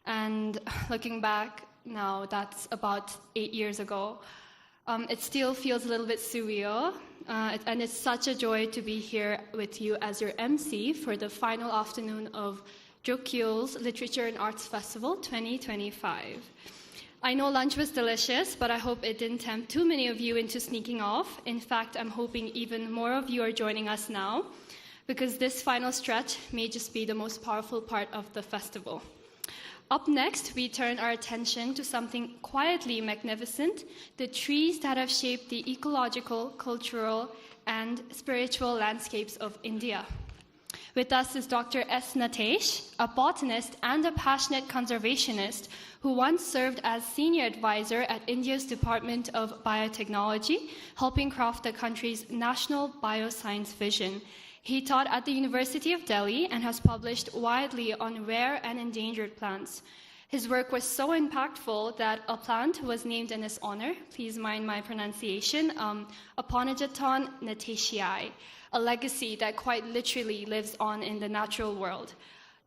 And looking back now, that's about 8 years ago. It still feels a little bit surreal, and it's such a joy to be here with you as your MC for the final afternoon of Drukyul's Literature and Arts Festival 2025. I know lunch was delicious, but I hope it didn't tempt too many of you into sneaking off. In fact, I'm hoping even more of you are joining us now, because this final stretch may just be the most powerful part of the festival. Up next, we turn our attention to something quietly magnificent, the trees that have shaped the ecological, cultural, and spiritual landscapes of India. With us is Dr. S. Natesh, a botanist and a passionate conservationist who once served as senior advisor at India's Department of Biotechnology, helping craft the country's national bioscience vision. He taught at the University of Delhi and has published widely on rare and endangered plants. His work was so impactful that a plant was named in his honor. Please mind my pronunciation, Aponogeton nateshii. a legacy that quite literally lives on in the natural world.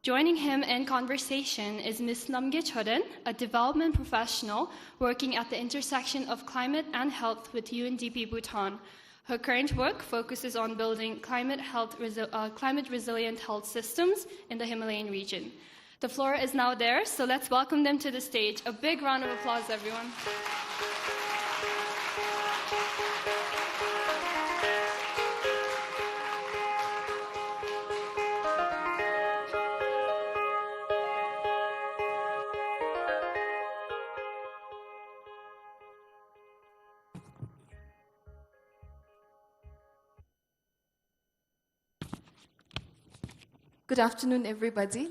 Joining him in conversation is Ms. Namgye Choren, a development professional working at the intersection of climate and health with UNDP Bhutan. Her current work focuses on building climate-resilient health systems in the Himalayan region. The floor is now theirs, so let's welcome them to the stage. A big round of applause, everyone. Good afternoon, everybody.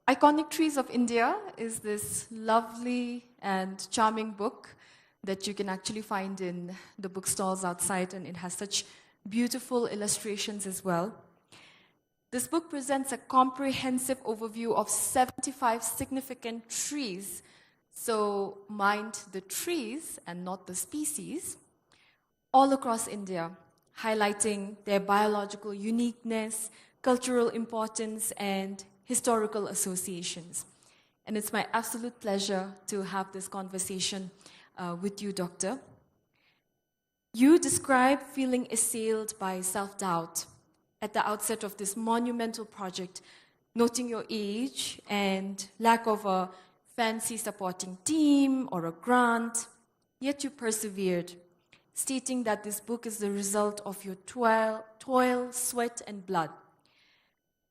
Iconic Trees of India is this lovely and charming book that you can actually find in the bookstores outside, and it has such beautiful illustrations as well. This book presents a comprehensive overview of 75 significant trees. So mind the trees and not the species, all across India, highlighting their biological uniqueness, cultural importance, and historical associations. And it's my absolute pleasure to have this conversation with you, Doctor. You describe feeling assailed by self-doubt at the outset of this monumental project, noting your age and lack of a fancy supporting team or a grant, yet you persevered, stating that this book is the result of your toil, sweat, and blood.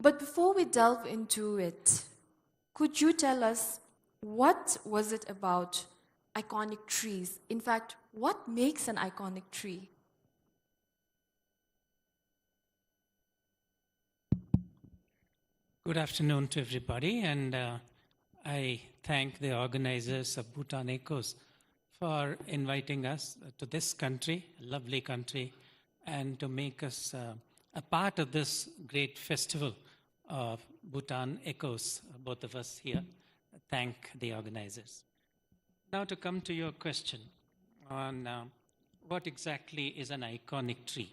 But before we delve into it, could you tell us what was it about iconic trees? In fact, what makes an iconic tree? Good afternoon to everybody, and I thank the organizers of Bhutan Echoes for inviting us to this country, a lovely country, and to make us a part of this great festival of Bhutan Echoes, both of us here. Thank the organizers. Now to come to your question on what exactly is an iconic tree.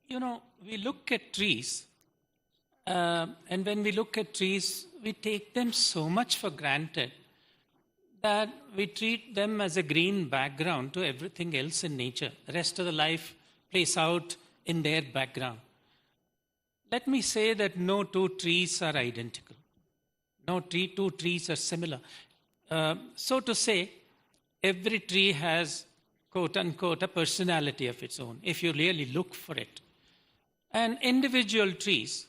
We look at trees, and when we look at trees, we take them so much for granted that we treat them as a green background to everything else in nature. The rest of the life plays out in their background. Let me say that no two trees are identical. No two trees are similar. So to say, every tree has, quote unquote, a personality of its own, if you really look for it. And individual trees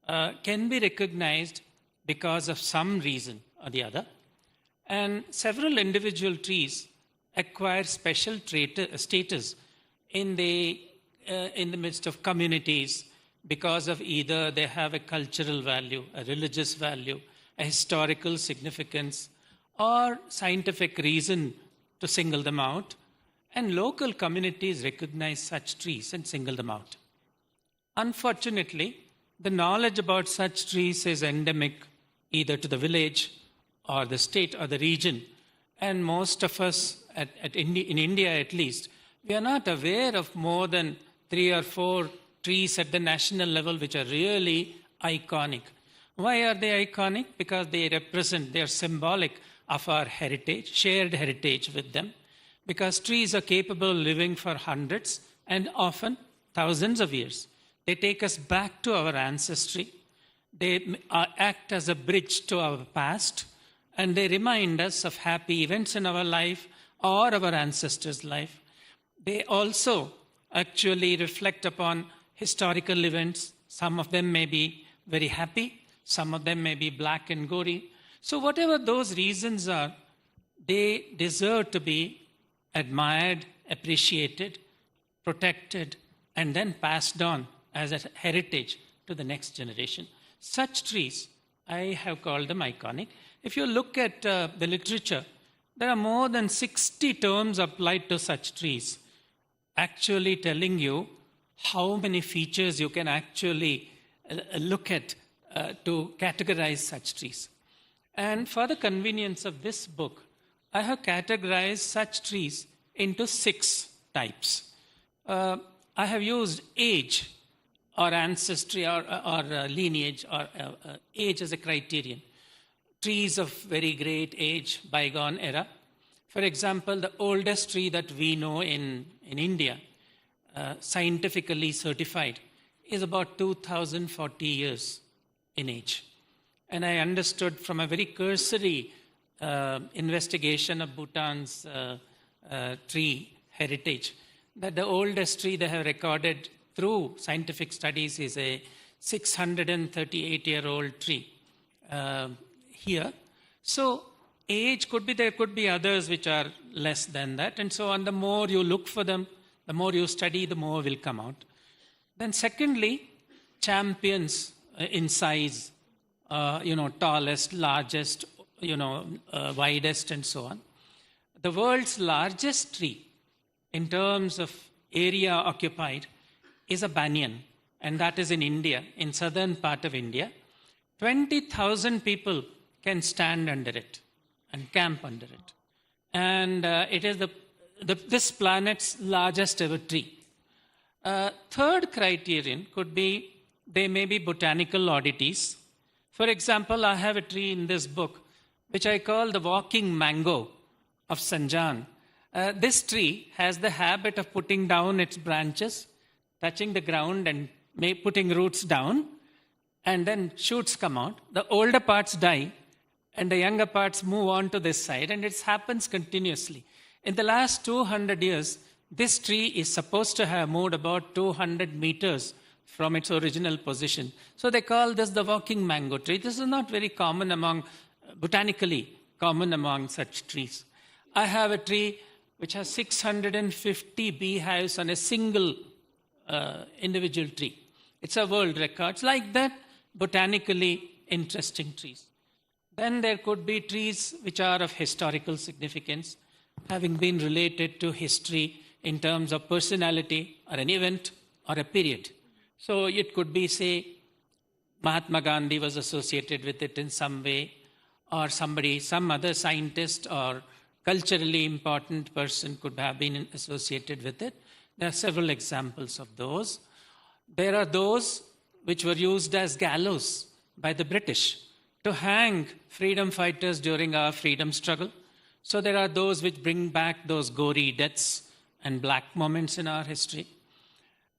can be recognized because of some reason or the other. And several individual trees acquire special status in the midst of communities because of either they have a cultural value, a religious value, a historical significance, or scientific reason to single them out. And local communities recognize such trees and single them out. Unfortunately, the knowledge about such trees is endemic either to the village or the state or the region. And most of us, in India at least, we are not aware of more than 3 or 4 trees at the national level which are really iconic. Why are they iconic? Because they are symbolic of our heritage, shared heritage with them. Because trees are capable of living for hundreds and often thousands of years. They take us back to our ancestry. They act as a bridge to our past, and they remind us of happy events in our life or our ancestors' life. They also actually reflect upon historical events. Some of them may be very happy, some of them may be black and gory. So whatever those reasons are, they deserve to be admired, appreciated, protected, and then passed on as a heritage to the next generation. Such trees, I have called them iconic. If you look at the literature, there are more than 60 terms applied to such trees, actually telling you how many features you can actually look at to categorize such trees. And for the convenience of this book, I have categorized such trees into 6 types. I have used age or ancestry or lineage or age as a criterion. Trees of very great age, bygone era. For example, the oldest tree that we know in India, scientifically certified, is about 2040 years in age. And I understood from a very cursory investigation of Bhutan's tree heritage that the oldest tree they have recorded through scientific studies is a 638-year-old tree here. So age could be, there could be others which are less than that, and so on. The more you look for them, the more you study, the more will come out. Then secondly, champions in size, tallest, largest, widest, and so on. The world's largest tree in terms of area occupied is a banyan, and that is in India, in southern part of India. 20,000 people can stand under it and camp under it. And it is this planet's largest ever tree. Third criterion could be, they may be botanical oddities. For example, I have a tree in this book, which I call the walking mango of Sanjan. This tree has the habit of putting down its branches, touching the ground and putting roots down, and then shoots come out. The older parts die, and the younger parts move on to this side, and it happens continuously. In the last 200 years, this tree is supposed to have moved about 200 meters from its original position. So they call this the walking mango tree. This is not very common botanically common among such trees. I have a tree which has 650 beehives on a single individual tree. It's a world record. It's like that, botanically interesting trees. Then there could be trees which are of historical significance, having been related to history in terms of personality or an event or a period. So it could be, say, Mahatma Gandhi was associated with it in some way, or some other scientist or culturally important person could have been associated with it. There are several examples of those. There are those which were used as gallows by the British to hang freedom fighters during our freedom struggle. So there are those which bring back those gory deaths and black moments in our history.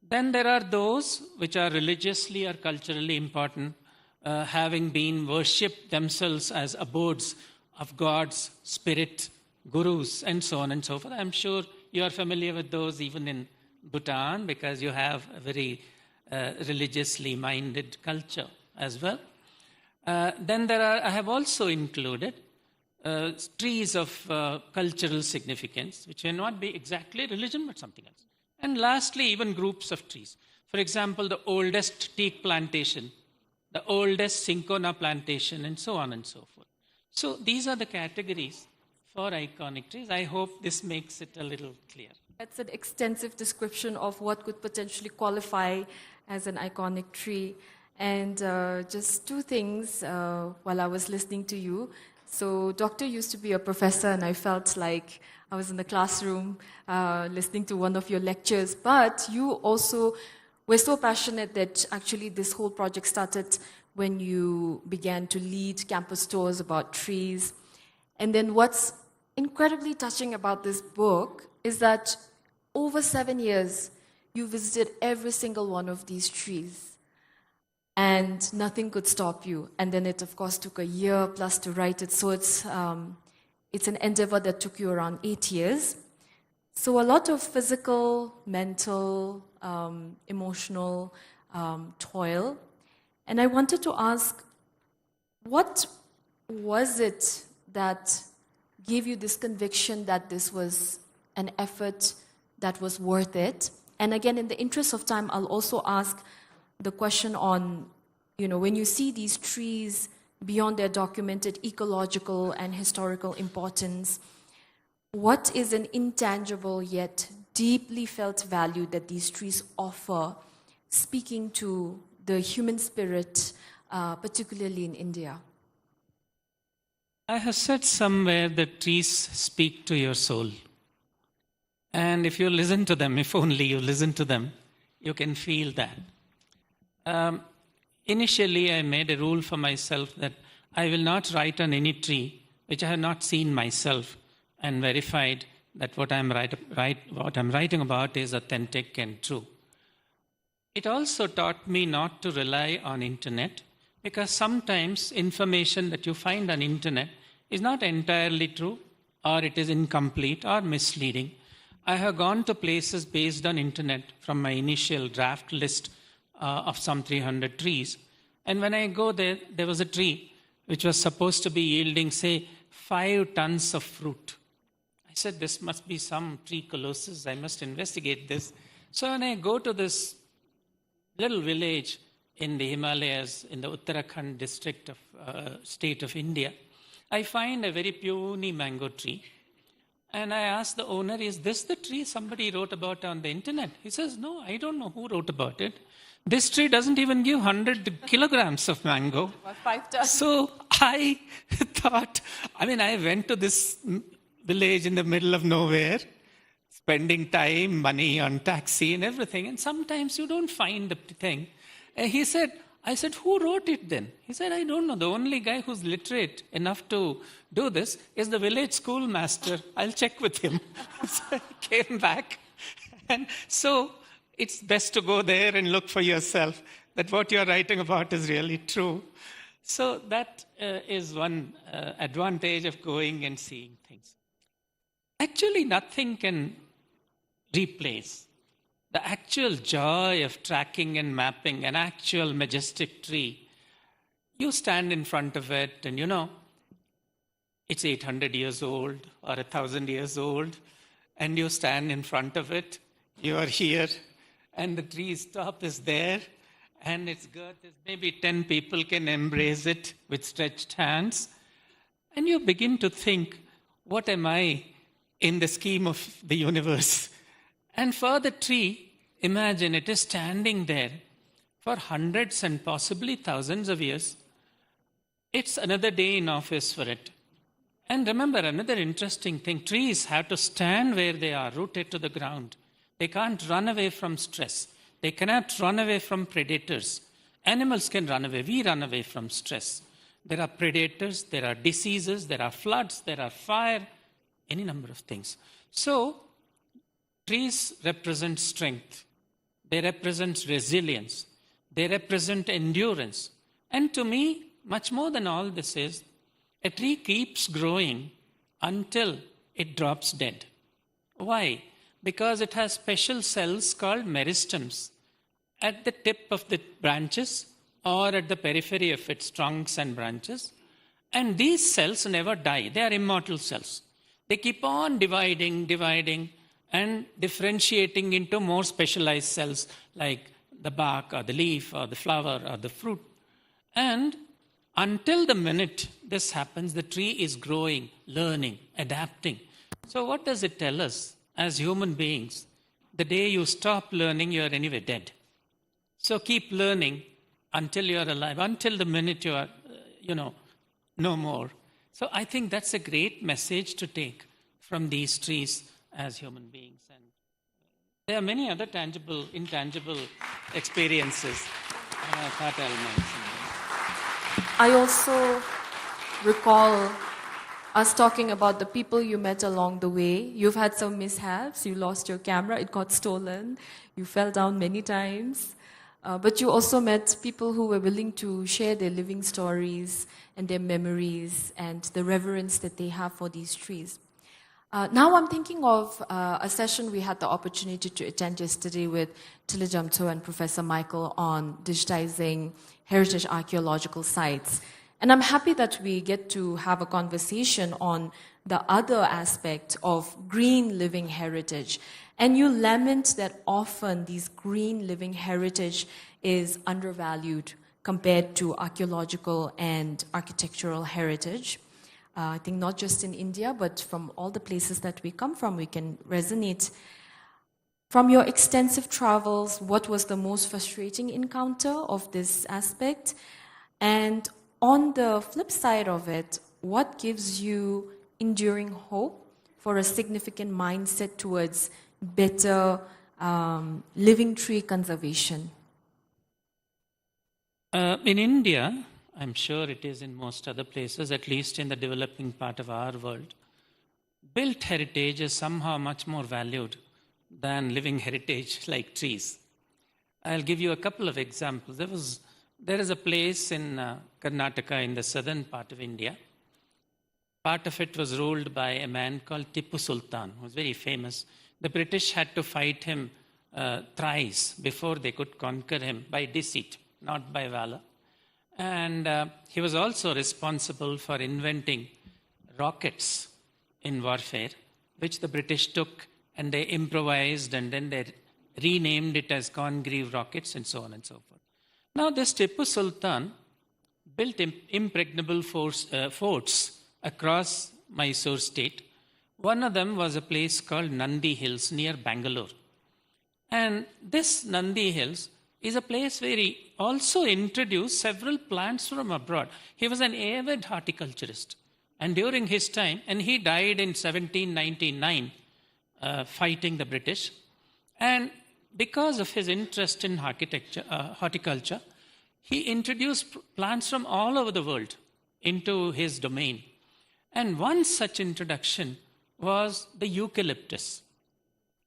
Then there are those which are religiously or culturally important, having been worshipped themselves as abodes of God's spirit, gurus, and so on and so forth. I'm sure you are familiar with those even in Bhutan, because you have a very religiously minded culture as well. Then I have also included trees of cultural significance, which may not be exactly religion, but something else. And lastly, even groups of trees. For example, the oldest teak plantation, the oldest cinchona plantation, and so on and so forth. So these are the categories for iconic trees. I hope this makes it a little clear. That's an extensive description of what could potentially qualify as an iconic tree. And just two things while I was listening to you. So Doctor used to be a professor, and I felt like I was in the classroom listening to one of your lectures. But you also were so passionate that actually this whole project started when you began to lead campus tours about trees. And then what's incredibly touching about this book is that over 7 years, you visited every single one of these trees. And nothing could stop you. And then it, of course, took a year plus to write it. So it's an endeavor that took you around 8 years. So a lot of physical, mental, emotional toil. And I wanted to ask, what was it that gave you this conviction that this was an effort that was worth it? And again, in the interest of time, I'll also ask the question on, when you see these trees beyond their documented ecological and historical importance, what is an intangible yet deeply felt value that these trees offer, speaking to the human spirit, particularly in India? I have said somewhere that trees speak to your soul. And if you listen to them, if only you listen to them, you can feel that. Initially, I made a rule for myself that I will not write on any tree which I have not seen myself and verified that what I'm writing about is authentic and true. It also taught me not to rely on internet, because sometimes information that you find on internet is not entirely true, or it is incomplete or misleading. I have gone to places based on internet from my initial draft list of some 300 trees. And when I go there, there was a tree which was supposed to be yielding, say, 5 tons of fruit. I said, this must be some tree colossus. I must investigate this. So when I go to this little village in the Himalayas, in the Uttarakhand district of state of India, I find a very puny mango tree. And I ask the owner, is this the tree somebody wrote about on the internet? He says, no, I don't know who wrote about it. This tree doesn't even give 100 kilograms of mango. About 5 tons. So I thought, I went to this village in the middle of nowhere, spending time, money on taxi and everything. And sometimes you don't find the thing. And I said, who wrote it then? He said, I don't know. The only guy who's literate enough to do this is the village schoolmaster. I'll check with him. So I came back. And so it's best to go there and look for yourself that what you're writing about is really true. So that is one advantage of going and seeing things. Actually, nothing can replace the actual joy of tracking and mapping an actual majestic tree. You stand in front of it and it's 800 years old or 1,000 years old, and you stand in front of it, you are here, and the tree's top is there, and its girth is maybe 10 people can embrace it with stretched hands, and you begin to think, what am I in the scheme of the universe? And for the tree, imagine it is standing there for hundreds and possibly thousands of years. It's another day in office for it. And remember, another interesting thing, trees have to stand where they are, rooted to the ground. They can't run away from stress. They cannot run away from predators. Animals can run away. We run away from stress. There are predators, there are diseases, there are floods, there are fire, any number of things. So, trees represent strength. They represent resilience. They represent endurance. And to me, much more than all this is, a tree keeps growing until it drops dead. Why? Because it has special cells called meristems at the tip of the branches or at the periphery of its trunks and branches. And these cells never die. They are immortal cells. They keep on dividing, and differentiating into more specialized cells like the bark or the leaf or the flower or the fruit. And until the minute this happens, the tree is growing, learning, adapting. So what does it tell us as human beings? The day you stop learning, you are anyway dead. So keep learning until you are alive, until the minute you are, no more. So I think that's a great message to take from these trees as human beings. And there are many other tangible, intangible experiences. And I thought I'll mention them. I also recall us talking about the people you met along the way. You've had some mishaps. You lost your camera. It got stolen. You fell down many times. But you also met people who were willing to share their living stories and their memories and the reverence that they have for these trees. Now I'm thinking of a session we had the opportunity to attend yesterday with Tilijamto and Professor Michael on digitizing heritage archaeological sites. And I'm happy that we get to have a conversation on the other aspect of green living heritage. And you lament that often these green living heritage is undervalued compared to archaeological and architectural heritage. I think not just in India, but from all the places that we come from, we can resonate. From your extensive travels, what was the most frustrating encounter of this aspect? And on the flip side of it, what gives you enduring hope for a significant mindset towards better living tree conservation? In India, I'm sure it is in most other places, at least in the developing part of our world, built heritage is somehow much more valued than living heritage like trees. I'll give you a couple of examples. There is a place in Karnataka in the southern part of India. Part of it was ruled by a man called Tipu Sultan, who was very famous. The British had to fight him thrice before they could conquer him by deceit, not by valor. And he was also responsible for inventing rockets in warfare, which the British took and they improvised and then they renamed it as Congreve rockets and so on and so forth. Now this Tipu Sultan built impregnable forts across Mysore state. One of them was a place called Nandi Hills near Bangalore. And this Nandi Hills is a place where he also introduced several plants from abroad. He was an avid horticulturist. And during his time, and he died in 1799 fighting the British. And because of his interest in horticulture, he introduced plants from all over the world into his domain. And one such introduction was the eucalyptus.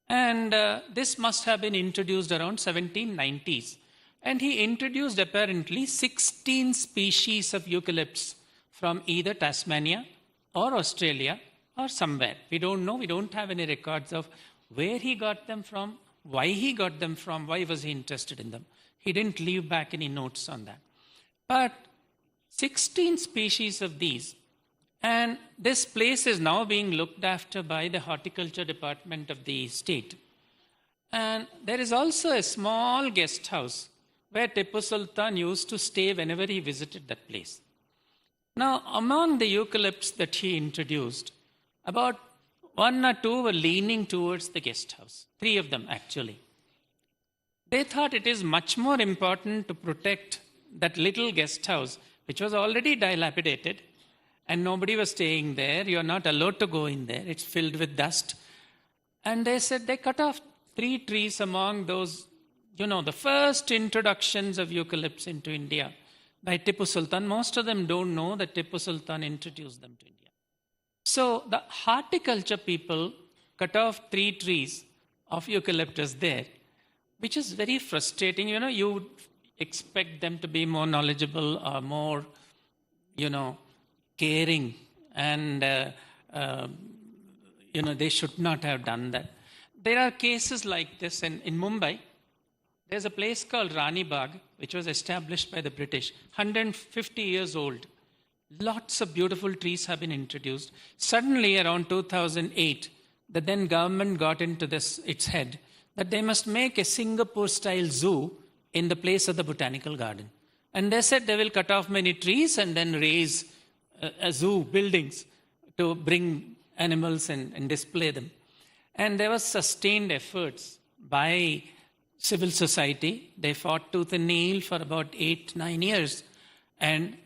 And this must have been introduced around 1790s. And he introduced apparently 16 species of eucalypts from either Tasmania or Australia or somewhere. We don't know. We don't have any records of where he got them from, why he got them from, why was he interested in them. He didn't leave back any notes on that. But 16 species of these. And this place is now being looked after by the horticulture department of the state. And there is also a small guest house where Tipu Sultan used to stay whenever he visited that place. Now, among the eucalypts that he introduced, about 1 or 2 were leaning towards the guest house. 3 of them, actually. They thought it is much more important to protect that little guest house, which was already dilapidated, and nobody was staying there. You're not allowed to go in there. It's filled with dust. And they said they cut off 3 trees among those, the first introductions of eucalypts into India by Tipu Sultan. Most of them don't know that Tipu Sultan introduced them to India. So the horticulture people cut off 3 trees of eucalyptus there, which is very frustrating. You would expect them to be more knowledgeable or more, caring, and they should not have done that. There are cases like this in Mumbai. There's a place called Rani Bagh, which was established by the British, 150 years old. Lots of beautiful trees have been introduced. Suddenly, around 2008, the then government got into its head that they must make a Singapore-style zoo in the place of the botanical garden. And they said they will cut off many trees and then raise a zoo buildings to bring animals and display them. And there was sustained efforts by civil society. They fought tooth and nail for about 8-9 years. And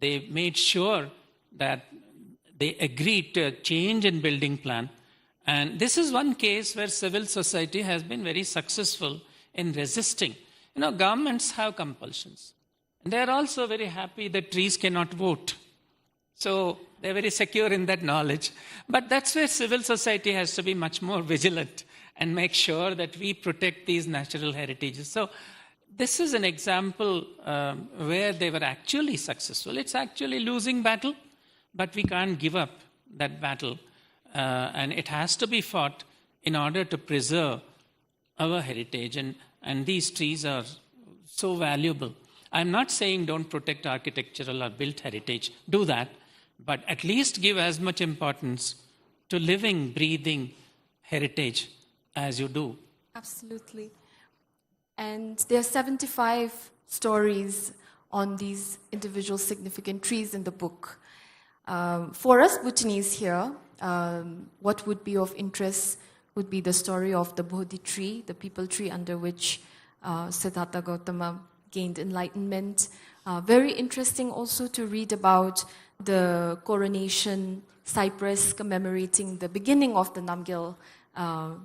they made sure that they agreed to a change in building plan. And this is one case where civil society has been very successful in resisting. Governments have compulsions. And they are also very happy that trees cannot vote. So they're very secure in that knowledge. But that's where civil society has to be much more vigilant and make sure that we protect these natural heritages. So this is an example where they were actually successful. It's actually losing battle, but we can't give up that battle. And it has to be fought in order to preserve our heritage. And these trees are so valuable. I'm not saying don't protect architectural or built heritage. Do that. But at least give as much importance to living, breathing heritage as you do. Absolutely. And there are 75 stories on these individual significant trees in the book. For us Bhutanese here, what would be of interest would be the story of the Bodhi tree, the people tree under which Siddhartha Gautama gained enlightenment. Very interesting also to read about the coronation cypress commemorating the beginning of the Namgyal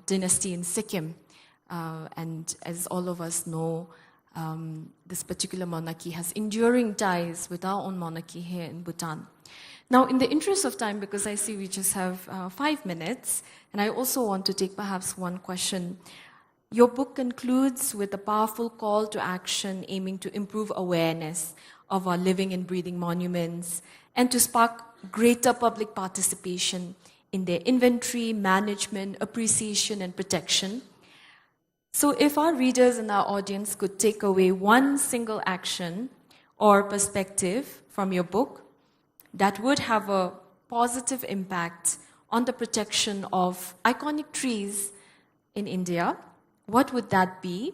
dynasty in Sikkim. And as all of us know, this particular monarchy has enduring ties with our own monarchy here in Bhutan. Now, in the interest of time, because I see we just have 5 minutes, and I also want to take perhaps one question. Your book concludes with a powerful call to action aiming to improve awareness of our living and breathing monuments and to spark greater public participation in their inventory, management, appreciation, and protection. So if our readers and our audience could take away one single action or perspective from your book that would have a positive impact on the protection of iconic trees in India, what would that be?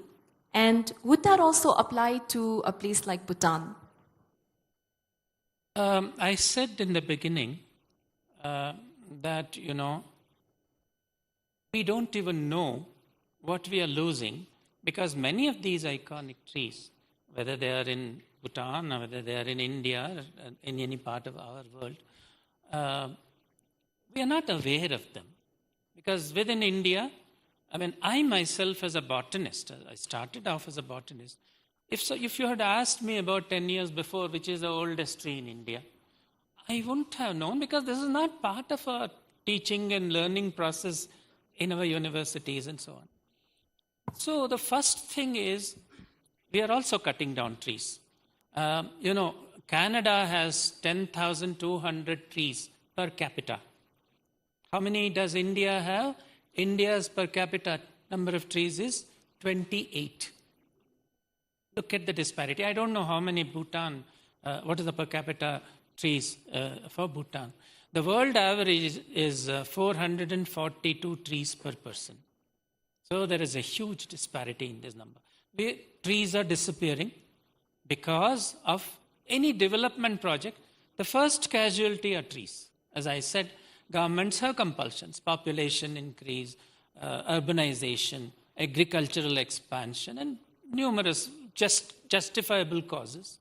And would that also apply to a place like Bhutan? I said in the beginning that, we don't even know what we are losing because many of these iconic trees, whether they are in Bhutan or whether they are in India or in any part of our world, we are not aware of them. Because within India, I myself as a botanist, I started off as a botanist. If you had asked me about 10 years before, which is the oldest tree in India, I wouldn't have known because this is not part of our teaching and learning process in our universities and so on. So the first thing is, we are also cutting down trees. Canada has 10,200 trees per capita. How many does India have? India's per capita number of trees is 28. Look at the disparity. I don't know how many Bhutan, what is the per capita trees for Bhutan. The world average is 442 trees per person. So there is a huge disparity in this number. Trees are disappearing because of any development project. The first casualty are trees. As I said, governments have compulsions, population increase, urbanization, agricultural expansion, and numerous justifiable causes.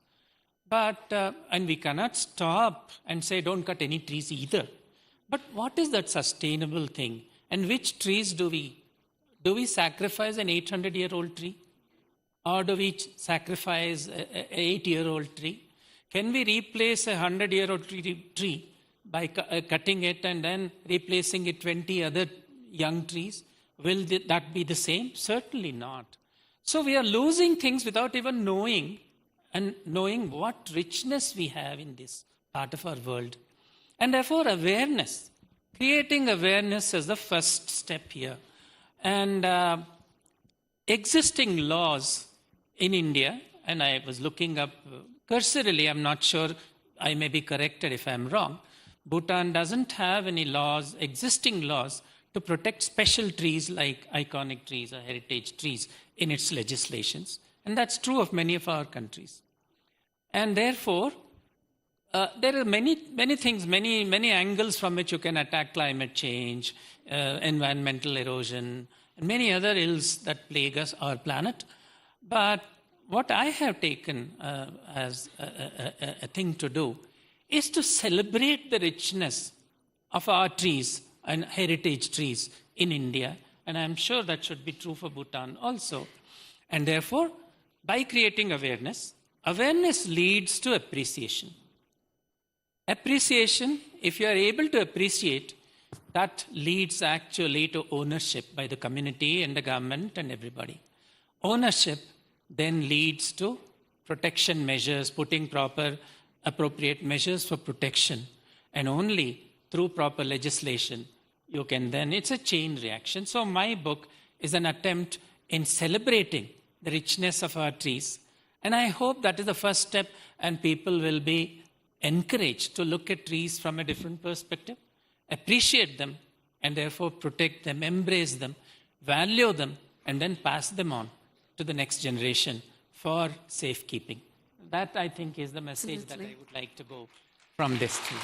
But, and we cannot stop and say don't cut any trees either. But what is that sustainable thing? And which trees do we sacrifice an 800-year-old tree? Or do we sacrifice an 8-year-old tree? Can we replace a 100-year-old tree by cutting it and then replacing it 20 other young trees? Will that be the same? Certainly not. So we are losing things without even knowing what richness we have in this part of our world. And therefore awareness, creating awareness is the first step here. And existing laws in India, and I was looking up cursorily, I'm not sure, I may be corrected if I'm wrong, Bhutan doesn't have any laws, existing laws, to protect special trees like iconic trees or heritage trees in its legislations. And that's true of many of our countries. And therefore, there are many things, many angles from which you can attack climate change, environmental erosion, and many other ills that plague us, our planet. But what I have taken as a thing to do is to celebrate the richness of our trees and heritage trees in India. And I'm sure that should be true for Bhutan also. And therefore, by creating awareness, awareness leads to appreciation. Appreciation, if you are able to appreciate, that leads actually to ownership by the community and the government and everybody. Ownership then leads to protection measures, putting proper appropriate measures for protection. And only through proper legislation, you can then, it's a chain reaction. So my book is an attempt in celebrating the richness of our trees. And I hope that is the first step, and people will be encouraged to look at trees from a different perspective, appreciate them, and therefore protect them, embrace them, value them, and then pass them on to the next generation for safekeeping. That, I think, is the message Absolutely. That I would like to go from this tree.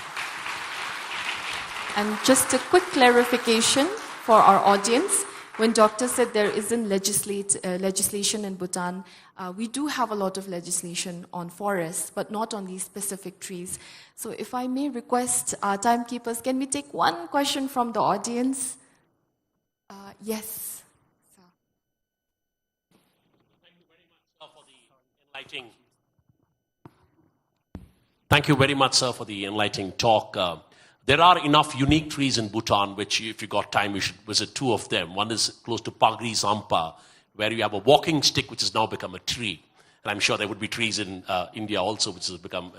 And just a quick clarification for our audience. When Doctor said there isn't legislation in Bhutan, we do have a lot of legislation on forests, but not on these specific trees. So if I may request our timekeepers, can we take one question from the audience? Yes. enlightening. Thank you very much, sir, for the enlightening talk. There are enough unique trees in Bhutan, which, if you got time, you should visit 2 of them. One is close to Pagri Zampa, where you have a walking stick, which has now become a tree. And I'm sure there would be trees in India also, which has become,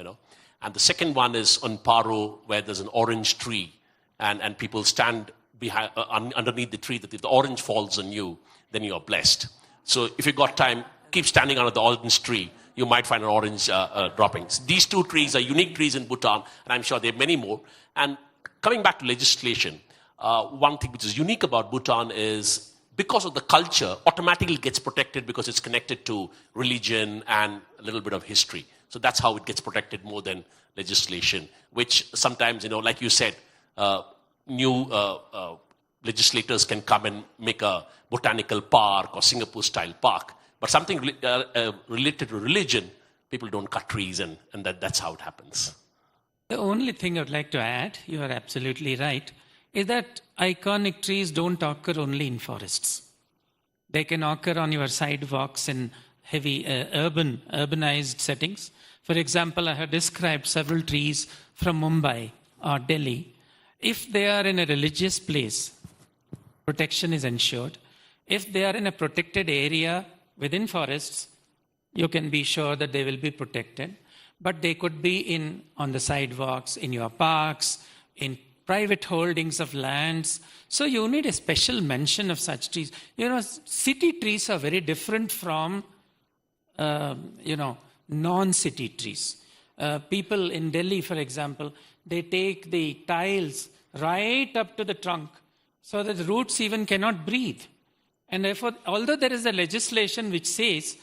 And the second one is on Paro, where there's an orange tree, and people stand behind, underneath the tree, that if the orange falls on you, then you're blessed. So if you got time, keep standing under the orange tree. You might find an orange droppings. These 2 trees are unique trees in Bhutan, and I'm sure there are many more. And coming back to legislation, one thing which is unique about Bhutan is because of the culture, automatically gets protected because it's connected to religion and a little bit of history. So that's how it gets protected more than legislation, which sometimes, like you said, new legislators can come and make a botanical park or Singapore-style park. But something related to religion, people don't cut trees, and that's how it happens. The only thing I would like to add, you are absolutely right, is that iconic trees don't occur only in forests. They can occur on your sidewalks in heavy urbanized settings. For example, I have described several trees from Mumbai or Delhi. If they are in a religious place, protection is ensured. If they are in a protected area within forests, you can be sure that they will be protected. But they could be on the sidewalks, in your parks, in private holdings of lands. So you need a special mention of such trees. City trees are very different from, non-city trees. People in Delhi, for example, they take the tiles right up to the trunk so that the roots even cannot breathe. And therefore, although there is a legislation which says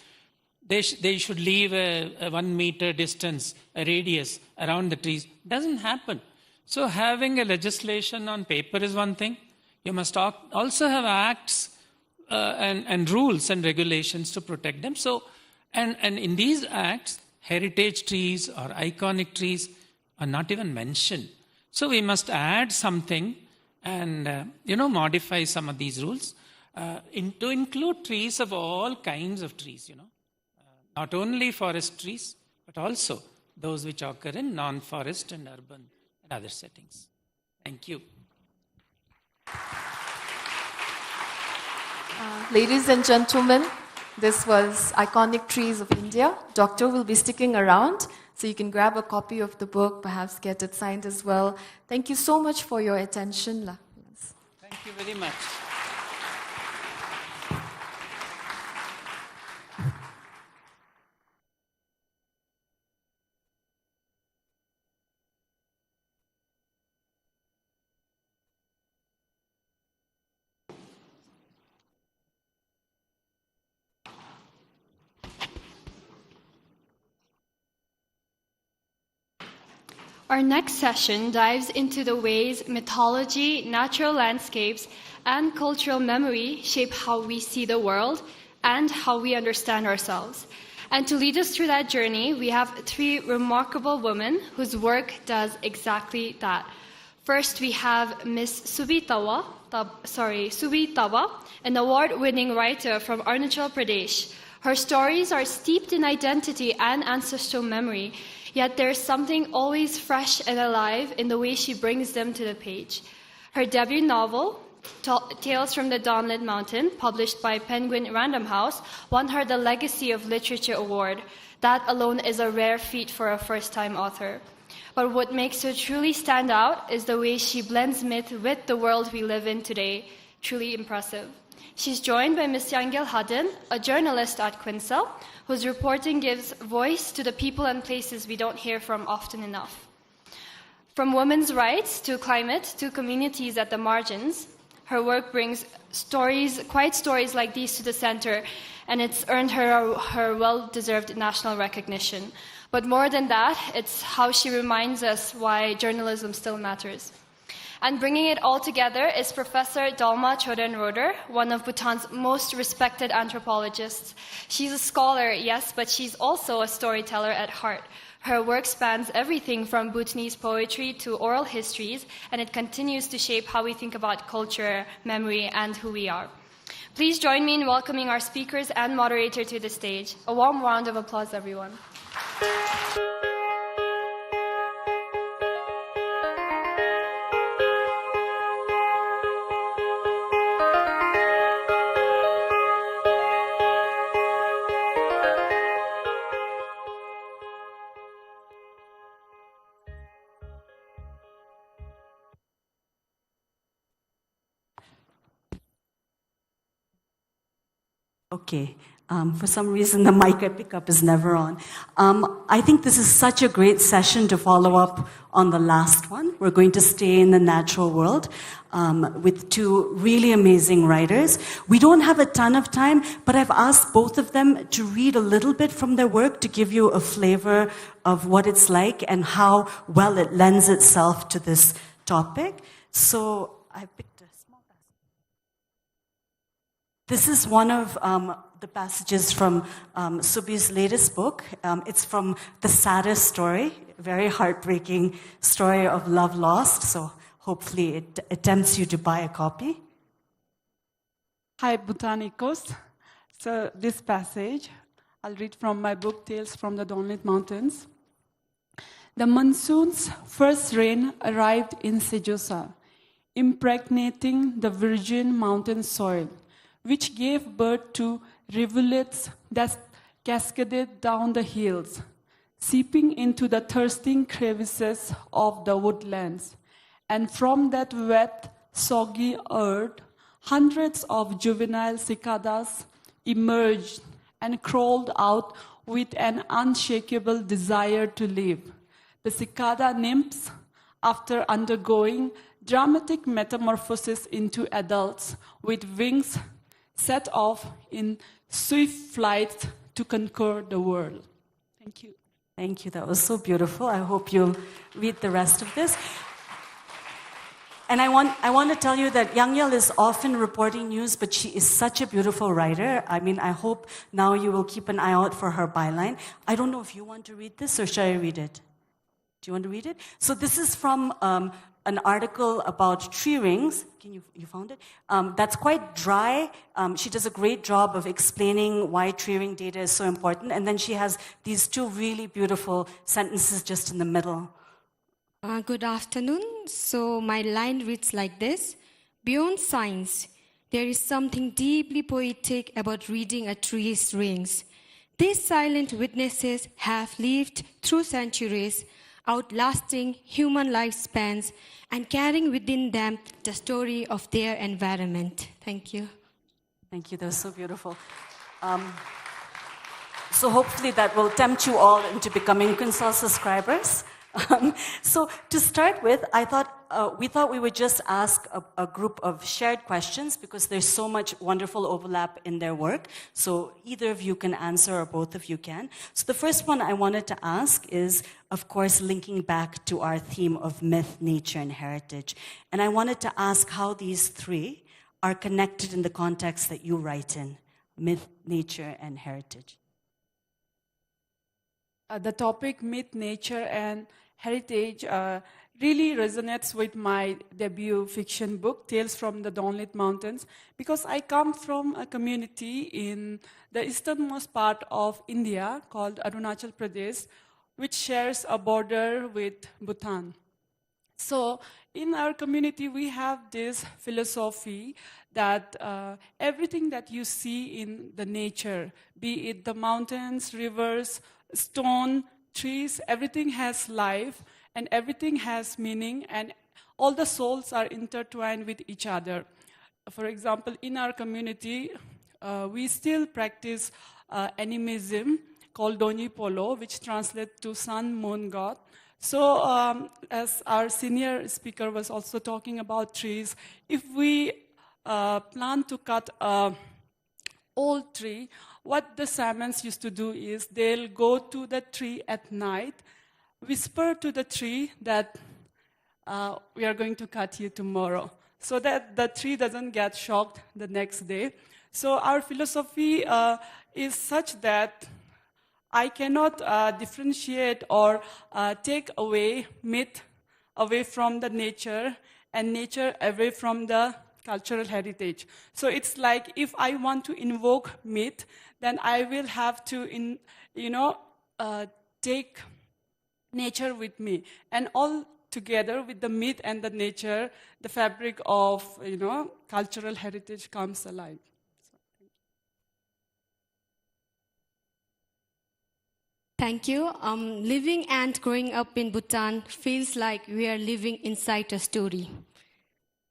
they should leave a 1 meter distance, a radius around the trees, doesn't happen. So having a legislation on paper is one thing. You must also have acts and rules and regulations to protect them. So, and in these acts, heritage trees or iconic trees are not even mentioned. So we must add something and, modify some of these rules. To include trees of all kinds of trees, not only forest trees, but also those which occur in non-forest and urban and other settings. Thank you. Ladies and gentlemen, this was Iconic Trees of India. Doctor will be sticking around, so you can grab a copy of the book, perhaps get it signed as well. Thank you so much for your attention. Thank you very much. Our next session dives into the ways mythology, natural landscapes, and cultural memory shape how we see the world and how we understand ourselves. And to lead us through that journey, we have 3 remarkable women whose work does exactly that. First, we have Ms. Subi Tawa, an award-winning writer from Arunachal Pradesh. Her stories are steeped in identity and ancestral memory, yet there's something always fresh and alive in the way she brings them to the page. Her debut novel, Tales from the Dawnlit Mountain, published by Penguin Random House, won her the Legacy of Literature Award. That alone is a rare feat for a first-time author. But what makes her truly stand out is the way she blends myth with the world we live in today. Truly impressive. She's joined by Ms. Yangil Haden, a journalist at Quinsel, whose reporting gives voice to the people and places we don't hear from often enough. From women's rights to climate to communities at the margins, her work brings quiet stories like these to the center, and it's earned her well-deserved national recognition. But more than that, it's how she reminds us why journalism still matters. And bringing it all together is Professor Dalma Chodenroder, one of Bhutan's most respected anthropologists. She's a scholar, yes, but she's also a storyteller at heart. Her work spans everything from Bhutanese poetry to oral histories, and it continues to shape how we think about culture, memory, and who we are. Please join me in welcoming our speakers and moderator to the stage. A warm round of applause, everyone. Okay. For some reason, the mic I pick up is never on. I think this is such a great session to follow up on the last one. We're going to stay in the natural world with two really amazing writers. We don't have a ton of time, but I've asked both of them to read a little bit from their work to give you a flavor of what it's like and how well it lends itself to this topic. So I picked a small passage. This is one of the passages from Subi's latest book. It's from The Saddest Story, a very heartbreaking story of love lost. So hopefully it tempts you to buy a copy. Hi, Bhutan Echoes. So this passage, I'll read from my book, Tales from the Dawnlit Mountains. The monsoon's first rain arrived in Sejosa, impregnating the virgin mountain soil, which gave birth to rivulets that cascaded down the hills, seeping into the thirsting crevices of the woodlands. And from that wet, soggy earth, hundreds of juvenile cicadas emerged and crawled out with an unshakable desire to live. The cicada nymphs, after undergoing dramatic metamorphosis into adults with wings, set off in swift flight to conquer the world. Thank you. Thank you. That was so beautiful. I hope you'll read the rest of this. And I want to tell you that Yangyal is often reporting news, but she is such a beautiful writer. I mean, I hope now you will keep an eye out for her byline. I don't know if you want to read this, or should I read it? Do you want to read it? So this is from an article about tree rings. You found it? That's quite dry. She does a great job of explaining why tree ring data is so important. And then she has these two really beautiful sentences just in the middle. Good afternoon. So my line reads like this. Beyond science, there is something deeply poetic about reading a tree's rings. These silent witnesses have lived through centuries, outlasting human lifespans and carrying within them the story of their environment. Thank you. Thank you. That was so beautiful. So hopefully that will tempt you all into becoming Consol subscribers. So to start with, we thought we would just ask a group of shared questions because there's so much wonderful overlap in their work. So either of you can answer or both of you can. So the first one I wanted to ask is, of course, linking back to our theme of myth, nature, and heritage. And I wanted to ask how these three are connected in the context that you write in, myth, nature, and heritage. The topic myth, nature, and heritage really resonates with my debut fiction book, Tales from the Dawnlit Mountains, because I come from a community in the easternmost part of India called Arunachal Pradesh, which shares a border with Bhutan. So in our community, we have this philosophy that everything that you see in the nature, be it the mountains, rivers, stone, trees, everything has life and everything has meaning, and all the souls are intertwined with each other. For example, in our community, we still practice animism called Donyi Polo, which translates to sun, moon, god. So as our senior speaker was also talking about trees, if we plan to cut an old tree, what the shamans used to do is they'll go to the tree at night, whisper to the tree that we are going to cut you tomorrow, so that the tree doesn't get shocked the next day. So our philosophy is such that I cannot differentiate or take away myth away from the nature and nature away from the cultural heritage. So it's like if I want to invoke myth, then I will have to, take nature with me. And all together with the myth and the nature, the fabric of, cultural heritage comes alive. Thank you. Living and growing up in Bhutan feels like we are living inside a story.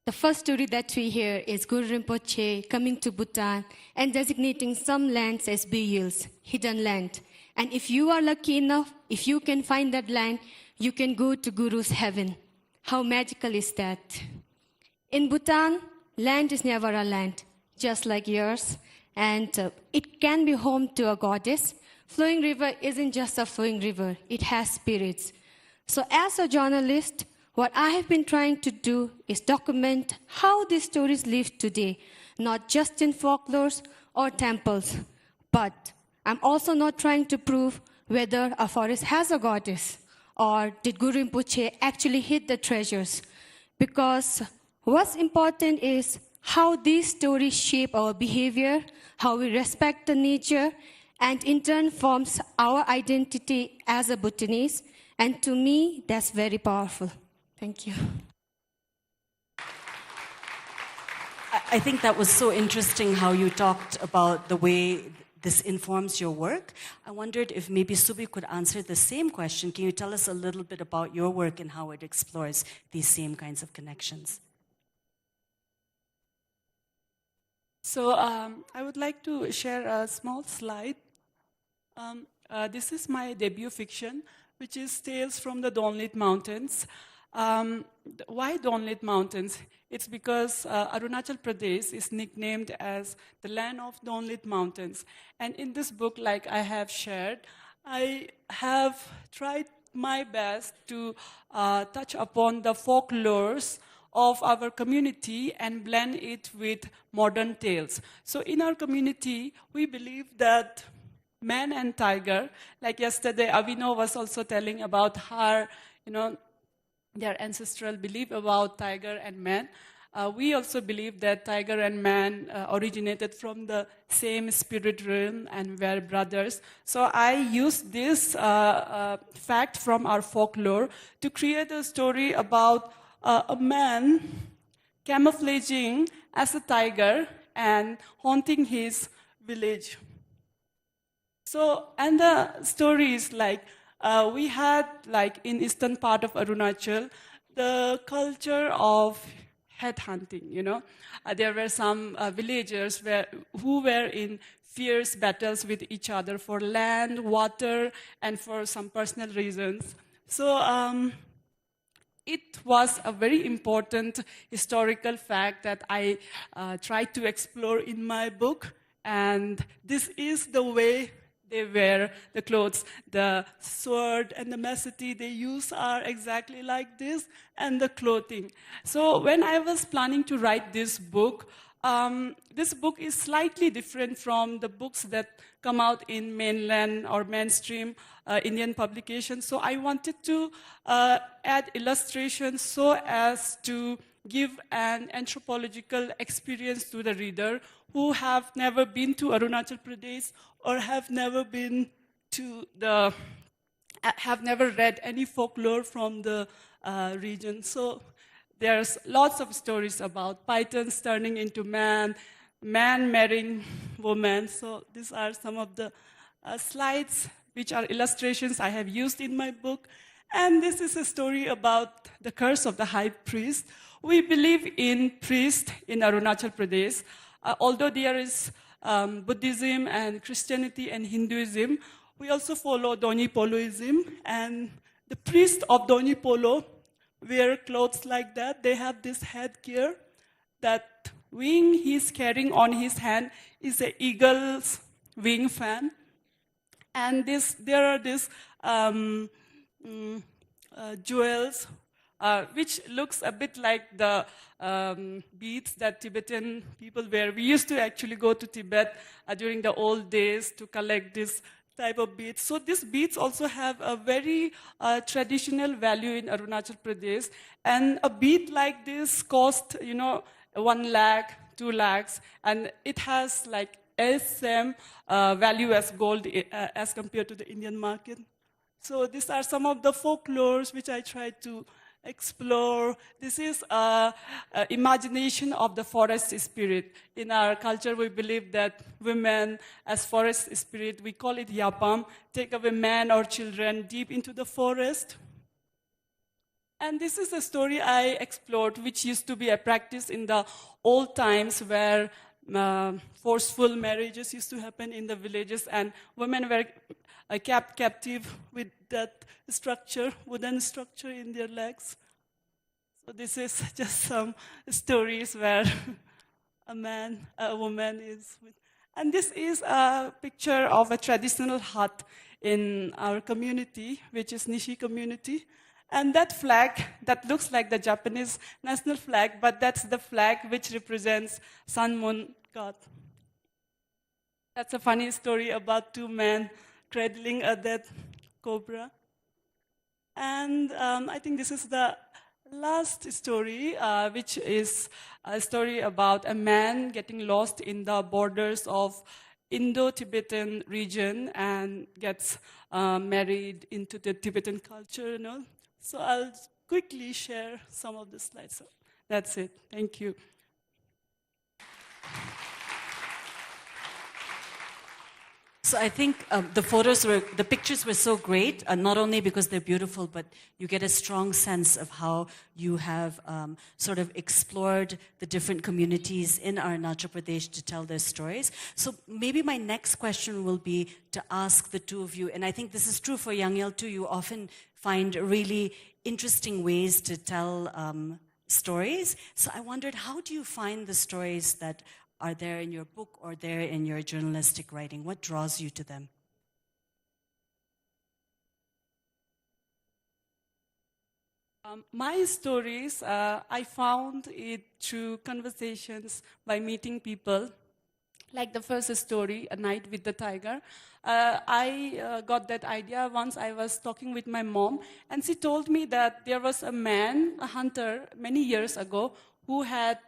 The first story that we hear is Guru Rinpoche coming to Bhutan and designating some lands as burials, hidden land. And if you are lucky enough, if you can find that land, you can go to Guru's heaven. How magical is that? In Bhutan, land is never a land, just like yours. And it can be home to a goddess. Flowing river isn't just a flowing river, it has spirits. So as a journalist, what I have been trying to do is document how these stories live today, not just in folklores or temples, but I'm also not trying to prove whether a forest has a goddess or did Guru Rinpoche actually hid the treasures. Because what's important is how these stories shape our behavior, how we respect the nature, and in turn forms our identity as a Bhutanese. And to me, that's very powerful. Thank you. I think that was so interesting how you talked about the way this informs your work. I wondered if maybe Subi could answer the same question. Can you tell us a little bit about your work and how it explores these same kinds of connections? So I would like to share a small slide. This is my debut fiction, which is Tales from the Dawnlit Mountains. Why Dawnlit Mountains? It's because Arunachal Pradesh is nicknamed as the land of Dawnlit Mountains. And in this book, like I have shared, I have tried my best to touch upon the folklores of our community and blend it with modern tales. So in our community, we believe that man and tiger, like yesterday, Avino was also telling about her, their ancestral belief about tiger and man. We also believe that tiger and man originated from the same spirit realm and were brothers. So I used this fact from our folklore to create a story about a man camouflaging as a tiger and haunting his village. So, and the story is like, we had, like in eastern part of Arunachal, the culture of headhunting, There were some villagers who were in fierce battles with each other for land, water, and for some personal reasons. So it was a very important historical fact that I tried to explore in my book. And this is the way they wear the clothes. The sword and the machetes they use are exactly like this, and the clothing. So when I was planning to write this book is slightly different from the books that come out in mainland or mainstream Indian publications. So I wanted to add illustrations so as to give an anthropological experience to the reader who have never been to Arunachal Pradesh or have never read any folklore from the region. So there's lots of stories about pythons turning into man marrying woman. So these are some of the slides which are illustrations I have used in my book. And this is a story about the curse of the high priest. We believe in priest in Arunachal Pradesh. Although there is Buddhism and Christianity and Hinduism, we also follow Doni Poloism. And the priests of Doni Polo wear clothes like that. They have this headgear. That wing he's carrying on his hand is an eagle's wing fan. And there are these jewels, which looks a bit like the beads that Tibetan people wear. We used to actually go to Tibet during the old days to collect this type of beads. So these beads also have a very traditional value in Arunachal Pradesh. And a bead like this cost, 1 lakh, 2 lakhs, and it has like same value as gold as compared to the Indian market. So these are some of the folklores which I tried to explore. This is imagination of the forest spirit. In our culture, we believe that women as forest spirit, we call it yapam, take away men or children deep into the forest. And this is a story I explored, which used to be a practice in the old times where forceful marriages used to happen in the villages, and women were kept captive with that structure, wooden structure in their legs. So this is just some stories where a woman is with. And this is a picture of a traditional hut in our community, which is Nishi community. And that flag, that looks like the Japanese national flag, but that's the flag which represents Sun Moon God. That's a funny story about 2 men cradling a dead cobra. And I think this is the last story, which is a story about a man getting lost in the borders of Indo-Tibetan region and gets married into the Tibetan culture, you know. So I'll quickly share some of the slides. So that's it. Thank you. So I think the pictures were so great, not only because they're beautiful, but you get a strong sense of how you have sort of explored the different communities in Arunachal Pradesh to tell their stories. So maybe my next question will be to ask the two of you, and I think this is true for Yangyal too, you often find really interesting ways to tell stories. So I wondered, how do you find the stories that are there in your book or there in your journalistic writing? What draws you to them? My stories, I found it through conversations by meeting people. Like the first story, A Night with the Tiger. I got that idea once I was talking with my mom, and she told me that there was a man, a hunter, many years ago, who had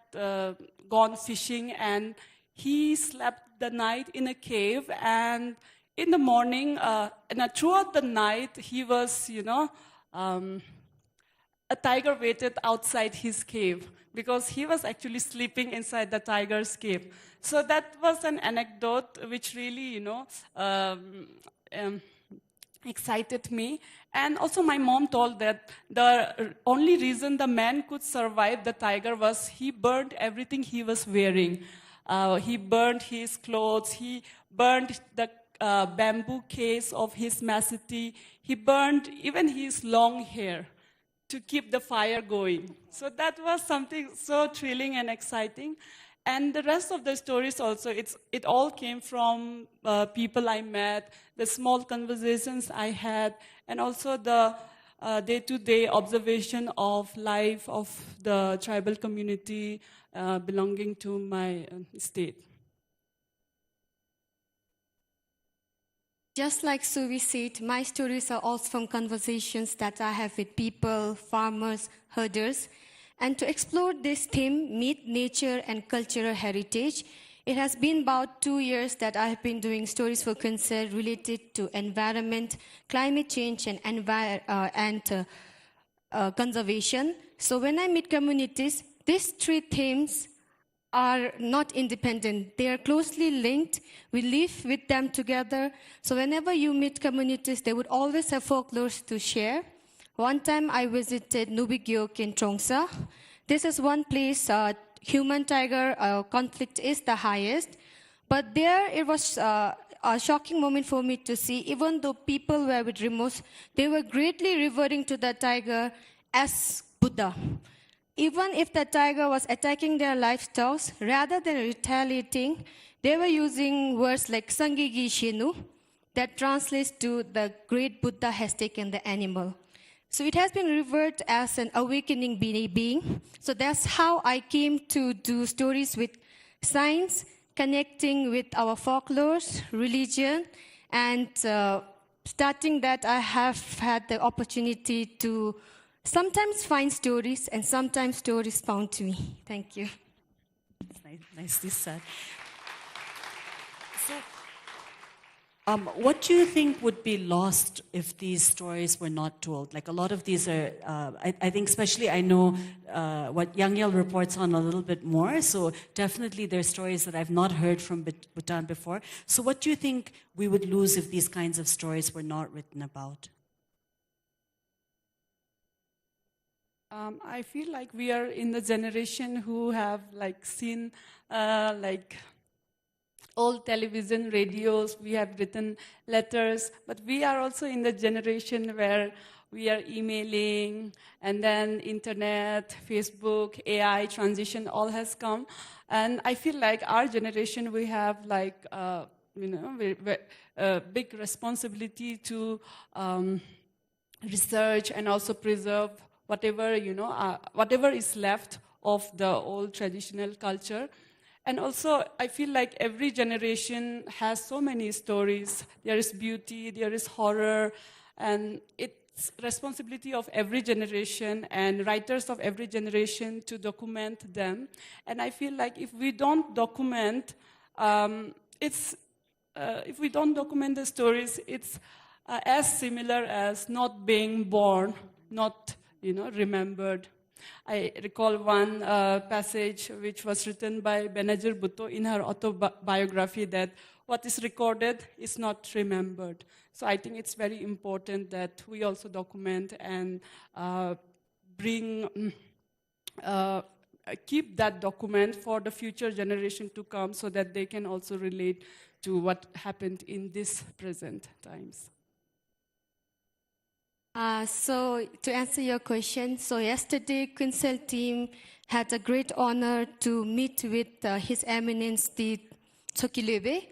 gone fishing, and he slept the night in a cave, and in the morning, and throughout the night, he was, a tiger waited outside his cave because he was actually sleeping inside the tiger's cave. So that was an anecdote which really, excited me. And also my mom told that the only reason the man could survive the tiger was he burned everything he was wearing. He burned his clothes, he burned the bamboo case of His Majesty, he burned even his long hair to keep the fire going. So that was something so thrilling and exciting. And the rest of the stories also, it all came from people I met, the small conversations I had, and also the day-to-day observation of life of the tribal community belonging to my state. Just like Suvi said, my stories are also from conversations that I have with people, farmers, herders. And to explore this theme, myth, nature, and cultural heritage, it has been about 2 years that I have been doing stories for concern related to environment, climate change, and conservation. So when I meet communities, these 3 themes are not independent. They are closely linked. We live with them together. So whenever you meet communities, they would always have folklores to share. One time I visited Nubigyok in Trongsa. This is one place human-tiger conflict is the highest. But there it was a shocking moment for me to see, even though people were with remorse, they were greatly revering to the tiger as Buddha. Even if the tiger was attacking their livestock, rather than retaliating, they were using words like Sangigi Shinu, that translates to the great Buddha has taken the animal. So it has been revered as an awakening being. So that's how I came to do stories with science, connecting with our folklores, religion, and starting that I have had the opportunity to sometimes find stories and sometimes stories found to me. Thank you. Nicely said. So, what do you think would be lost if these stories were not told? Like a lot of these are, I think especially I know what Yangyal reports on a little bit more, so definitely there are stories that I've not heard from Bhutan before. So what do you think we would lose if these kinds of stories were not written about? I feel like we are in the generation who have seen old television, radios, we have written letters, but we are also in the generation where we are emailing, and then internet, Facebook, AI transition all has come. And I feel like our generation, we have big responsibility to research and also preserve whatever, whatever is left of the old traditional culture. And also, I feel like every generation has so many stories. There is beauty, there is horror, and it's responsibility of every generation and writers of every generation to document them. And I feel like if we don't document, if we don't document the stories, it's as similar as not being born, not remembered. I recall one passage which was written by Benazir Bhutto in her autobiography that what is recorded is not remembered. So I think it's very important that we also document and keep that document for the future generation to come so that they can also relate to what happened in this present times. So to answer your question, so yesterday Council team had a great honor to meet with His Eminence the Drukyul.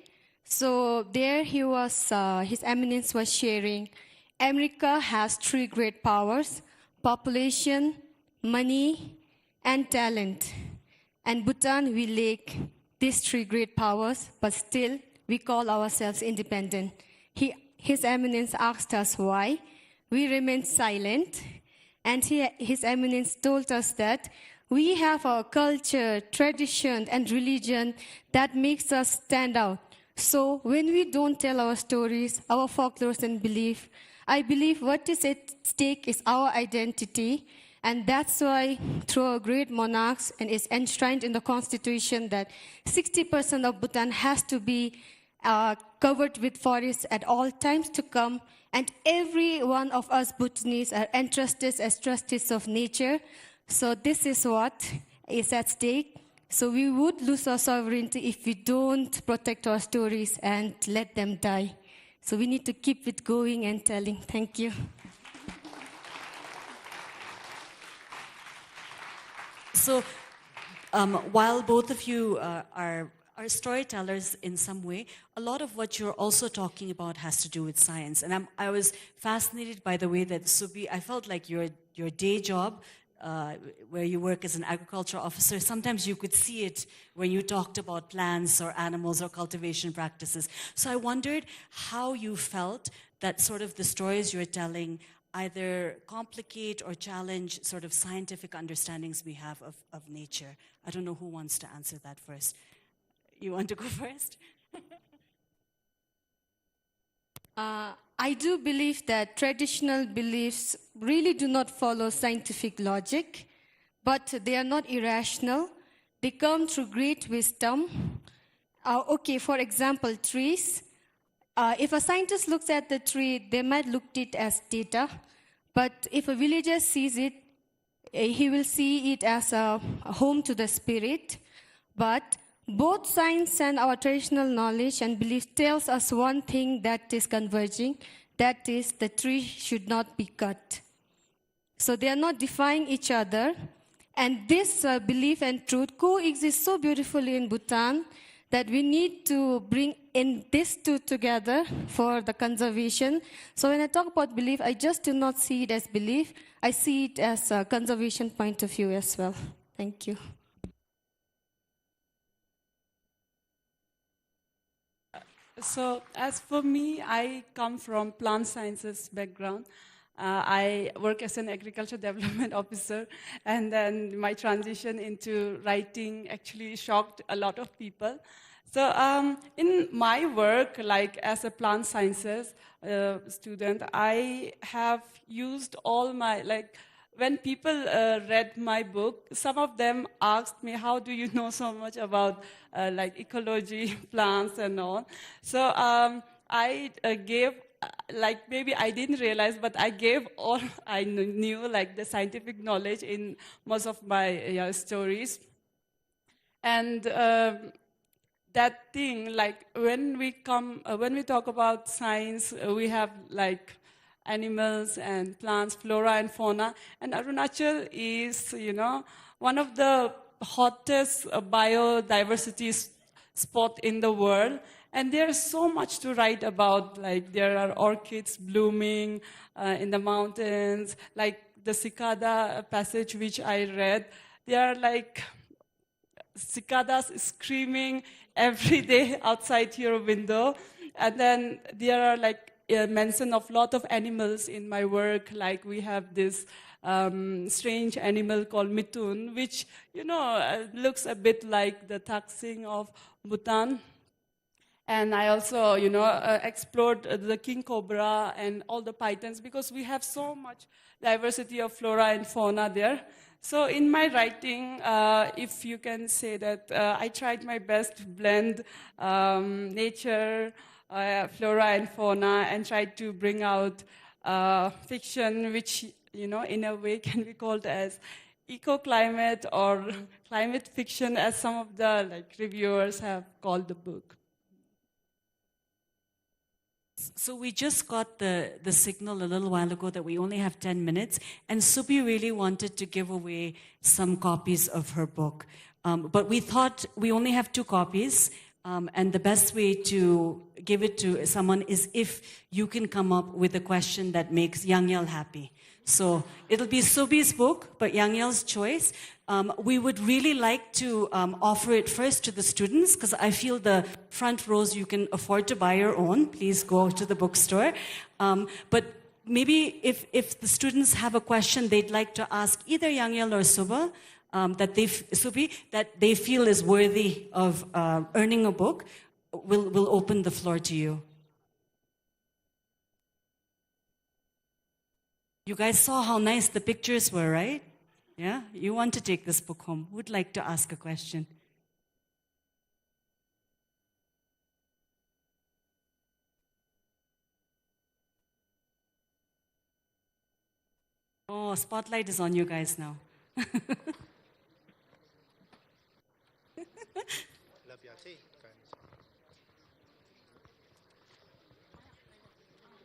So there His Eminence was sharing, America has 3 great powers: population, money, and talent. And Bhutan, we lack these 3 great powers, but still we call ourselves independent. His Eminence asked us why. We remained silent, and His Eminence told us that we have our culture, tradition, and religion that makes us stand out. So when we don't tell our stories, our folklores and belief, I believe what is at stake is our identity, and that's why through our great monarchs, and it's enshrined in the constitution that 60% of Bhutan has to be covered with forests at all times to come, and every one of us Bhutanese are entrusted as trustees of nature. So this is what is at stake. So we would lose our sovereignty if we don't protect our stories and let them die. So we need to keep it going and telling. Thank you. So while both of you are storytellers in some way, a lot of what you're also talking about has to do with science. And I was fascinated by the way that Subi, I felt like your day job, where you work as an agriculture officer, sometimes you could see it when you talked about plants or animals or cultivation practices. So I wondered how you felt that sort of the stories you're telling either complicate or challenge sort of scientific understandings we have of nature. I don't know who wants to answer that first. You want to go first? I do believe that traditional beliefs really do not follow scientific logic, but they are not irrational. They come through great wisdom. Okay, for example, trees. If a scientist looks at the tree, they might look at it as data, but if a villager sees it, he will see it as a home to the spirit. But both science and our traditional knowledge and belief tells us one thing that is converging, that is the tree should not be cut. So they are not defying each other, and this belief and truth coexist so beautifully in Bhutan that we need to bring in these two together for the conservation. So when I talk about belief, I just do not see it as belief, I see it as a conservation point of view as well. Thank you. So as for me, I come from plant sciences background. I work as an agriculture development officer, and then my transition into writing actually shocked a lot of people. So in my work, like as a plant sciences student, I have used all my, like, when people read my book, some of them asked me, how do you know so much about like ecology, plants and all? So I gave, like maybe I didn't realize, but I gave all I knew, like the scientific knowledge in most of my stories. And that thing, like when we talk about science, we have like animals and plants, flora and fauna. And Arunachal is, one of the hottest biodiversity spot in the world. And there's so much to write about. Like there are orchids blooming in the mountains, like the cicada passage which I read. There are like cicadas screaming every day outside your window. And then there are like mention of lot of animals in my work. Like we have this strange animal called Mitun, which, looks a bit like the taxing of Bhutan. And I also, explored the king cobra and all the pythons, because we have so much diversity of flora and fauna there. So in my writing, if you can say that I tried my best to blend nature, flora and fauna, and tried to bring out fiction, which, in a way can be called as eco-climate or climate fiction, as some of the reviewers have called the book. So we just got the signal a little while ago that we only have 10 minutes, and Subi really wanted to give away some copies of her book. But we thought we only have 2 copies, and the best way to give it to someone is if you can come up with a question that makes Yangyal happy. So it'll be Subi's book, but Yangyal's choice. We would really like to offer it first to the students, because I feel the front rows you can afford to buy your own. Please go to the bookstore. But maybe if the students have a question they'd like to ask either Yangyal or Subi, that they feel is worthy of earning a book, we'll open the floor to you. You guys saw how nice the pictures were, right? Yeah? You want to take this book home. Who would like to ask a question? Oh, spotlight is on you guys now.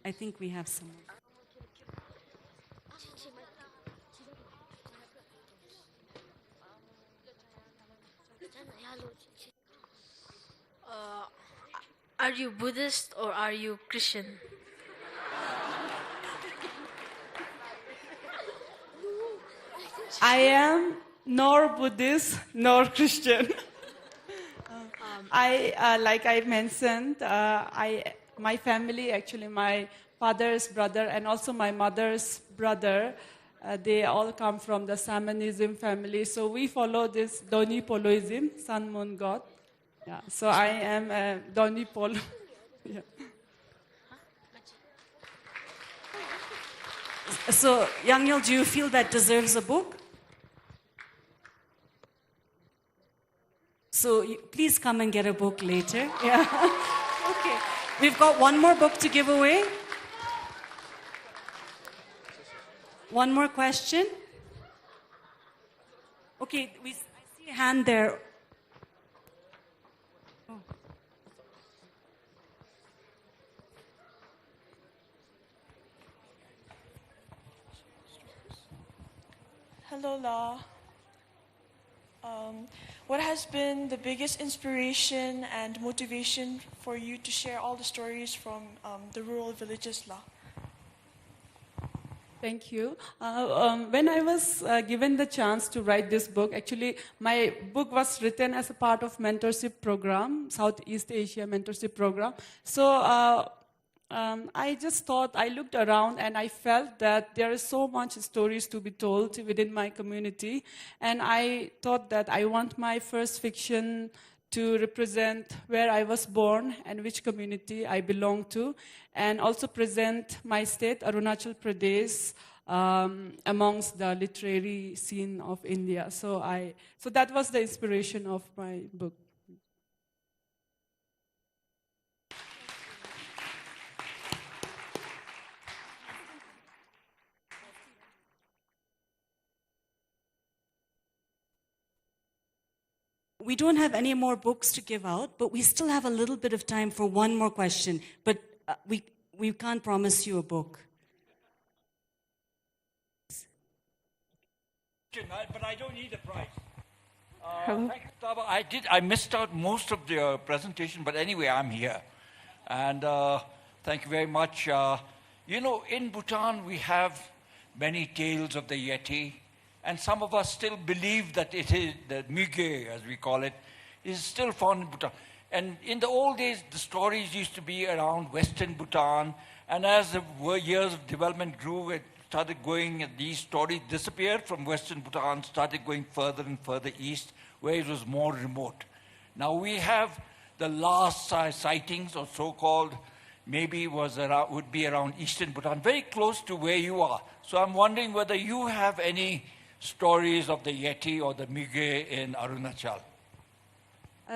I think we have some. Are you Buddhist or are you Christian? I am nor Buddhist nor Christian. Like I mentioned, my family, actually my father's brother and also my mother's brother, they all come from the shamanism family. So we follow this Doni Poloism, sun moon god. Yeah, so I am a Doni Polo. Yeah. So, Yangyal, do you feel that deserves a book? So, please come and get a book later. Yeah. Okay. We've got one more book to give away. One more question. Okay, I see a hand there. Hello, La. What has been the biggest inspiration and motivation for you to share all the stories from the rural villages, La? Thank you. When I was given the chance to write this book, actually my book was written as a part of mentorship program, Southeast Asia mentorship program. So I just thought, I looked around and I felt that there is so much stories to be told within my community. And I thought that I want my first fiction to represent where I was born and which community I belong to, and also present my state, Arunachal Pradesh, amongst the literary scene of India. So that was the inspiration of my book. We don't have any more books to give out, but we still have a little bit of time for one more question. But we can't promise you a book. But I don't need a prize. Thank you, Taba. I missed out most of the presentation, but anyway, I'm here. And thank you very much. In Bhutan, we have many tales of the Yeti. And some of us still believe that it is, the Mige, as we call it, is still found in Bhutan. And in the old days, the stories used to be around Western Bhutan. And as the years of development grew, it started going, and these stories disappeared from Western Bhutan, started going further and further east, where it was more remote. Now we have the last sightings, or so-called, maybe would be around Eastern Bhutan, very close to where you are. So I'm wondering whether you have any stories of the Yeti or the Mige in Arunachal.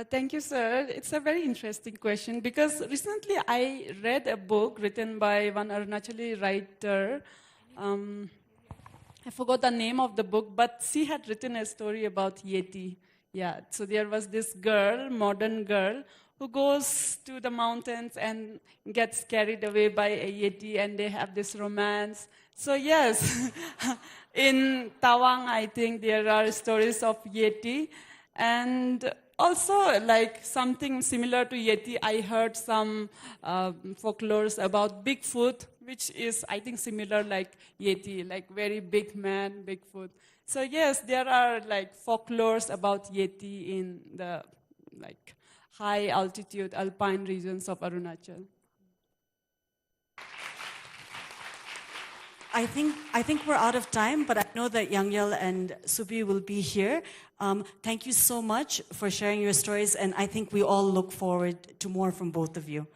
Thank you, sir. It's a very interesting question because recently I read a book written by one Arunachali writer. I forgot the name of the book, but she had written a story about Yeti. Yeah, so there was this girl, modern girl, who goes to the mountains and gets carried away by a Yeti, and they have this romance. So yes, in Tawang, I think there are stories of Yeti. And also, like something similar to Yeti, I heard some folklores about Bigfoot, which is, I think, similar like Yeti, like very big man, Bigfoot. So yes, there are like folklores about Yeti in the like high altitude alpine regions of Arunachal. I think we're out of time, but I know that Yangyal and Subi will be here. Thank you so much for sharing your stories, and I think we all look forward to more from both of you.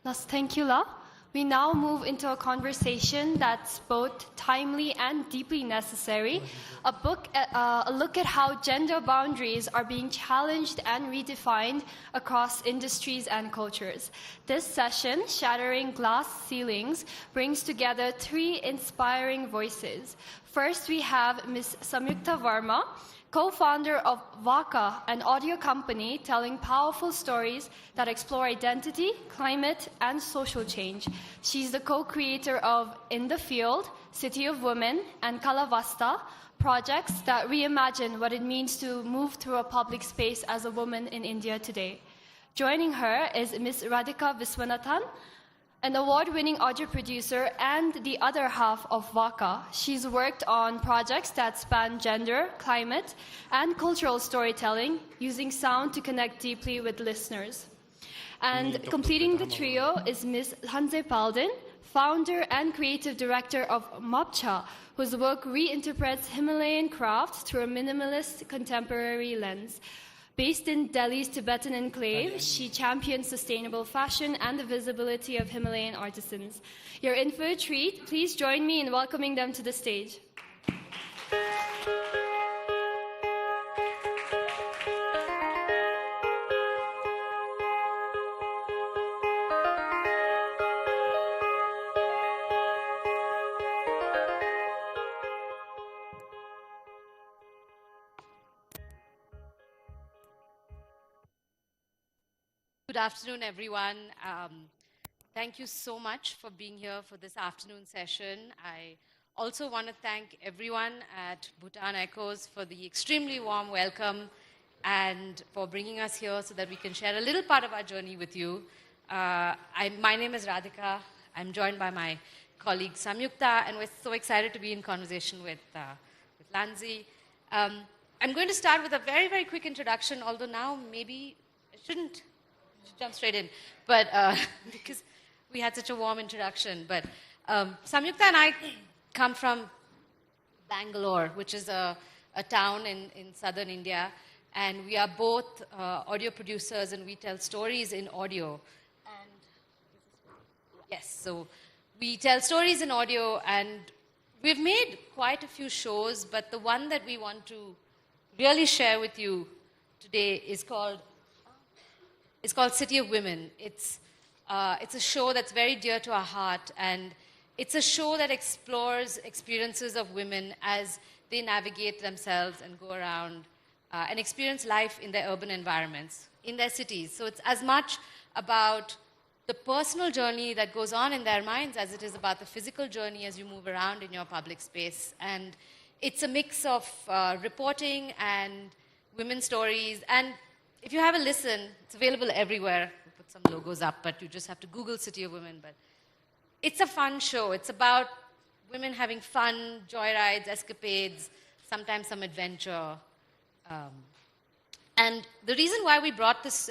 Yes, thank you, La. We now move into a conversation that's both timely and deeply necessary. A look at how gender boundaries are being challenged and redefined across industries and cultures. This session, Shattering Glass Ceilings, brings together three inspiring voices. First, we have Ms. Samyukta Varma, co-founder of Vaka, an audio company telling powerful stories that explore identity, climate, and social change. She's the co-creator of In the Field, City of Women, and Kalavasta, projects that reimagine what it means to move through a public space as a woman in India today. Joining her is Ms. Radhika Viswanathan, an award-winning audio producer and the other half of Vaka. She's worked on projects that span gender, climate, and cultural storytelling, using sound to connect deeply with listeners. And completing the trio is Ms. Hanze Paldin, founder and creative director of Mapcha, whose work reinterprets Himalayan craft through a minimalist contemporary lens. Based in Delhi's Tibetan enclave, she champions sustainable fashion and the visibility of Himalayan artisans. You're in for a treat. Please join me in welcoming them to the stage. Good afternoon, everyone. Thank you so much for being here for this afternoon session. I also want to thank everyone at Bhutan Echoes for the extremely warm welcome and for bringing us here so that we can share a little part of our journey with you. My name is Radhika. I'm joined by my colleague Samyukta, and we're so excited to be in conversation with Lanzi. I'm going to start with a very, very quick introduction, although now maybe I shouldn't jump straight in, but because we had such a warm introduction. But Samyukta and I come from Bangalore, which is a town in southern India, and we are both audio producers, and we tell stories in audio. And yes, so we tell stories in audio, and we've made quite a few shows, but the one that we want to really share with you today is called City of Women. It's a show that's very dear to our heart, and it's a show that explores experiences of women as they navigate themselves and go around and experience life in their urban environments, in their cities. So it's as much about the personal journey that goes on in their minds as it is about the physical journey as you move around in your public space. And it's a mix of reporting and women's stories. And if you have a listen, it's available everywhere. We'll put some logos up, but you just have to Google City of Women. But it's a fun show. It's about women having fun, joyrides, escapades, sometimes some adventure. And the reason why we brought this,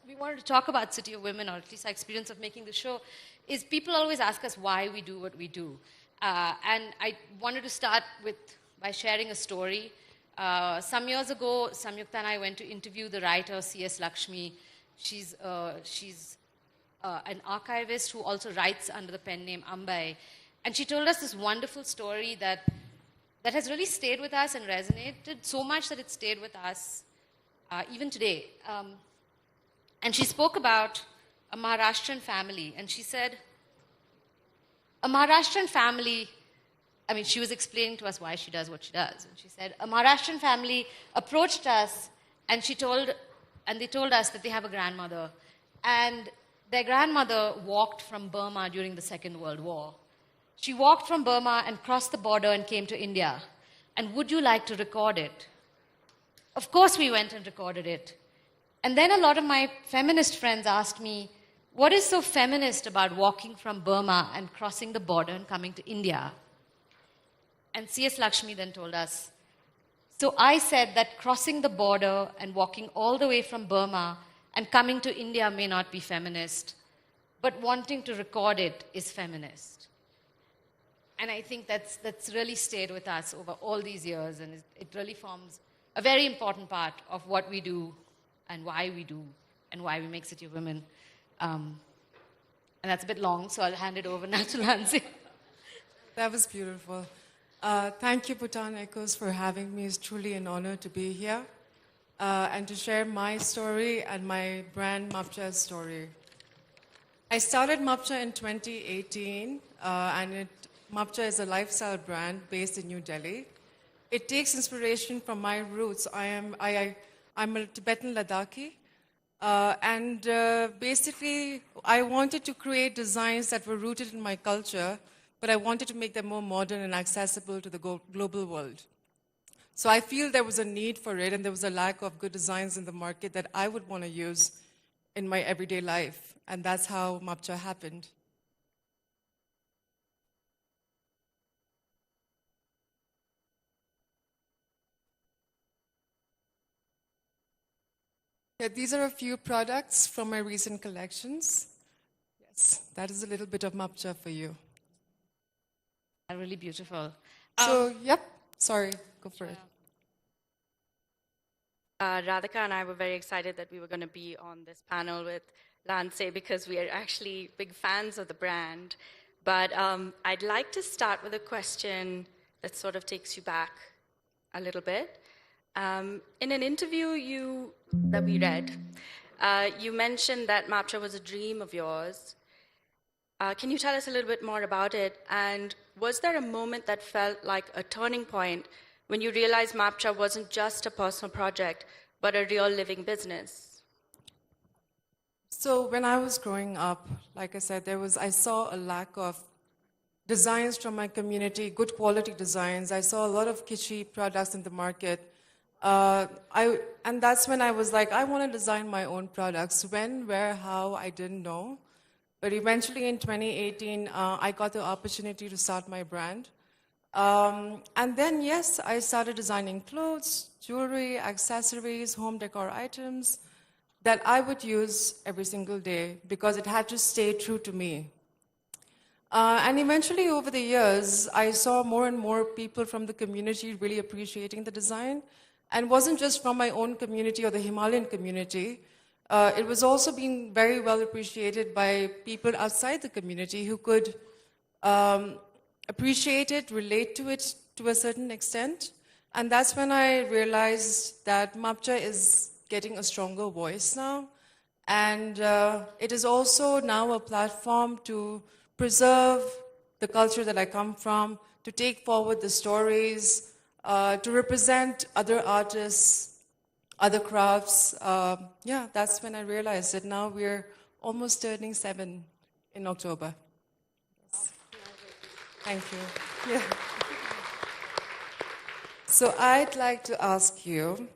we wanted to talk about City of Women, or at least our experience of making the show, is people always ask us why we do what we do. And I wanted to start by sharing a story. Some years ago, Samyukta and I went to interview the writer C.S. Lakshmi. She's an archivist who also writes under the pen name Ambai. And she told us this wonderful story that has really stayed with us and resonated so much that it stayed with us even today. And she spoke about a Maharashtrian family. And she said, a Maharashtrian family, I mean, she was explaining to us why she does what she does. And she said, a Maharashtrian family approached us, and they told us that they have a grandmother. And their grandmother walked from Burma during the Second World War. She walked from Burma and crossed the border and came to India. And would you like to record it? Of course we went and recorded it. And then a lot of my feminist friends asked me, what is so feminist about walking from Burma and crossing the border and coming to India? And C.S. Lakshmi then told us, so I said that crossing the border and walking all the way from Burma and coming to India may not be feminist, but wanting to record it is feminist. And I think that's really stayed with us over all these years, and it really forms a very important part of what we do and why we do and why we make City of Women. And that's a bit long, so I'll hand it over now to Lanzi. That was beautiful. Thank you, Bhutan Echoes, for having me. It's truly an honor to be here and to share my story and my brand Mapcha's story. I started Mapcha in 2018, and Mapcha is a lifestyle brand based in New Delhi. It takes inspiration from my roots. I'm a Tibetan Ladakhi, and basically I wanted to create designs that were rooted in my culture, but I wanted to make them more modern and accessible to the global world. So I feel there was a need for it, and there was a lack of good designs in the market that I would want to use in my everyday life, and that's how Mapcha happened. Yeah, these are a few products from my recent collections. Yes, that is a little bit of Mapcha for you. Really beautiful. So, yep, sorry, go for it. Radhika and I were very excited that we were going to be on this panel with Lance because we are actually big fans of the brand. But I'd like to start with a question that sort of takes you back a little bit. In an interview that we read, you mentioned that Mapcha was a dream of yours. Can you tell us a little bit more about it? And was there a moment that felt like a turning point when you realized Mapcha wasn't just a personal project, but a real living business? So So when I was growing up, like I said, I saw a lack of designs from my community, good quality designs. I saw a lot of kitschy products in the market. And that's when I was like, I want to design my own products. When, where, how, I didn't know. But eventually in 2018, I got the opportunity to start my brand. And then, yes, I started designing clothes, jewelry, accessories, home decor items that I would use every single day because it had to stay true to me. And eventually, over the years, I saw more and more people from the community really appreciating the design. And it wasn't just from my own community or the Himalayan community. It was also being very well appreciated by people outside the community who could appreciate it, relate to it to a certain extent. And that's when I realized that Mapcha is getting a stronger voice now. And it is also now a platform to preserve the culture that I come from, to take forward the stories, to represent other artists, other crafts. Yeah, that's when I realized that now we're almost turning 7 in October. Yes. Thank you. Yeah. So I'd like to ask you,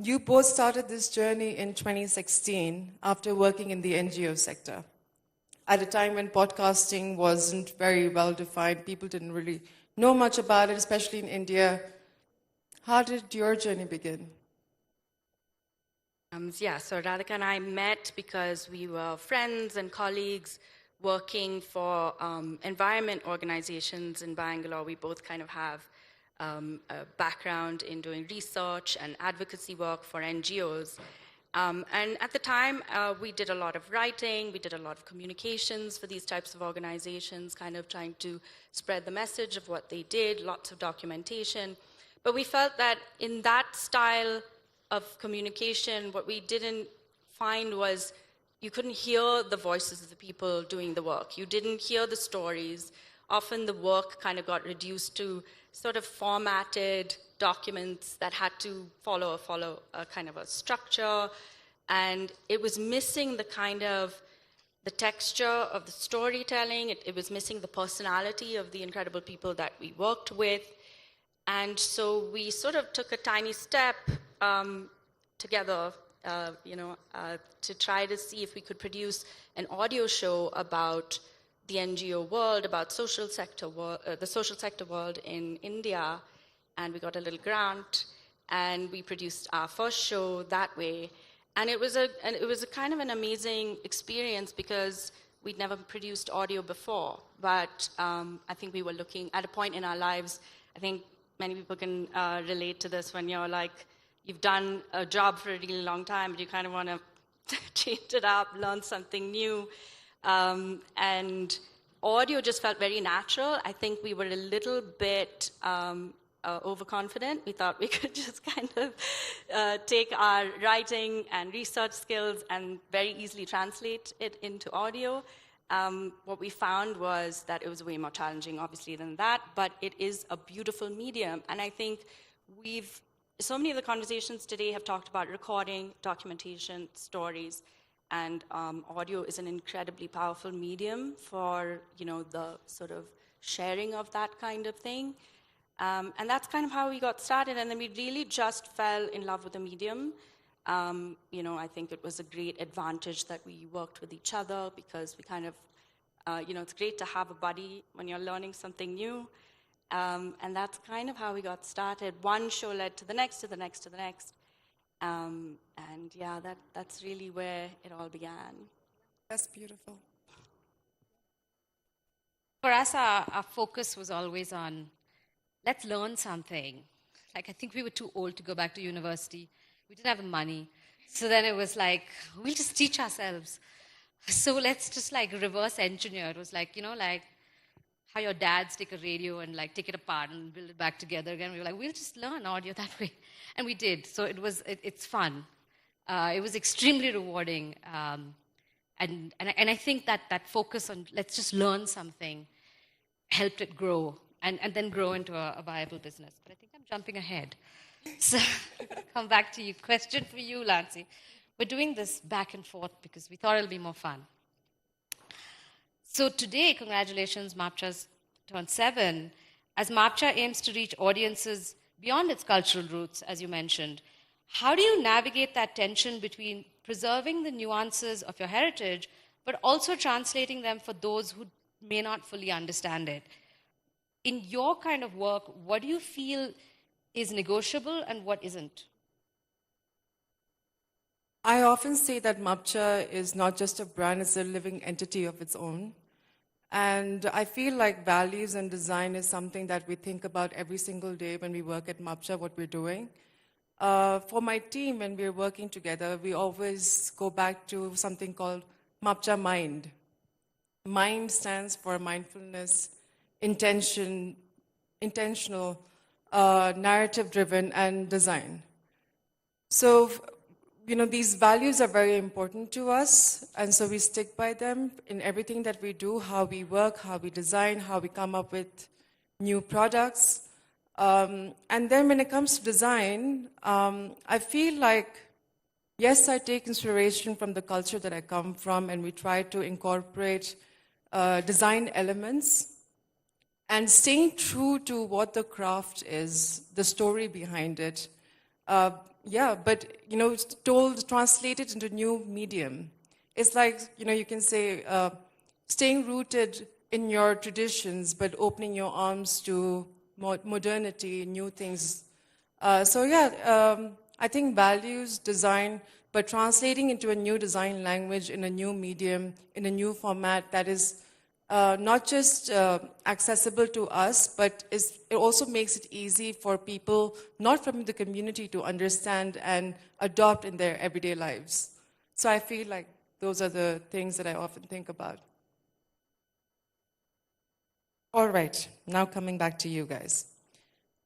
you both started this journey in 2016 after working in the NGO sector. At a time when podcasting wasn't very well defined, people didn't really know much about it, especially in India. How did your journey begin? Yeah, so Radhika and I met because we were friends and colleagues working for environment organizations in Bangalore. We both kind of have a background in doing research and advocacy work for NGOs. And at the time, we did a lot of writing, we did a lot of communications for these types of organizations, kind of trying to spread the message of what they did, lots of documentation. But we felt that in that style of communication, what we didn't find was you couldn't hear the voices of the people doing the work. You didn't hear the stories. Often the work kind of got reduced to sort of formatted documents that had to follow a kind of a structure, and it was missing the kind of the texture of the storytelling. It was missing the personality of the incredible people that we worked with. And so we sort of took a tiny step together, to try to see if we could produce an audio show about the NGO world, about the social sector world in India. And we got a little grant, and we produced our first show that way. And it was a kind of an amazing experience because we'd never produced audio before. But I think we were looking at a point in our lives. I think many people can relate to this when you're like, you've done a job for a really long time, but you kind of want to change it up, learn something new. And audio just felt very natural. I think we were a little bit overconfident. We thought we could just kind of take our writing and research skills and very easily translate it into audio. What we found was that it was way more challenging, obviously, than that, but it is a beautiful medium. And I think so many of the conversations today have talked about recording, documentation, stories, and audio is an incredibly powerful medium for, the sort of sharing of that kind of thing. And that's kind of how we got started. And then we really just fell in love with the medium. I think it was a great advantage that we worked with each other because we kind of, it's great to have a buddy when you're learning something new. And that's kind of how we got started. One show led to the next, to the next, to the next. And yeah, that's really where it all began. That's beautiful. For us, our focus was always on, let's learn something. Like, I think we were too old to go back to university. We didn't have the money. So then it was like, we'll just teach ourselves. So let's just reverse engineer. It was like how your dads take a radio and take it apart and build it back together again. We were like, we'll just learn audio that way. And we did. So it's fun. It was extremely rewarding. And I think that focus on let's just learn something helped it grow and then grow into a viable business. But I think I'm jumping ahead. So come back to you. Question for you, Lancy. we're doing this back and forth because we thought it'll be more fun. So today, congratulations, MAPCHA's turned 7. As MAPCHA aims to reach audiences beyond its cultural roots, as you mentioned, how do you navigate that tension between preserving the nuances of your heritage, but also translating them for those who may not fully understand it? In your kind of work, what do you feel is negotiable and what isn't? I often say that MAPCHA is not just a brand, it's a living entity of its own. And I feel like values and design is something that we think about every single day when we work at MAPCHA, what we're doing. For my team, when we're working together, we always go back to something called MAPCHA Mind. Mind stands for mindfulness, intentional, narrative-driven, and design. So, these values are very important to us, and so we stick by them in everything that we do, how we work, how we design, how we come up with new products. And then when it comes to design, I feel like, yes, I take inspiration from the culture that I come from, and we try to incorporate design elements and staying true to what the craft is, the story behind it. But, translated into new medium. It's like, you can say, staying rooted in your traditions, but opening your arms to modernity, new things. I think values, design, but translating into a new design language in a new medium, in a new format that is not just accessible to us, but it also makes it easy for people not from the community to understand and adopt in their everyday lives. So I feel like those are the things that I often think about. All right, now coming back to you guys.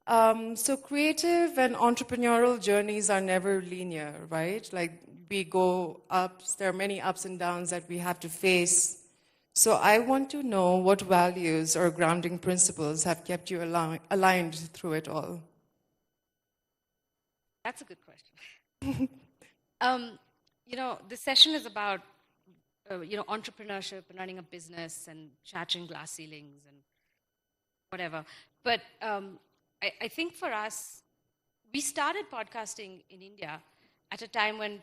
So creative and entrepreneurial journeys are never linear, right? Like we go ups, there are many ups and downs that we have to face. So I want to know what values or grounding principles have kept you aligned through it all. That's a good question. This session is about, entrepreneurship and running a business and shattering glass ceilings and whatever. But I think for us, we started podcasting in India at a time when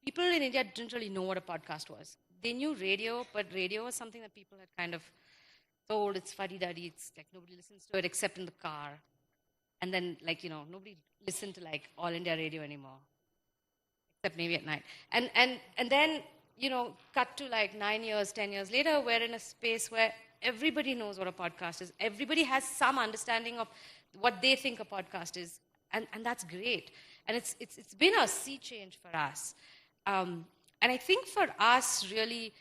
people in India didn't really know what a podcast was. They knew radio, but radio was something that people had kind of told, it's fuddy-duddy, it's like nobody listens to it except in the car. And then, nobody listened to, All India Radio anymore, except maybe at night. And then, cut to, 9 years, 10 years later, we're in a space where everybody knows what a podcast is. Everybody has some understanding of what they think a podcast is, and that's great. And it's been a sea change for us. And I think for us, really,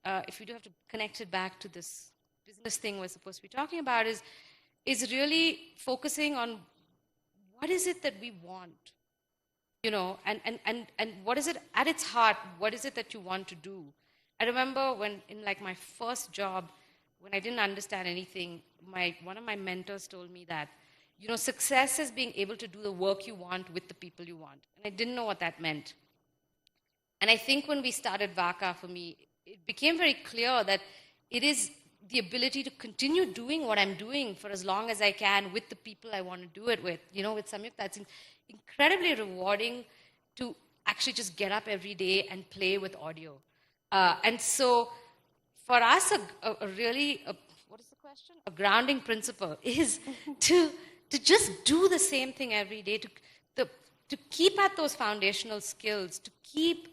if we do have to connect it back to this business thing we're supposed to be talking about, is really focusing on what is it that we want, and what is it at its heart, what is it that you want to do? I remember when in my first job, when I didn't understand anything, one of my mentors told me that, success is being able to do the work you want with the people you want. And I didn't know what that meant. And I think when we started VACA, for me, it became very clear that it is the ability to continue doing what I'm doing for as long as I can with the people I want to do it with. With Samyukta, that's incredibly rewarding to actually just get up every day and play with audio. And so for us, what is the question? A grounding principle is to just do the same thing every day, to keep at those foundational skills, to keep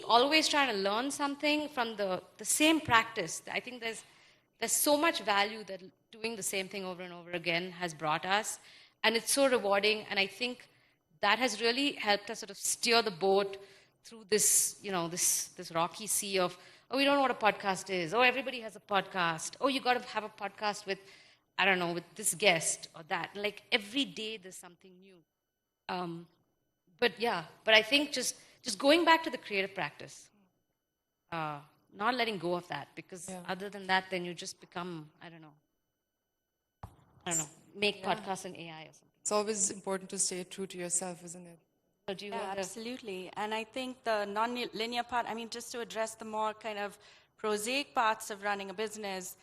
always trying to learn something from the same practice. I think there's so much value that doing the same thing over and over again has brought us, and it's so rewarding. And I think that has really helped us sort of steer the boat through this, this rocky sea of, oh, we don't know what a podcast is. Oh, everybody has a podcast. Oh, you got to have a podcast with, I don't know, with this guest or that. Every day there's something new. But I think just going back to the creative practice, not letting go of that, because other than that, then you just become, I don't know, make podcasts in AI or something. It's always important to stay true to yourself, isn't it? Or do you Yeah, want to? absolutely. And I think the non-linear part, I mean, just to address the more kind of prosaic parts of running a business,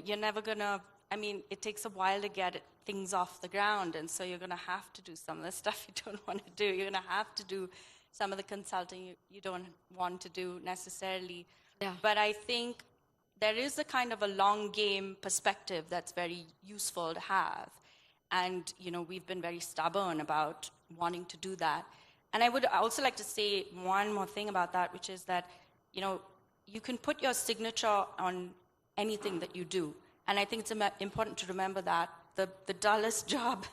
you're never going to, I mean, it takes a while to get things off the ground. And so you're going to have to do some of the stuff you don't want to do. You're going to have to do some of the consulting you don't want to do necessarily. Yeah. But I think there is a kind of a long game perspective that's very useful to have. And, you know, we've been very stubborn about wanting to do that. And I would also like to say one more thing about that, which is that, you know, you can put your signature on anything that you do. And I think it's important to remember that the dullest job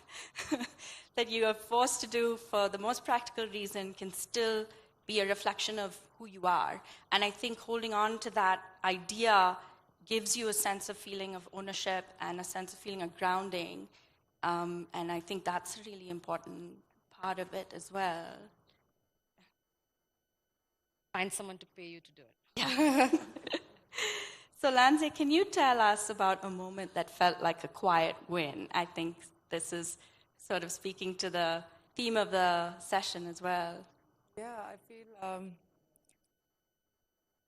that you are forced to do for the most practical reason can still be a reflection of who you are. And I think holding on to that idea gives you a sense of feeling of ownership and a sense of feeling of grounding. And I think that's a really important part of it as well. Find someone to pay you to do it. Yeah. So Lanze, can you tell us about a moment that felt like a quiet win? I think this is sort of speaking to the theme of the session as well. Yeah, I feel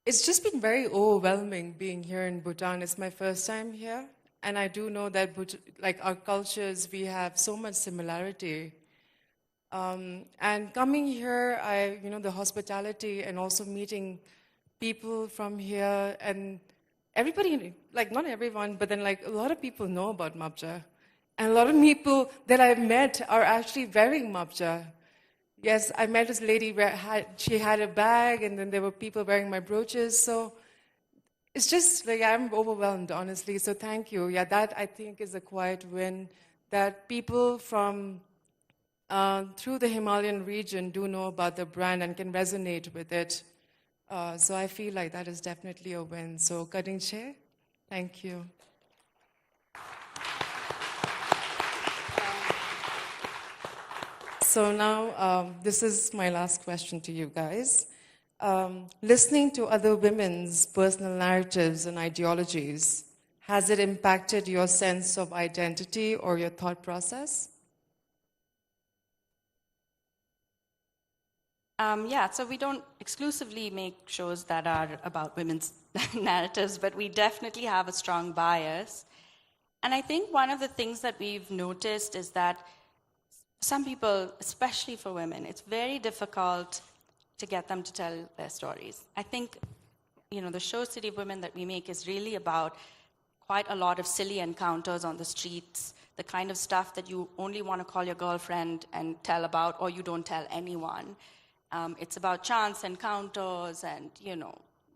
it's just been very overwhelming being here in Bhutan. It's my first time here, and I do know that like our cultures, we have so much similarity. And coming here, the hospitality and also meeting people from here, and everybody, like not everyone, but then like a lot of people know about Mapcha. And a lot of people that I've met are actually wearing Mapcha. Yes, I met this lady where she had a bag, and then there were people wearing my brooches. So it's just like I'm overwhelmed, honestly. So thank you. Yeah, that I think is a quiet win, that people from through the Himalayan region do know about the brand and can resonate with it. So I feel like that is definitely a win. So Kadinche, thank you. So now, this is my last question to you guys. Listening to other women's personal narratives and ideologies, has it impacted your sense of identity or your thought process? Yeah, so we don't exclusively make shows that are about women's narratives, but we definitely have a strong bias. And I think one of the things that we've noticed is that some people, especially for women, it's very difficult to get them to tell their stories. I think, the show City of Women that we make is really about quite a lot of silly encounters on the streets, the kind of stuff that you only want to call your girlfriend and tell about, or you don't tell anyone. It's about chance encounters and,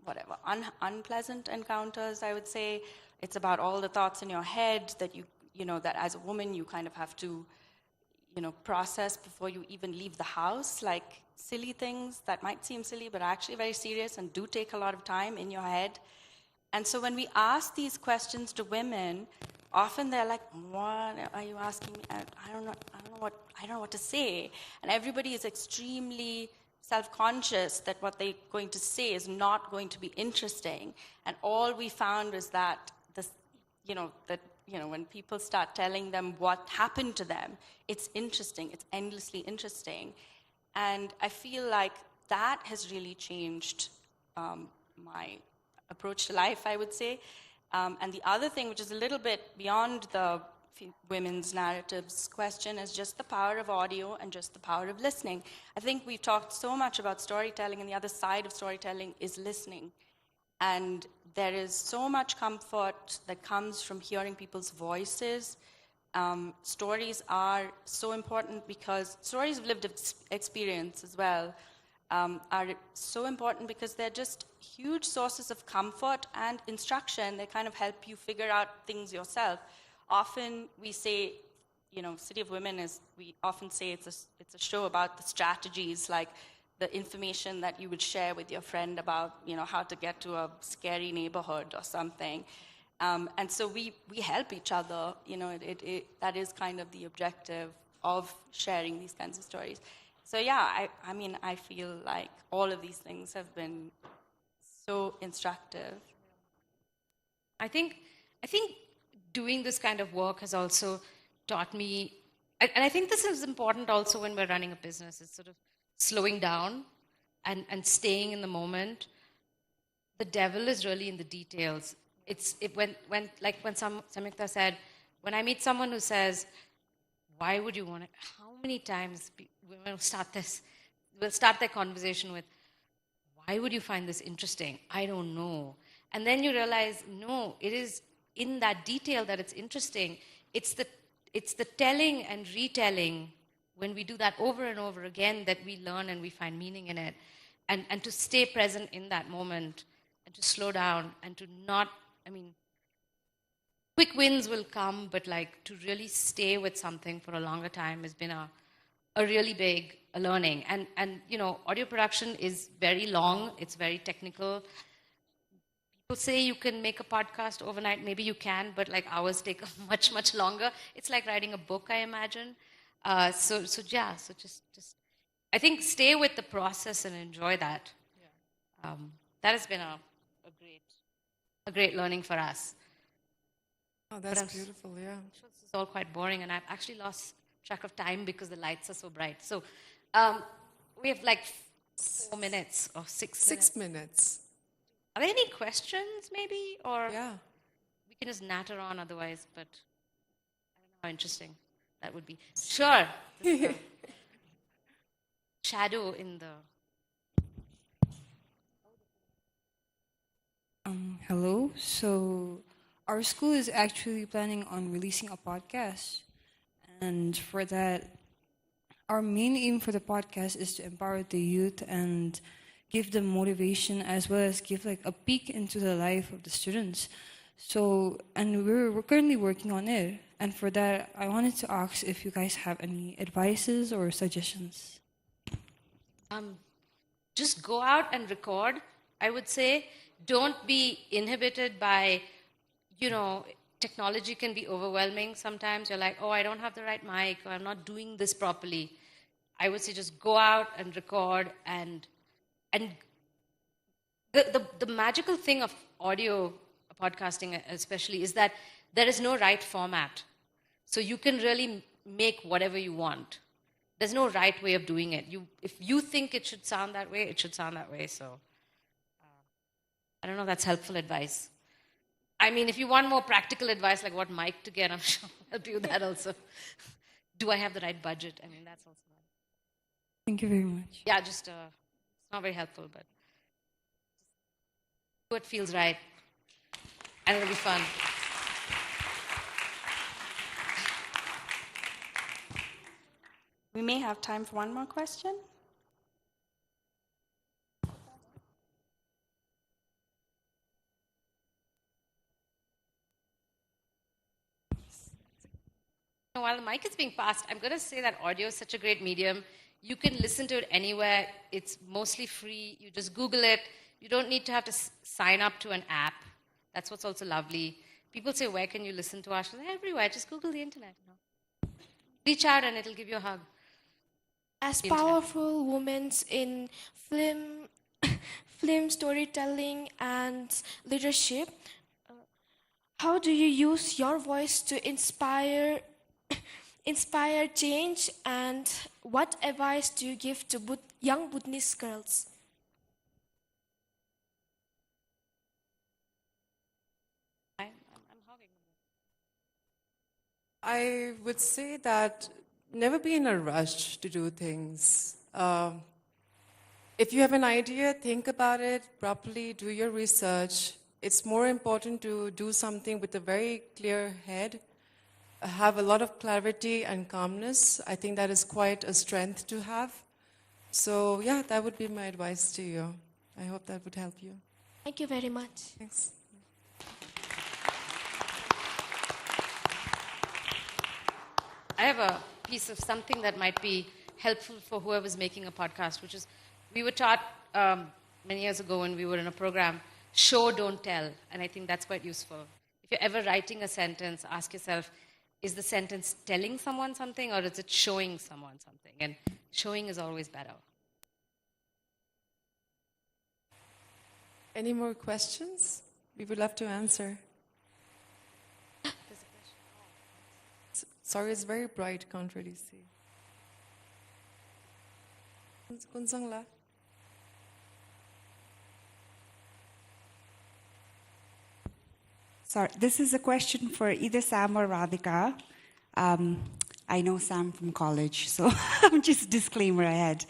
whatever, unpleasant encounters, I would say. It's about all the thoughts in your head that that as a woman you kind of have to, process before you even leave the house, like silly things that might seem silly but are actually very serious and do take a lot of time in your head. And so when we ask these questions to women, often they're like, "What are you asking me? I don't know what to say." And everybody is extremely self-conscious that what they're going to say is not going to be interesting. And all we found is that when people start telling them what happened to them, it's interesting. It's endlessly interesting. And I feel like that has really changed my approach to life, I would say. And the other thing, which is a little bit beyond the women's narratives question, is just the power of audio and just the power of listening. I think we've talked so much about storytelling, and the other side of storytelling is listening. And there is so much comfort that comes from hearing people's voices. Stories are so important because stories of lived experience as well are so important because they're just huge sources of comfort and instruction. They kind of help you figure out things yourself. Often we say, City of Women we often say it's a show about the strategies, like the information that you would share with your friend about, how to get to a scary neighborhood or something. And so we help each other. That is kind of the objective of sharing these kinds of stories. So yeah, I feel like all of these things have been so instructive. I think doing this kind of work has also taught me, and I think this is important also when we're running a business, is sort of slowing down and staying in the moment. The devil is really in the details. When Samyukta said, when I meet someone who says, why would you want it? How many times we'll start this? We'll start their conversation with, why would you find this interesting? I don't know. And then you realize, no, it is in that detail that it's interesting. It's the telling and retelling, when we do that over and over again, that we learn and we find meaning in it. And to stay present in that moment, and to slow down, and to not, quick wins will come, but to really stay with something for a longer time has been a really big learning. And audio production is very long. It's very technical. People say you can make a podcast overnight. Maybe you can, but hours take much, much longer. It's like writing a book, I imagine. So just I think stay with the process and enjoy that. Yeah. That has been a great learning for us. Oh, that's beautiful, yeah. I'm sure this is all quite boring, and I've actually lost track of time because the lights are so bright. So we have 4 minutes or 6 minutes. 6 minutes. Are there any questions, maybe? Or yeah, we can just natter on otherwise, but I don't know how interesting that would be. Sure. Shadow in the... Hello. So our school is actually planning on releasing a podcast. And for that, our main aim for the podcast is to empower the youth and give them motivation, as well as give a peek into the life of the students. So, and we're currently working on it. And for that, I wanted to ask if you guys have any advices or suggestions. Just go out and record, I would say. Don't be inhibited by, technology can be overwhelming sometimes. You're like, oh, I don't have the right mic, or I'm not doing this properly. I would say just go out and record. And the magical thing of audio podcasting especially is that there is no right format. So you can really make whatever you want. There's no right way of doing it. If you think it should sound that way, it should sound that way. So I don't know if that's helpful advice. If you want more practical advice, like what mic to get, I'm sure I'll help you with that also. Do I have the right budget? That's also one. Thank you very much. Yeah, just it's not very helpful, but do what feels right, and it'll be fun. We may have time for one more question. While the mic is being passed, I'm going to say that audio is such a great medium. You can listen to it anywhere. It's mostly free. You just Google it. You don't need to have to sign up to an app. That's what's also lovely. People say, where can you listen to us? Everywhere. Just Google the internet. Reach out and it'll give you a hug. As powerful women in film storytelling and leadership, how do you use your voice to inspire change, and what advice do you give to young Bhutanese girls? I would say that never be in a rush to do things. If you have an idea, think about it properly, do your research. It's more important to do something with a very clear head, have a lot of clarity and calmness. I think that is quite a strength to have. So yeah, that would be my advice to you. I hope that would help you. Thank you very much. Thanks. I have a piece of something that might be helpful for whoever's making a podcast, which is, we were taught many years ago when we were in a program, show, don't tell. And I think that's quite useful. If you're ever writing a sentence, ask yourself, is the sentence telling someone something, or is it showing someone something? And showing is always better. Any more questions? We would love to answer. Sorry, it's very bright, can't really see. Kunsang la. Sorry, this is a question for either Sam or Radhika. I know Sam from college, so just disclaimer ahead.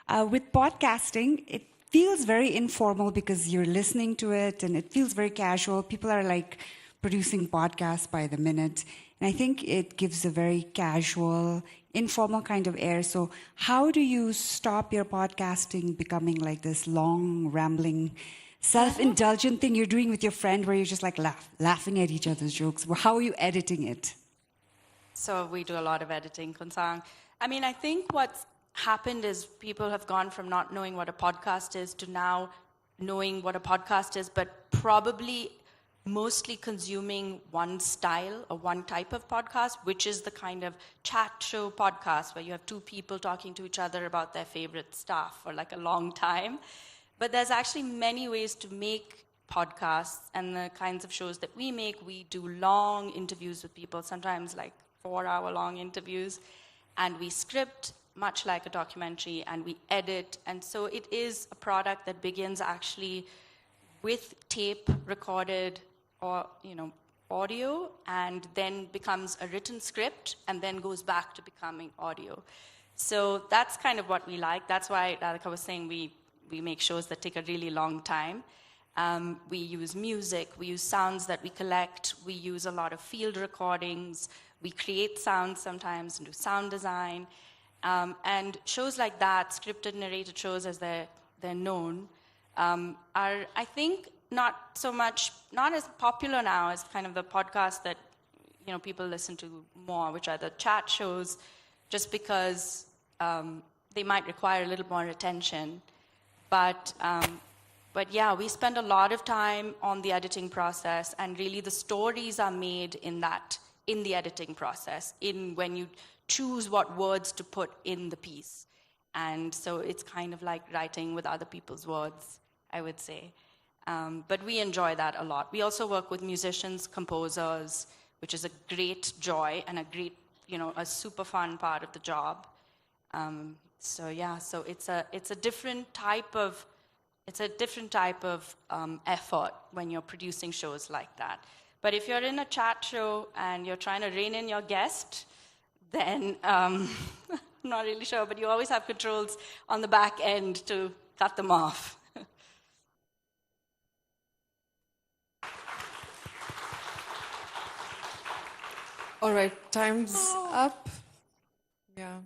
With podcasting, it feels very informal because you're listening to it and it feels very casual. People are like producing podcasts by the minute. And I think it gives a very casual, informal kind of air. So how do you stop your podcasting becoming like this long, rambling, self-indulgent thing you're doing with your friend where you're just like laughing at each other's jokes? How are you editing it? So we do a lot of editing, Kunsang. I mean, I think what's happened is people have gone from not knowing what a podcast is to now knowing what a podcast is, but probably mostly consuming one style or one type of podcast, which is the kind of chat show podcast where you have two people talking to each other about their favorite stuff for like a long time. But there's actually many ways to make podcasts, and the kinds of shows that we make, we do long interviews with people, sometimes like 4-hour-long interviews, and we script much like a documentary, and we edit. And so it is a product that begins actually with tape recorded or, audio, and then becomes a written script, and then goes back to becoming audio. So that's kind of what we like. That's why Radhika was saying we make shows that take a really long time. We use music, we use sounds that we collect, we use a lot of field recordings, we create sounds sometimes and do sound design. And shows like that, scripted narrated shows as they're known, are, I think, not as popular now as kind of the podcasts that people listen to more, which are the chat shows, just because they might require a little more attention. But yeah, we spend a lot of time on the editing process, and really the stories are made in the editing process, in when you choose what words to put in the piece. And so it's kind of like writing with other people's words, I would say. But we enjoy that a lot. We also work with musicians, composers, which is a great joy and a great, a super fun part of the job. So yeah, so it's a different type of effort when you're producing shows like that. But if you're in a chat show and you're trying to rein in your guest, then I'm not really sure, but you always have controls on the back end to cut them off. All right, time's up. Yeah.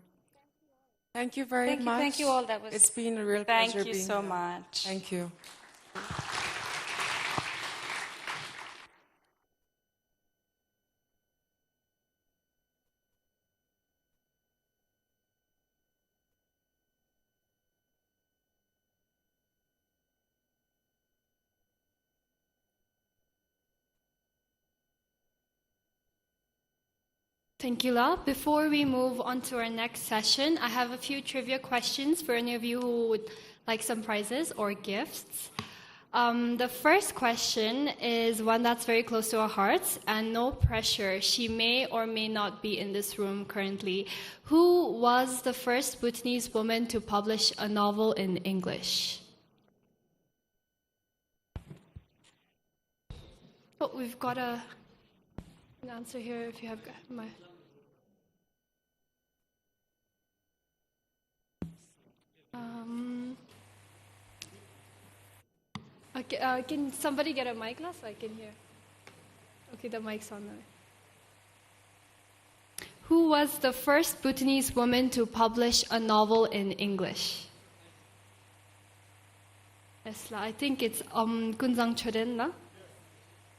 Thank you very much. Thank you all. It's been a real pleasure being here. Thank you so much. Thank you. Thank you, La. Before we move on to our next session, I have a few trivia questions for any of you who would like some prizes or gifts. The first question is one that's very close to our hearts, and no pressure. She may or may not be in this room currently. Who was the first Bhutanese woman to publish a novel in English? Oh, we've got an answer here if you have my... Okay, can somebody get a mic now so I can hear? Okay, the mic's on there. Who was the first Bhutanese woman to publish a novel in English? Esla, I think it's Kunzang Choden, na?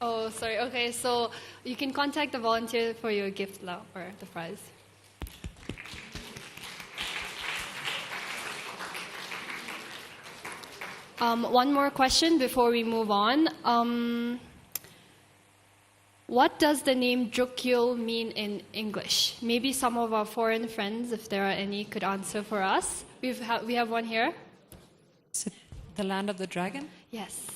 Oh, sorry. Okay, so you can contact the volunteer for your gift now, or the prize. One more question before we move on. What does the name Drukyul mean in English? Maybe some of our foreign friends, if there are any, could answer for us. We have one here. Is it the land of the dragon? Yes.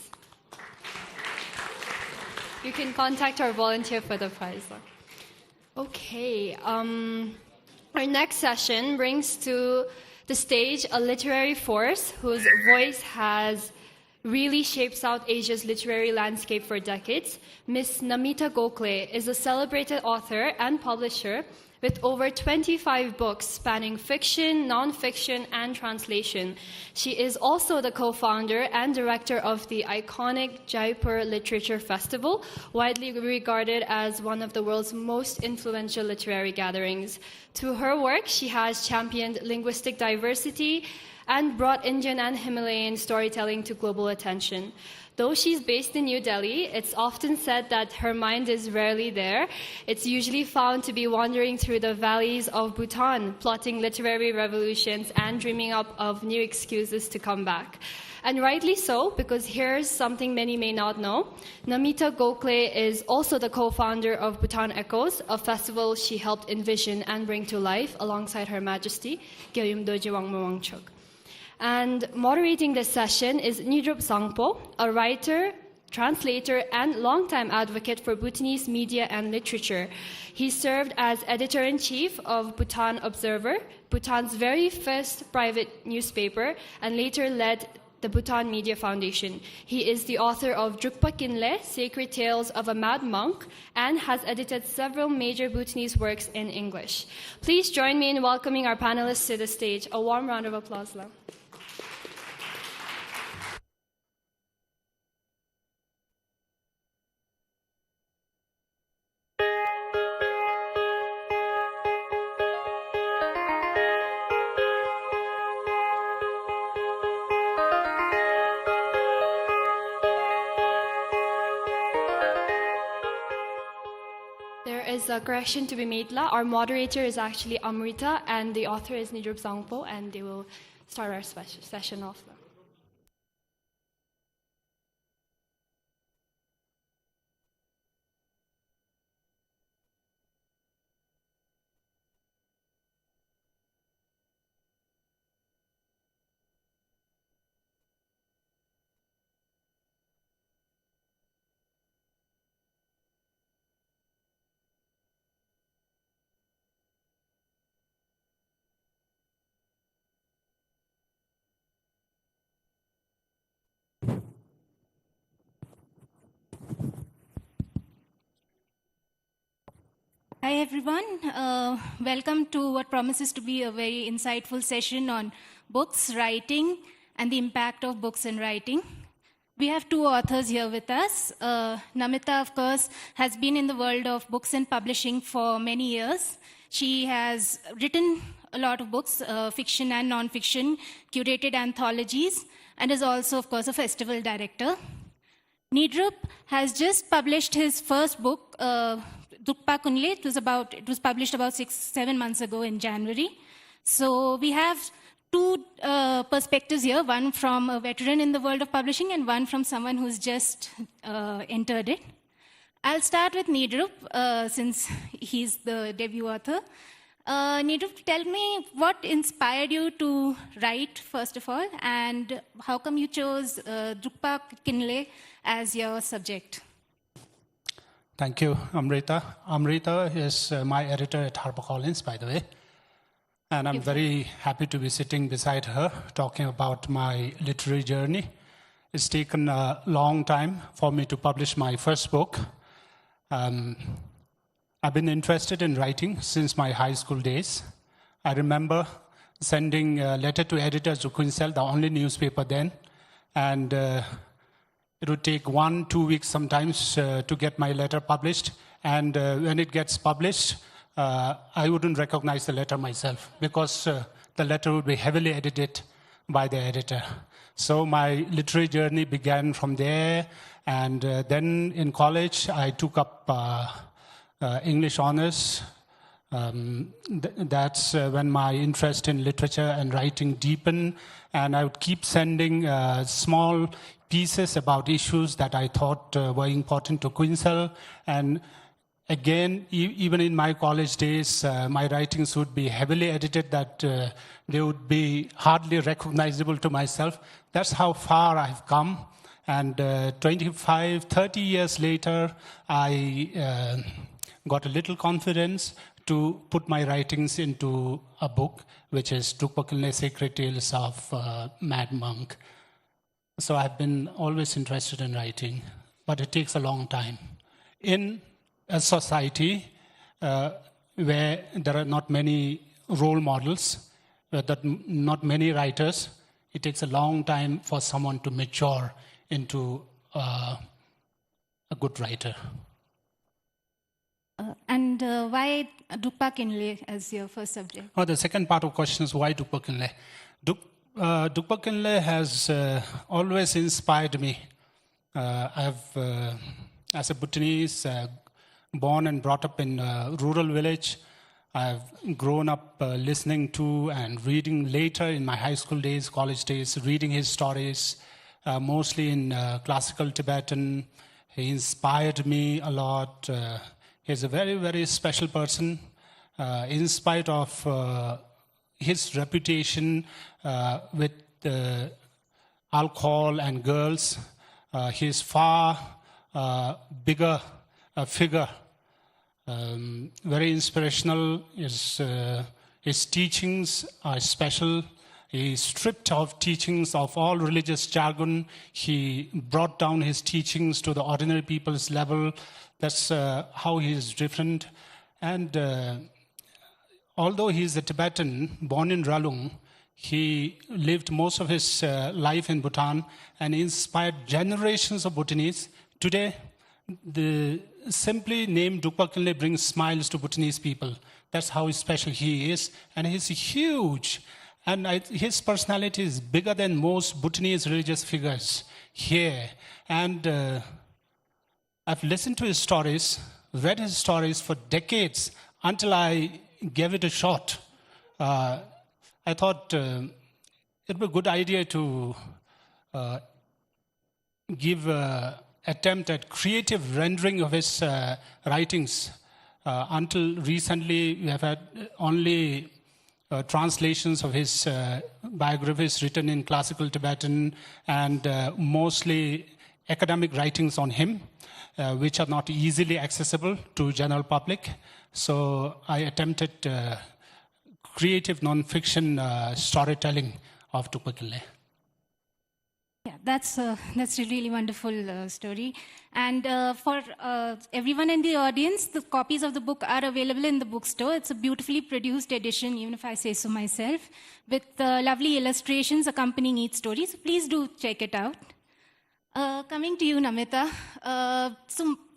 You can contact our volunteer for the prize. Okay. Our next session brings to the stage a literary force whose voice has really shaped South Asia's literary landscape for decades. Miss Namita Gokhale is a celebrated author and publisher with over 25 books spanning fiction, non-fiction, and translation. She is also the co-founder and director of the iconic Jaipur Literature Festival, widely regarded as one of the world's most influential literary gatherings. Through her work, she has championed linguistic diversity and brought Indian and Himalayan storytelling to global attention. Though she's based in New Delhi, it's often said that her mind is rarely there. It's usually found to be wandering through the valleys of Bhutan, plotting literary revolutions and dreaming up of new excuses to come back. And rightly so, because here's something many may not know. Namita Gokhale is also the co-founder of Bhutan Echoes, a festival she helped envision and bring to life alongside Her Majesty, Gilfu Wangchuck. And moderating this session is Nidrup Sangpo, a writer, translator, and longtime advocate for Bhutanese media and literature. He served as editor-in-chief of Bhutan Observer, Bhutan's very first private newspaper, and later led the Bhutan Media Foundation. He is the author of Drukpa Kinle, Sacred Tales of a Mad Monk, and has edited several major Bhutanese works in English. Please join me in welcoming our panelists to the stage. A warm round of applause, Lam. A correction to be made, La. Our moderator is actually Amrita, and the author is Nidrup Sangpo, and they will start our session off. La. Hi everyone, welcome to what promises to be a very insightful session on books, writing, and the impact of books and writing. We have two authors here with us. Namita, of course, has been in the world of books and publishing for many years. She has written a lot of books, fiction and non-fiction, curated anthologies, and is also, of course, a festival director. Nidrup has just published his first book, Drukpa Kunle. It was published about 6-7 months ago in January. So we have two perspectives here, one from a veteran in the world of publishing and one from someone who's just entered it. I'll start with Nidrup, since he's the debut author. Nidrup, tell me what inspired you to write, first of all, and how come you chose Drukpa Kinle as your subject? Thank you, Amrita. Amrita is my editor at HarperCollins, by the way. And I'm very happy to be sitting beside her, talking about my literary journey. It's taken a long time for me to publish my first book. I've been interested in writing since my high school days. I remember sending a letter to editor Drukyul, the only newspaper then, and it would take 1-2 weeks sometimes to get my letter published. And when it gets published, I wouldn't recognize the letter myself because the letter would be heavily edited by the editor. So my literary journey began from there. And then in college, I took up English honors. That's when my interest in literature and writing deepened. And I would keep sending small pieces about issues that I thought were important to Queensland. And again, even in my college days, my writings would be heavily edited that they would be hardly recognizable to myself. That's how far I've come. And 25, 30 years later, I got a little confidence to put my writings into a book, which is Drukyul Sacred Tales of Mad Monk. So I've been always interested in writing, but it takes a long time. In a society where there are not many role models, where there are not many writers, it takes a long time for someone to mature into a good writer. And why Drukpa Kinle as your first subject? The second part of the question is why Drukpa Kinle? Drukpa Kinle has always inspired me. I've, as a Bhutanese, born and brought up in a rural village. I've grown up listening to and reading later in my high school days, college days, reading his stories, mostly in classical Tibetan. He inspired me a lot. He's a very, very special person. In spite of his reputation with alcohol and girls, he's far bigger figure. Very inspirational. His teachings are special. He stripped of teachings of all religious jargon. He brought down his teachings to the ordinary people's level. That's how he is different. And although he is a Tibetan, born in Ralung, he lived most of his life in Bhutan and inspired generations of Bhutanese. Today, the simply name Drukpa Kinle brings smiles to Bhutanese people. That's how special he is. And he's huge. And his personality is bigger than most Bhutanese religious figures here. And I've listened to his stories, read his stories for decades until I gave it a shot. I thought it would be a good idea to give an attempt at creative rendering of his writings. Until recently, we have had only translations of his biographies written in classical Tibetan and mostly academic writings on him, which are not easily accessible to general public. So I attempted creative non-fiction storytelling of Drukpa Kinle. Yeah, that's a really wonderful story. And for everyone in the audience, the copies of the book are available in the bookstore. It's a beautifully produced edition, even if I say so myself, with lovely illustrations accompanying each story. So please do check it out. Coming to you, Namita.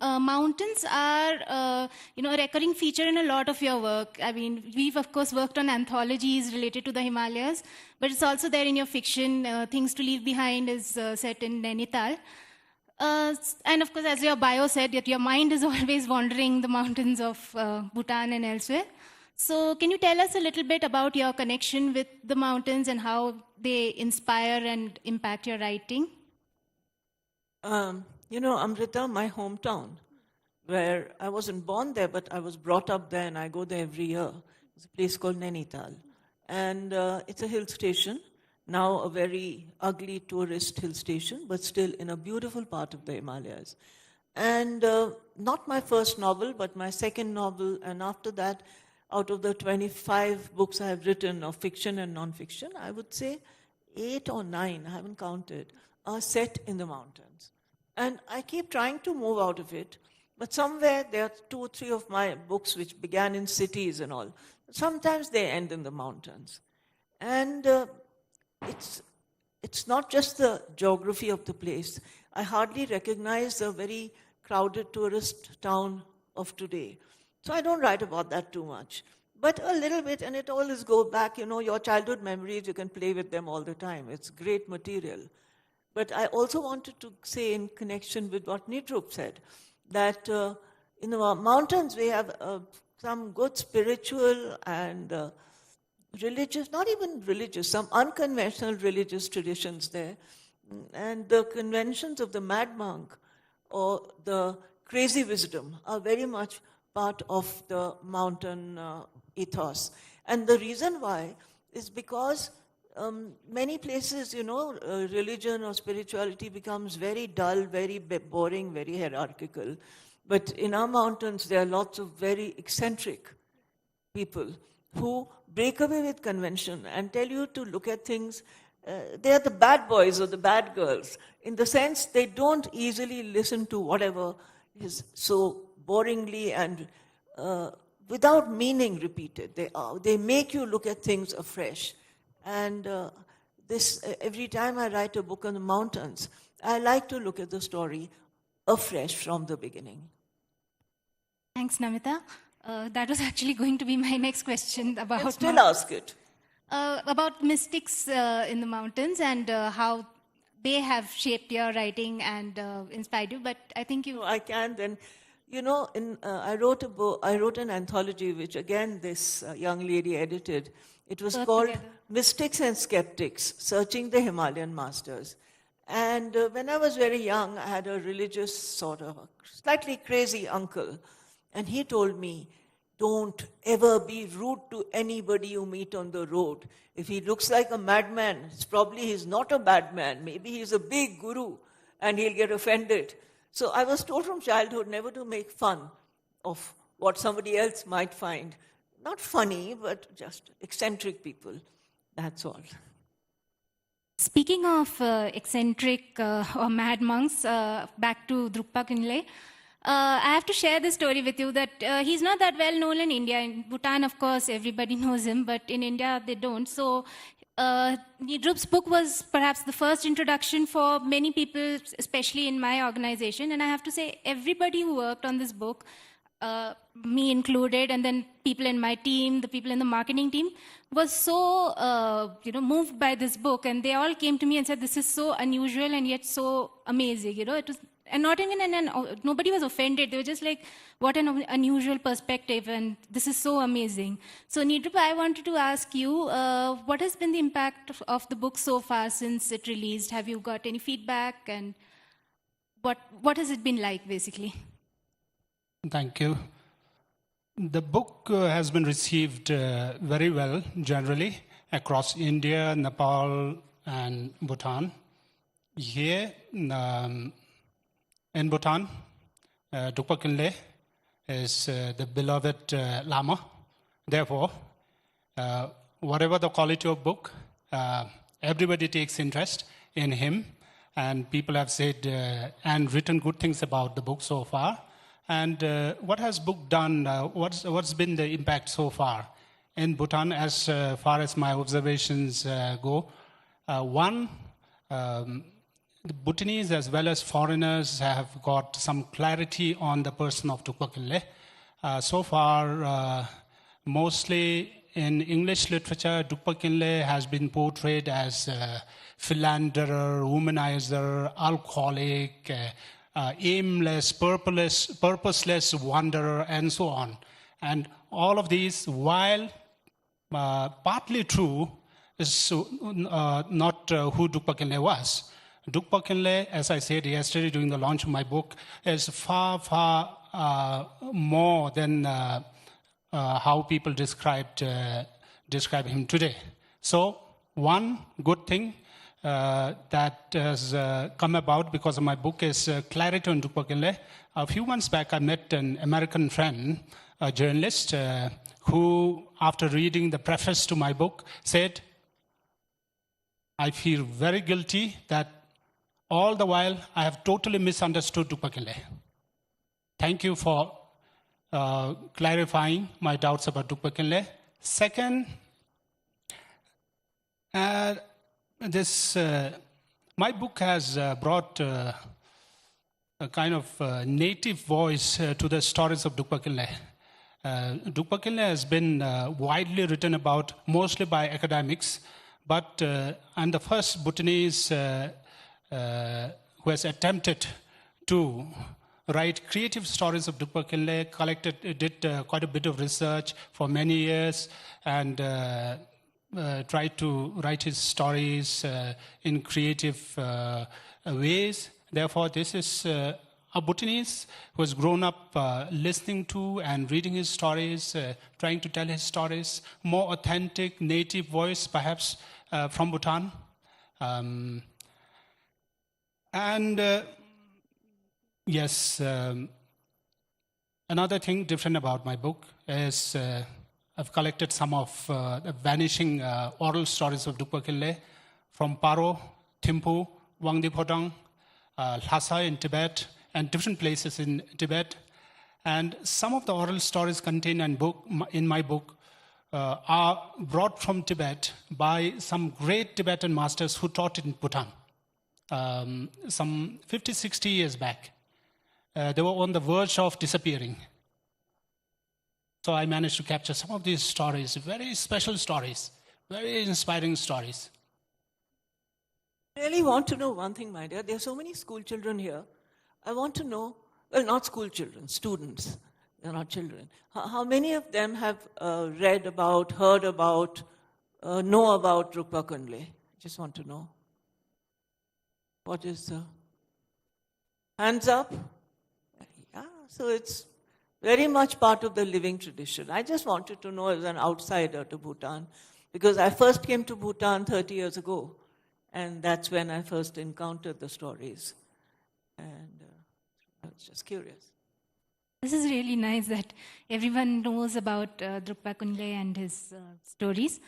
Mountains are, a recurring feature in a lot of your work. I mean, we've of course worked on anthologies related to the Himalayas, but it's also there in your fiction. Things to Leave Behind is set in Nainital. And of course, as your bio said, that your mind is always wandering the mountains of Bhutan and elsewhere. So can you tell us a little bit about your connection with the mountains and how they inspire and impact your writing? Amrita, my hometown, where I wasn't born there, but I was brought up there, and I go there every year. It's a place called Nainital. And it's a hill station, now a very ugly tourist hill station, but still in a beautiful part of the Himalayas. And not my first novel, but my second novel, and after that, out of the 25 books I have written of fiction and non-fiction, I would say 8 or 9, I haven't counted, are set in the mountains. And I keep trying to move out of it, but somewhere there are 2 or 3 of my books which began in cities and all. Sometimes they end in the mountains. And it's not just the geography of the place. I hardly recognize the very crowded tourist town of today. So I don't write about that too much. But a little bit, and it always goes back, your childhood memories, you can play with them all the time. It's great material. But I also wanted to say, in connection with what Nidrup said, that in the mountains we have some good spiritual and religious, not even religious, some unconventional religious traditions there. And the conventions of the mad monk or the crazy wisdom are very much part of the mountain ethos. And the reason why is because many places, religion or spirituality becomes very dull, very boring, very hierarchical. But in our mountains, there are lots of very eccentric people who break away with convention and tell you to look at things. They are the bad boys or the bad girls, in the sense they don't easily listen to whatever is so boringly and without meaning repeated. They make you look at things afresh. And every time I write a book on the mountains, I like to look at the story afresh from the beginning. Thanks, Namita. That was actually going to be my next question about... And still ask it. About mystics in the mountains and how they have shaped your writing and inspired you, but I think you... I can then. I wrote an anthology which again this young lady edited. It was called Mystics and Skeptics, Searching the Himalayan Masters. And when I was very young, I had a religious sort of slightly crazy uncle. And he told me, don't ever be rude to anybody you meet on the road. If he looks like a madman, it's probably he's not a bad man. Maybe he's a big guru and he'll get offended. So I was told from childhood never to make fun of what somebody else might find not funny, but just eccentric people. That's all. Speaking of eccentric or mad monks, back to Drukpa Khinle, I have to share this story with you that he's not that well known in India. In Bhutan, of course, everybody knows him, but in India, they don't. So Drup's book was perhaps the first introduction for many people, especially in my organization. And I have to say, everybody who worked on this book, me included, and then people in my team, the people in the marketing team, was so moved by this book, and they all came to me and said, "This is so unusual and yet so amazing." It was, and not even nobody was offended. They were just like, "What an unusual perspective, and this is so amazing." So, Nidrupa, I wanted to ask you, what has been the impact of the book so far since it released? Have you got any feedback, and what has it been like, basically? Thank you. The book has been received very well, generally, across India, Nepal, and Bhutan. Here in Bhutan, Drukpa Khinle is the beloved Lama. Therefore, whatever the quality of book, everybody takes interest in him, and people have said and written good things about the book so far. And what has book done? What's been the impact so far in Bhutan as far as my observations go? One, the Bhutanese as well as foreigners have got some clarity on the person of Drukpa Khinle. So far, mostly in English literature, Drukpa Khinle has been portrayed as a philanderer, womanizer, alcoholic, aimless, purposeless wanderer, and so on. And all of these, while partly true, is not who Drukpa Khinle was. Drukpa Khinle, as I said yesterday during the launch of my book, is far, far more than how people describe him today. So, one good thing that has come about because of my book is clarity on Drukpa Khinle. A few months back, I met an American friend, a journalist, who, after reading the preface to my book, said, "I feel very guilty that all the while I have totally misunderstood Drukpa Khinle. Thank you for clarifying my doubts about Drukpa Khinle." Second, my book has brought a kind of native voice to the stories of Drukpa Khinle. Drukpa Khinle has been widely written about, mostly by academics, but I'm the first Bhutanese who has attempted to write creative stories of Drukpa Khinle, did quite a bit of research for many years, and tried to write his stories in creative ways. Therefore, this is a Bhutanese who has grown up listening to and reading his stories, trying to tell his stories, more authentic, native voice, perhaps, from Bhutan. Yes, another thing different about my book is I've collected some of the vanishing oral stories of Drukpa Khinle from Paro, Thimphu, Wangdi Photang, Lhasa in Tibet, and different places in Tibet. And some of the oral stories contained in my book are brought from Tibet by some great Tibetan masters who taught in Bhutan some 50, 60 years back. They were on the verge of disappearing. So I managed to capture some of these stories, very special stories, very inspiring stories. I really want to know one thing, my dear. There are so many school children here. I want to know, well, not school children, students. They're not children. How many of them have read about, heard about, know about Drukpa Khinle? Just want to know. What is the... Hands up? Yeah, so it's very much part of the living tradition. I just wanted to know as an outsider to Bhutan, because I first came to Bhutan 30 years ago, and that's when I first encountered the stories. And I was just curious. This is really nice that everyone knows about Drukpa Khinle and his stories.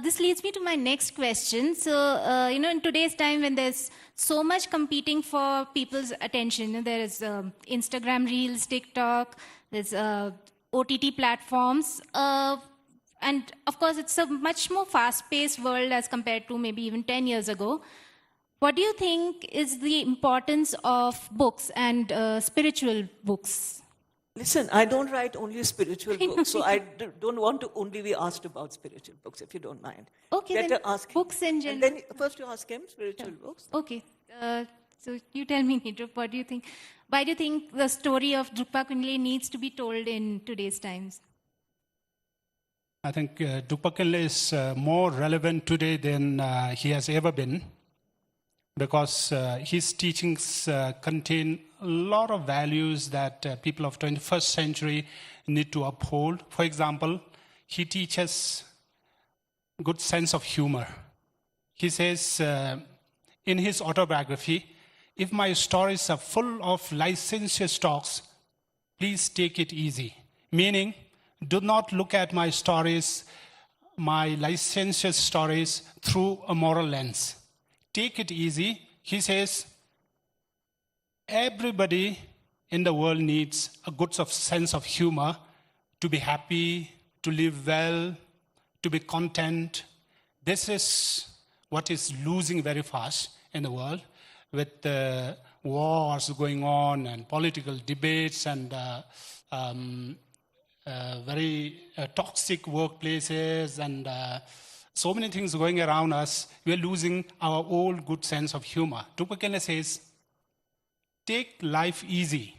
This leads me to my next question. So, in today's time when there's so much competing for people's attention, there is Instagram Reels, TikTok, there's OTT platforms, and of course it's a much more fast-paced world as compared to maybe even 10 years ago. What do you think is the importance of books and spiritual books? Listen, I don't write only spiritual books, so I don't want to only be asked about spiritual books, if you don't mind. Okay, better then ask books in general. And then first you ask him, spiritual books. Okay, so you tell me, Nidrup, what do you think? Why do you think the story of Drukpa Khinle needs to be told in today's times? I think Drukpa Khinle is more relevant today than he has ever been, because his teachings contain a lot of values that people of 21st century need to uphold. For example, he teaches good sense of humor. He says in his autobiography, if my stories are full of licentious talks, please take it easy. Meaning, do not look at my stories, my licentious stories, through a moral lens. Take it easy. He says, everybody in the world needs a good sense of humor to be happy, to live well, to be content. This is what is losing very fast in the world, with wars going on and political debates and very toxic workplaces and so many things going around us. We are losing our old good sense of humor. Drukpa Khinle says, take life easy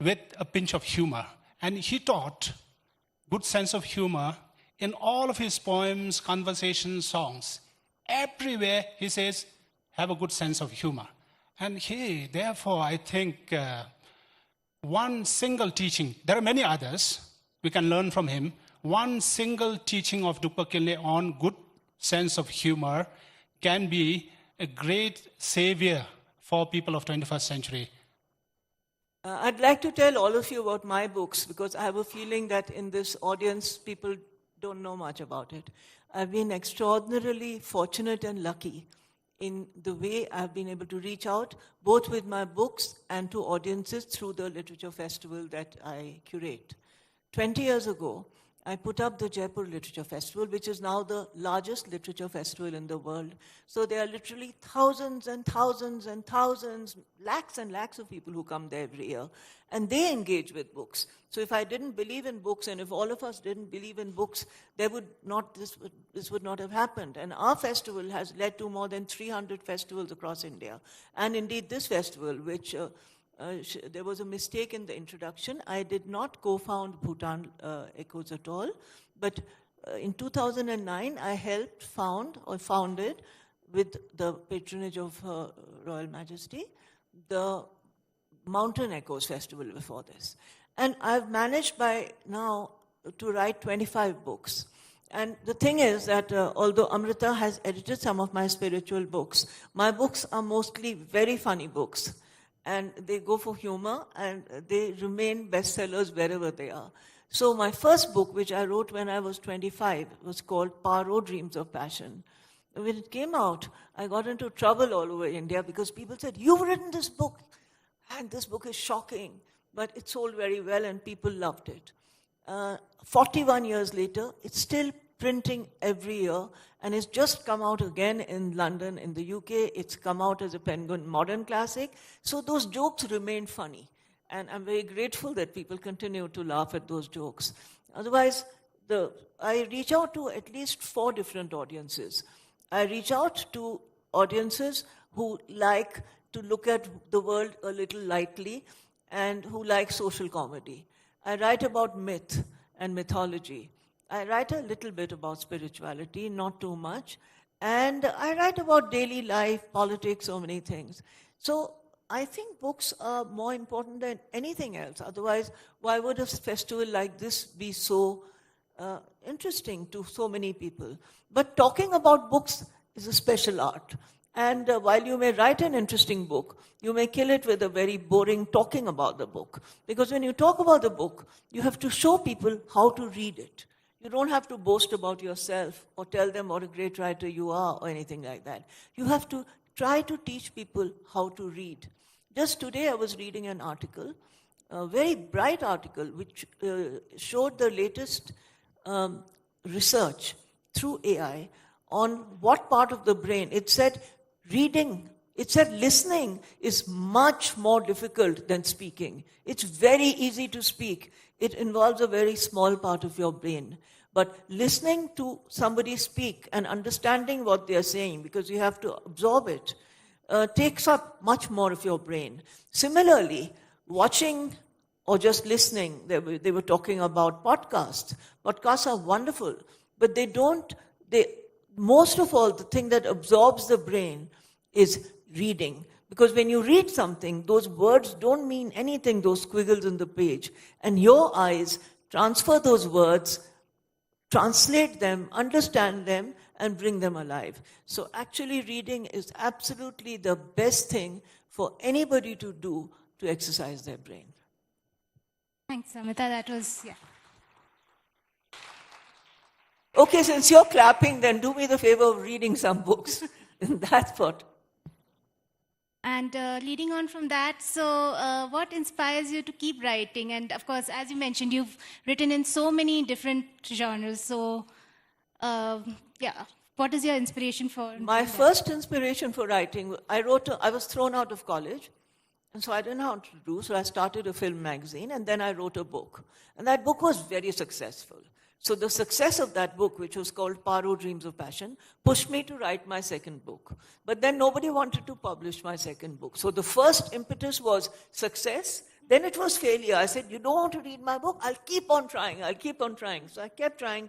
with a pinch of humor. And he taught good sense of humor in all of his poems, conversations, songs. Everywhere he says, have a good sense of humor. And therefore, I think one single teaching, there are many others we can learn from him. One single teaching of Drukpa Khinle on good sense of humor can be a great savior for people of 21st century. I'd like to tell all of you about my books, because I have a feeling that in this audience, people don't know much about it. I've been extraordinarily fortunate and lucky in the way I've been able to reach out, both with my books and to audiences through the literature festival that I curate. 20 years ago, I put up the Jaipur Literature Festival, which is now the largest literature festival in the world. So there are literally thousands and thousands and thousands, lakhs and lakhs of people who come there every year. And they engage with books. So if I didn't believe in books, and if all of us didn't believe in books, this would not have happened. And our festival has led to more than 300 festivals across India. And indeed this festival, which there was a mistake in the introduction. I did not co-found Bhutan Echoes at all, but in 2009 I helped founded with the patronage of Her Royal Majesty the Mountain Echoes Festival before this. And I've managed by now to write 25 books. And the thing is that although Amrita has edited some of my spiritual books, my books are mostly very funny books. And they go for humor, and they remain bestsellers wherever they are. So my first book, which I wrote when I was 25, was called Paro Dreams of Passion. When it came out, I got into trouble all over India because people said, "You've written this book, and this book is shocking." But it sold very well and people loved it. 41 years later, it's still printing every year, and it's just come out again in London, in the UK. It's come out as a Penguin Modern Classic. So those jokes remain funny. And I'm very grateful that people continue to laugh at those jokes. Otherwise, I reach out to at least 4 different audiences. I reach out to audiences who like to look at the world a little lightly and who like social comedy. I write about myth and mythology. I write a little bit about spirituality, not too much. And I write about daily life, politics, so many things. So I think books are more important than anything else. Otherwise, why would a festival like this be so interesting to so many people? But talking about books is a special art. And while you may write an interesting book, you may kill it with a very boring talking about the book. Because when you talk about the book, you have to show people how to read it. You don't have to boast about yourself or tell them what a great writer you are or anything like that. You have to try to teach people how to read. Just today I was reading an article, a very bright article, which showed the latest research through AI on what part of the brain. It said listening is much more difficult than speaking. It's very easy to speak. It involves a very small part of your brain. But listening to somebody speak and understanding what they're saying, because you have to absorb it, takes up much more of your brain. Similarly, watching or just listening, they were talking about podcasts. Podcasts are wonderful, but most of all, the thing that absorbs the brain is reading. Because when you read something, those words don't mean anything, those squiggles in the page. And your eyes transfer those words, translate them, understand them, and bring them alive. So actually reading is absolutely the best thing for anybody to do to exercise their brain. Thanks, Amita. That was, yeah. Okay, since you're clapping, then do me the favor of reading some books. That's what. And leading on from that, so what inspires you to keep writing? And of course, as you mentioned, you've written in so many different genres. So, what is your inspiration for? My first inspiration for writing, I was thrown out of college, and so I didn't know how to do. So I started a film magazine, and then I wrote a book. And that book was very successful. So the success of that book, which was called Paro Dreams of Passion, pushed me to write my second book. But then nobody wanted to publish my second book. So the first impetus was success. Then it was failure. I said, you don't want to read my book? I'll keep on trying. So I kept trying,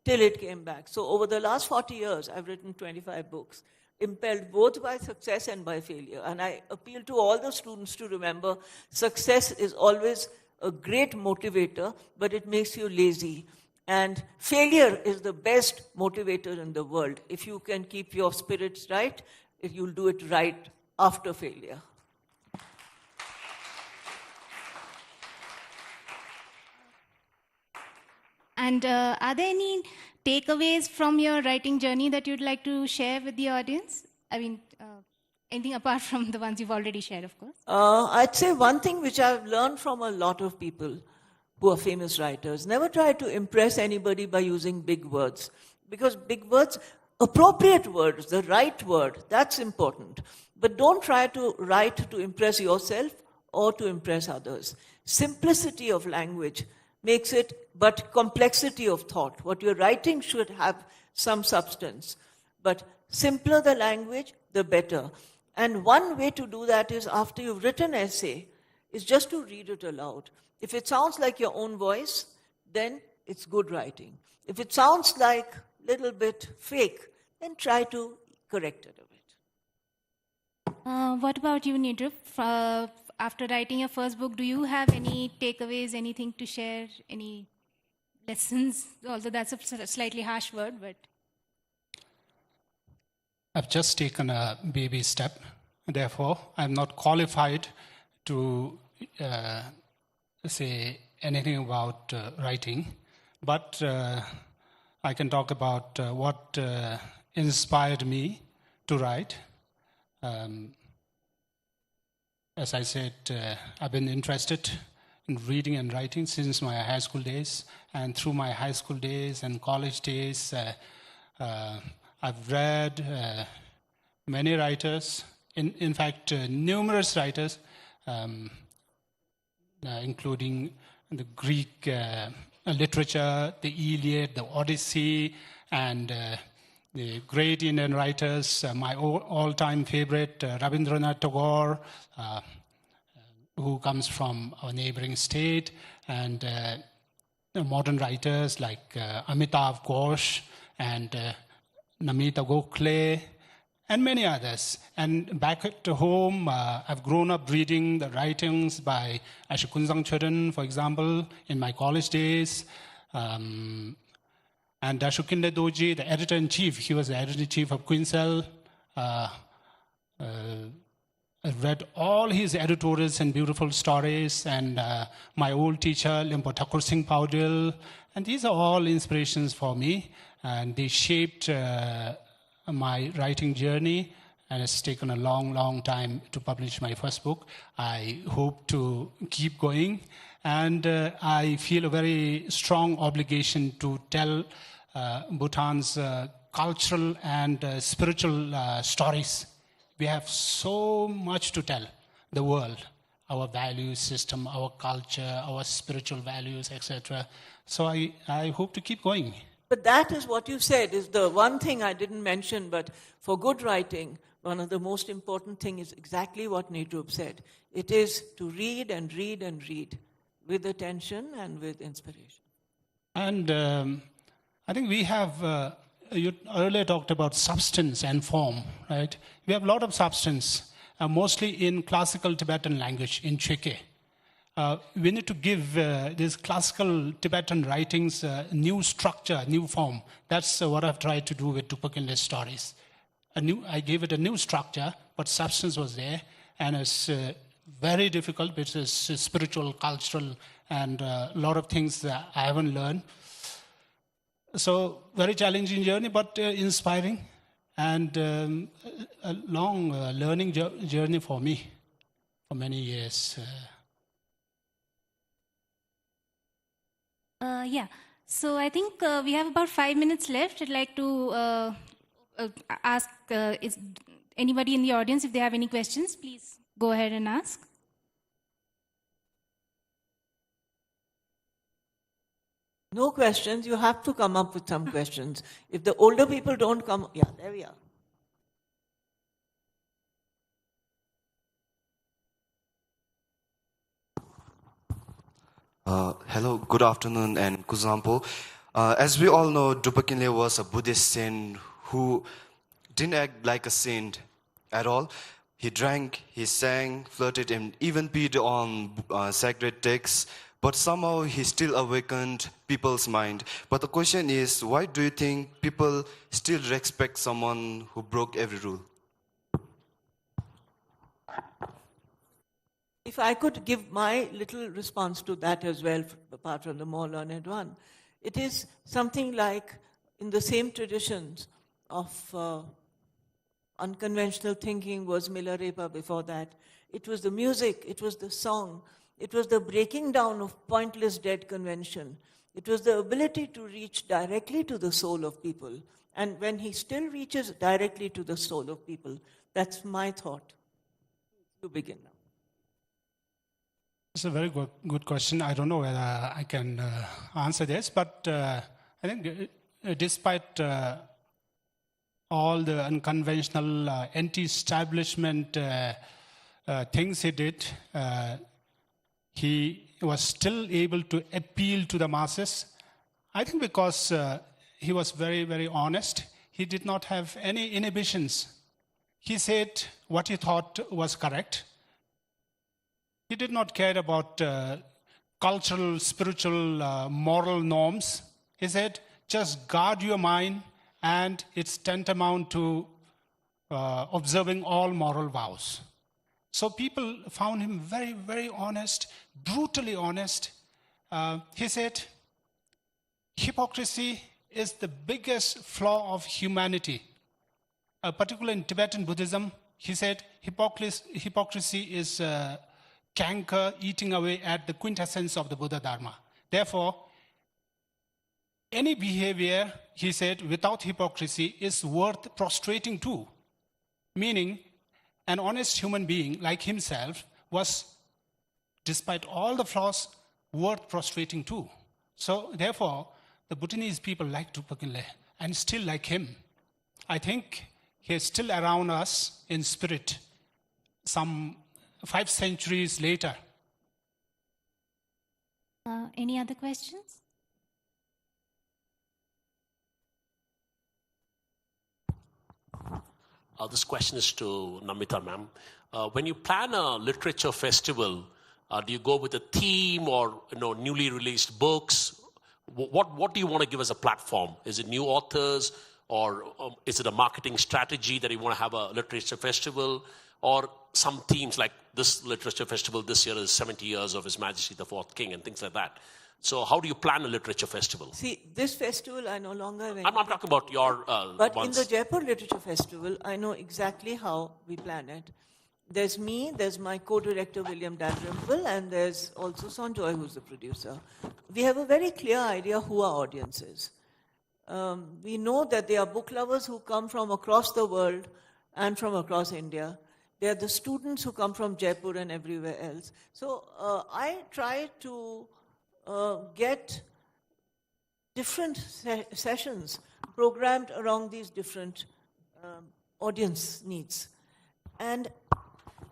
till it came back. So over the last 40 years, I've written 25 books, impelled both by success and by failure. And I appeal to all the students to remember, success is always a great motivator, but it makes you lazy. And failure is the best motivator in the world. If you can keep your spirits right, you'll do it right after failure. And are there any takeaways from your writing journey that you'd like to share with the audience? I mean, anything apart from the ones you've already shared, of course? I'd say one thing which I've learned from a lot of people who are famous writers: never try to impress anybody by using big words. Because big words, appropriate words, the right word, that's important. But don't try to write to impress yourself or to impress others. Simplicity of language makes it, but complexity of thought. What you're writing should have some substance. But simpler the language, the better. And one way to do that is, after you've written an essay, is just to read it aloud. If it sounds like your own voice, then it's good writing. If it sounds like a little bit fake, then try to correct it a bit. What about you, Nidrup? After writing your first book, do you have any takeaways, anything to share, any lessons? Although that's a slightly harsh word, but... I've just taken a baby step. Therefore, I'm not qualified to say anything about writing, but I can talk about what inspired me to write. As I said, I've been interested in reading and writing since my high school days, and through my high school days and college days, I've read many writers, in fact, numerous writers, including the Greek literature, the Iliad, the Odyssey, and the great Indian writers. My all-time favorite, Rabindranath Tagore, who comes from our neighboring state, and modern writers like Amitav Ghosh and Namita Gokhale, and many others. And back at home, I've grown up reading the writings by Ashikunzang Choden, for example, in my college days. And Dashukinde Doji, the editor-in-chief, he was the editor-in-chief of Quinsel. I read all his editorials and beautiful stories, and my old teacher, Limpo Thakur Singh Paudil, and these are all inspirations for me, and they shaped my writing journey, and it's taken a long, long time to publish my first book. I hope to keep going, and I feel a very strong obligation to tell Bhutan's cultural and spiritual stories. We have so much to tell the world, our value system, our culture, our spiritual values, etc. So I hope to keep going. But that is what you said, is the one thing I didn't mention, but for good writing, one of the most important things is exactly what Nidrup said. It is to read and read and read with attention and with inspiration. And I think we have... you earlier talked about substance and form, right? We have a lot of substance, mostly in classical Tibetan language, in Cheke. We need to give these classical Tibetan writings new structure, new form. That's what I've tried to do with Tupakinle's stories. I gave it a new structure, but substance was there, and it's very difficult because it's spiritual, cultural, and a lot of things that I haven't learned. So, very challenging journey, but inspiring, and a long learning journey for me for many years. Yeah, so I think we have about 5 minutes left. I'd like to ask is anybody in the audience, if they have any questions, please go ahead and ask. No questions, you have to come up with some questions. If the older people don't come, yeah, there we are. Hello, good afternoon, and Kuzampo. As we all know, Drupa Khinle was a Buddhist saint who didn't act like a saint at all. He drank, he sang, flirted, and even peed on sacred texts. But somehow he still awakened people's mind. But the question is, why do you think people still respect someone who broke every rule? If I could give my little response to that as well, apart from the more learned one, it is something like in the same traditions of unconventional thinking was Milarepa before that. It was the music, it was the song, it was the breaking down of pointless dead convention. It was the ability to reach directly to the soul of people. And when he still reaches directly to the soul of people, that's my thought. You begin now. It's a very good question. I don't know whether I can answer this, but I think despite all the unconventional anti-establishment things he did, he was still able to appeal to the masses. I think because he was very, very honest. He did not have any inhibitions. He said what he thought was correct. He did not care about cultural, spiritual, moral norms. He said, just guard your mind, and it's tantamount to observing all moral vows. So people found him very, very honest, brutally honest, He said, hypocrisy is the biggest flaw of humanity. Particularly in Tibetan Buddhism, he said hypocrisy is canker eating away at the quintessence of the Buddha Dharma. Therefore, any behavior, he said, without hypocrisy is worth prostrating to. Meaning, an honest human being like himself was, despite all the flaws, worth prostrating to. So, therefore, the Bhutanese people like Drukpa Khinle and still like him. I think he is still around us in spirit some 5 centuries later. Any other questions? This question is to Namita ma'am. When you plan a literature festival, do you go with a theme or newly released books? What do you want to give as a platform? Is it new authors, or is it a marketing strategy that you want to have a literature festival, or some themes like this literature festival this year is 70 years of His Majesty the Fourth King and things like that? So how do you plan a literature festival? See, this festival I no longer... I'm not talking about your But ones. in the Jaipur Literature Festival, I know exactly how we plan it. There's me, there's my co-director William Dalrymple, and there's also Sanjoy, who's the producer. We have a very clear idea who our audience is. We know that they are book lovers who come from across the world and from across India. They are the students who come from Jaipur and everywhere else. So I try to get different sessions programmed around these different audience needs. And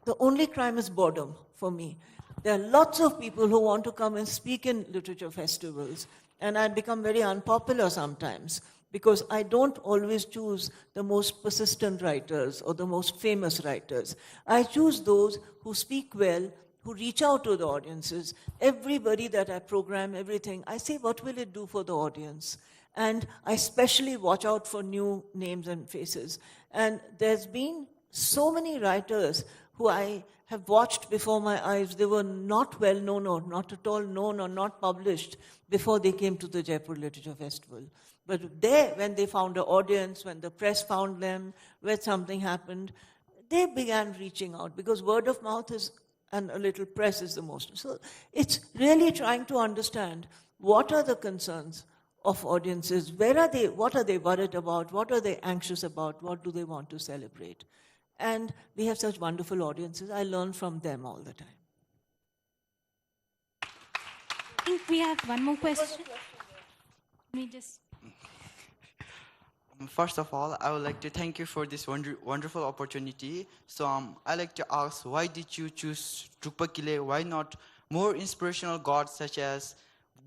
the only crime is boredom for me. There are lots of people who want to come and speak in literature festivals, and I become very unpopular sometimes because I don't always choose the most persistent writers or the most famous writers. I choose those who speak well, who reach out to the audiences. Everybody that I program, everything, I say, what will it do for the audience? And I especially watch out for new names and faces. And there's been so many writers who I have watched before my eyes. They were not well known or not at all known or not published before they came to the Jaipur Literature Festival. But there, when they found an audience, when the press found them, when something happened, they began reaching out because word of mouth is, and a little press is the most. So it's really trying to understand what are the concerns of audiences, where are they, what are they worried about, what are they anxious about, what do they want to celebrate. And we have such wonderful audiences. I learn from them all the time. I think we have one more question. Let me just... First of all, I would like to thank you for this wonderful opportunity. So I'd like to ask, why did you choose Drukpa Khinle? Why not more inspirational gods such as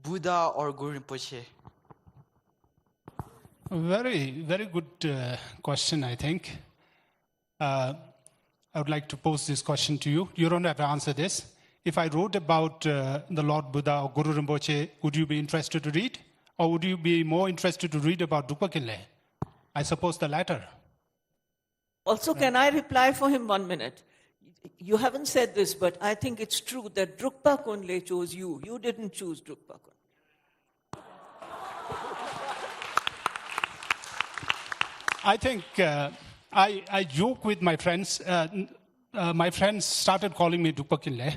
Buddha or Guru Rinpoche? Very, very good question, I think. I would like to pose this question to you. You don't have to answer this. If I wrote about the Lord Buddha or Guru Rinpoche, would you be interested to read? Or would you be more interested to read about Drukpa Khinle? I suppose the latter. Also, can I reply for him 1 minute? You haven't said this, but I think it's true that Drukpa Khinle chose you. You didn't choose Drukpa Khinle. I think I joke with my friends. My friends started calling me Drukpa Khinle.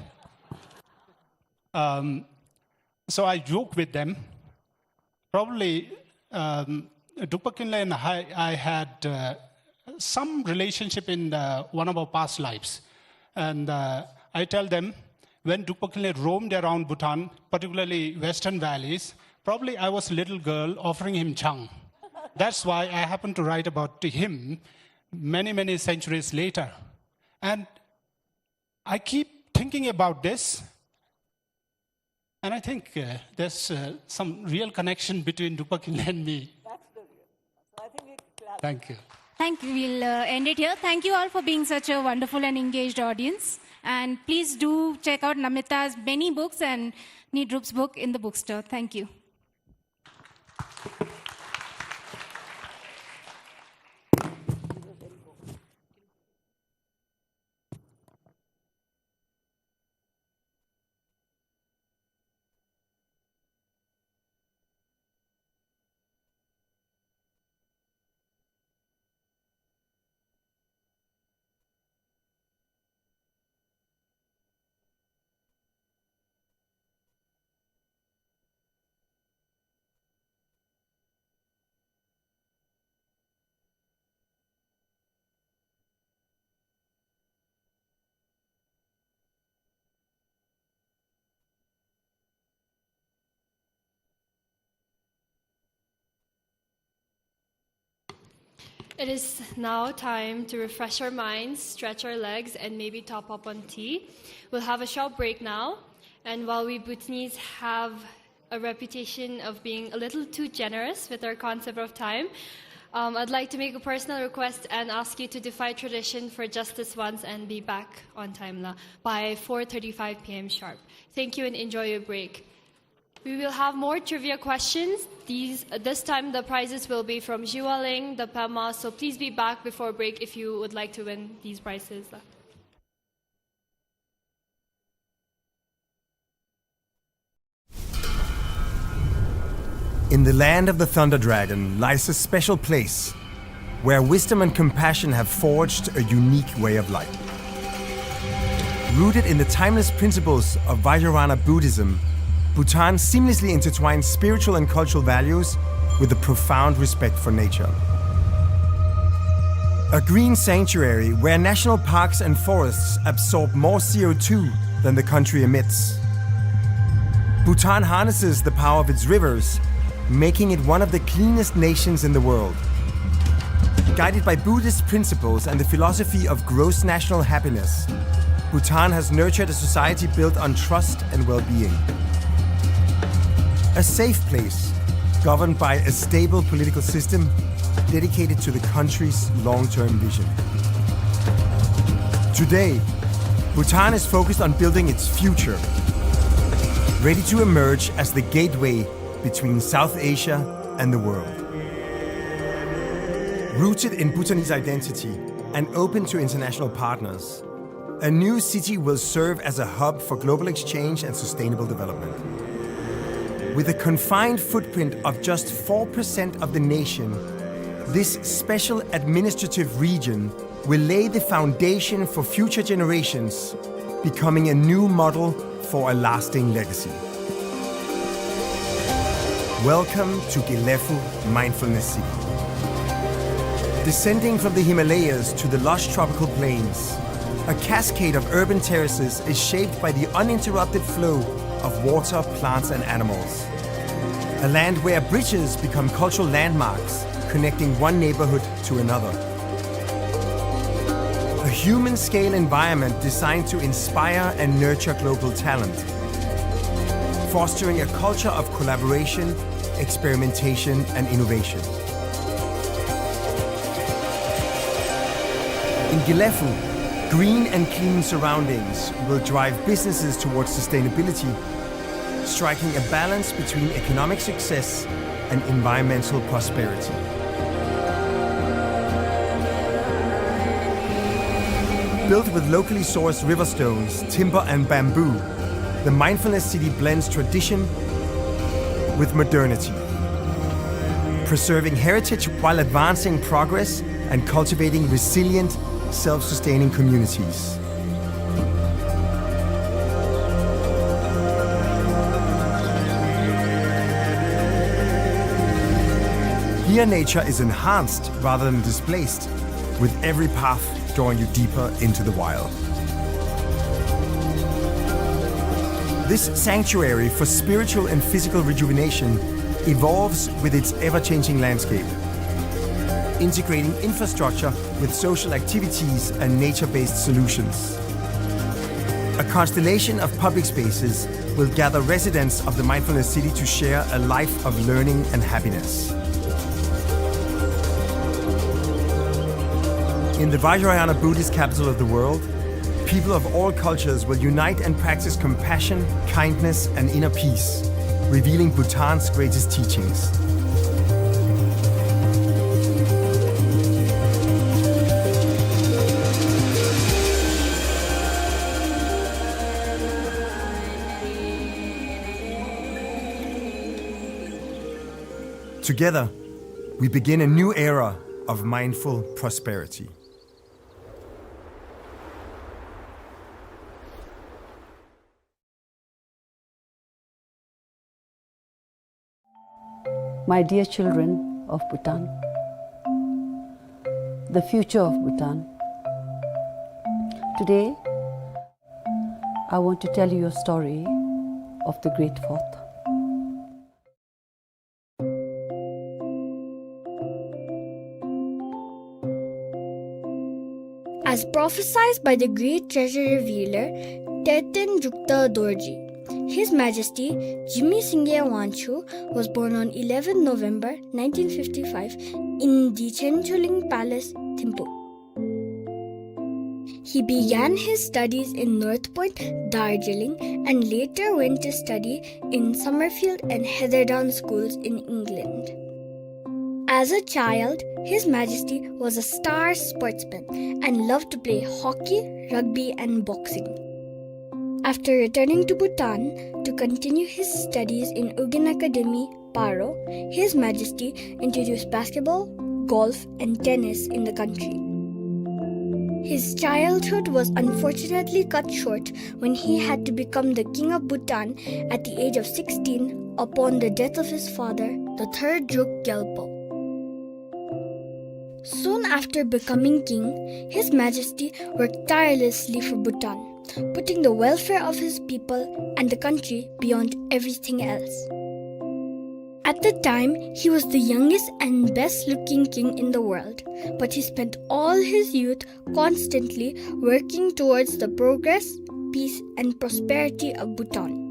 So I joke with them. Probably Drukpa Khinle and I had some relationship in one of our past lives. And I tell them, when Drukpa Khinle roamed around Bhutan, particularly Western valleys, probably I was a little girl offering him chang. That's why I happened to write about him many, many centuries later. And I keep thinking about this, and I think there's some real connection between Drukpa Khinle and me. That's the real. So I think Thank you. Thank you. We'll end it here. Thank you all for being such a wonderful and engaged audience. And please do check out Namita's many books and Nidrup's book in the bookstore. Thank you. It is now time to refresh our minds, stretch our legs, and maybe top up on tea. We'll have a short break now, and while we Bhutanese have a reputation of being a little too generous with our concept of time, I'd like to make a personal request and ask you to defy tradition for just this once and be back on time by 4:35 p.m. sharp. Thank you and enjoy your break. We will have more trivia questions. This time the prizes will be from Jiwaling, the Pema, so please be back before break if you would like to win these prizes. In the land of the Thunder Dragon lies a special place where wisdom and compassion have forged a unique way of life. Rooted in the timeless principles of Vajrayana Buddhism, Bhutan seamlessly intertwines spiritual and cultural values with a profound respect for nature. A green sanctuary where national parks and forests absorb more CO2 than the country emits. Bhutan harnesses the power of its rivers, making it one of the cleanest nations in the world. Guided by Buddhist principles and the philosophy of gross national happiness, Bhutan has nurtured a society built on trust and well-being. A safe place, governed by a stable political system dedicated to the country's long-term vision. Today, Bhutan is focused on building its future, ready to emerge as the gateway between South Asia and the world. Rooted in Bhutanese identity and open to international partners, a new city will serve as a hub for global exchange and sustainable development. With a confined footprint of just 4% of the nation, this special administrative region will lay the foundation for future generations, becoming a new model for a lasting legacy. Welcome to Gilfu Mindfulness City. Descending from the Himalayas to the lush tropical plains, a cascade of urban terraces is shaped by the uninterrupted flow of water, plants and animals. A land where bridges become cultural landmarks, connecting one neighborhood to another. A human-scale environment designed to inspire and nurture global talent, fostering a culture of collaboration, experimentation and innovation. In Gilfu, green and clean surroundings will drive businesses towards sustainability, striking a balance between economic success and environmental prosperity. Built with locally sourced river stones, timber and bamboo, the Mindfulness City blends tradition with modernity, preserving heritage while advancing progress and cultivating resilient, self-sustaining communities. Here nature is enhanced rather than displaced, with every path drawing you deeper into the wild. This sanctuary for spiritual and physical rejuvenation evolves with its ever-changing landscape, integrating infrastructure with social activities and nature-based solutions. A constellation of public spaces will gather residents of the Mindfulness City to share a life of learning and happiness. In the Vajrayana Buddhist capital of the world, people of all cultures will unite and practice compassion, kindness, and inner peace, revealing Bhutan's greatest teachings. Together, we begin a new era of mindful prosperity. My dear children of Bhutan, the future of Bhutan. Today, I want to tell you a story of the Great Fourth. prophesied by the great treasure revealer Terten Jukta Dorji. His Majesty Jigme Singye Wangchuck was born on 11 November 1955 in the Chencholing Palace, Thimphu. He began his studies in North Point, Darjeeling, and later went to study in Summerfield and Heatherdown schools in England. As a child, His Majesty was a star sportsman and loved to play hockey, rugby, and boxing. After returning to Bhutan to continue his studies in Ugin Academy, Paro, His Majesty introduced basketball, golf, and tennis in the country. His childhood was unfortunately cut short when he had to become the King of Bhutan at the age of 16 upon the death of his father, the third Drukyul. Soon after becoming king, His Majesty worked tirelessly for Bhutan, putting the welfare of his people and the country beyond everything else. At the time, he was the youngest and best-looking king in the world, but he spent all his youth constantly working towards the progress, peace, and prosperity of Bhutan.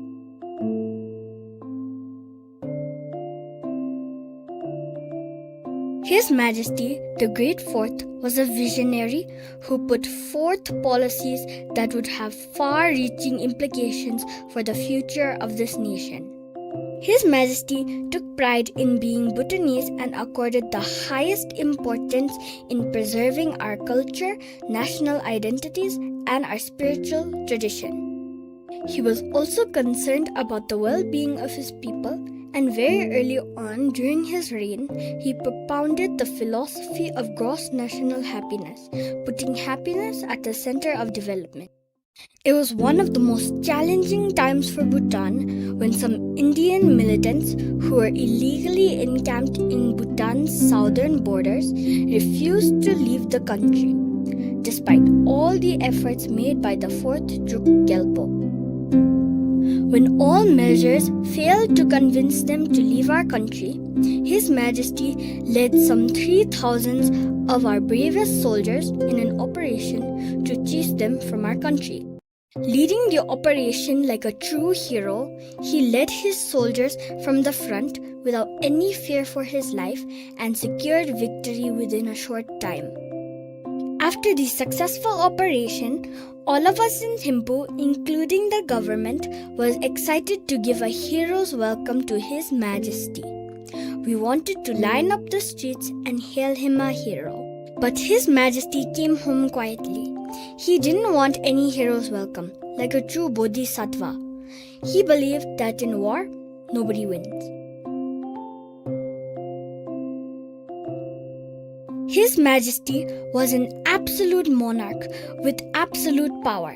His Majesty, the Great Fourth, was a visionary who put forth policies that would have far-reaching implications for the future of this nation. His Majesty took pride in being Bhutanese and accorded the highest importance in preserving our culture, national identities, and our spiritual tradition. He was also concerned about the well-being of his people, and very early on during his reign, he propounded the philosophy of gross national happiness, putting happiness at the center of development. It was one of the most challenging times for Bhutan when some Indian militants who were illegally encamped in Bhutan's southern borders refused to leave the country, despite all the efforts made by the 4th Drukyul. When all measures failed to convince them to leave our country, His Majesty led some 3,000 of our bravest soldiers in an operation to chase them from our country. Leading the operation like a true hero, he led his soldiers from the front without any fear for his life and secured victory within a short time. After the successful operation, all of us in Thimphu, including the government, was excited to give a hero's welcome to His Majesty. We wanted to line up the streets and hail him a hero. But His Majesty came home quietly. He didn't want any hero's welcome, like a true bodhisattva. He believed that in war, nobody wins. His Majesty was an absolute monarch with absolute power.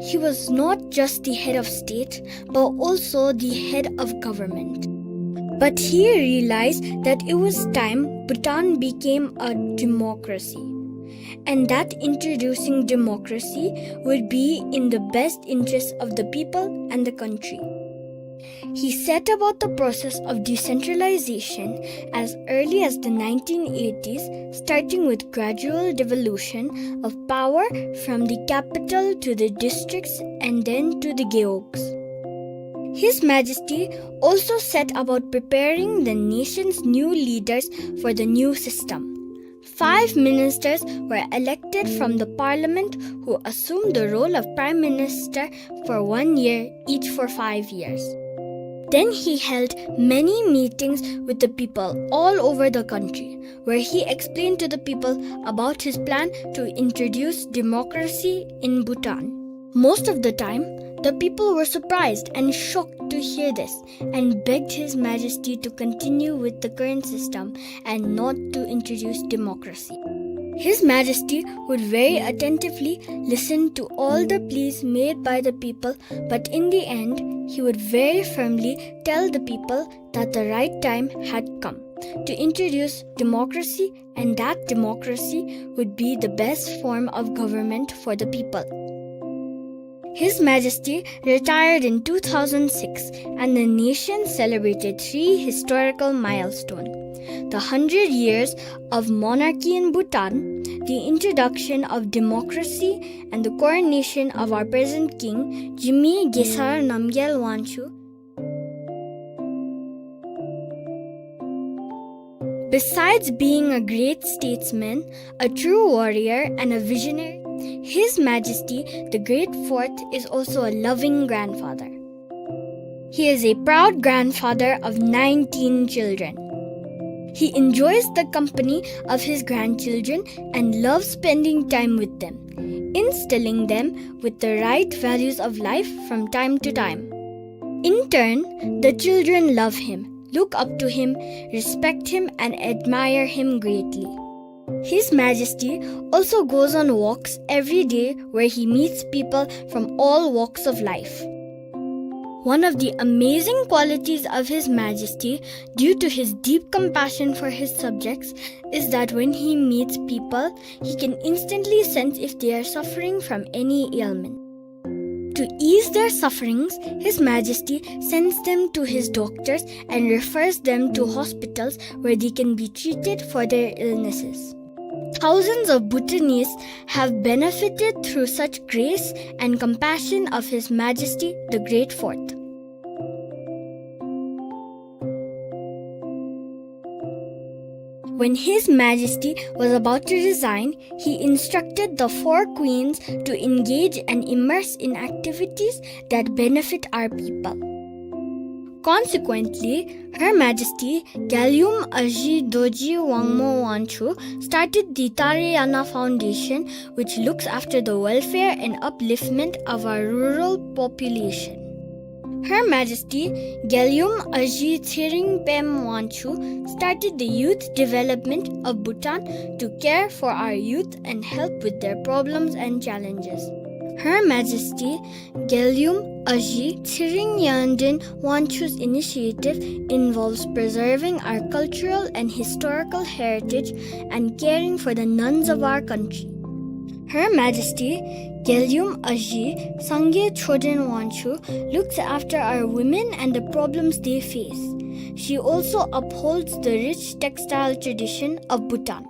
He was not just the head of state, but also the head of government. But he realized that it was time Bhutan became a democracy, and that introducing democracy would be in the best interest of the people and the country. He set about the process of decentralization as early as the 1980s, starting with gradual devolution of power from the capital to the districts and then to the geogs. His Majesty also set about preparing the nation's new leaders for the new system. 5 ministers were elected from the parliament who assumed the role of prime minister for 1 year, each for 5 years. Then he held many meetings with the people all over the country, where he explained to the people about his plan to introduce democracy in Bhutan. Most of the time, the people were surprised and shocked to hear this and begged His Majesty to continue with the current system and not to introduce democracy. His Majesty would very attentively listen to all the pleas made by the people, but in the end, he would very firmly tell the people that the right time had come to introduce democracy, and that democracy would be the best form of government for the people. His Majesty retired in 2006 and the nation celebrated 3 historical milestones. the 100 years of monarchy in Bhutan, the introduction of democracy, and the coronation of our present king, Jigme Wangchuck. Besides being a great statesman, a true warrior, and a visionary, His Majesty the Great Fourth is also a loving grandfather. He is a proud grandfather of 19 children. He enjoys the company of his grandchildren and loves spending time with them, instilling them with the right values of life from time to time. In turn, the children love him, look up to him, respect him, and admire him greatly. His Majesty also goes on walks every day where he meets people from all walks of life. One of the amazing qualities of His Majesty, due to his deep compassion for his subjects, is that when he meets people, he can instantly sense if they are suffering from any ailment. To ease their sufferings, His Majesty sends them to his doctors and refers them to hospitals where they can be treated for their illnesses. Thousands of Bhutanese have benefited through such grace and compassion of His Majesty the Great Fourth. When His Majesty was about to resign, he instructed the 4 queens to engage and immerse in activities that benefit our people. Consequently, Her Majesty Gyalum Aji Doji Wangmo Wangchuck started the Tarayana Foundation, which looks after the welfare and upliftment of our rural population. Her Majesty Gyalum Aji Thiringpem Wangchuck started the Youth Development of Bhutan to care for our youth and help with their problems and challenges. Her Majesty Gyalum Aji Thiringyandin Wangchuck's initiative involves preserving our cultural and historical heritage and caring for the nuns of our country. Her Majesty Gyalum Aji Sangye Chodin Wangchuck looks after our women and the problems they face. She also upholds the rich textile tradition of Bhutan.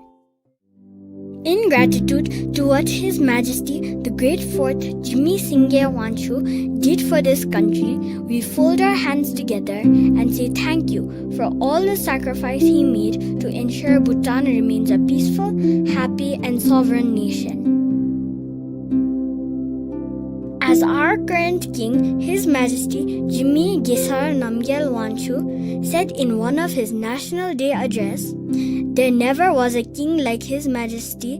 In gratitude to what His Majesty the Great Fourth Jigme Singye Wangchuck did for this country, we fold our hands together and say thank you for all the sacrifice he made to ensure Bhutan remains a peaceful, happy, and sovereign nation. As our current king, His Majesty Jigme Wangchuck said in one of his National Day address, "There never was a king like His Majesty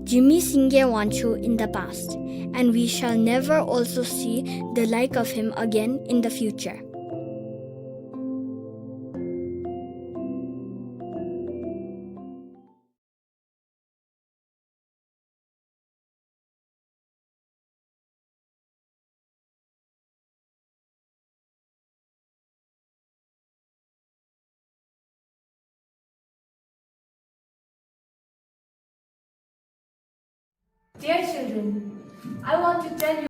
Jigme Singye Wangchuck in the past, and we shall never also see the like of him again in the future." Dear children, I want to tell you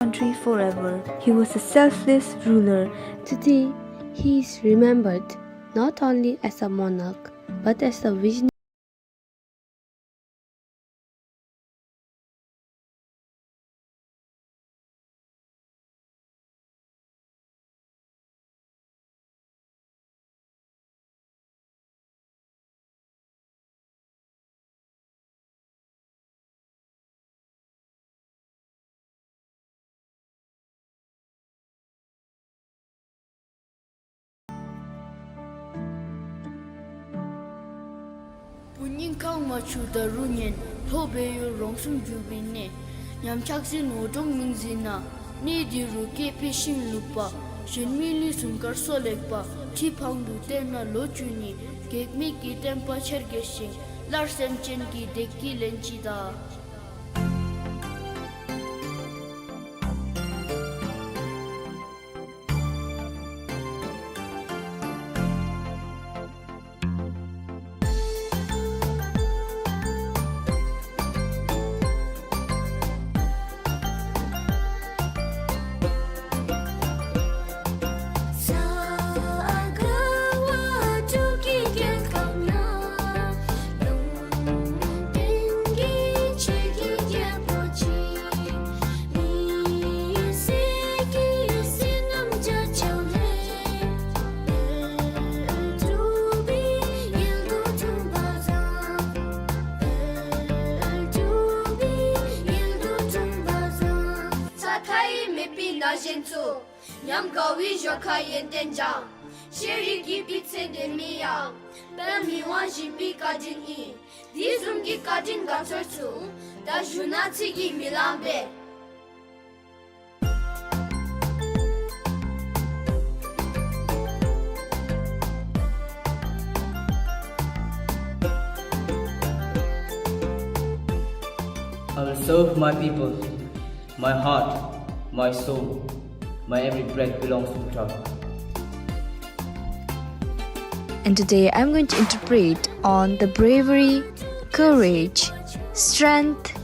country forever. He was a selfless ruler. Today, he is remembered not only as a monarch, but as a visionary. Ninkang machu the runyen, Tobe Rongsum Jubine, Yamchaksin Odong Mingzina, Nidiru Kepishin Lupa, Shinmili Sunkar Solekpa, Tipang Dutena Lochuni, Gekmiki Tempa Chergeshing, Larsen Chenki Deki Lenchida. Nyam gawi joka yenten jam, sheri ki pitse de miya, ben mi wan jipi kadin I, dizum ki kadin gatortu, da junati ki milambe. I will serve my people, my heart, my soul. My every breath belongs to Bhutan. And today I'm going to interpret on the bravery, courage, strength,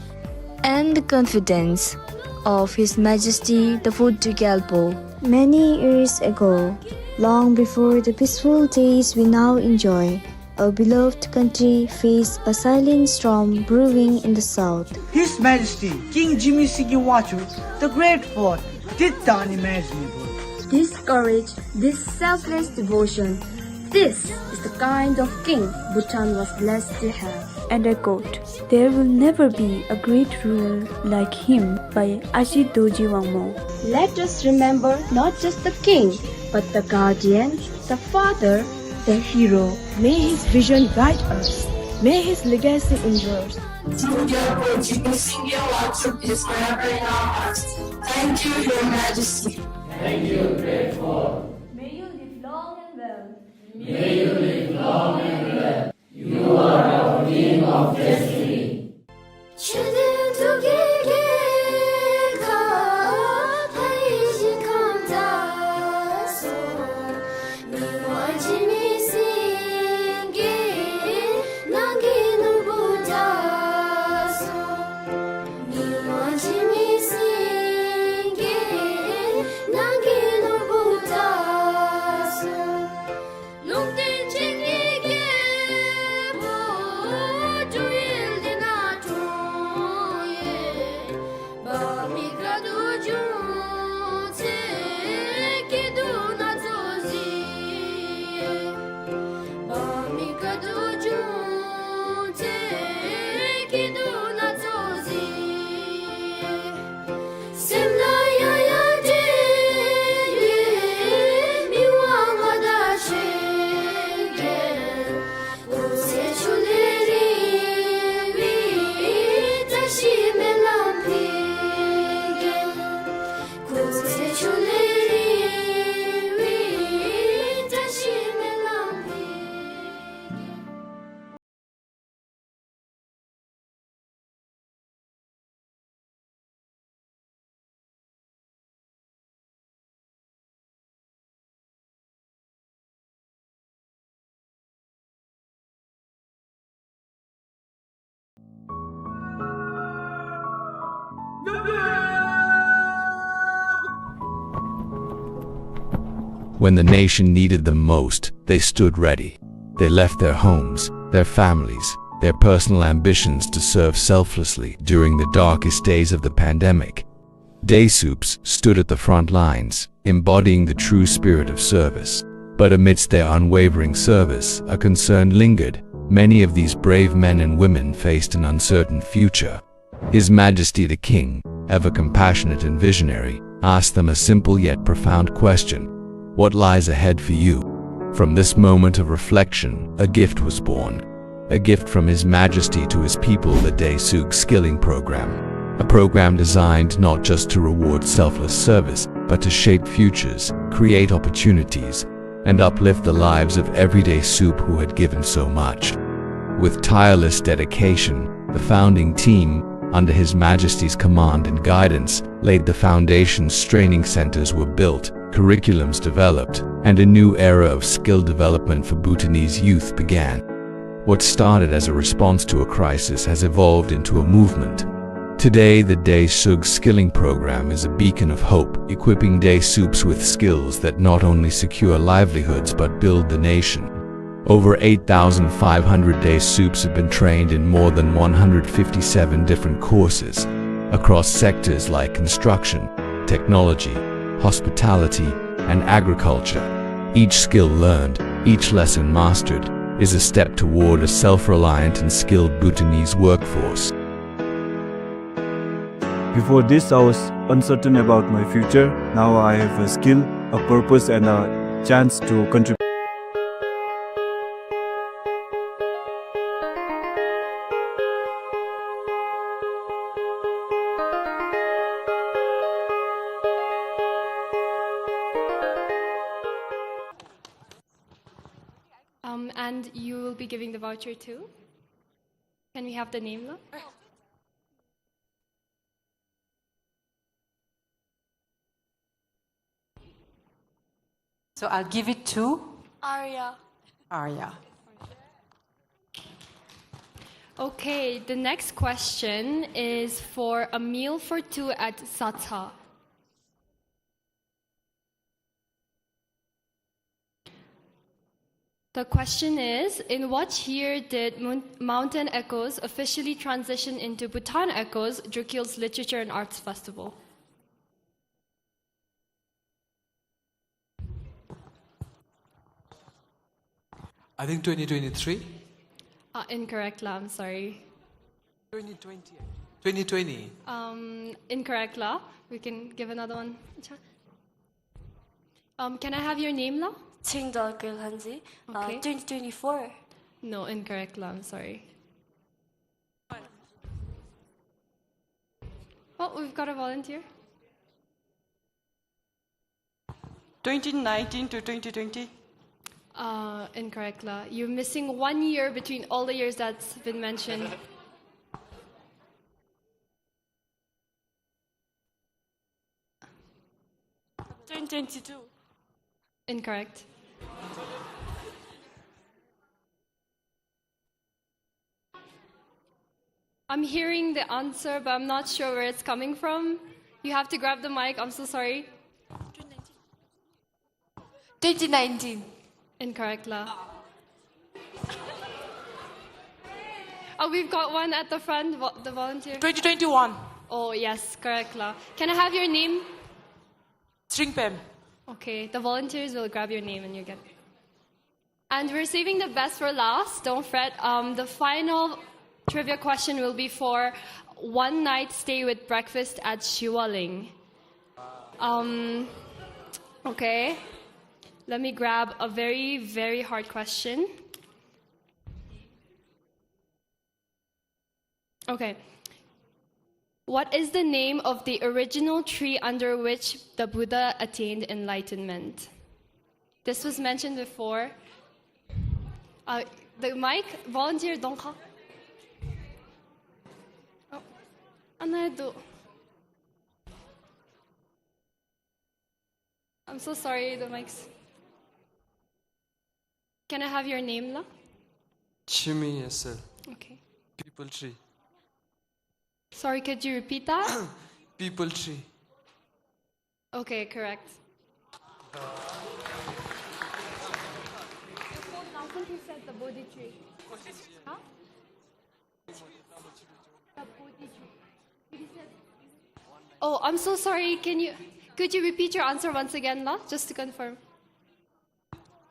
and the confidence of His Majesty the 4th Gilfu. Many years ago, long before the peaceful days we now enjoy, our beloved country faced a silent storm brewing in the south. His Majesty King Jigme Singye Wangchuck, the Great Fourth, did the unimaginable. This courage, this selfless devotion, this is the kind of king Bhutan was blessed to have. And I quote, "There will never be a great ruler like him" by Ajit Doji Wangmo. Let us remember not just the king, but the guardian, the father, the hero. May his vision guide us. May his legacy endure. Jigme Singye Wangchuck is forever in our hearts. Thank you, Your Majesty. Thank you, Great Fourth. May you live long and well. May you live long and well. You are our being of destiny. Children together, Paijin Kanta, so Jigme Singye, Nanginu Buddha, so Jigme Singye, Nanginu Buddha, so Lungten Chingye, Drukyul Dinato, Bamikadu Junse, Kidu Nazozi, Bamikadu Junse, Kidu Nazozi, Simla Yaya Dewi, Miwangada Shege, Ose Chuleri, Tashi Melampige, Ose Chuleri, Tashi Melampige. When the nation needed them most, they stood ready. They left their homes, their families, their personal ambitions to serve selflessly during the darkest days of the pandemic. Desuks stood at the front lines, embodying the true spirit of service. But amidst their unwavering service, a concern lingered. Many of these brave men and women faced an uncertain future. His Majesty the King, ever compassionate and visionary, asked them a simple yet profound question: what lies ahead for you? From this moment of reflection, a gift was born. a gift from His Majesty to his people, the Desuk Skilling Program. A program designed not just to reward selfless service, but to shape futures, create opportunities, and uplift the lives of everyday soup who had given so much. With tireless dedication, the founding team, under His Majesty's command and guidance, laid the foundations. Training centers were built, curriculums developed, and a new era of skill development for Bhutanese youth began. What started as a response to a crisis has evolved into a movement. Today, the Desuk Skilling Program is a beacon of hope, equipping Desuks with skills that not only secure livelihoods but build the nation. Over 8,500 Desuks have been trained in more than 157 different courses, across sectors like construction, technology, hospitality, and agriculture. Each skill learned, each lesson mastered, is a step toward a self-reliant and skilled Bhutanese workforce. Before this, I was uncertain about my future. Now I have a skill, a purpose, and a chance to contribute. And you will be giving the voucher too? Can we have the name now? So I'll give it to Arya. Arya. Okay, the next question is for a meal for two at Satha. The question is, in what year did Mountain Echoes officially transition into Bhutan Echoes, Drukyul's Literature and Arts Festival? I think 2023. Incorrect, La. I'm sorry. 2020. 2020. Incorrect, La. We can give another one. Can I have your name, La? Okay. 2024. No, incorrect, La. I'm sorry. Oh, we've got a volunteer. 2019 to 2020. Incorrect, La. You're missing 1 year between all the years that's been mentioned. Incorrect. I'm hearing the answer, but I'm not sure where it's coming from. You have to grab the mic. I'm so sorry. 2019. Incorrect, La. Oh, we've got one at the front, the volunteer. 2021. Oh, yes, correct, La. Can I have your name? Stringpem. Okay, the volunteers will grab your name and you get it. And we're saving the best for last. Don't fret. The final trivia question will be for one night stay with breakfast at Shiwaling. Okay. Let me grab a very, very hard question. Okay. What is the name of the original tree under which the Buddha attained enlightenment? This was mentioned before. The mic, volunteer, don't call. Oh, I'm so sorry, the mic's. Can I have your name, La? Chimi Yasel. Okay. People tree. Sorry, could you repeat that? People tree. Okay, correct. He said the Bodhi tree. Huh? The Bodhi tree. Oh, I'm so sorry. Could you repeat your answer once again, La? Just to confirm.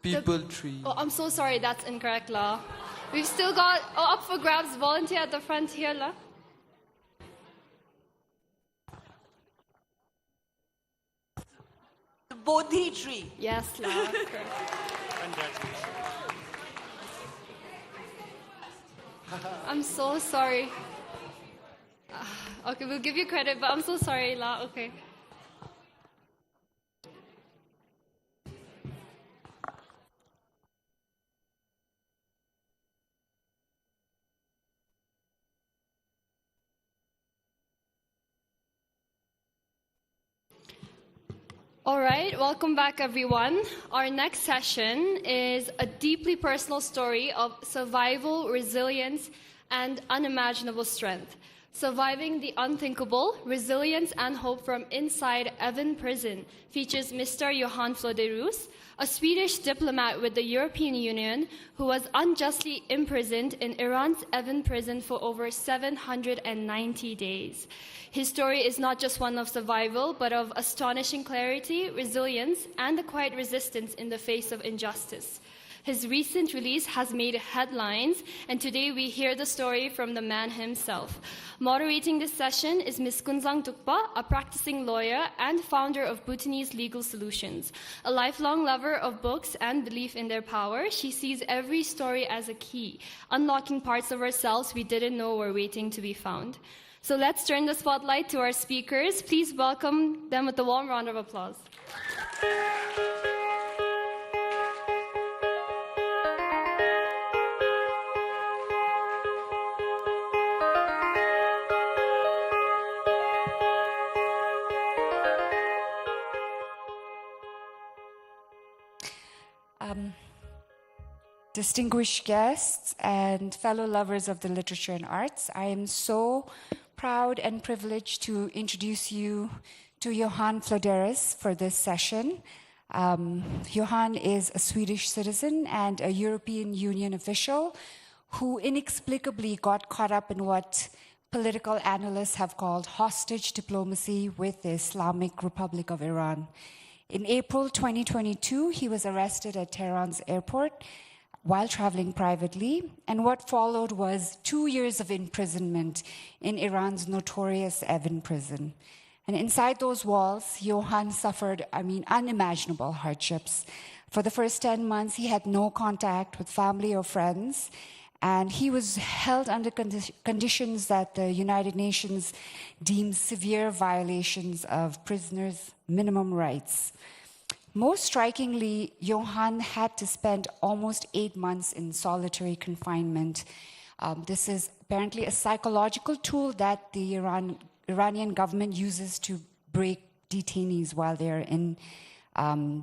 People tree. Oh, I'm so sorry. That's incorrect, La. We've still got up for grabs. Volunteer at the front here, La. The Bodhi tree. Yes, La. Correct. I'm so sorry. Okay, we'll give you credit, but I'm so sorry, La. Okay. All right, welcome back, everyone. Our next session is a deeply personal story of survival, resilience, and unimaginable strength. Surviving the Unthinkable, Resilience and Hope from Inside Evin Prison features Mr. Johan Floderus, a Swedish diplomat with the European Union who was unjustly imprisoned in Iran's Evin prison for over 790 days. His story is not just one of survival, but of astonishing clarity, resilience, and the quiet resistance in the face of injustice. His recent release has made headlines, and today we hear the story from the man himself. Moderating this session is Ms. Kunzang Dukpa, a practicing lawyer and founder of Bhutanese Legal Solutions. A lifelong lover of books and belief in their power, she sees every story as a key, unlocking parts of ourselves we didn't know were waiting to be found. So let's turn the spotlight to our speakers. Please welcome them with a warm round of applause. Distinguished guests and fellow lovers of the literature and arts, I am so proud and privileged to introduce you to Johan Floderus for this session. Johan is a Swedish citizen and a European Union official who inexplicably got caught up in what political analysts have called hostage diplomacy with the Islamic Republic of Iran. In April 2022, he was arrested at Tehran's airport while traveling privately, and what followed was 2 years of imprisonment in Iran's notorious Evin prison. And inside those walls, Johan suffered, unimaginable hardships. For the first 10 months, he had no contact with family or friends, and he was held under conditions that the United Nations deems severe violations of prisoners' minimum rights. Most strikingly, Johan had to spend almost 8 months in solitary confinement. This is apparently a psychological tool that the Iranian government uses to break detainees while they're in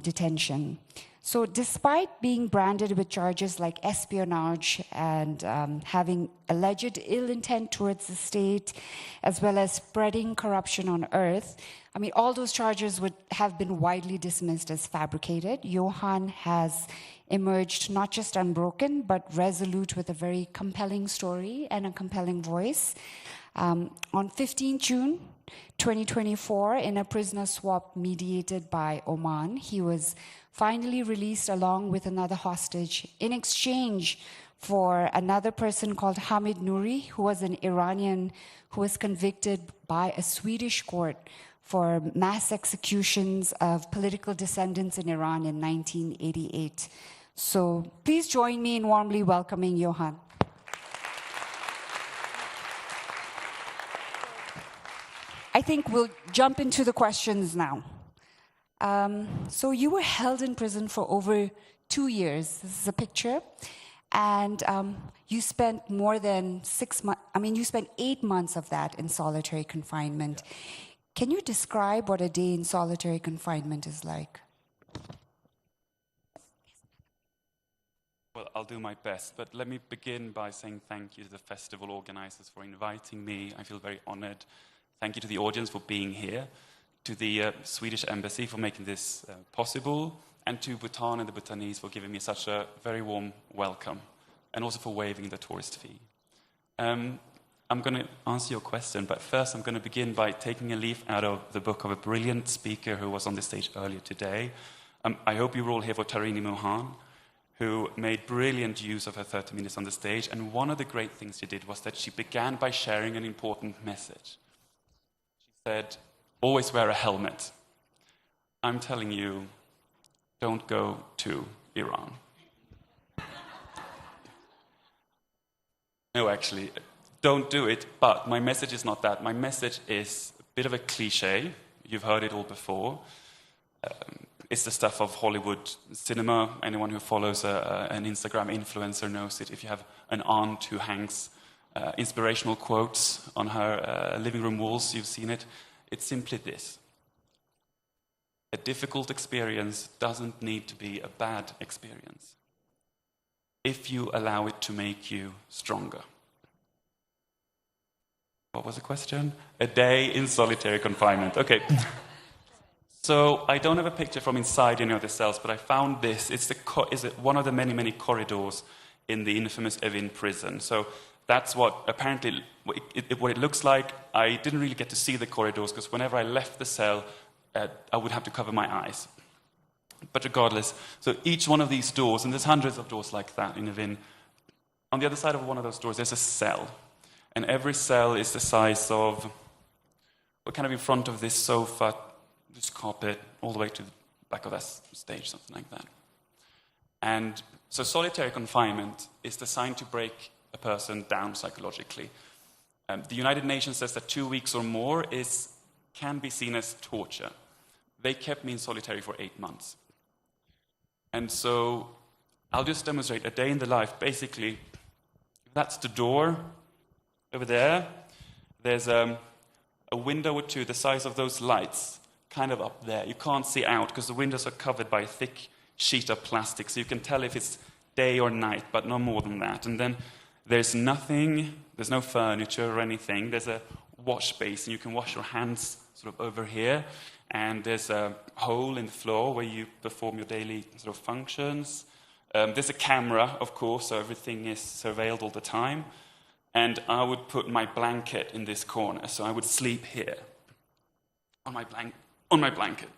detention. So despite being branded with charges like espionage and having alleged ill intent towards the state, as well as spreading corruption on earth, all those charges would have been widely dismissed as fabricated. Johan has emerged not just unbroken, but resolute with a very compelling story and a compelling voice. On 15 June 2024, in a prisoner swap mediated by Oman, he was finally released along with another hostage in exchange for another person called Hamid Nouri, who was an Iranian who was convicted by a Swedish court for mass executions of political dissidents in Iran in 1988. So please join me in warmly welcoming Johan. I think we'll jump into the questions now. So you were held in prison for over 2 years. This is a picture. And you spent more than 6 months, you spent 8 months of that in solitary confinement. Can you describe what a day in solitary confinement is like? Well, I'll do my best, but let me begin by saying thank you to the festival organizers for inviting me. I feel very honored. Thank you to the audience for being here, to the Swedish Embassy for making this possible, and to Bhutan and the Bhutanese for giving me such a very warm welcome, and also for waiving the tourist fee. I'm going to answer your question, but first I'm going to begin by taking a leaf out of the book of a brilliant speaker who was on the stage earlier today. I hope you were all here for Tarini Mohan, who made brilliant use of her 30 minutes on the stage, and one of the great things she did was that she began by sharing an important message. She said, always wear a helmet. I'm telling you, don't go to Iran. No, actually, don't do it, but my message is not that. My message is a bit of a cliche. You've heard it all before. It's the stuff of Hollywood cinema. Anyone who follows an Instagram influencer knows it. If you have an aunt who hangs inspirational quotes on her living room walls, you've seen it. It's simply this. A difficult experience doesn't need to be a bad experience if you allow it to make you stronger. What was the question? A day in solitary confinement. Okay. So I don't have a picture from inside any of the cells, but I found this. It's one of the many, many corridors in the infamous Evin prison. So that's what apparently what it looks like. I didn't really get to see the corridors because whenever I left the cell, I would have to cover my eyes. But regardless, so each one of these doors, and there's hundreds of doors like that in Evin, on the other side of one of those doors, there's a cell. And every cell is the size of, we're kind of in front of this sofa, this carpet, all the way to the back of that stage, something like that. And so solitary confinement is designed to break a person down psychologically. The United Nations says that 2 weeks or more can be seen as torture. They kept me in solitary for 8 months. And so I'll just demonstrate a day in the life. Basically, that's the door over there. There's a window or two the size of those lights, kind of up there. You can't see out because the windows are covered by a thick sheet of plastic, so you can tell if it's day or night, but no more than that. And then there's nothing, there's no furniture or anything. There's a wash basin. You can wash your hands sort of over here. And there's a hole in the floor where you perform your daily sort of functions. There's a camera, of course, so everything is surveilled all the time. And I would put my blanket in this corner, so I would sleep here on my blanket.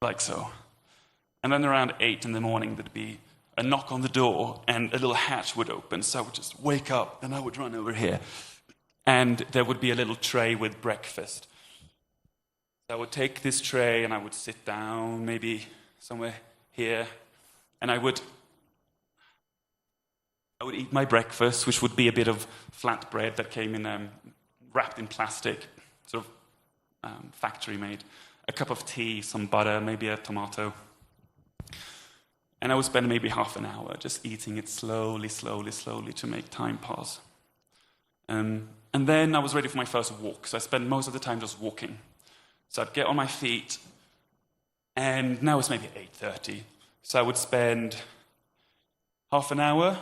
Like so. And then around 8 in the morning, there'd be a knock on the door, and a little hatch would open, so I would just wake up, and I would run over here. And there would be a little tray with breakfast. So I would take this tray, and I would sit down, maybe somewhere here, and I would eat my breakfast, which would be a bit of flatbread that came in wrapped in plastic, sort of factory-made. A cup of tea, some butter, maybe a tomato. And I would spend maybe half an hour just eating it slowly, slowly, slowly to make time pass. And then I was ready for my first walk, so I spent most of the time just walking. So I'd get on my feet, and now it's maybe 8:30. So I would spend half an hour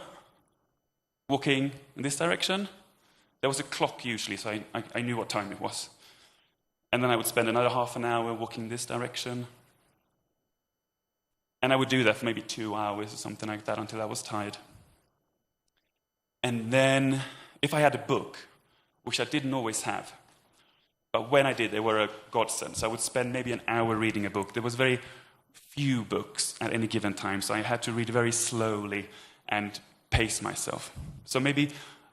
walking in this direction. There was a clock usually, so I knew what time it was. And then I would spend another half an hour walking in this direction. And I would do that for maybe 2 hours or something like that until I was tired. And then, if I had a book, which I didn't always have, but when I did, they were a godsend. So I would spend maybe an hour reading a book. There was very few books at any given time, so I had to read very slowly and pace myself. So maybe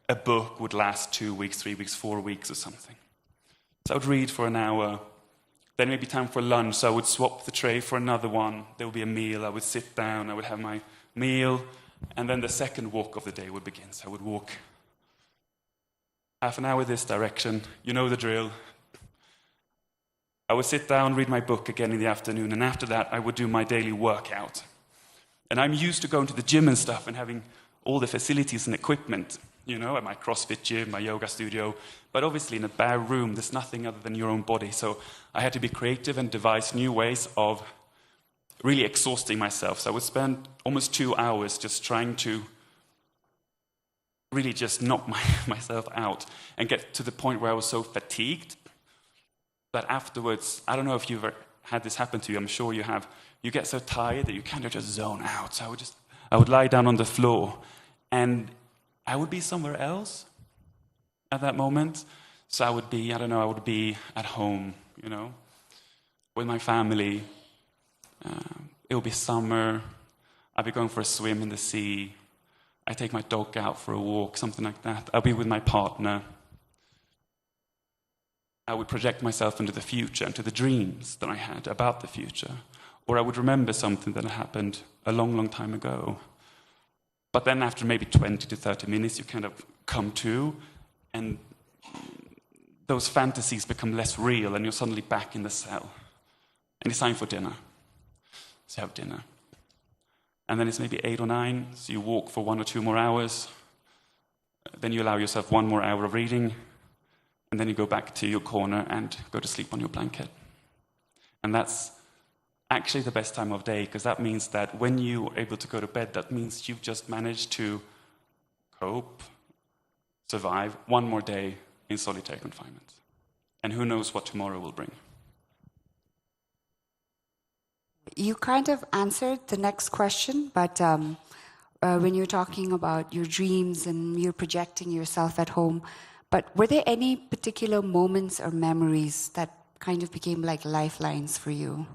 a book would last 2 weeks, 3 weeks, 4 weeks or something. So I would read for an hour. Then maybe time for lunch, so I would swap the tray for another one. There would be a meal. I would sit down. I would have my meal. And then the second walk of the day would begin. So I would walk half an hour this direction. You know the drill. I would sit down, read my book again in the afternoon. And after that, I would do my daily workout. And I'm used to going to the gym and stuff and having all the facilities and equipment, you know, at my CrossFit gym, my yoga studio. But obviously in a bare room, there's nothing other than your own body. So I had to be creative and devise new ways of really exhausting myself. So I would spend almost 2 hours just trying to really just knock myself out and get to the point where I was so fatigued that afterwards, I don't know if you've ever had this happen to you, I'm sure you have, you get so tired that you kind of just zone out. So I would lie down on the floor and I would be somewhere else at that moment. So I would be at home, you know, with my family. It would be summer. I'd be going for a swim in the sea. I'd take my dog out for a walk, something like that. I'd be with my partner. I would project myself into the future, into the dreams that I had about the future. Or I would remember something that happened a long, long time ago. But then after maybe 20 to 30 minutes, you kind of come to, and those fantasies become less real, and you're suddenly back in the cell. And it's time for dinner. So you have dinner. And then it's maybe 8 or 9, so you walk for 1 or 2 more hours. Then you allow yourself 1 more hour of reading, and then you go back to your corner and go to sleep on your blanket. And that's actually the best time of day, because that means that when you are able to go to bed, that means you've just managed to cope, survive 1 more day in solitary confinement. And who knows what tomorrow will bring. You kind of answered the next question, but when you're talking about your dreams and you're projecting yourself at home, but were there any particular moments or memories that kind of became like lifelines for you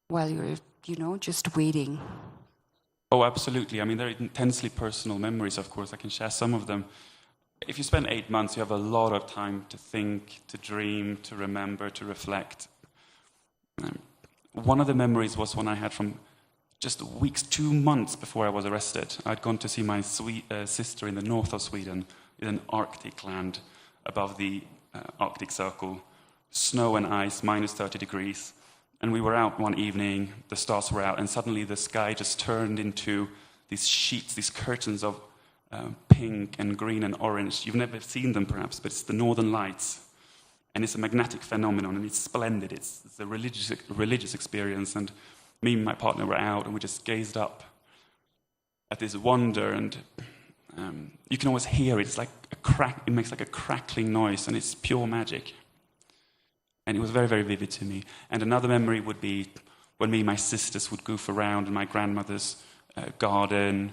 while you were, just waiting? Oh, absolutely. I mean, they're intensely personal memories, of course. I can share some of them. If you spend 8 months, you have a lot of time to think, to dream, to remember, to reflect. One of the memories was one I had from just weeks, 2 months before I was arrested. I'd gone to see my sister in the north of Sweden, in an Arctic land above the Arctic Circle, snow and ice, minus 30 degrees. And we were out one evening, the stars were out, and suddenly the sky just turned into these sheets, these curtains of pink and green and orange. You've never seen them perhaps, but it's the Northern Lights. And it's a magnetic phenomenon, and it's splendid. It's a religious experience, and me and my partner were out, and we just gazed up at this wonder, and you can always hear it. It's like a crack. It makes like a crackling noise, and it's pure magic. And it was very, very vivid to me. And another memory would be when me and my sisters would goof around in my grandmother's garden,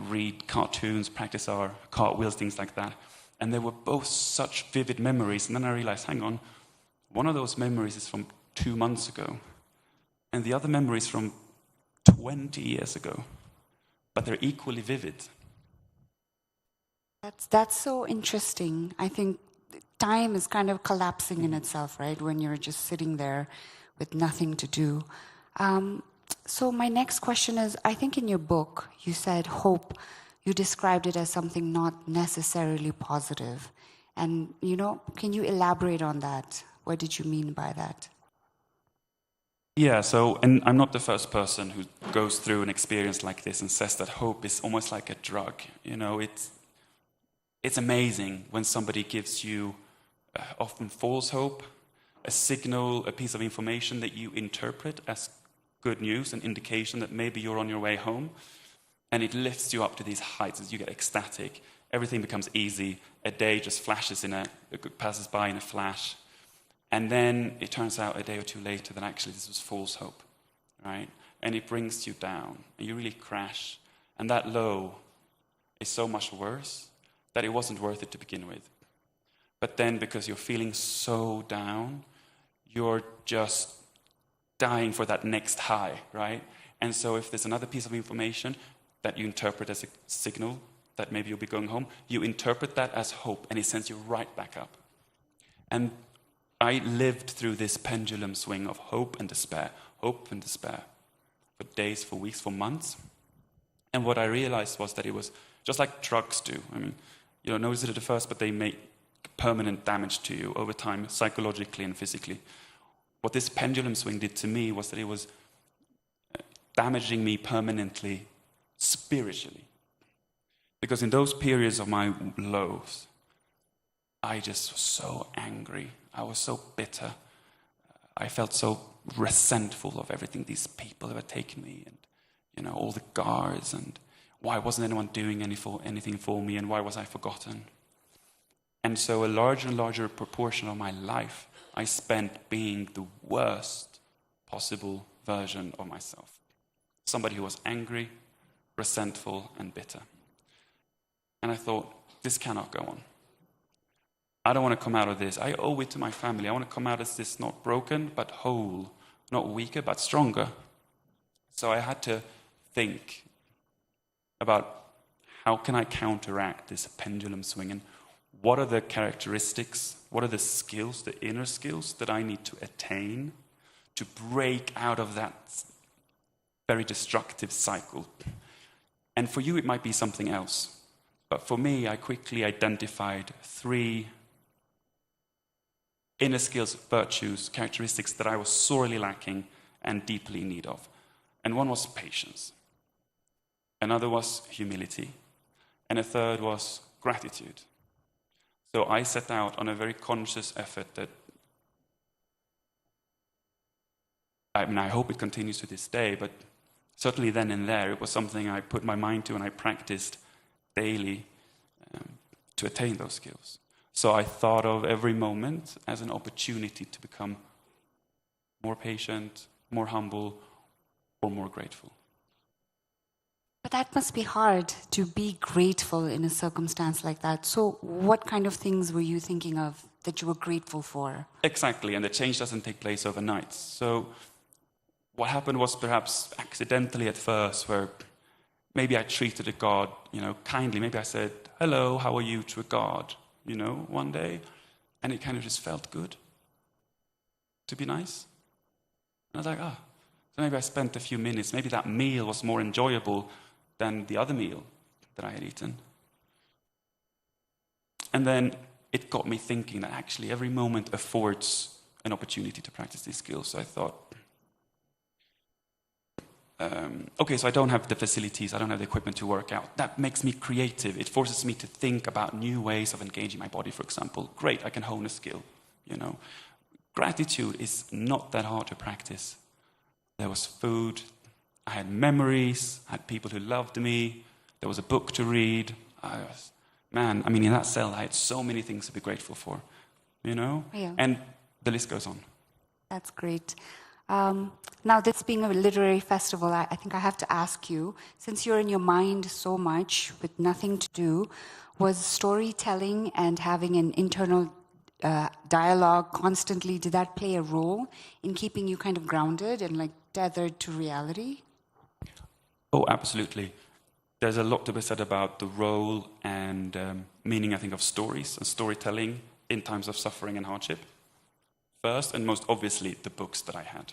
read cartoons, practice our cartwheels, things like that. And they were both such vivid memories. And then I realized, hang on, one of those memories is from 2 months ago, and the other memory is from 20 years ago. But they're equally vivid. That's so interesting. I think time is kind of collapsing in itself, right? When you're just sitting there with nothing to do. So my next question is, I think in your book, you said hope. You described it as something not necessarily positive. And, can you elaborate on that? What did you mean by that? Yeah, and I'm not the first person who goes through an experience like this and says that hope is almost like a drug. It's amazing when somebody gives you often false hope, a signal, a piece of information that you interpret as good news, an indication that maybe you're on your way home, and it lifts you up to these heights as you get ecstatic. Everything becomes easy. A day just passes by in a flash. And then it turns out a day or two later that actually this was false hope, right? And it brings you down, and you really crash. And that low is so much worse that it wasn't worth it to begin with. But then because you're feeling so down, you're just dying for that next high, right? And so if there's another piece of information that you interpret as a signal that maybe you'll be going home, you interpret that as hope, and it sends you right back up. And I lived through this pendulum swing of hope and despair, for days, for weeks, for months. And what I realized was that it was just like drugs do. I mean, you don't notice it at first, but they make permanent damage to you over time, psychologically and physically. What this pendulum swing did to me was that it was damaging me permanently, spiritually. Because in those periods of my lows, I just was so angry. I was so bitter. I felt so resentful of everything these people have taken me, and all the guards, and why wasn't anyone doing anything for me, and why was I forgotten? And so a larger and larger proportion of my life I spent being the worst possible version of myself. Somebody who was angry, resentful, and bitter. And I thought, this cannot go on. I don't want to come out of this. I owe it to my family. I want to come out as this not broken, but whole. Not weaker, but stronger. So I had to think about how can I counteract this pendulum swing, and what are the characteristics, what are the skills, the inner skills that I need to attain to break out of that very destructive cycle. And for you, it might be something else. But for me, I quickly identified 3 inner skills, virtues, characteristics that I was sorely lacking and deeply in need of. And one was patience. Another was humility. And a third was gratitude. So I set out on a very conscious effort that, I hope it continues to this day, but certainly then and there, it was something I put my mind to and I practiced daily to attain those skills. So I thought of every moment as an opportunity to become more patient, more humble, or more grateful. But that must be hard, to be grateful in a circumstance like that. So what kind of things were you thinking of that you were grateful for? Exactly, and the change doesn't take place overnight. So what happened was perhaps accidentally at first, where maybe I treated a god, kindly. Maybe I said, "Hello, how are you?" to a god, one day, and it kind of just felt good to be nice. And I was like, so maybe I spent a few minutes. Maybe that meal was more enjoyable than the other meal that I had eaten. And then it got me thinking that actually every moment affords an opportunity to practice these skills. So I thought, okay, so I don't have the facilities, I don't have the equipment to work out. That makes me creative. It forces me to think about new ways of engaging my body, for example. Great, I can hone a skill, Gratitude is not that hard to practice. There was food, I had memories, I had people who loved me, there was a book to read. In that cell, I had so many things to be grateful for, Yeah. And the list goes on. That's great. Now, this being a literary festival, I think I have to ask you, since you're in your mind so much with nothing to do, was storytelling and having an internal dialogue constantly, did that play a role in keeping you kind of grounded and tethered to reality? Oh, absolutely. There's a lot to be said about the role and meaning, I think, of stories and storytelling in times of suffering and hardship. First, and most obviously, the books that I had.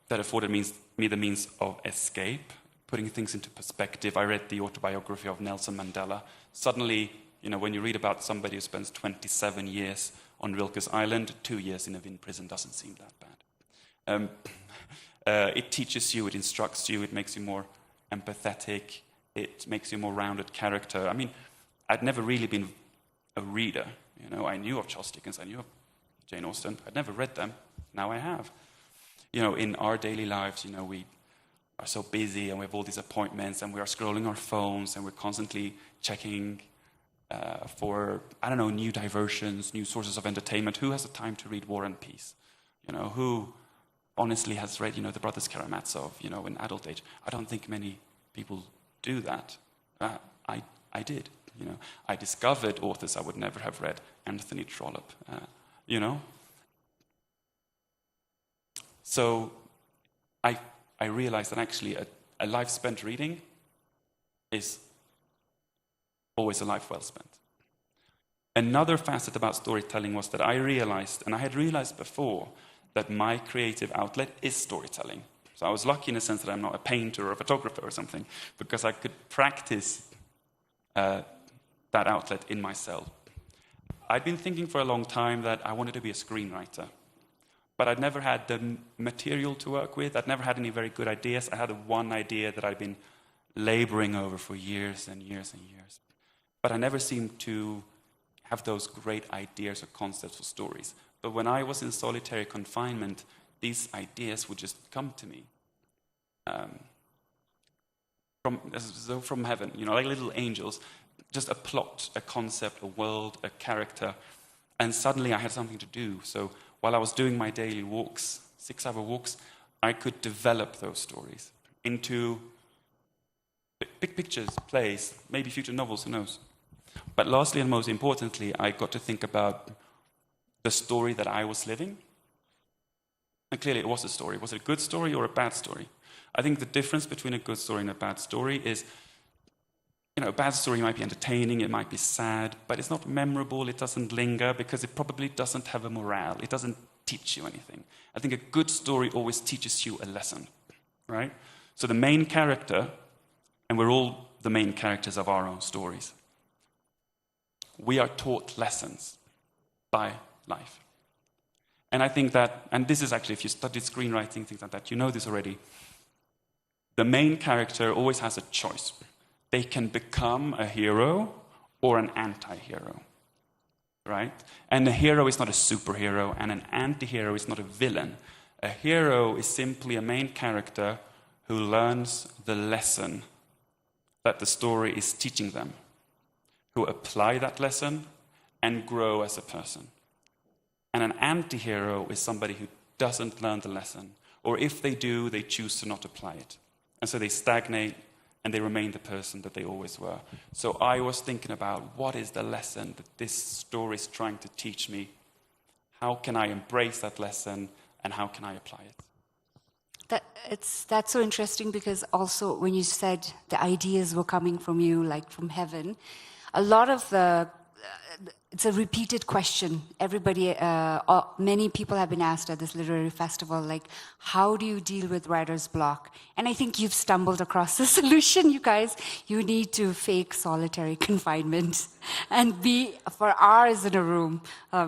That afforded me the means of escape, putting things into perspective. I read the autobiography of Nelson Mandela. Suddenly, when you read about somebody who spends 27 years on Rilke's Island, 2 years in a Wien prison doesn't seem that bad. It teaches you, it instructs you, it makes you more empathetic, it makes you a more rounded character. I'd never really been a reader. I knew of Charles Dickens, I knew of Jane Austen. I'd never read them. Now I have. In our daily lives, we are so busy and we have all these appointments and we are scrolling our phones and we're constantly checking for, new diversions, new sources of entertainment. Who has the time to read War and Peace? Who honestly has read, the Brothers Karamazov, in adult age? I don't think many people do that. I did. I discovered authors I would never have read. Anthony Trollope, So I realized that actually a life spent reading is always a life well spent. Another facet about storytelling was that I realized, and I had realized before, that my creative outlet is storytelling. So I was lucky in the sense that I'm not a painter or a photographer or something, because I could practice that outlet in myself. I'd been thinking for a long time that I wanted to be a screenwriter, but I'd never had the material to work with. I'd never had any very good ideas. I had one idea that I'd been laboring over for years and years and years. But I never seemed to have those great ideas or concepts for stories. But when I was in solitary confinement, these ideas would just come to me. From heaven, like little angels, just a plot, a concept, a world, a character, and suddenly I had something to do. So while I was doing my daily walks, 6-hour walks, I could develop those stories into big pictures, plays, maybe future novels, who knows. But lastly and most importantly, I got to think about the story that I was living. And clearly it was a story. Was it a good story or a bad story? I think the difference between a good story and a bad story is, a bad story might be entertaining, it might be sad, but it's not memorable, it doesn't linger, because it probably doesn't have a morale, it doesn't teach you anything. I think a good story always teaches you a lesson, right? So the main character and we're all the main characters of our own stories. We are taught lessons by life. And I think that, and this is actually, if you studied screenwriting, things like that, you know this already. The main character always has a choice. They can become a hero or an anti-hero, right? And a hero is not a superhero, and an anti-hero is not a villain. A hero is simply a main character who learns the lesson that the story is teaching them, who apply that lesson and grow as a person. And an anti-hero is somebody who doesn't learn the lesson, or if they do, they choose to not apply it. And so they stagnate and they remain the person that they always were. So I was thinking about, what is the lesson that this story is trying to teach me? How can I embrace that lesson, and how can I apply it? That's so interesting, because also when you said the ideas were coming from you, like from heaven, a lot of the it's a repeated question. Everybody, many people have been asked at this literary festival, like, how do you deal with writer's block? And I think you've stumbled across the solution, you guys. You need to fake solitary confinement and be for hours in a room.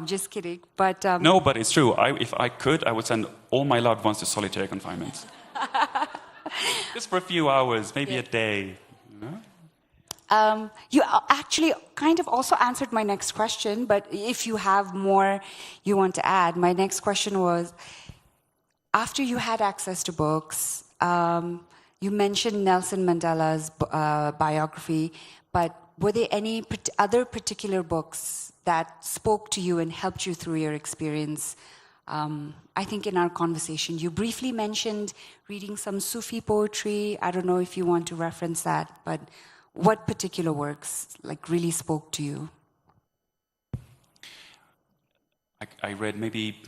Just kidding. But no, but it's true. If I could, I would send all my loved ones to solitary confinement. Just for a few hours, maybe a day. You know? You actually kind of also answered my next question, but if you have more you want to add, my next question was, after you had access to books, you mentioned Nelson Mandela's biography, but were there any other particular books that spoke to you and helped you through your experience? I think in our conversation, you briefly mentioned reading some Sufi poetry. I don't know if you want to reference that, but what particular works really spoke to you? I read maybe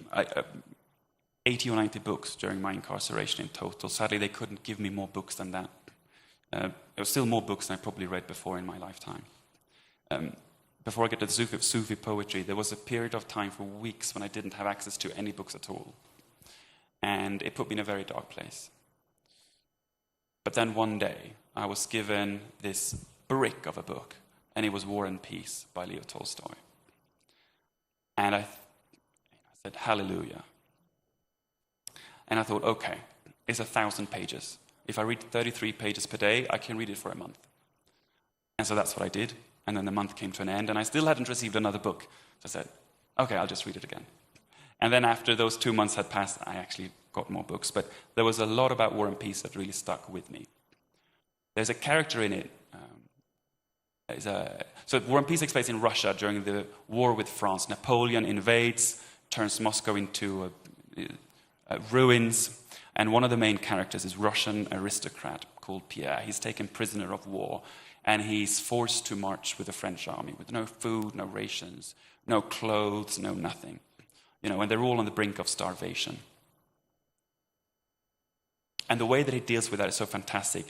80 or 90 books during my incarceration in total. Sadly, they couldn't give me more books than that. There were still more books than I probably read before in my lifetime. Before I get to the Sufi poetry, there was a period of time for weeks when I didn't have access to any books at all. And it put me in a very dark place. But then one day, I was given this brick of a book, and it was War and Peace by Leo Tolstoy. And I said, hallelujah. And I thought, okay, it's 1,000 pages. If I read 33 pages per day, I can read it for a month. And so that's what I did. And then the month came to an end, and I still hadn't received another book. So I said, okay, I'll just read it again. And then after those 2 months had passed, I actually got more books. But there was a lot about War and Peace that really stuck with me. There's a character in it. So War and Peace takes place in Russia during the war with France. Napoleon invades, turns Moscow into ruins, and one of the main characters is a Russian aristocrat called Pierre. He's taken prisoner of war, and he's forced to march with the French army with no food, no rations, no clothes, no nothing. And they're all on the brink of starvation. And the way that he deals with that is so fantastic.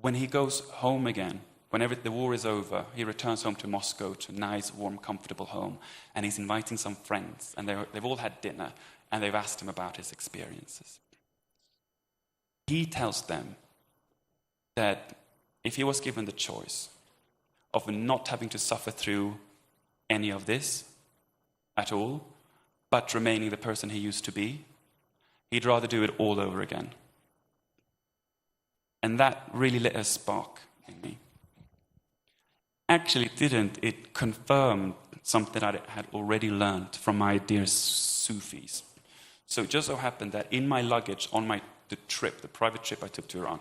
When he goes home again, whenever the war is over, he returns home to Moscow, to a nice, warm, comfortable home, and he's inviting some friends, and they've all had dinner, and they've asked him about his experiences. He tells them that if he was given the choice of not having to suffer through any of this at all, but remaining the person he used to be, he'd rather do it all over again. And that really lit a spark in me. Actually, it didn't. It confirmed something that I had already learned from my dear Sufis. So it just so happened that in my luggage on the private trip I took to Iran,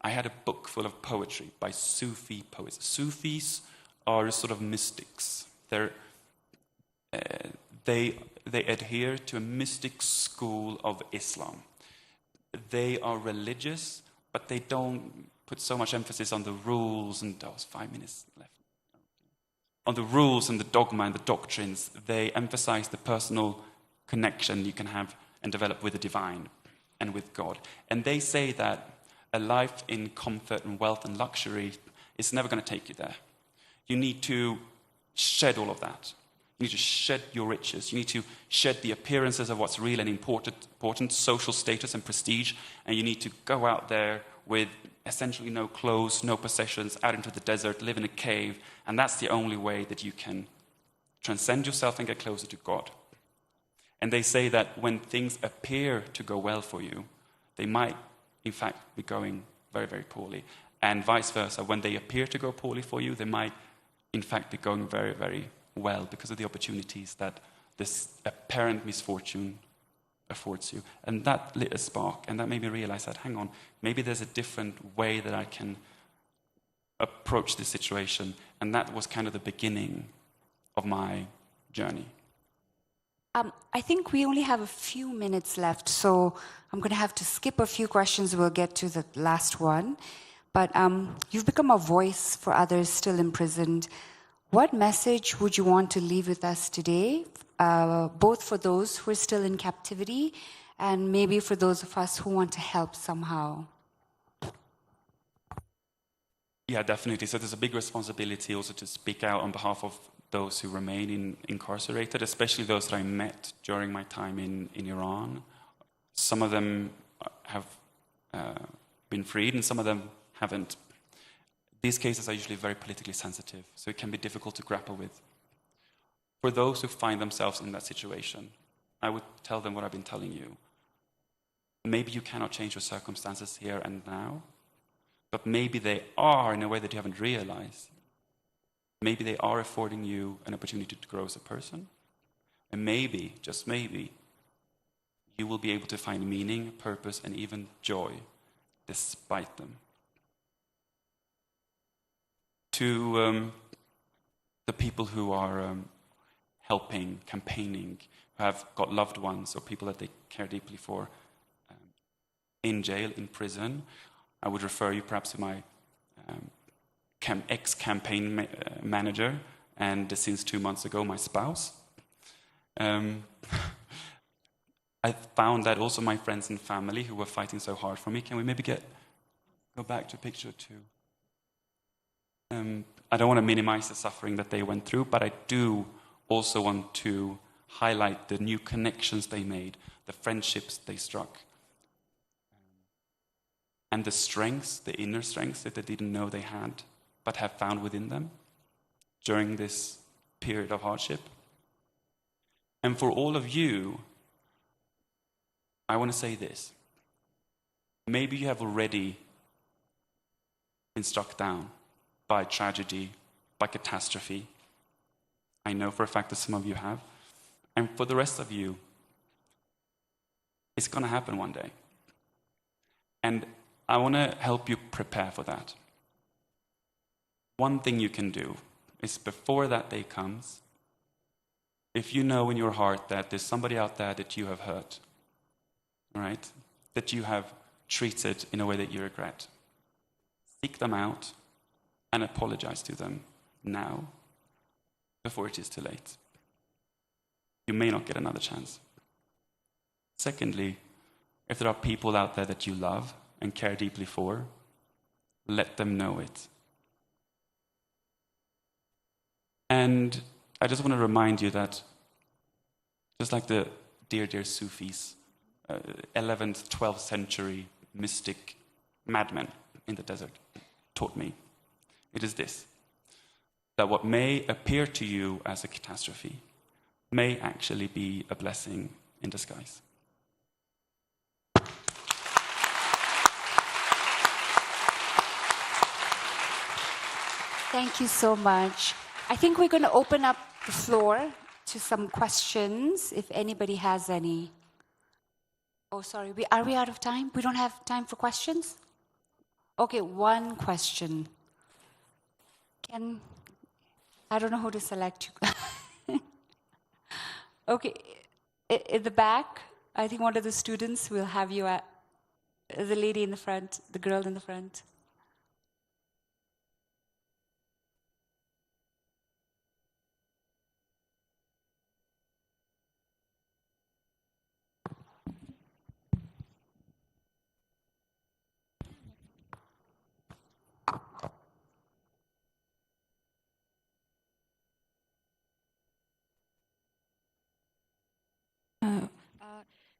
I had a book full of poetry by Sufi poets. Sufis are sort of mystics. They adhere to a mystic school of Islam. They are religious, but they don't put so much emphasis on the rules, and there was 5 minutes left. On the rules and the dogma and the doctrines. They emphasize the personal connection you can have and develop with the divine and with God. And they say that a life in comfort and wealth and luxury is never going to take you there. You need to shed all of that. You need to shed your riches. You need to shed the appearances of what's real and important social status and prestige, and you need to go out there with essentially no clothes, no possessions, out into the desert, live in a cave, and that's the only way that you can transcend yourself and get closer to God. And they say that when things appear to go well for you, they might, in fact, be going very, very poorly. And vice versa, when they appear to go poorly for you, they might, in fact, be going very, very well because of the opportunities that this apparent misfortune affords you. And that lit a spark, and that made me realize that, hang on, maybe there's a different way that I can approach this situation. And that was kind of the beginning of my journey. I think we only have a few minutes left, so I'm going to have to skip a few questions. We'll get to the last one. But you've become a voice for others still imprisoned. What message would you want to leave with us today, both for those who are still in captivity and maybe for those of us who want to help somehow? Yeah, definitely. So there's a big responsibility also to speak out on behalf of those who remain incarcerated, especially those that I met during my time in Iran. Some of them have been freed and some of them haven't. These cases are usually very politically sensitive, so it can be difficult to grapple with. For those who find themselves in that situation, I would tell them what I've been telling you. Maybe you cannot change your circumstances here and now, but maybe they are in a way that you haven't realized. Maybe they are affording you an opportunity to grow as a person. And maybe, just maybe, you will be able to find meaning, purpose, and even joy despite them. To the people who are helping, campaigning, who have got loved ones or people that they care deeply for in jail, in prison, I would refer you perhaps to my ex-campaign manager, and since 2 months ago, my spouse. I found that also my friends and family who were fighting so hard for me. Can we maybe go back to picture 2? I don't want to minimize the suffering that they went through, but I do also want to highlight the new connections they made, the friendships they struck, and the strengths, the inner strengths that they didn't know they had, but have found within them during this period of hardship. And for all of you, I want to say this. Maybe you have already been struck down by tragedy, by catastrophe. I know for a fact that some of you have. And for the rest of you, it's going to happen one day. And I want to help you prepare for that. One thing you can do is before that day comes, if you know in your heart that there's somebody out there that you have hurt, right, that you have treated in a way that you regret, seek them out and apologize to them now, before it is too late. You may not get another chance. Secondly, if there are people out there that you love and care deeply for, let them know it. And I just want to remind you that just like the dear Sufis, 11th, 12th century mystic madmen in the desert taught me, it is this, that what may appear to you as a catastrophe may actually be a blessing in disguise. Thank you so much. I think we're going to open up the floor to some questions, if anybody has any. Oh, sorry, are we out of time? We don't have time for questions? Okay, one question. I don't know who to select. Okay, at the back, I think one of the students will have you at, the lady in the front, the girl in the front.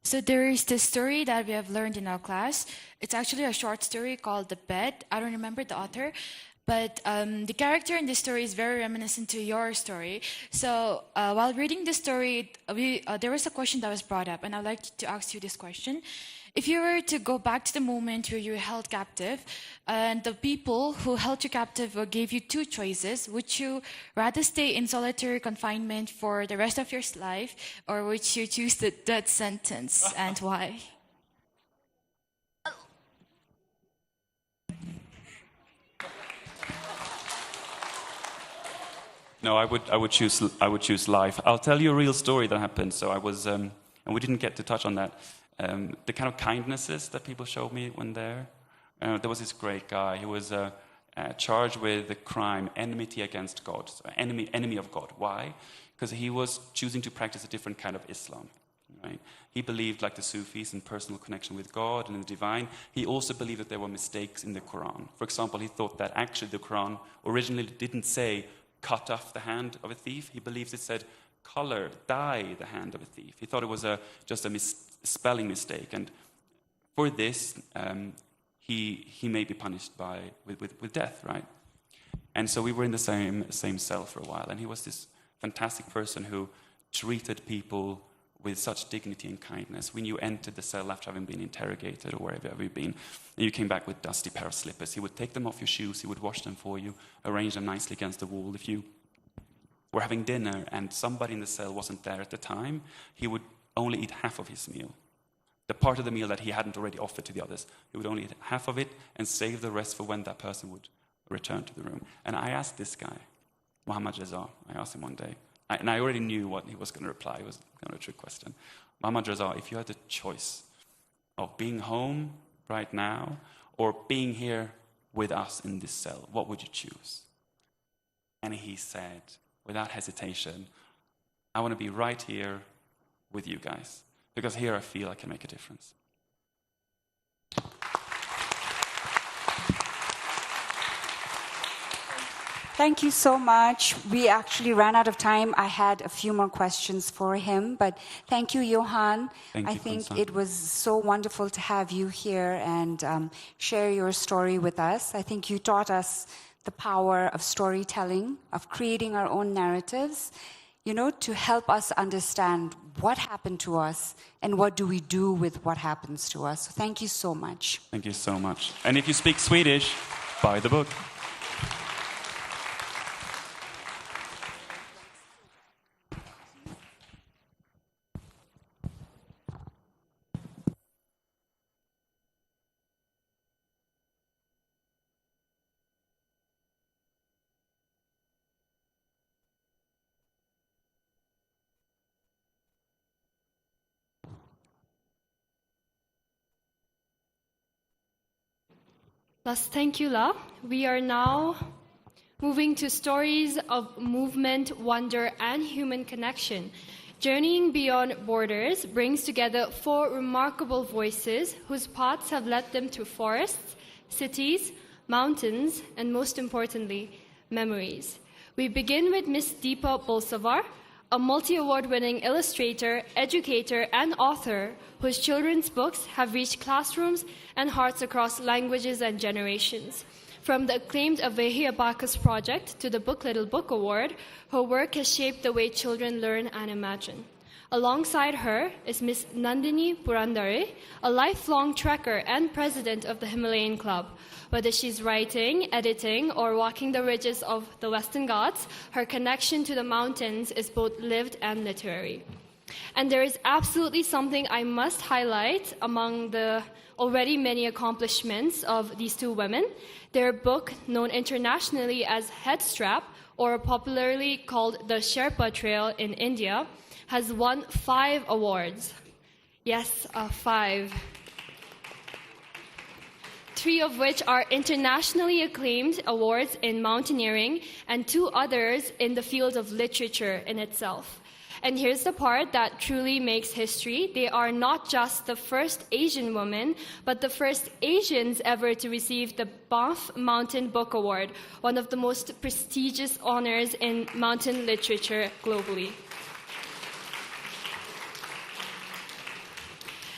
So there is this story that we have learned in our class. It's actually a short story called The Bed. I don't remember the author, but the character in this story is very reminiscent to your story. So while reading the story, there was a question that was brought up, and I'd like to ask you this question. If you were to go back to the moment where you were held captive, and the people who held you captive gave you two choices, would you rather stay in solitary confinement for the rest of your life, or would you choose the death sentence, and why? No, I would choose life. I'll tell you a real story that happened. So I was, and we didn't get to touch on that. The kind of kindnesses that people showed me when there. There was this great guy. He was charged with the crime enmity against God, so enemy of God. Why? Because he was choosing to practice a different kind of Islam. Right? He believed, like the Sufis, in personal connection with God and in the divine. He also believed that there were mistakes in the Quran. For example, he thought that actually the Quran originally didn't say cut off the hand of a thief. He believes it said dye the hand of a thief. He thought it was just a spelling mistake, and for this he may be punished with death, right? And so we were in the same cell for a while, and he was this fantastic person who treated people with such dignity and kindness. When you entered the cell after having been interrogated or wherever you've been, and you came back with dusty pair of slippers, he would take them off your shoes, he would wash them for you, arrange them nicely against the wall. If you were having dinner and somebody in the cell wasn't there at the time, he would only eat half of his meal. The part of the meal that he hadn't already offered to the others. He would only eat half of it and save the rest for when that person would return to the room. And I asked this guy, Muhammad Reza, I asked him one day, and I already knew what he was going to reply. It was kind of a trick question. Muhammad Reza, if you had the choice of being home right now or being here with us in this cell, what would you choose? And he said, without hesitation, I want to be right here with you guys, because here I feel I can make a difference. Thank you so much. We actually ran out of time. I had a few more questions for him, but thank you, Johan. I think it was so wonderful to have you here and share your story with us. I think you taught us the power of storytelling, of creating our own narratives, to help us understand what happened to us and what do we do with what happens to us. So thank you so much. Thank you so much. And if you speak Swedish, buy the book. Thank you, La. We are now moving to stories of movement, wonder, and human connection. Journeying Beyond Borders brings together 4 remarkable voices whose paths have led them through forests, cities, mountains, and most importantly, memories. We begin with Miss Deepa Bolsavar, a multi-award-winning illustrator, educator, and author whose children's books have reached classrooms and hearts across languages and generations. From the acclaimed Avehi Abacus project to the Book Little Book Award, her work has shaped the way children learn and imagine. Alongside her is Miss Nandini Purandare, a lifelong trekker and president of the Himalayan Club. Whether she's writing, editing, or walking the ridges of the Western Ghats, her connection to the mountains is both lived and literary. And there is absolutely something I must highlight among the already many accomplishments of these 2 women. Their book, known internationally as Headstrap, or popularly called the Sherpa Trail in India, has won 5 awards. Yes, 5. 3 of which are internationally acclaimed awards in mountaineering and 2 others in the field of literature in itself. And here's the part that truly makes history. They are not just the first Asian women, but the first Asians ever to receive the Banff Mountain Book Award, one of the most prestigious honors in mountain literature globally.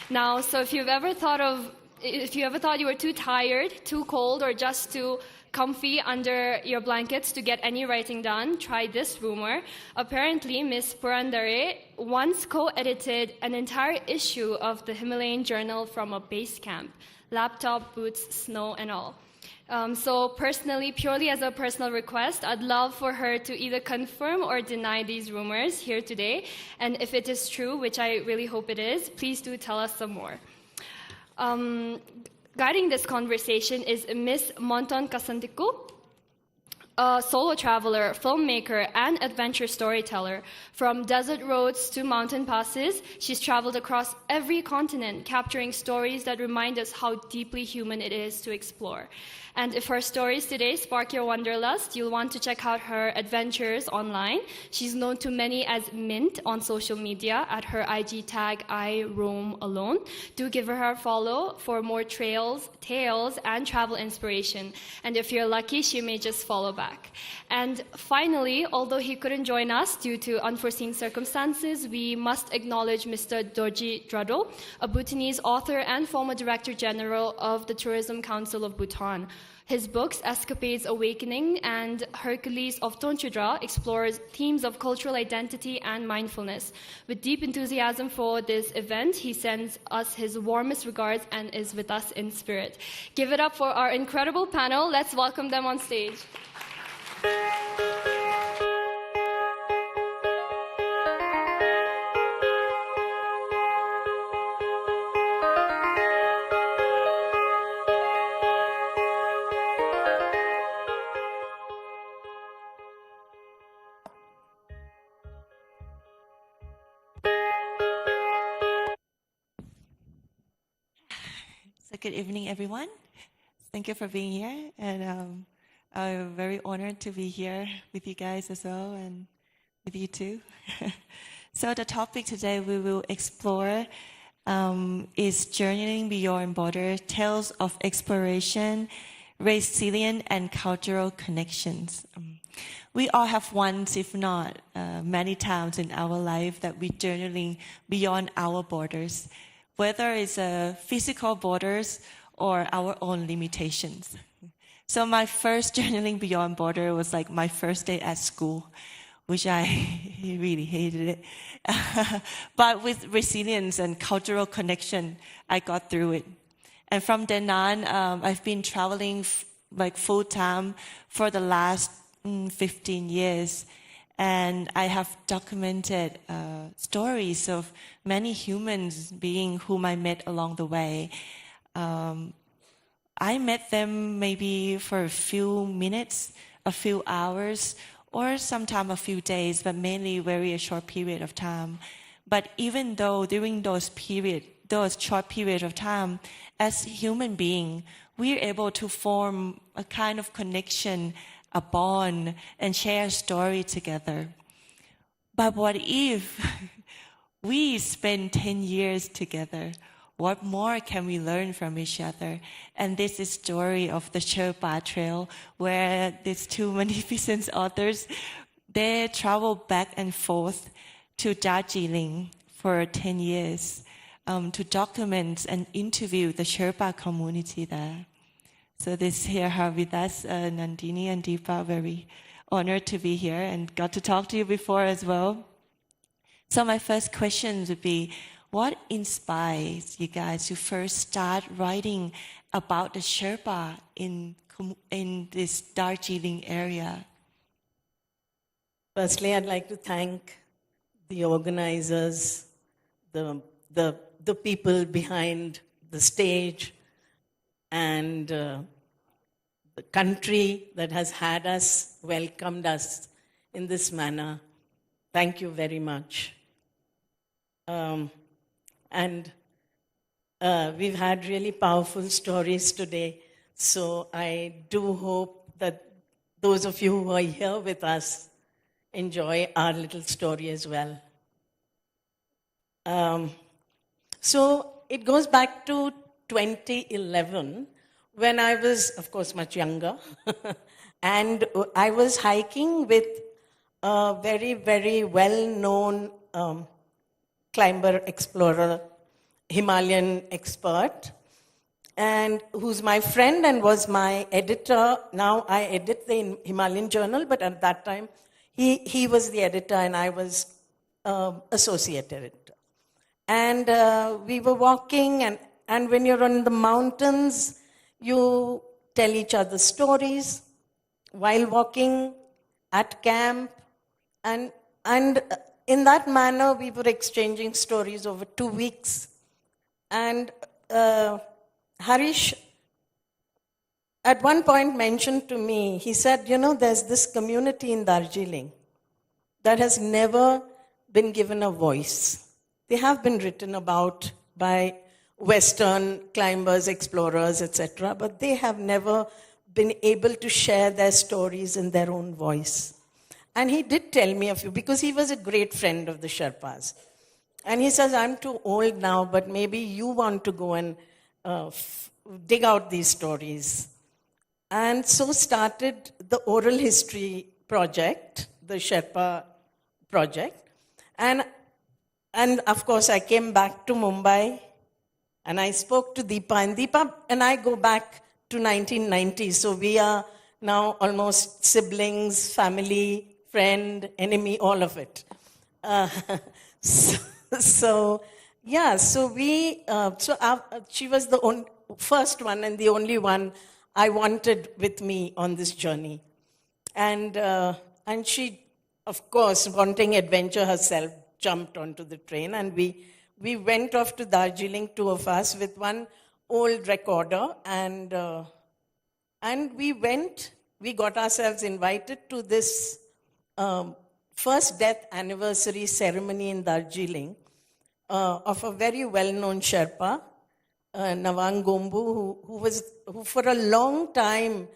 Now, so if you ever thought you were too tired, too cold, or just too comfy under your blankets to get any writing done, try this rumor. Apparently, Miss Purandare once co-edited an entire issue of the Himalayan Journal from a base camp. Laptop, boots, snow, and all. So personally, purely as a personal request, I'd love for her to either confirm or deny these rumors here today. And if it is true, which I really hope it is, please do tell us some more. Guiding this conversation is Miss Monton Kasantiku, a solo traveler, filmmaker, and adventure storyteller. From desert roads to mountain passes, she's traveled across every continent, capturing stories that remind us how deeply human it is to explore. And if her stories today spark your wanderlust, you'll want to check out her adventures online. She's known to many as Mint on social media at her IG tag, I Roam Alone. Do give her a follow for more trails, tales, and travel inspiration. And if you're lucky, she may just follow back. And finally, although he couldn't join us due to unforeseen circumstances, we must acknowledge Mr. Dorji Dradul, a Bhutanese author and former Director General of the Tourism Council of Bhutan. His books, Escapades Awakening and Hercules of Tonchudra, explores themes of cultural identity and mindfulness. With deep enthusiasm for this event, he sends us his warmest regards and is with us in spirit. Give it up for our incredible panel. Let's welcome them on stage. So good evening, everyone. Thank you for being here, and I'm very honored to be here with you guys as well, and with you too. So the topic today we will explore is Journeying Beyond Border, Tales of Exploration, Resilient and Cultural Connections. We all have once, if not many times in our life, that we're journeying beyond our borders, whether it's physical borders or our own limitations. So my first journaling beyond border was like my first day at school, which I really hated it. But with resilience and cultural connection, I got through it. And from then on, I've been traveling like full time for the last 15 years. And I have documented stories of many humans beings whom I met along the way. I met them maybe for a few minutes, a few hours, or sometimes a few days, but mainly very a short period of time. But even though during those short periods of time, as human beings, we're able to form a kind of connection, a bond, and share a story together. But what if we spend 10 years together? What more can we learn from each other? And this is the story of the Sherpa Trail, where these two magnificent authors, they travel back and forth to Darjeeling for 10 years to document and interview the Sherpa community there. So this here are with us, Nandini and Deepa, very honored to be here and got to talk to you before as well. So my first question would be, what inspires you guys to first start writing about the Sherpa in this Darjeeling area? Firstly, I'd like to thank the organizers, the people behind the stage, and the country that has had us, welcomed us in this manner. Thank you very much. And we've had really powerful stories today, so I do hope that those of you who are here with us enjoy our little story as well. So it goes back to 2011, when I was, of course, much younger, and I was hiking with a very, very well-known climber, explorer, Himalayan expert, and who's my friend and was my editor. Now I edit the Himalayan Journal, but at that time, he was the editor and I was associate editor. And we were walking, and when you're on the mountains, you tell each other stories while walking, at camp, and in that manner, we were exchanging stories over 2 weeks. And Harish at one point mentioned to me, he said, there's this community in Darjeeling that has never been given a voice. They have been written about by Western climbers, explorers, etc., but they have never been able to share their stories in their own voice. And he did tell me a few, because he was a great friend of the Sherpas. And he says, I'm too old now, but maybe you want to go and dig out these stories. And so started the oral history project, the Sherpa project. And of course, I came back to Mumbai, and I spoke to Deepa. And Deepa and I go back to 1990. So we are now almost siblings, family, friend, enemy, all of it. So she was the first one and the only one I wanted with me on this journey. And she, of course, wanting adventure herself, jumped onto the train, and we went off to Darjeeling, two of us, with one old recorder, and we got ourselves invited to this first death anniversary ceremony in Darjeeling of a very well-known Sherpa, Nawang Gombu, who for a long time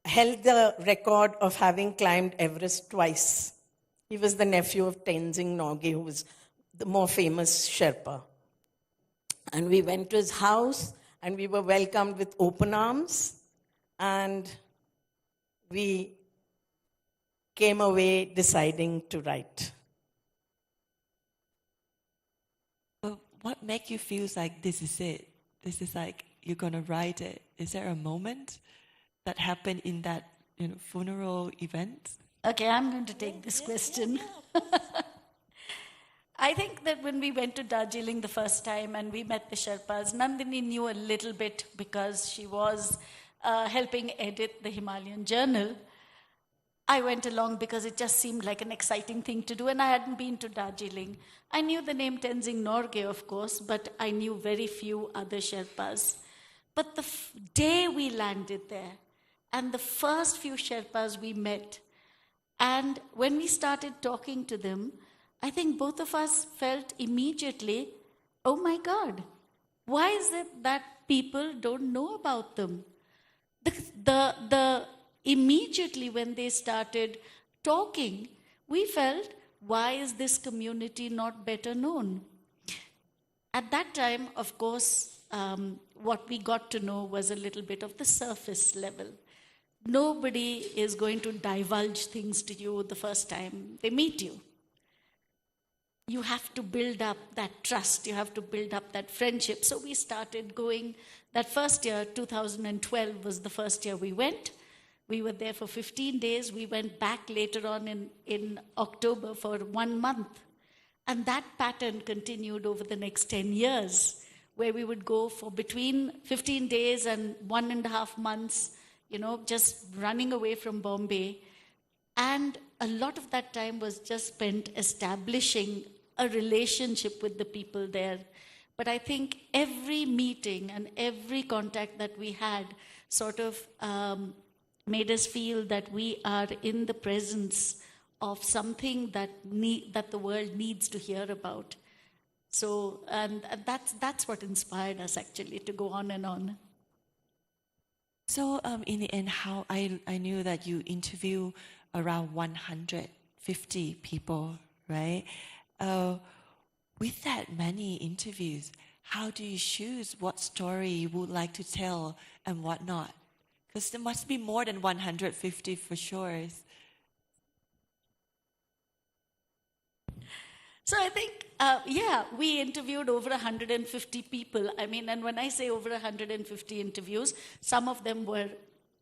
held the record of having climbed Everest twice. He was the nephew of Tenzing Norgay, who was the more famous Sherpa. And we went to his house, and we were welcomed with open arms, and we came away deciding to write. But what makes you feel like this is it? This is like you're going to write it. Is there a moment that happened in that funeral event? Okay, I'm going to take this question. I think that when we went to Darjeeling the first time and we met the Sherpas, Nandini knew a little bit because she was helping edit the Himalayan Journal. I went along because it just seemed like an exciting thing to do, and I hadn't been to Darjeeling. I knew the name Tenzing Norgay, of course, but I knew very few other Sherpas. But the day we landed there, and the first few Sherpas we met, and when we started talking to them, I think both of us felt immediately, oh my God, why is it that people don't know about them? Immediately when they started talking, we felt, why is this community not better known? At that time, of course, what we got to know was a little bit of the surface level. Nobody is going to divulge things to you the first time they meet you. You have to build up that trust. You have to build up that friendship. So we started going. That first year, 2012, was the first year we went. We were there for 15 days. We went back later on in October for 1 month. And that pattern continued over the next 10 years, where we would go for between 15 days and 1.5 months, just running away from Bombay. And a lot of that time was just spent establishing a relationship with the people there. But I think every meeting and every contact that we had sort of made us feel that we are in the presence of something that the world needs to hear about. So, and that's what inspired us actually to go on and on. So in the end, how I knew that you interview around 150 people, right? With that many interviews, how do you choose what story you would like to tell and what not? Because there must be more than 150 for sure. So I think, we interviewed over 150 people. I mean, and when I say over 150 interviews, some of them were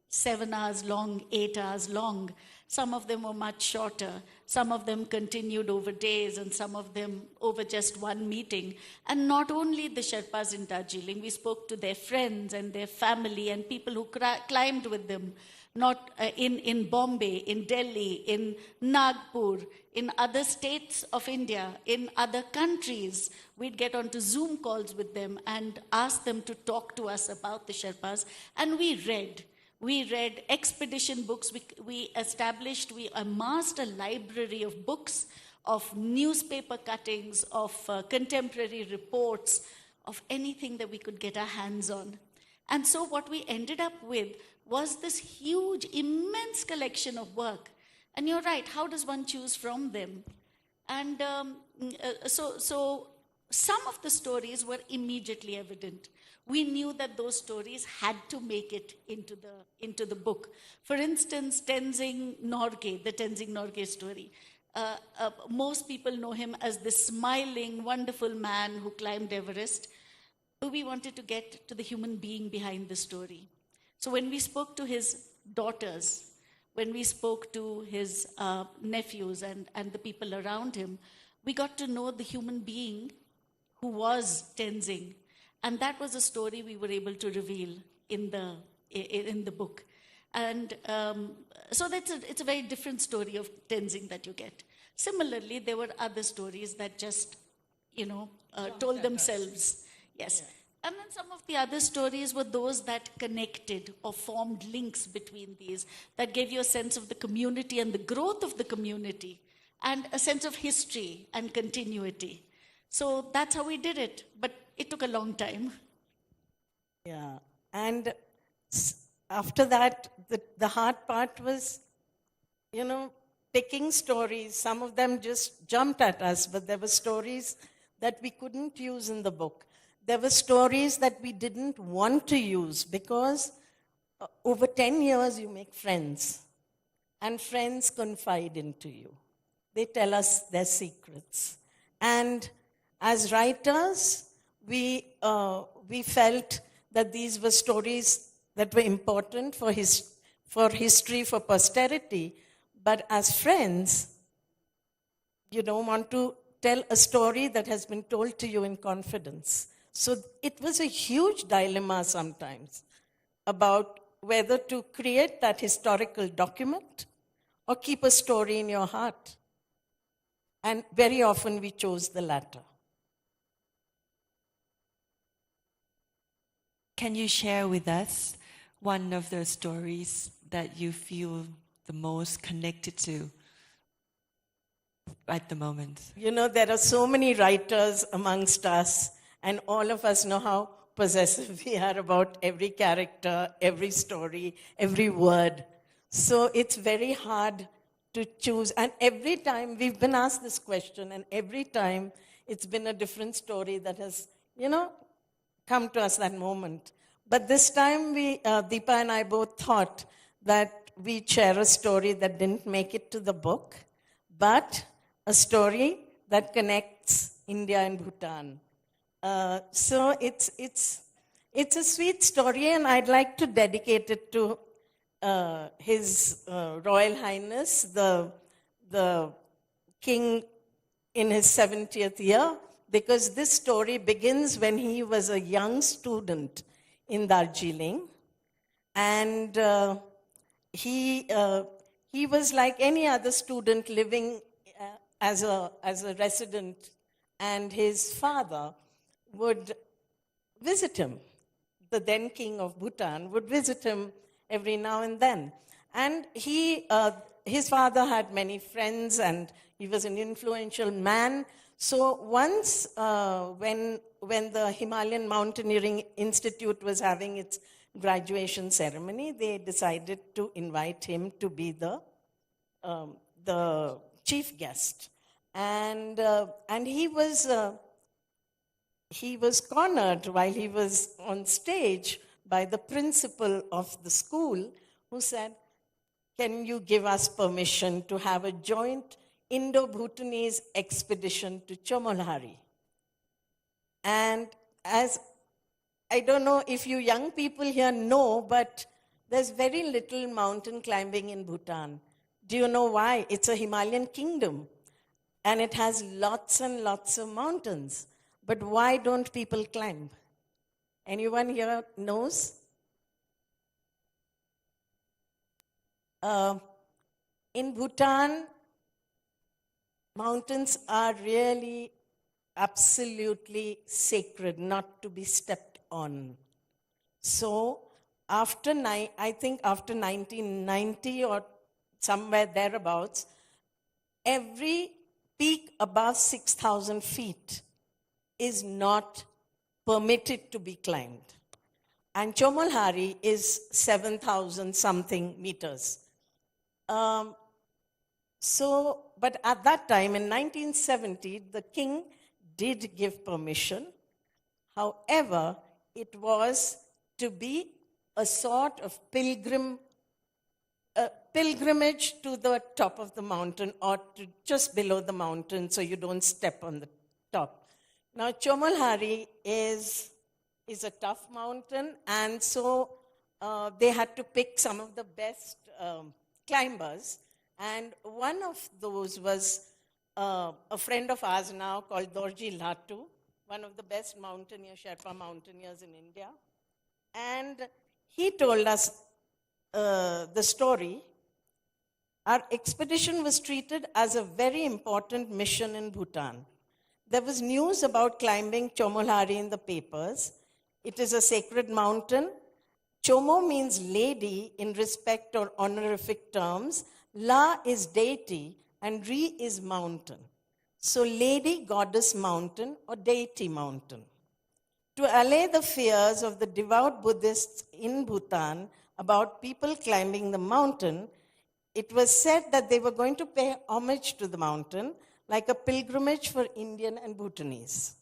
7 hours long, 8 hours long. Some of them were much shorter. Some of them continued over days, and some of them over just one meeting. And not only the Sherpas in Darjeeling, we spoke to their friends and their family and people who climbed with them. Not in Bombay, in Delhi, in Nagpur, in other states of India, in other countries. We'd get onto Zoom calls with them and ask them to talk to us about the Sherpas. And we read. We read expedition books. We amassed a library of books, of newspaper cuttings, of contemporary reports, of anything that we could get our hands on. And so what we ended up with was this huge, immense collection of work. And you're right, how does one choose from them? And so some of the stories were immediately evident. We knew that those stories had to make it into the book. For instance, Tenzing Norgay, the Tenzing Norgay story. Most people know him as this smiling, wonderful man who climbed Everest. We wanted to get to the human being behind the story. So when we spoke to his daughters, when we spoke to his nephews and the people around him, we got to know the human being who was Tenzing. And that was a story we were able to reveal in the book. And so it's a very different story of Tenzing that you get. Similarly, there were other stories that just, told themselves. Yes. Yeah. And then some of the other stories were those that connected or formed links between these, that gave you a sense of the community and the growth of the community, and a sense of history and continuity. So that's how we did it. But it took a long time. Yeah. And after that, the hard part was, picking stories. Some of them just jumped at us, but there were stories that we couldn't use in the book. There were stories that we didn't want to use because over 10 years you make friends, and friends confide into you. They tell us their secrets. And as writers, we felt that these were stories that were important for history, for posterity. But as friends, you don't want to tell a story that has been told to you in confidence. So it was a huge dilemma sometimes about whether to create that historical document or keep a story in your heart. And very often we chose the latter. Can you share with us one of the stories that you feel the most connected to at the moment? There are so many writers amongst us, and all of us know how possessive we are about every character, every story, every word. So it's very hard to choose. And every time we've been asked this question, and every time it's been a different story that has, come to us that moment. But this time, Deepa and I both thought that we'd share a story that didn't make it to the book, but a story that connects India and Bhutan. So it's a sweet story, and I'd like to dedicate it to His Royal Highness, the King in his 70th year, because this story begins when he was a young student in Darjeeling, and he was like any other student living as a resident, and his father would visit him. The then king of Bhutan would visit him every now and then. And his father had many friends, and he was an influential man. So once, when the Himalayan Mountaineering Institute was having its graduation ceremony, they decided to invite him to be the chief guest. And he was cornered while he was on stage by the principal of the school, who said, "Can you give us permission to have a joint Indo-Bhutanese expedition to Chomolhari. And as I don't know if you young people here know, but there's very little mountain climbing in Bhutan. Do you know why? It's a Himalayan kingdom, and it has lots and lots of mountains. But why don't people climb? Anyone here knows? In Bhutan, mountains are really absolutely sacred, not to be stepped on. So I think after 1990 or somewhere thereabouts, every peak above 6,000 feet is not permitted to be climbed. And Chomolhari is 7,000 something meters. But at that time, in 1970, the king did give permission. However, it was to be a sort of pilgrimage to the top of the mountain or to just below the mountain so you don't step on the top. Now, Chomolhari is a tough mountain, and so they had to pick some of the best climbers. And one of those was a friend of ours now called Dorji Latu, one of the best Sherpa mountaineers in India. And he told us the story. Our expedition was treated as a very important mission in Bhutan. There was news about climbing Chomolhari in the papers. It is a sacred mountain. Chomo means lady in respect or honorific terms. La is deity and Ri is mountain. So lady, goddess mountain or deity mountain. To allay the fears of the devout Buddhists in Bhutan about people climbing the mountain, it was said that they were going to pay homage to the mountain like a pilgrimage for Indian and Bhutanese.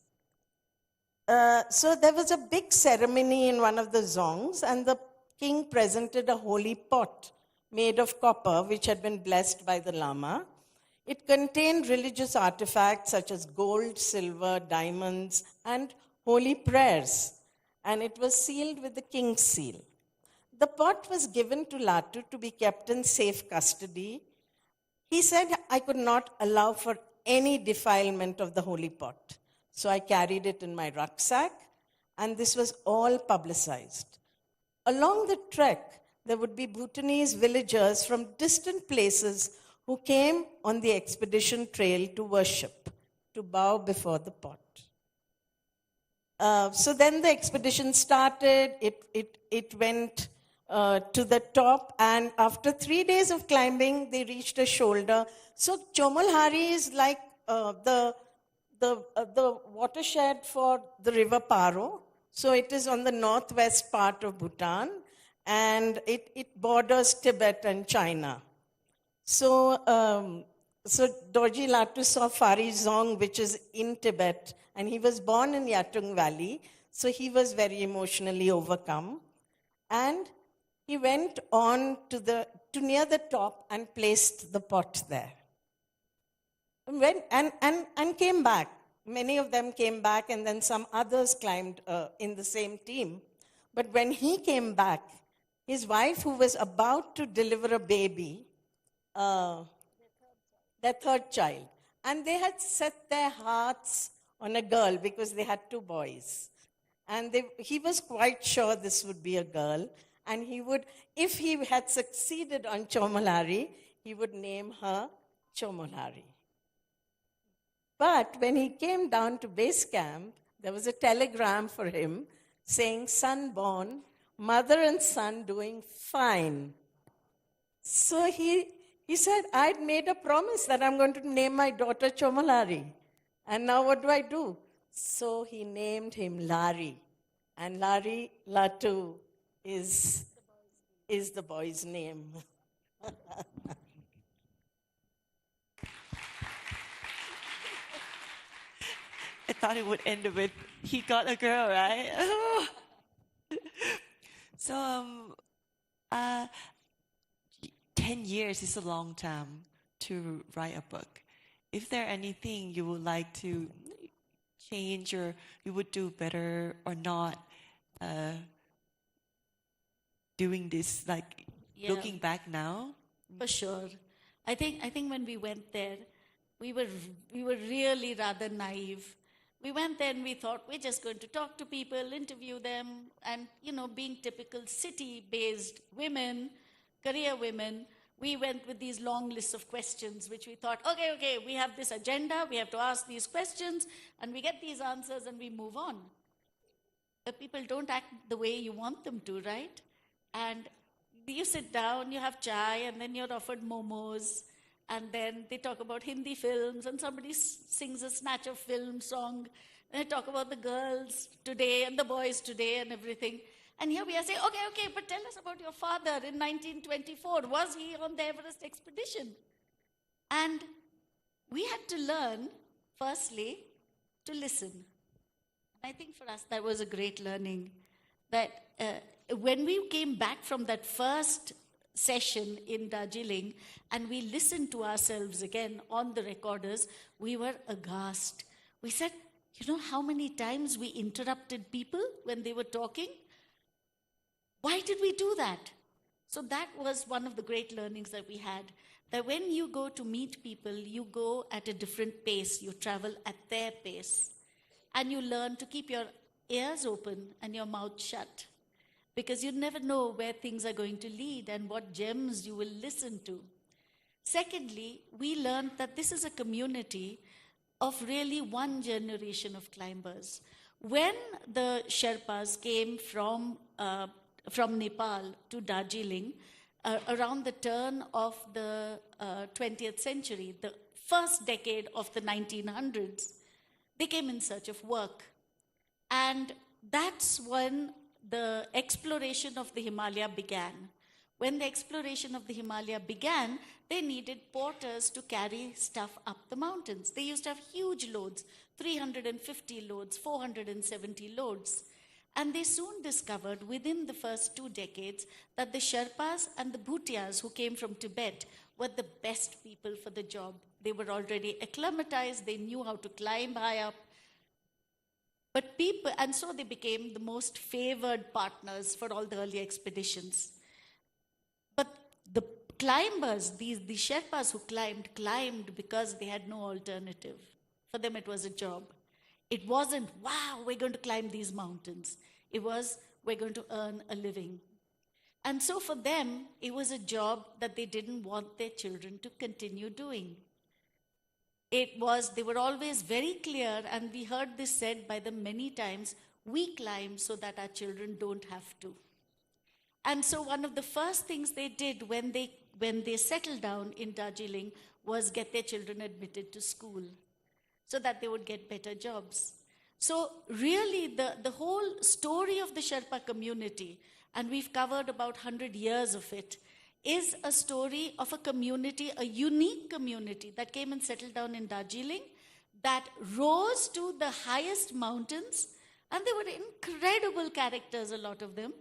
So there was a big ceremony in one of the zongs, and the king presented a holy pot made of copper, which had been blessed by the Lama. It contained religious artifacts such as gold, silver, diamonds, and holy prayers, and it was sealed with the king's seal. The pot was given to Latu to be kept in safe custody. He said, I could not allow for any defilement of the holy pot. So I carried it in my rucksack, and this was all publicized. Along the trek, there would be Bhutanese villagers from distant places who came on the expedition trail to worship, to bow before the pot. So then the expedition started. It went to the top, and after 3 days of climbing, they reached a shoulder. So Chomolhari is like the watershed for the river Paro. So it is on the northwest part of Bhutan, and it borders Tibet and China. So Dorji Latu saw Phari Zong, which is in Tibet, and he was born in Yatung Valley, so he was very emotionally overcome. And he went on to near the top and placed the pot there. And came back. Many of them came back, and then some others climbed in the same team. But when he came back, his wife, who was about to deliver a baby, their third child, and they had set their hearts on a girl because they had 2 boys. And he was quite sure this would be a girl. And he would, if he had succeeded on Chomolhari, he would name her Chomolhari. But when he came down to base camp, there was a telegram for him saying, son born, mother and son doing fine. So he said, I'd made a promise that I'm going to name my daughter Chomolhari. And now what do? So he named him Lari. And Lari Latu is the boy's name. I thought it would end with, he got a girl, right? So, 10 years is a long time to write a book. if there anything you would like to change or you would do better or not doing this, like looking back now? For sure. I think when we went there, we were really rather naive. We went there and we thought we're just going to talk to people, interview them, and being typical city-based women, career women, we went with these long lists of questions, which we thought, okay, we have this agenda, we have to ask these questions, and we get these answers and we move on. But people don't act the way you want them to, right? And you sit down, you have chai, and then you're offered momos, and then they talk about Hindi films, and somebody sings a snatch of film song, and they talk about the girls today and the boys today and everything. And here we are saying, okay, but tell us about your father in 1924. Was he on the Everest expedition? And we had to learn, firstly, to listen. And I think for us that was a great learning, that when we came back from that first session in Darjeeling and we listened to ourselves again on the recorders, we were aghast. We said, how many times we interrupted people when they were talking? Why did we do that? So that was one of the great learnings that we had, that when you go to meet people, you go at a different pace. You travel at their pace. And you learn to keep your ears open and your mouth shut, because you never know where things are going to lead and what gems you will listen to. Secondly, we learned that this is a community of really one generation of climbers. When the Sherpas came from Nepal to Darjeeling around the turn of the 20th century, the first decade of the 1900s, they came in search of work. And that's when the exploration of the Himalaya began. When the exploration of the Himalaya began, they needed porters to carry stuff up the mountains. They used to have huge loads, 350 loads, 470 loads. And they soon discovered within the first 2 decades that the Sherpas and the Bhutias who came from Tibet were the best people for the job. They were already acclimatized, they knew how to climb high up. And so they became the most favored partners for all the early expeditions. But the climbers, the Sherpas who climbed because they had no alternative. For them it was a job. It wasn't, wow, we're going to climb these mountains. It was, we're going to earn a living. And so for them, it was a job that they didn't want their children to continue doing. They were always very clear, and we heard this said by them many times, we climb so that our children don't have to. And so one of the first things they did when they settled down in Darjeeling was get their children admitted to school, so that they would get better jobs. So really the whole story of the Sherpa community, and we've covered about 100 years of it, is a story of a community, a unique community that came and settled down in Darjeeling, that rose to the highest mountains, and they were incredible characters, a lot of them,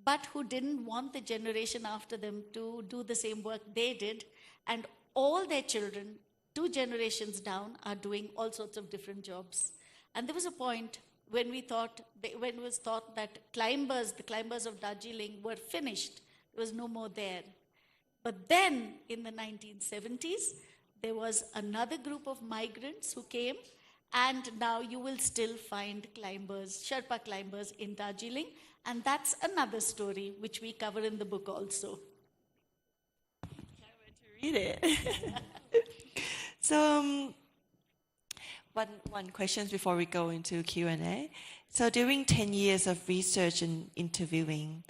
but who didn't want the generation after them to do the same work they did, and all their children, 2 generations down, are doing all sorts of different jobs. And there was a point when it was thought that the climbers of Darjeeling were finished. There was no more there. But then, in the 1970s, there was another group of migrants who came, and now you will still find Sherpa climbers in Darjeeling, and that's another story which we cover in the book also. Can't wait to read it. So, one question before we go into Q&A. So during 10 years of research and interviewing,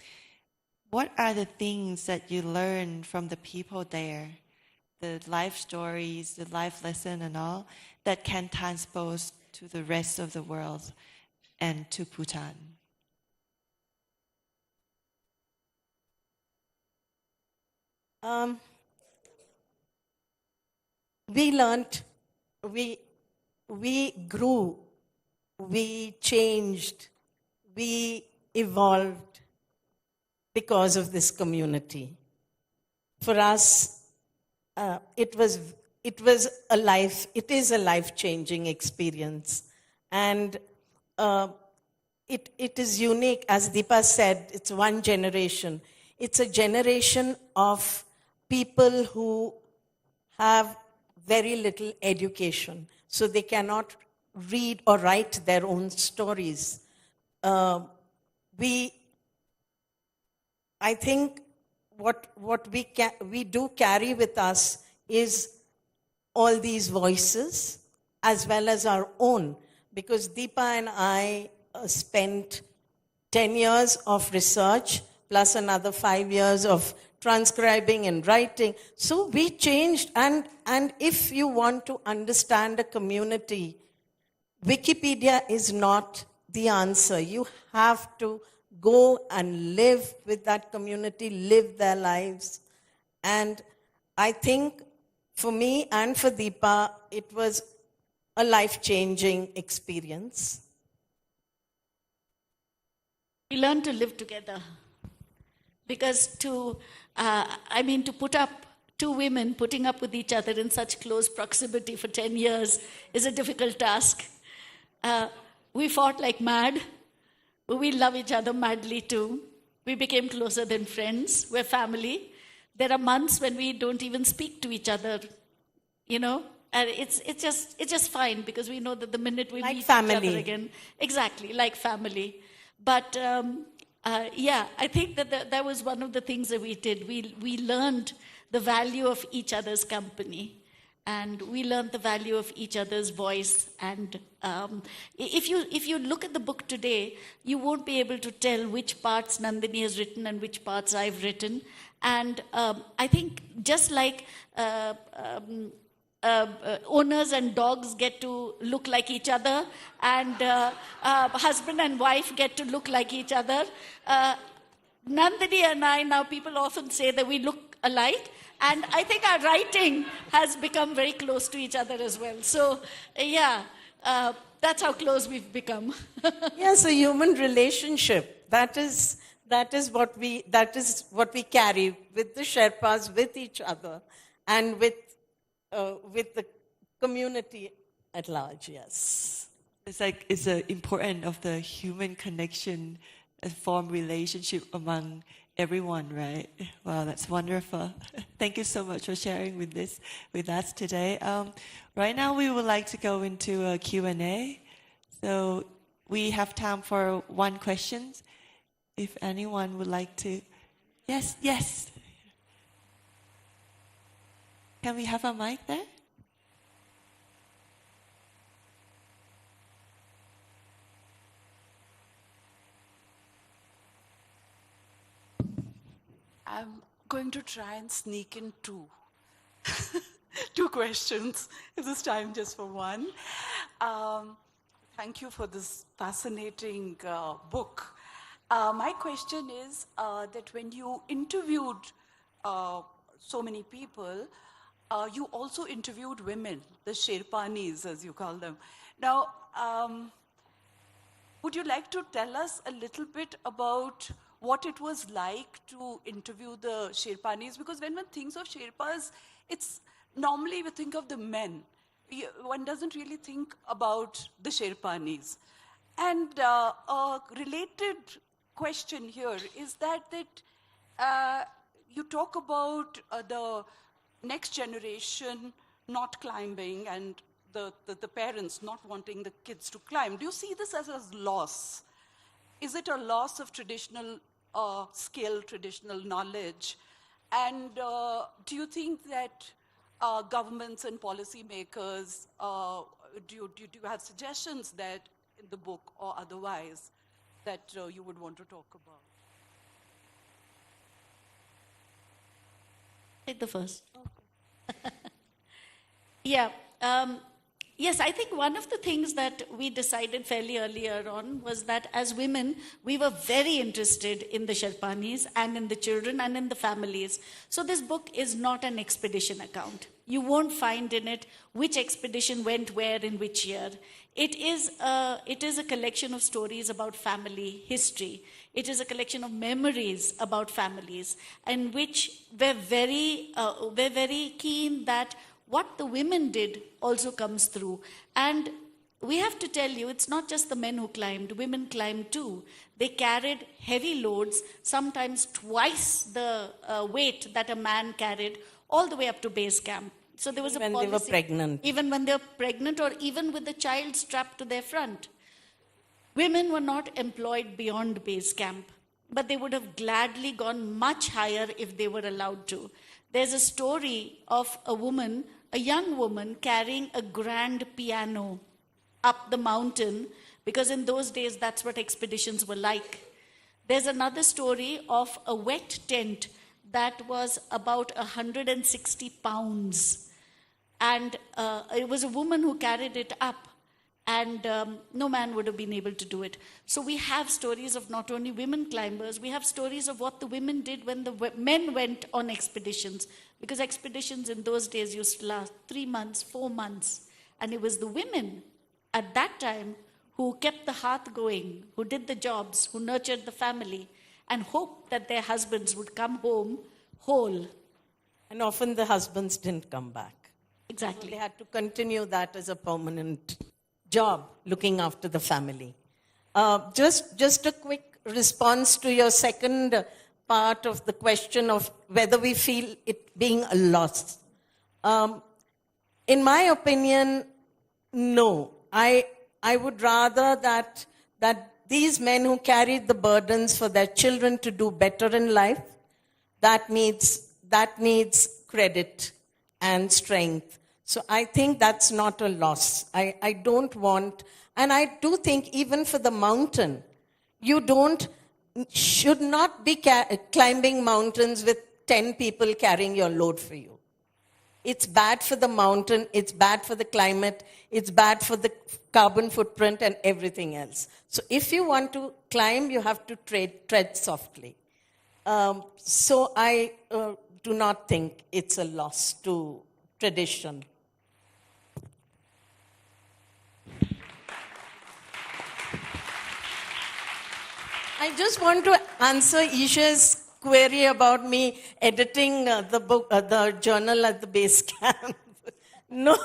what are the things that you learned from the people there, the life stories, the life lesson and all, that can transpose to the rest of the world and to Bhutan? We learned, we grew, we changed, we evolved because of this community. For us, it was it is a life-changing experience. And it is unique, as Deepa said, it's one generation. It's a generation of people who have very little education, so they cannot read or write their own stories. I think what we do carry with us is all these voices as well as our own, because Deepa and I spent 10 years of research plus another 5 years of transcribing and writing. So we changed, and if you want to understand a community, Wikipedia is not the answer. You have to go and live with that community, live their lives. And I think for me and for Deepa, it was a life-changing experience. We learned to live together. Because to put up two women putting up with each other in such close proximity for 10 years is a difficult task. We fought like mad. We love each other madly too. We became closer than friends. We're family. There are months when we don't even speak to each other, and it's just fine, because we know that the minute we meet family. each other again, exactly like family. But I think that was one of the things that we did. We learned the value of each other's company, and we learned the value of each other's voice. And if you look at the book today, you won't be able to tell which parts Nandini has written and which parts I've written. And I think just like owners and dogs get to look like each other, and husband and wife get to look like each other, Nandini and I, now people often say that we look alike, and I think our writing has become very close to each other as well. So that's how close we've become. Yes, a human relationship. That is what we carry with the Sherpas, with each other, and with the community at large. Yes, it's important of the human connection and form relationship among everyone, right? Wow, that's wonderful. Thank you so much for sharing with us today. Right now, we would like to go into a Q&A. So we have time for one question. If anyone would like to, yes. Can we have a mic there? I'm going to try and sneak in two questions. Is this time just for one? Thank you for this fascinating book. My question is that when you interviewed so many people, you also interviewed women, the Sherpanis, as you call them. Now, would you like to tell us a little bit about what it was like to interview the Sherpanis? Because when one thinks of Sherpas, normally we think of the men. One doesn't really think about the Sherpanis. And a related question here is that you talk about the next generation not climbing and the parents not wanting the kids to climb. Do you see this as a loss? Is it a loss of traditional skill, traditional knowledge? And do you think that governments and policymakers, do you have suggestions that in the book or otherwise that you would want to talk about? Take the first. Okay. Yes, I think one of the things that we decided fairly earlier on was that as women, we were very interested in the Sherpanis and in the children and in the families. So this book is not an expedition account. You won't find in it which expedition went where in which year. It is a collection of stories about family history. It is a collection of memories about families, in which we're very keen that what the women did also comes through. And we have to tell you, it's not just the men who climbed, women climbed too. They carried heavy loads, sometimes twice the weight that a man carried, all the way up to base camp. So there was a policy. When they were pregnant. Even when they were pregnant, or even with the child strapped to their front. Women were not employed beyond base camp, but they would have gladly gone much higher if they were allowed to. There's a story of a woman, a young woman, carrying a grand piano up the mountain, because in those days that's what expeditions were like. There's another story of a wet tent that was about 160 pounds. And it was a woman who carried it up, and no man would have been able to do it. So we have stories of not only women climbers, we have stories of what the women did when the men went on expeditions, because expeditions in those days used to last 3 months, 4 months. And it was the women at that time who kept the hearth going, who did the jobs, who nurtured the family, and hoped that their husbands would come home whole. And often the husbands didn't come back. Exactly. So they had to continue that as a permanent job, looking after the family. Just a quick response to your second part of the question of whether we feel it being a loss. In my opinion, no. I would rather that these men who carried the burdens for their children to do better in life, that needs credit and strength. So I think that's not a loss. I don't want, and I do think even for the mountain, you should not be climbing mountains with 10 people carrying your load for you. It's bad for the mountain, it's bad for the climate, it's bad for the carbon footprint and everything else. So if you want to climb, you have to tread softly. So I do not think it's a loss to tradition. I just want to answer Isha's query about me editing the book, the journal at the base camp. No.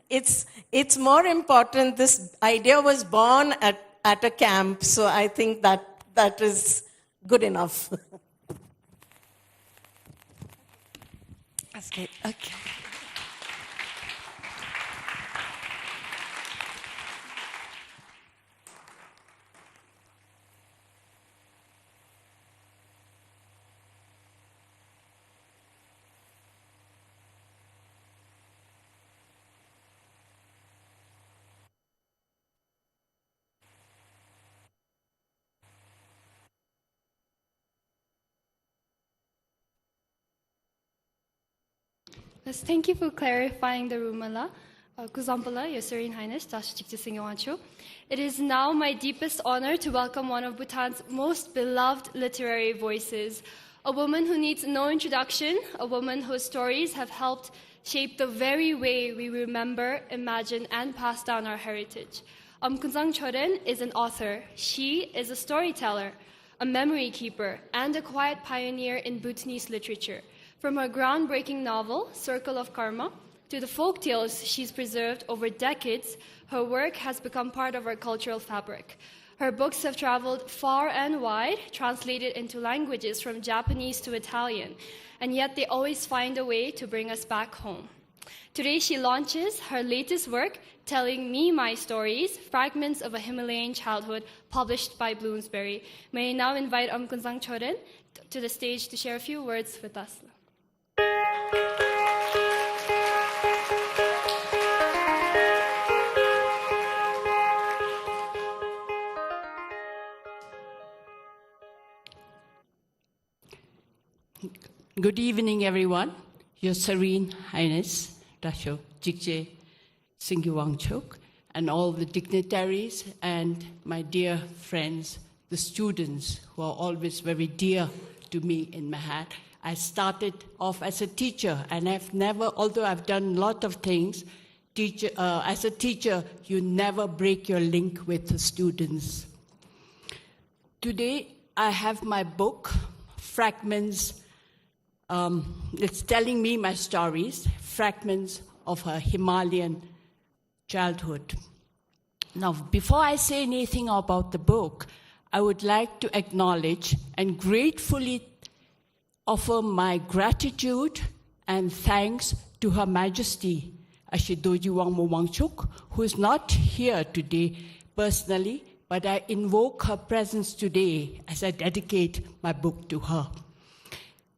It's more important. This idea was born at a camp, so I think that is good enough. That's good. Okay. Yes, thank you for clarifying the Rumala. Kuzampala, Your Serene Highness, Jigme Singye Wangchuck. It is now my deepest honor to welcome one of Bhutan's most beloved literary voices, a woman who needs no introduction, a woman whose stories have helped shape the very way we remember, imagine, and pass down our heritage. Kumsang Choren is an author. She is a storyteller, a memory keeper, and a quiet pioneer in Bhutanese literature. From her groundbreaking novel, Circle of Karma, to the folk tales she's preserved over decades, her work has become part of our cultural fabric. Her books have traveled far and wide, translated into languages from Japanese to Italian, and yet they always find a way to bring us back home. Today she launches her latest work, Telling Me My Stories, Fragments of a Himalayan Childhood, published by Bloomsbury. May I now invite Kumsang Choren to the stage to share a few words with us. Good evening, everyone. Your Serene Highness, Dasho Jigme Singye Wangchuck, and all the dignitaries and my dear friends, the students who are always very dear to me in my heart. I started off as a teacher, and I've never, although I've done a lot of things, as a teacher, you never break your link with the students. Today, I have my book, Fragments It's telling me my stories, fragments of her Himalayan childhood. Now, before I say anything about the book, I would like to acknowledge and gratefully offer my gratitude and thanks to Her Majesty, Ashidoji Wangchuck, who is not here today personally, but I invoke her presence today as I dedicate my book to her.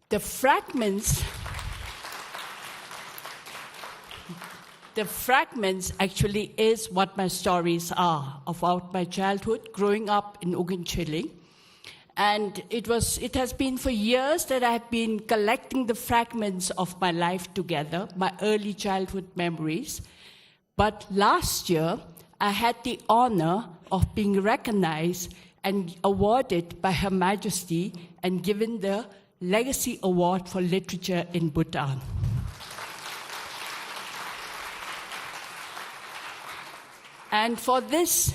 The fragments actually is what my stories are about my childhood, growing up in Uginchilling. And it has been for years that I've been collecting the fragments of my life together, my early childhood memories. But last year, I had the honor of being recognized and awarded by Her Majesty and given the Legacy Award for Literature in Bhutan. And for this,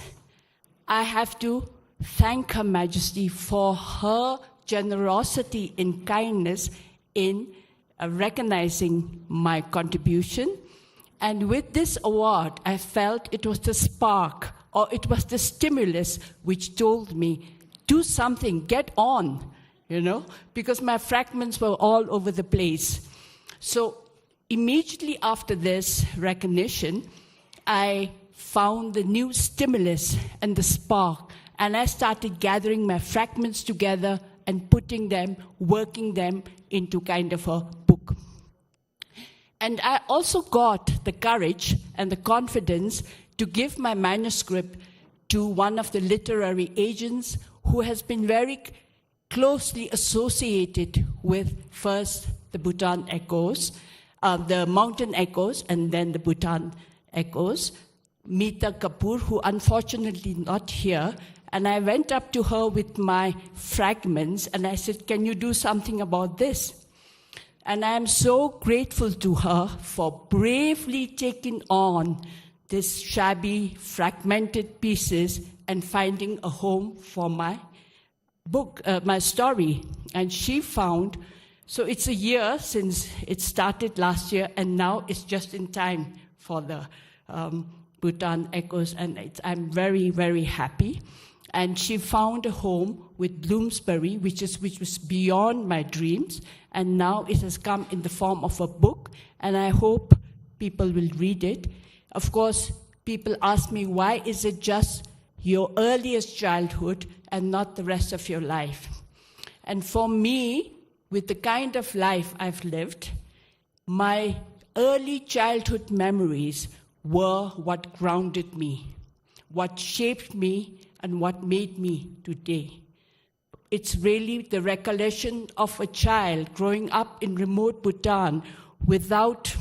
I have to thank Her Majesty for her generosity and kindness in recognizing my contribution. And with this award, I felt it was the spark, or it was the stimulus which told me, do something, get on, because my fragments were all over the place. So immediately after this recognition, I found the new stimulus and the spark, and I started gathering my fragments together and putting them, working them into kind of a book. And I also got the courage and the confidence to give my manuscript to one of the literary agents who has been very closely associated with first the Bhutan Echoes, the Mountain Echoes, and then the Bhutan Echoes, Meeta Kapoor, who unfortunately not here. And I went up to her with my fragments and I said, can you do something about this? And I am so grateful to her for bravely taking on these shabby, fragmented pieces and finding a home for my book, my story. And she found, so it's a year since it started last year, and now it's just in time for the Bhutan Echoes, and I'm very, very happy. And she found a home with Bloomsbury, which was beyond my dreams, and now it has come in the form of a book, and I hope people will read it. Of course, people ask me, why is it just your earliest childhood and not the rest of your life? And for me, with the kind of life I've lived, my early childhood memories were what grounded me, what shaped me, and what made me today. It's really the recollection of a child growing up in remote Bhutan without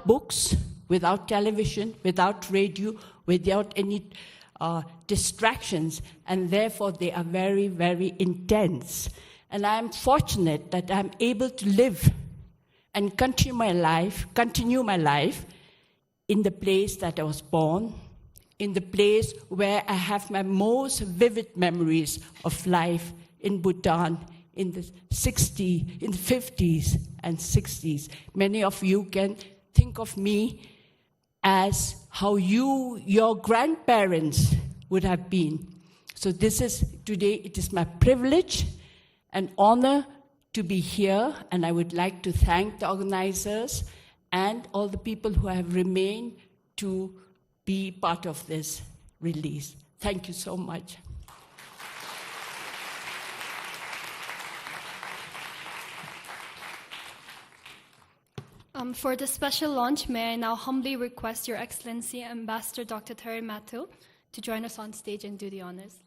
books, without television, without radio, without any distractions, and therefore they are very, very intense. And I'm fortunate that I'm able to live and continue my life in the place that I was born, in the place where I have my most vivid memories of life in Bhutan in the 50s and 60s. Many of you can think of me as how your grandparents would have been. So today it is my privilege and honor to be here, and I would like to thank the organizers and all the people who have remained to be part of this release. Thank you so much. For the special launch, may I now humbly request Your Excellency Ambassador Dr. Terry Matthew to join us on stage and do the honors.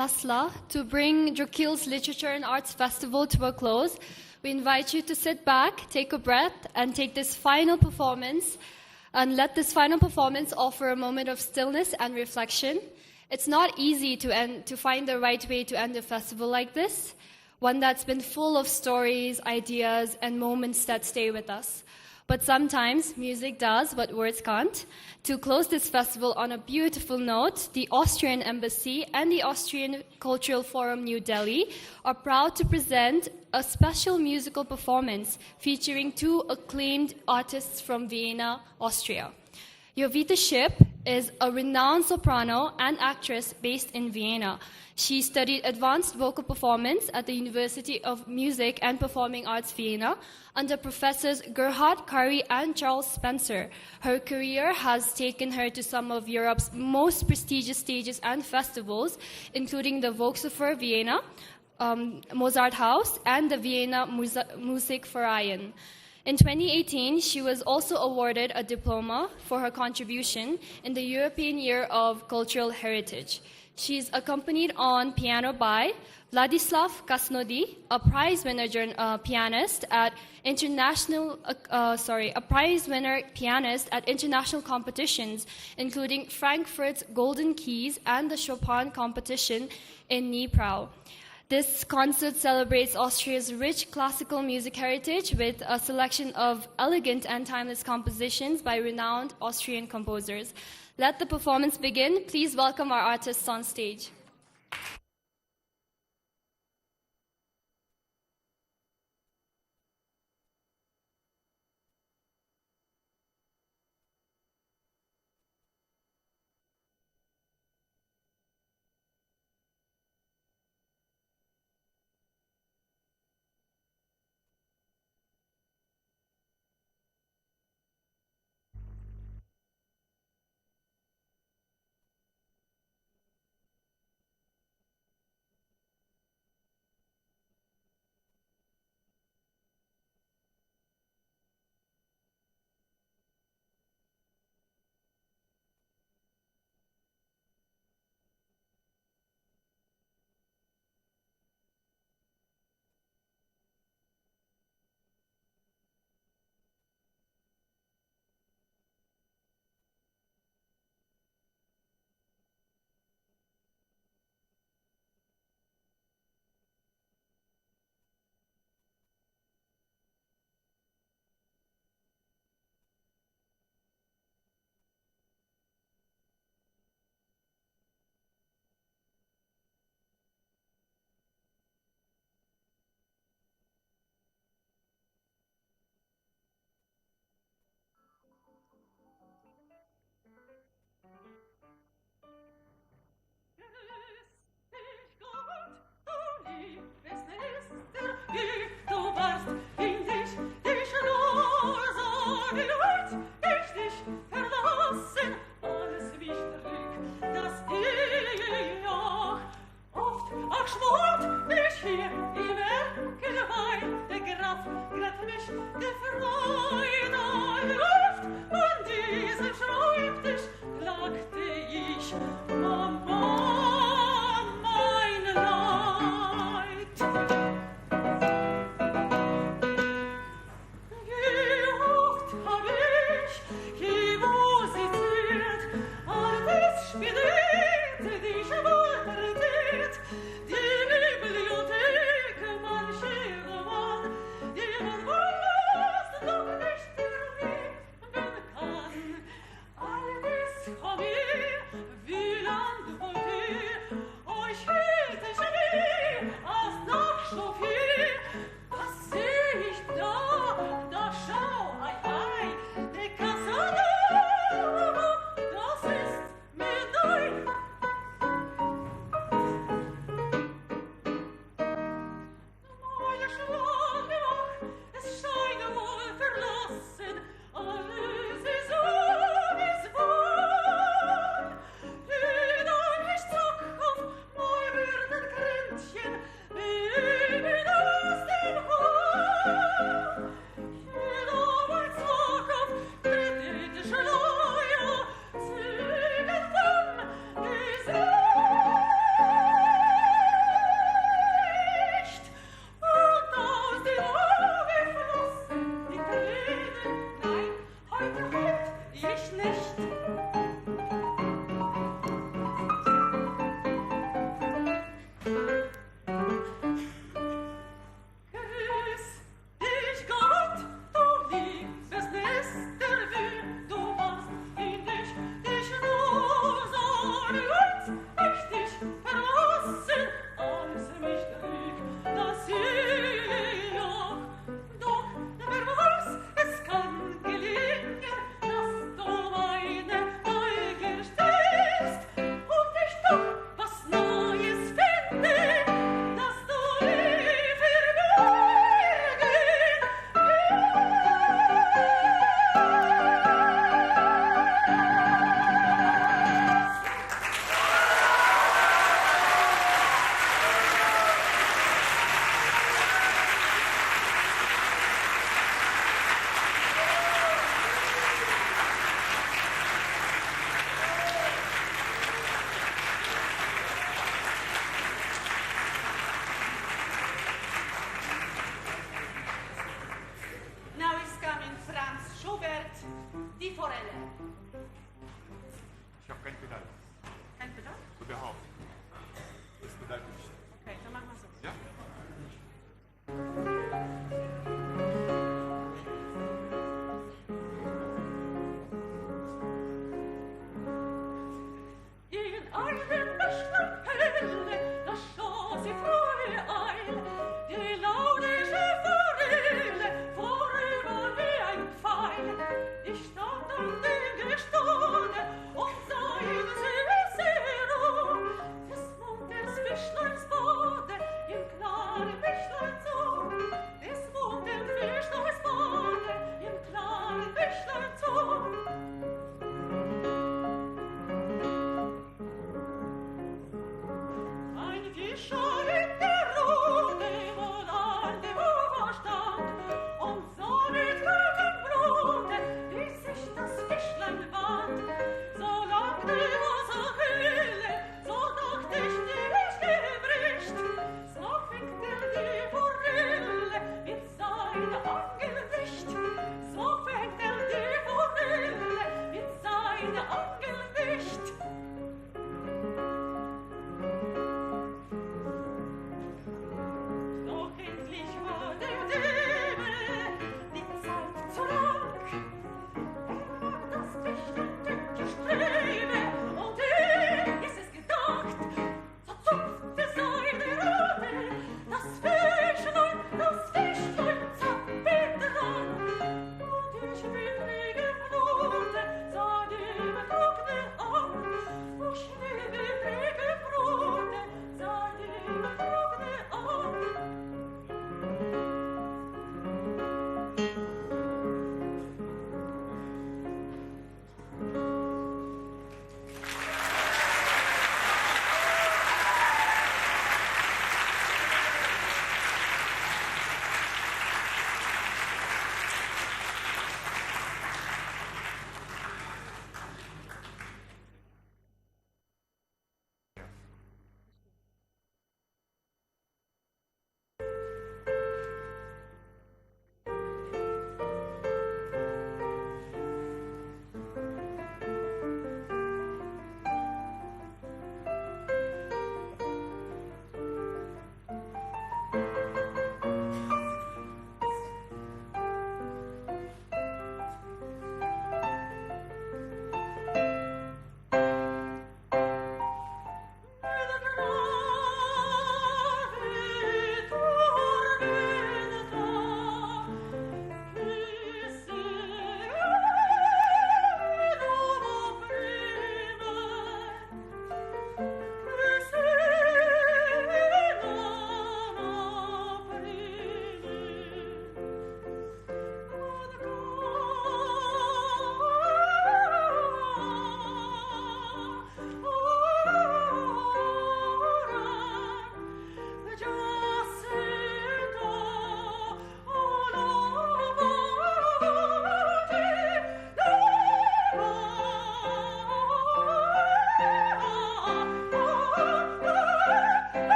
Lasla, to bring Drukyul's Literature and Arts Festival to a close, we invite you to sit back, take a breath, and take this final performance, and let this final performance offer a moment of stillness and reflection. It's not easy to find the right way to end a festival like this, one that's been full of stories, ideas, and moments that stay with us. But sometimes music does what words can't. To close this festival on a beautiful note, the Austrian Embassy and the Austrian Cultural Forum New Delhi are proud to present a special musical performance featuring two acclaimed artists from Vienna, Austria. Jovita Ship is a renowned soprano and actress based in Vienna. She studied advanced vocal performance at the University of Music and Performing Arts Vienna under Professors Gerhard Curry and Charles Spencer. Her career has taken her to some of Europe's most prestigious stages and festivals, including the Volkshofer Vienna, Mozart House, and the Vienna Musikverein. In 2018, she was also awarded a diploma for her contribution in the European Year of Cultural Heritage. She's accompanied on piano by Vladislav Kasnody, a prize winner pianist at international competitions, including Frankfurt's Golden Keys and the Chopin competition in Dnipro. This concert celebrates Austria's rich classical music heritage with a selection of elegant and timeless compositions by renowned Austrian composers. Let the performance begin. Please welcome our artists on stage.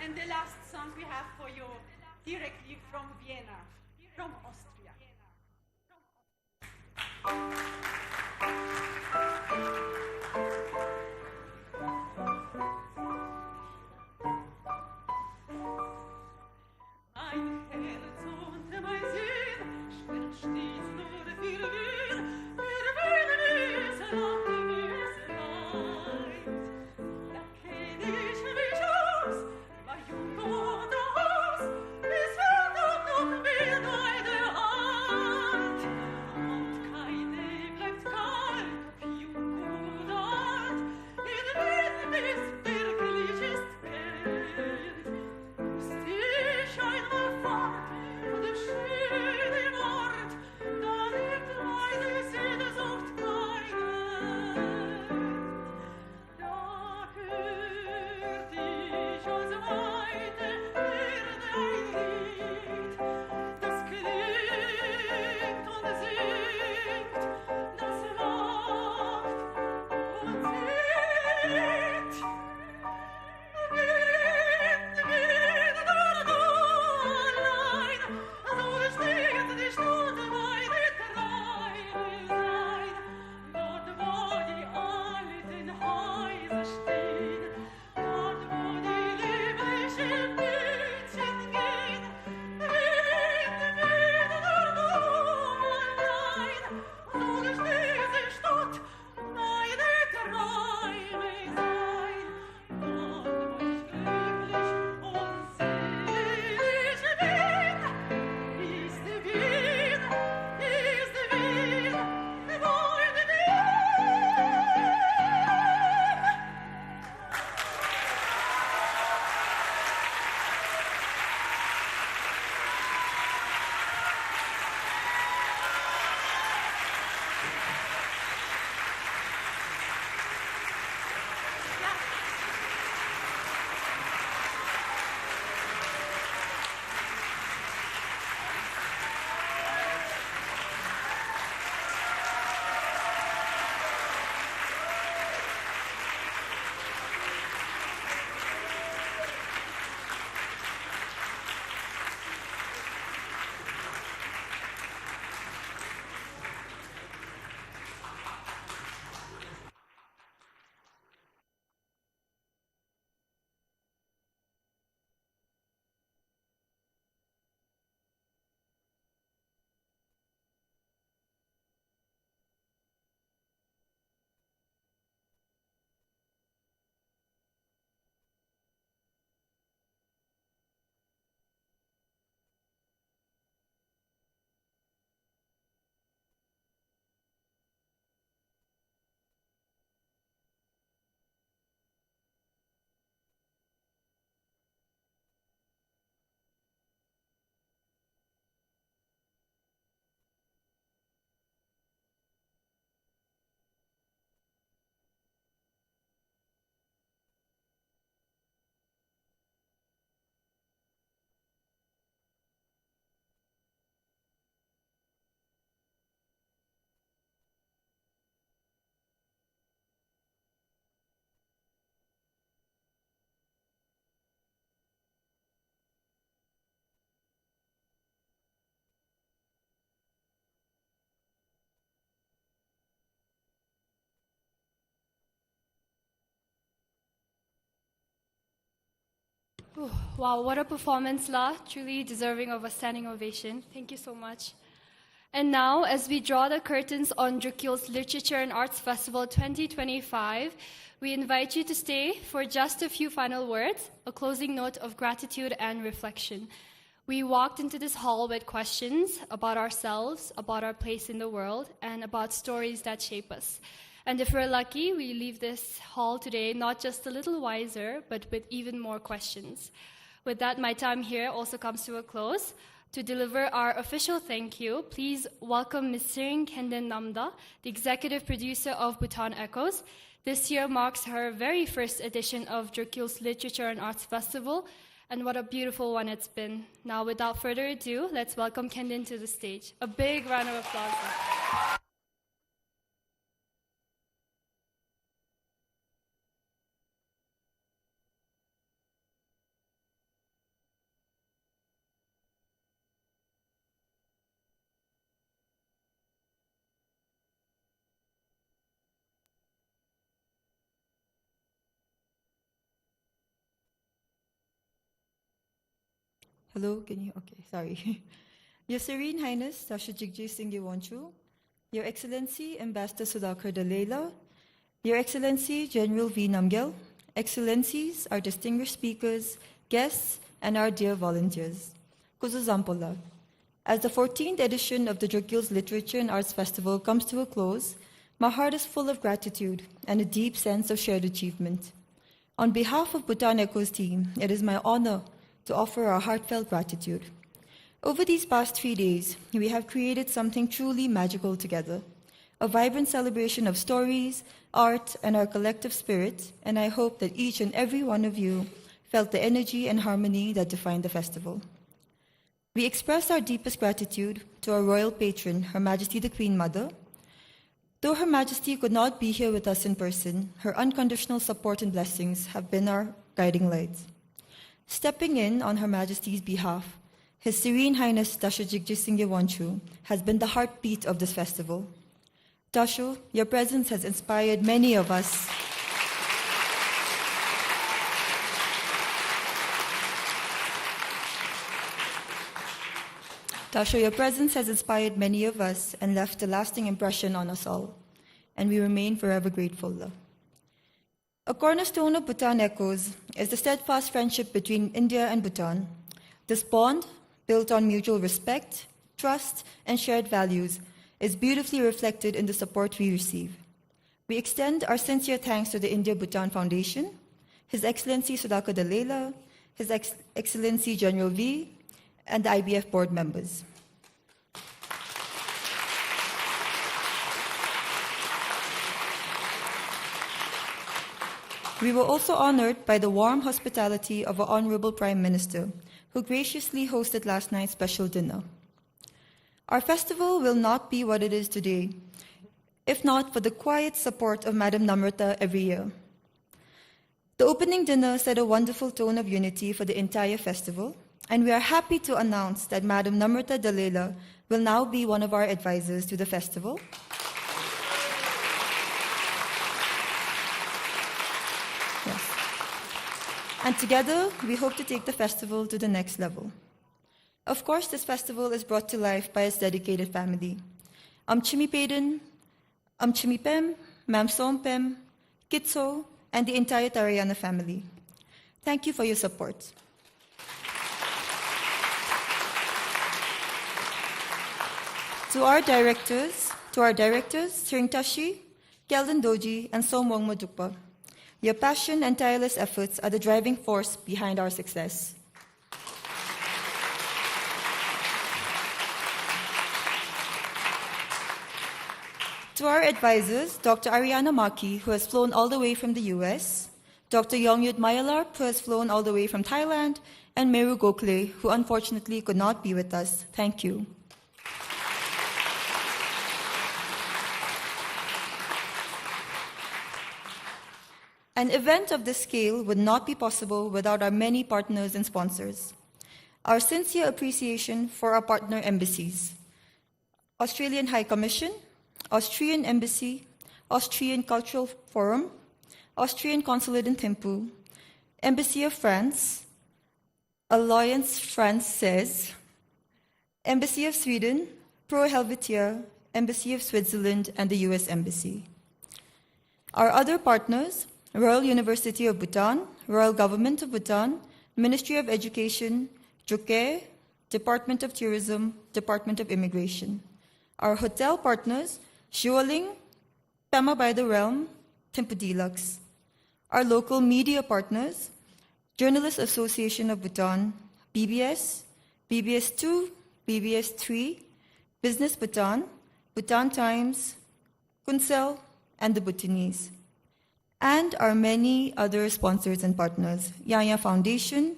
And the last song we have for you, directly from Vienna, from Austria. Mein Herz und mein Sinn, schwer stets nur viel Wind, wir werden es lachen, es weint. Da kenn ich mich aus, war jung und aus, Wow, what a performance, La. Truly deserving of a standing ovation. Thank you so much. And now, as we draw the curtains on Drukyul's Literature and Arts Festival 2025, we invite you to stay for just a few final words, a closing note of gratitude and reflection. We walked into this hall with questions about ourselves, about our place in the world, and about stories that shape us. And if we're lucky, we leave this hall today not just a little wiser, but with even more questions. With that, my time here also comes to a close. To deliver our official thank you, please welcome Ms. Sering Kendin Namda, the executive producer of Bhutan Echoes. This year marks her very first edition of Drukyul's Literature and Arts Festival, and what a beautiful one it's been. Now, without further ado, let's welcome Kendin to the stage. A big round of applause. Hello, can you? Okay, sorry. Your Serene Highness, Tasha Jigme Singye Wangchuck, Your Excellency, Ambassador Sudhakar Dalai, Your Excellency, General V. Namgyal, Excellencies, our distinguished speakers, guests, and our dear volunteers. Kuzu Zampola. As the 14th edition of the Drukyul's Literature and Arts Festival comes to a close, my heart is full of gratitude and a deep sense of shared achievement. On behalf of Bhutan Echoes team, it is my honor to offer our heartfelt gratitude. Over these past 3 days, we have created something truly magical together, a vibrant celebration of stories, art, and our collective spirit, and I hope that each and every one of you felt the energy and harmony that defined the festival. We express our deepest gratitude to our royal patron, Her Majesty the Queen Mother. Though Her Majesty could not be here with us in person, her unconditional support and blessings have been our guiding lights. Stepping in on Her Majesty's behalf, His Serene Highness Tasha Jigme Singye Wangchuck has been the heartbeat of this festival. Tasha, your presence has inspired many of us. Tasha, your presence has inspired many of us and left a lasting impression on us all, and we remain forever grateful, love. A cornerstone of Bhutan Echoes is the steadfast friendship between India and Bhutan. This bond, built on mutual respect, trust, and shared values, is beautifully reflected in the support we receive. We extend our sincere thanks to the India-Bhutan Foundation, His Excellency Sudhakar Dalai, His Excellency General V, and the IBF board members. We were also honored by the warm hospitality of our Honorable Prime Minister, who graciously hosted last night's special dinner. Our festival will not be what it is today, if not for the quiet support of Madam Namrata every year. The opening dinner set a wonderful tone of unity for the entire festival, and we are happy to announce that Madam Namrata Dalai will now be one of our advisors to the festival. And together, we hope to take the festival to the next level. Of course, this festival is brought to life by its dedicated family. Chimi Peden, Chimi Pem, Mam Som Pem, Kitso, and the entire Tarayana family. Thank you for your support. To our directors, Sering Tashi, Kelden Doji, and Somwong Modukpa, your passion and tireless efforts are the driving force behind our success. To our advisors, Dr. Ariana Maki, who has flown all the way from the US, Dr. Yongyut Mayalarp, who has flown all the way from Thailand, and Meru Gokhale, who unfortunately could not be with us. Thank you. An event of this scale would not be possible without our many partners and sponsors. Our sincere appreciation for our partner embassies: Australian High Commission, Austrian Embassy, Austrian Cultural Forum, Austrian Consulate in Thimphu, Embassy of France, Alliance France says, Embassy of Sweden, Pro Helvetia, Embassy of Switzerland, and the US Embassy. Our other partners, Royal University of Bhutan, Royal Government of Bhutan, Ministry of Education, Drukyul, Department of Tourism, Department of Immigration. Our hotel partners, Shualing, Pema by the Realm, Thimphu Deluxe. Our local media partners, Journalists Association of Bhutan, BBS, BBS2, BBS3, Business Bhutan, Bhutan Times, Kunsel, and the Bhutanese. And our many other sponsors and partners, Yaya Foundation,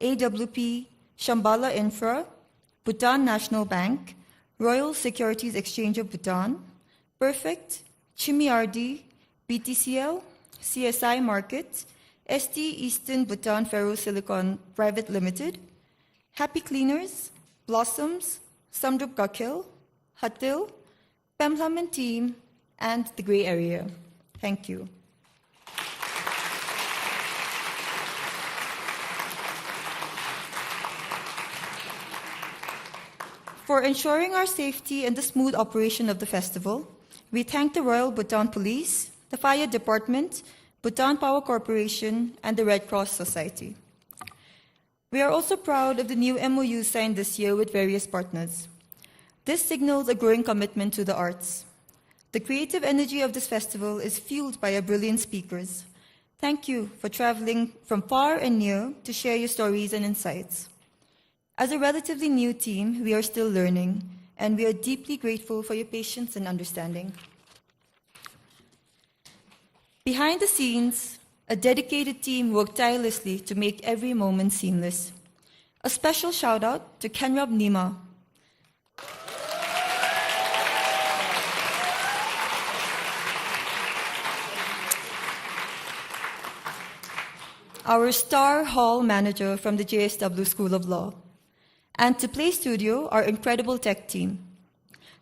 AWP, Shambhala Infra, Bhutan National Bank, Royal Securities Exchange of Bhutan, Perfect, Chimiardi, BTCL, CSI Market, ST Eastern Bhutan Ferrosilicon Private Limited, Happy Cleaners, Blossoms, Samdrup Gakil, Hatil, Pemham and Team, and the Grey Area. Thank you. For ensuring our safety and the smooth operation of the festival, we thank the Royal Bhutan Police, the Fire Department, Bhutan Power Corporation, and the Red Cross Society. We are also proud of the new MOUs signed this year with various partners. This signals a growing commitment to the arts. The creative energy of this festival is fueled by our brilliant speakers. Thank you for traveling from far and near to share your stories and insights. As a relatively new team, we are still learning, and we are deeply grateful for your patience and understanding. Behind the scenes, a dedicated team worked tirelessly to make every moment seamless. A special shout out to Kenrab Nima. Our star hall manager from the JSW School of Law. And to Play Studio, our incredible tech team.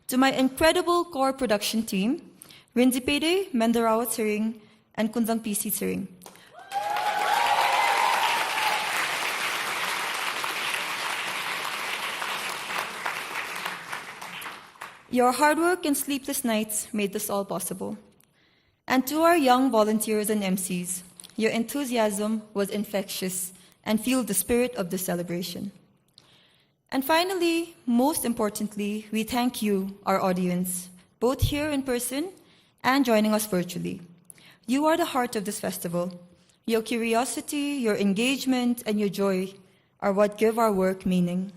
To my incredible core production team, Rinzipede, Mendarawat Siring, and Kunzang PC Siring. Your hard work and sleepless nights made this all possible. And to our young volunteers and MCs, your enthusiasm was infectious and fueled the spirit of the celebration. And finally, most importantly, we thank you, our audience, both here in person and joining us virtually. You are the heart of this festival. Your curiosity, your engagement, and your joy are what give our work meaning.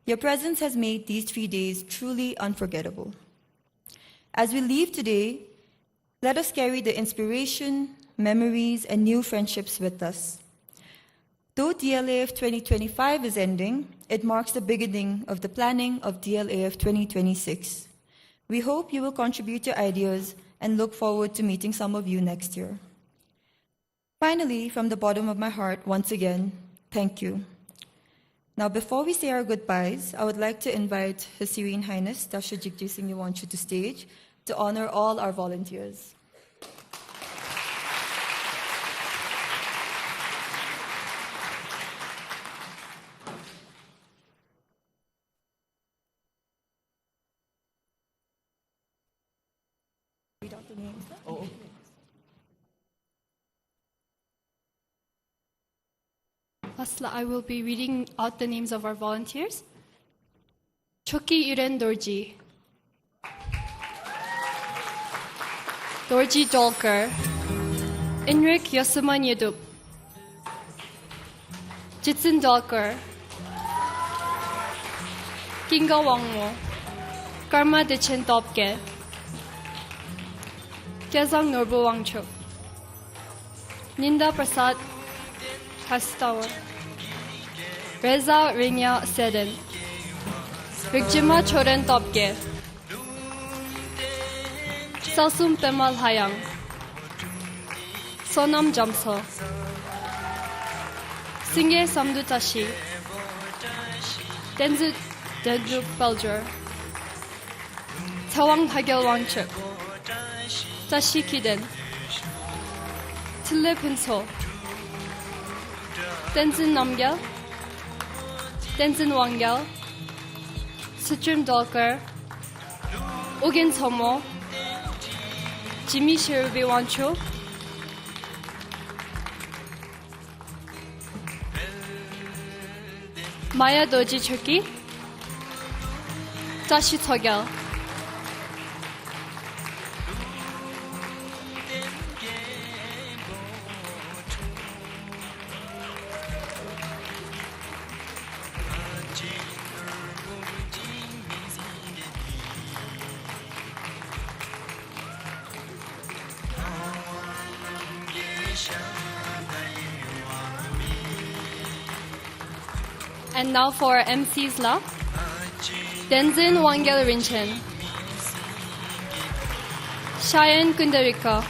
Your presence has made these 3 days truly unforgettable. As we leave today, let us carry the inspiration, memories, and new friendships with us. Though DLAF 2025 is ending, it marks the beginning of the planning of DLAF 2026. We hope you will contribute your ideas and look forward to meeting some of you next year. Finally, from the bottom of my heart, once again, thank you. Now, before we say our goodbyes, I would like to invite His Serene Highness, Tasha Jigme Singye Wangchuck, to stage to honor all our volunteers. Lastly, I will be reading out the names of our volunteers. Choki Iren Dorji, Dorji Dolker, Inrik Yosuman Yedup, Jitsin Dolker, Kinga Wangmo, Karma Dechen Topke, Kezang Norbu Wangchuck, Ninda Prasad Kastawa, Reza Rinya Seden, Rigjima Choren Topke, Salsum Pemal Hayang, Sonam Jamso, Singye Samdutashi, Desuk Belger, Tawang Hagel Wangchuck, Tashi Kiden, Tille Pinso, Tenzin Namgyal, Tenzin Wangyal, Sutrim Dolkar, Ugin Tomo, Jigme Singye Wangchuck, Maya Doji Chuki, Tashi Togel. And now for MC's love. Tenzin Wangyal Rinchen, Cheyenne Kundarika,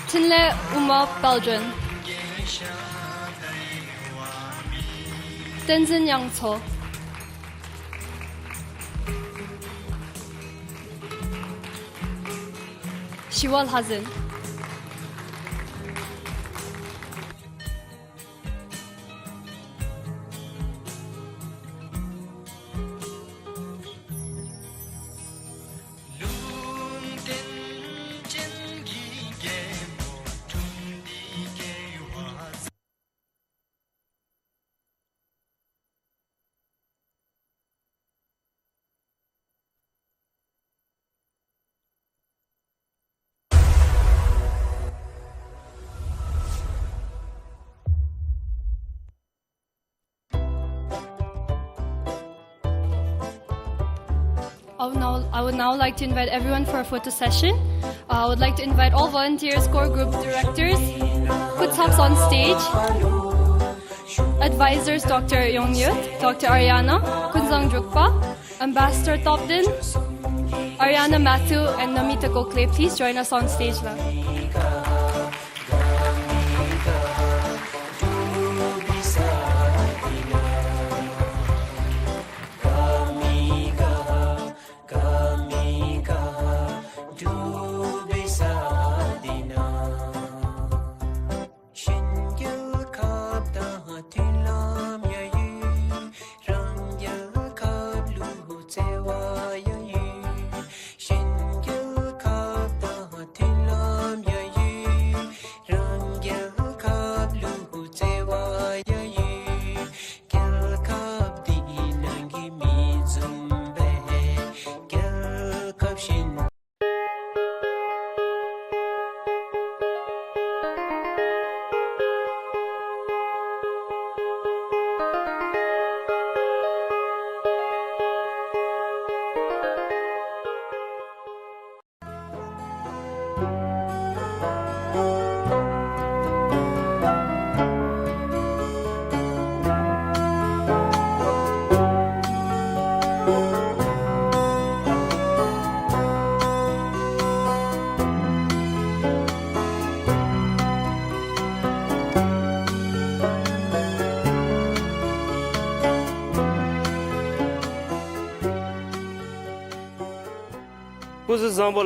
Tinle Uma Baldwin, Tenzin Yangto, Shiwal Hazin. I would now like to invite everyone for a photo session. I would like to invite all volunteers, core group directors, Putops on stage, advisors Dr. Yongyut, Dr. Ariana, Kunzang Drukpa, Ambassador Topden, Ariana Matthew, and Namita Gokle. Please join us on stage now. Who's the Zambola?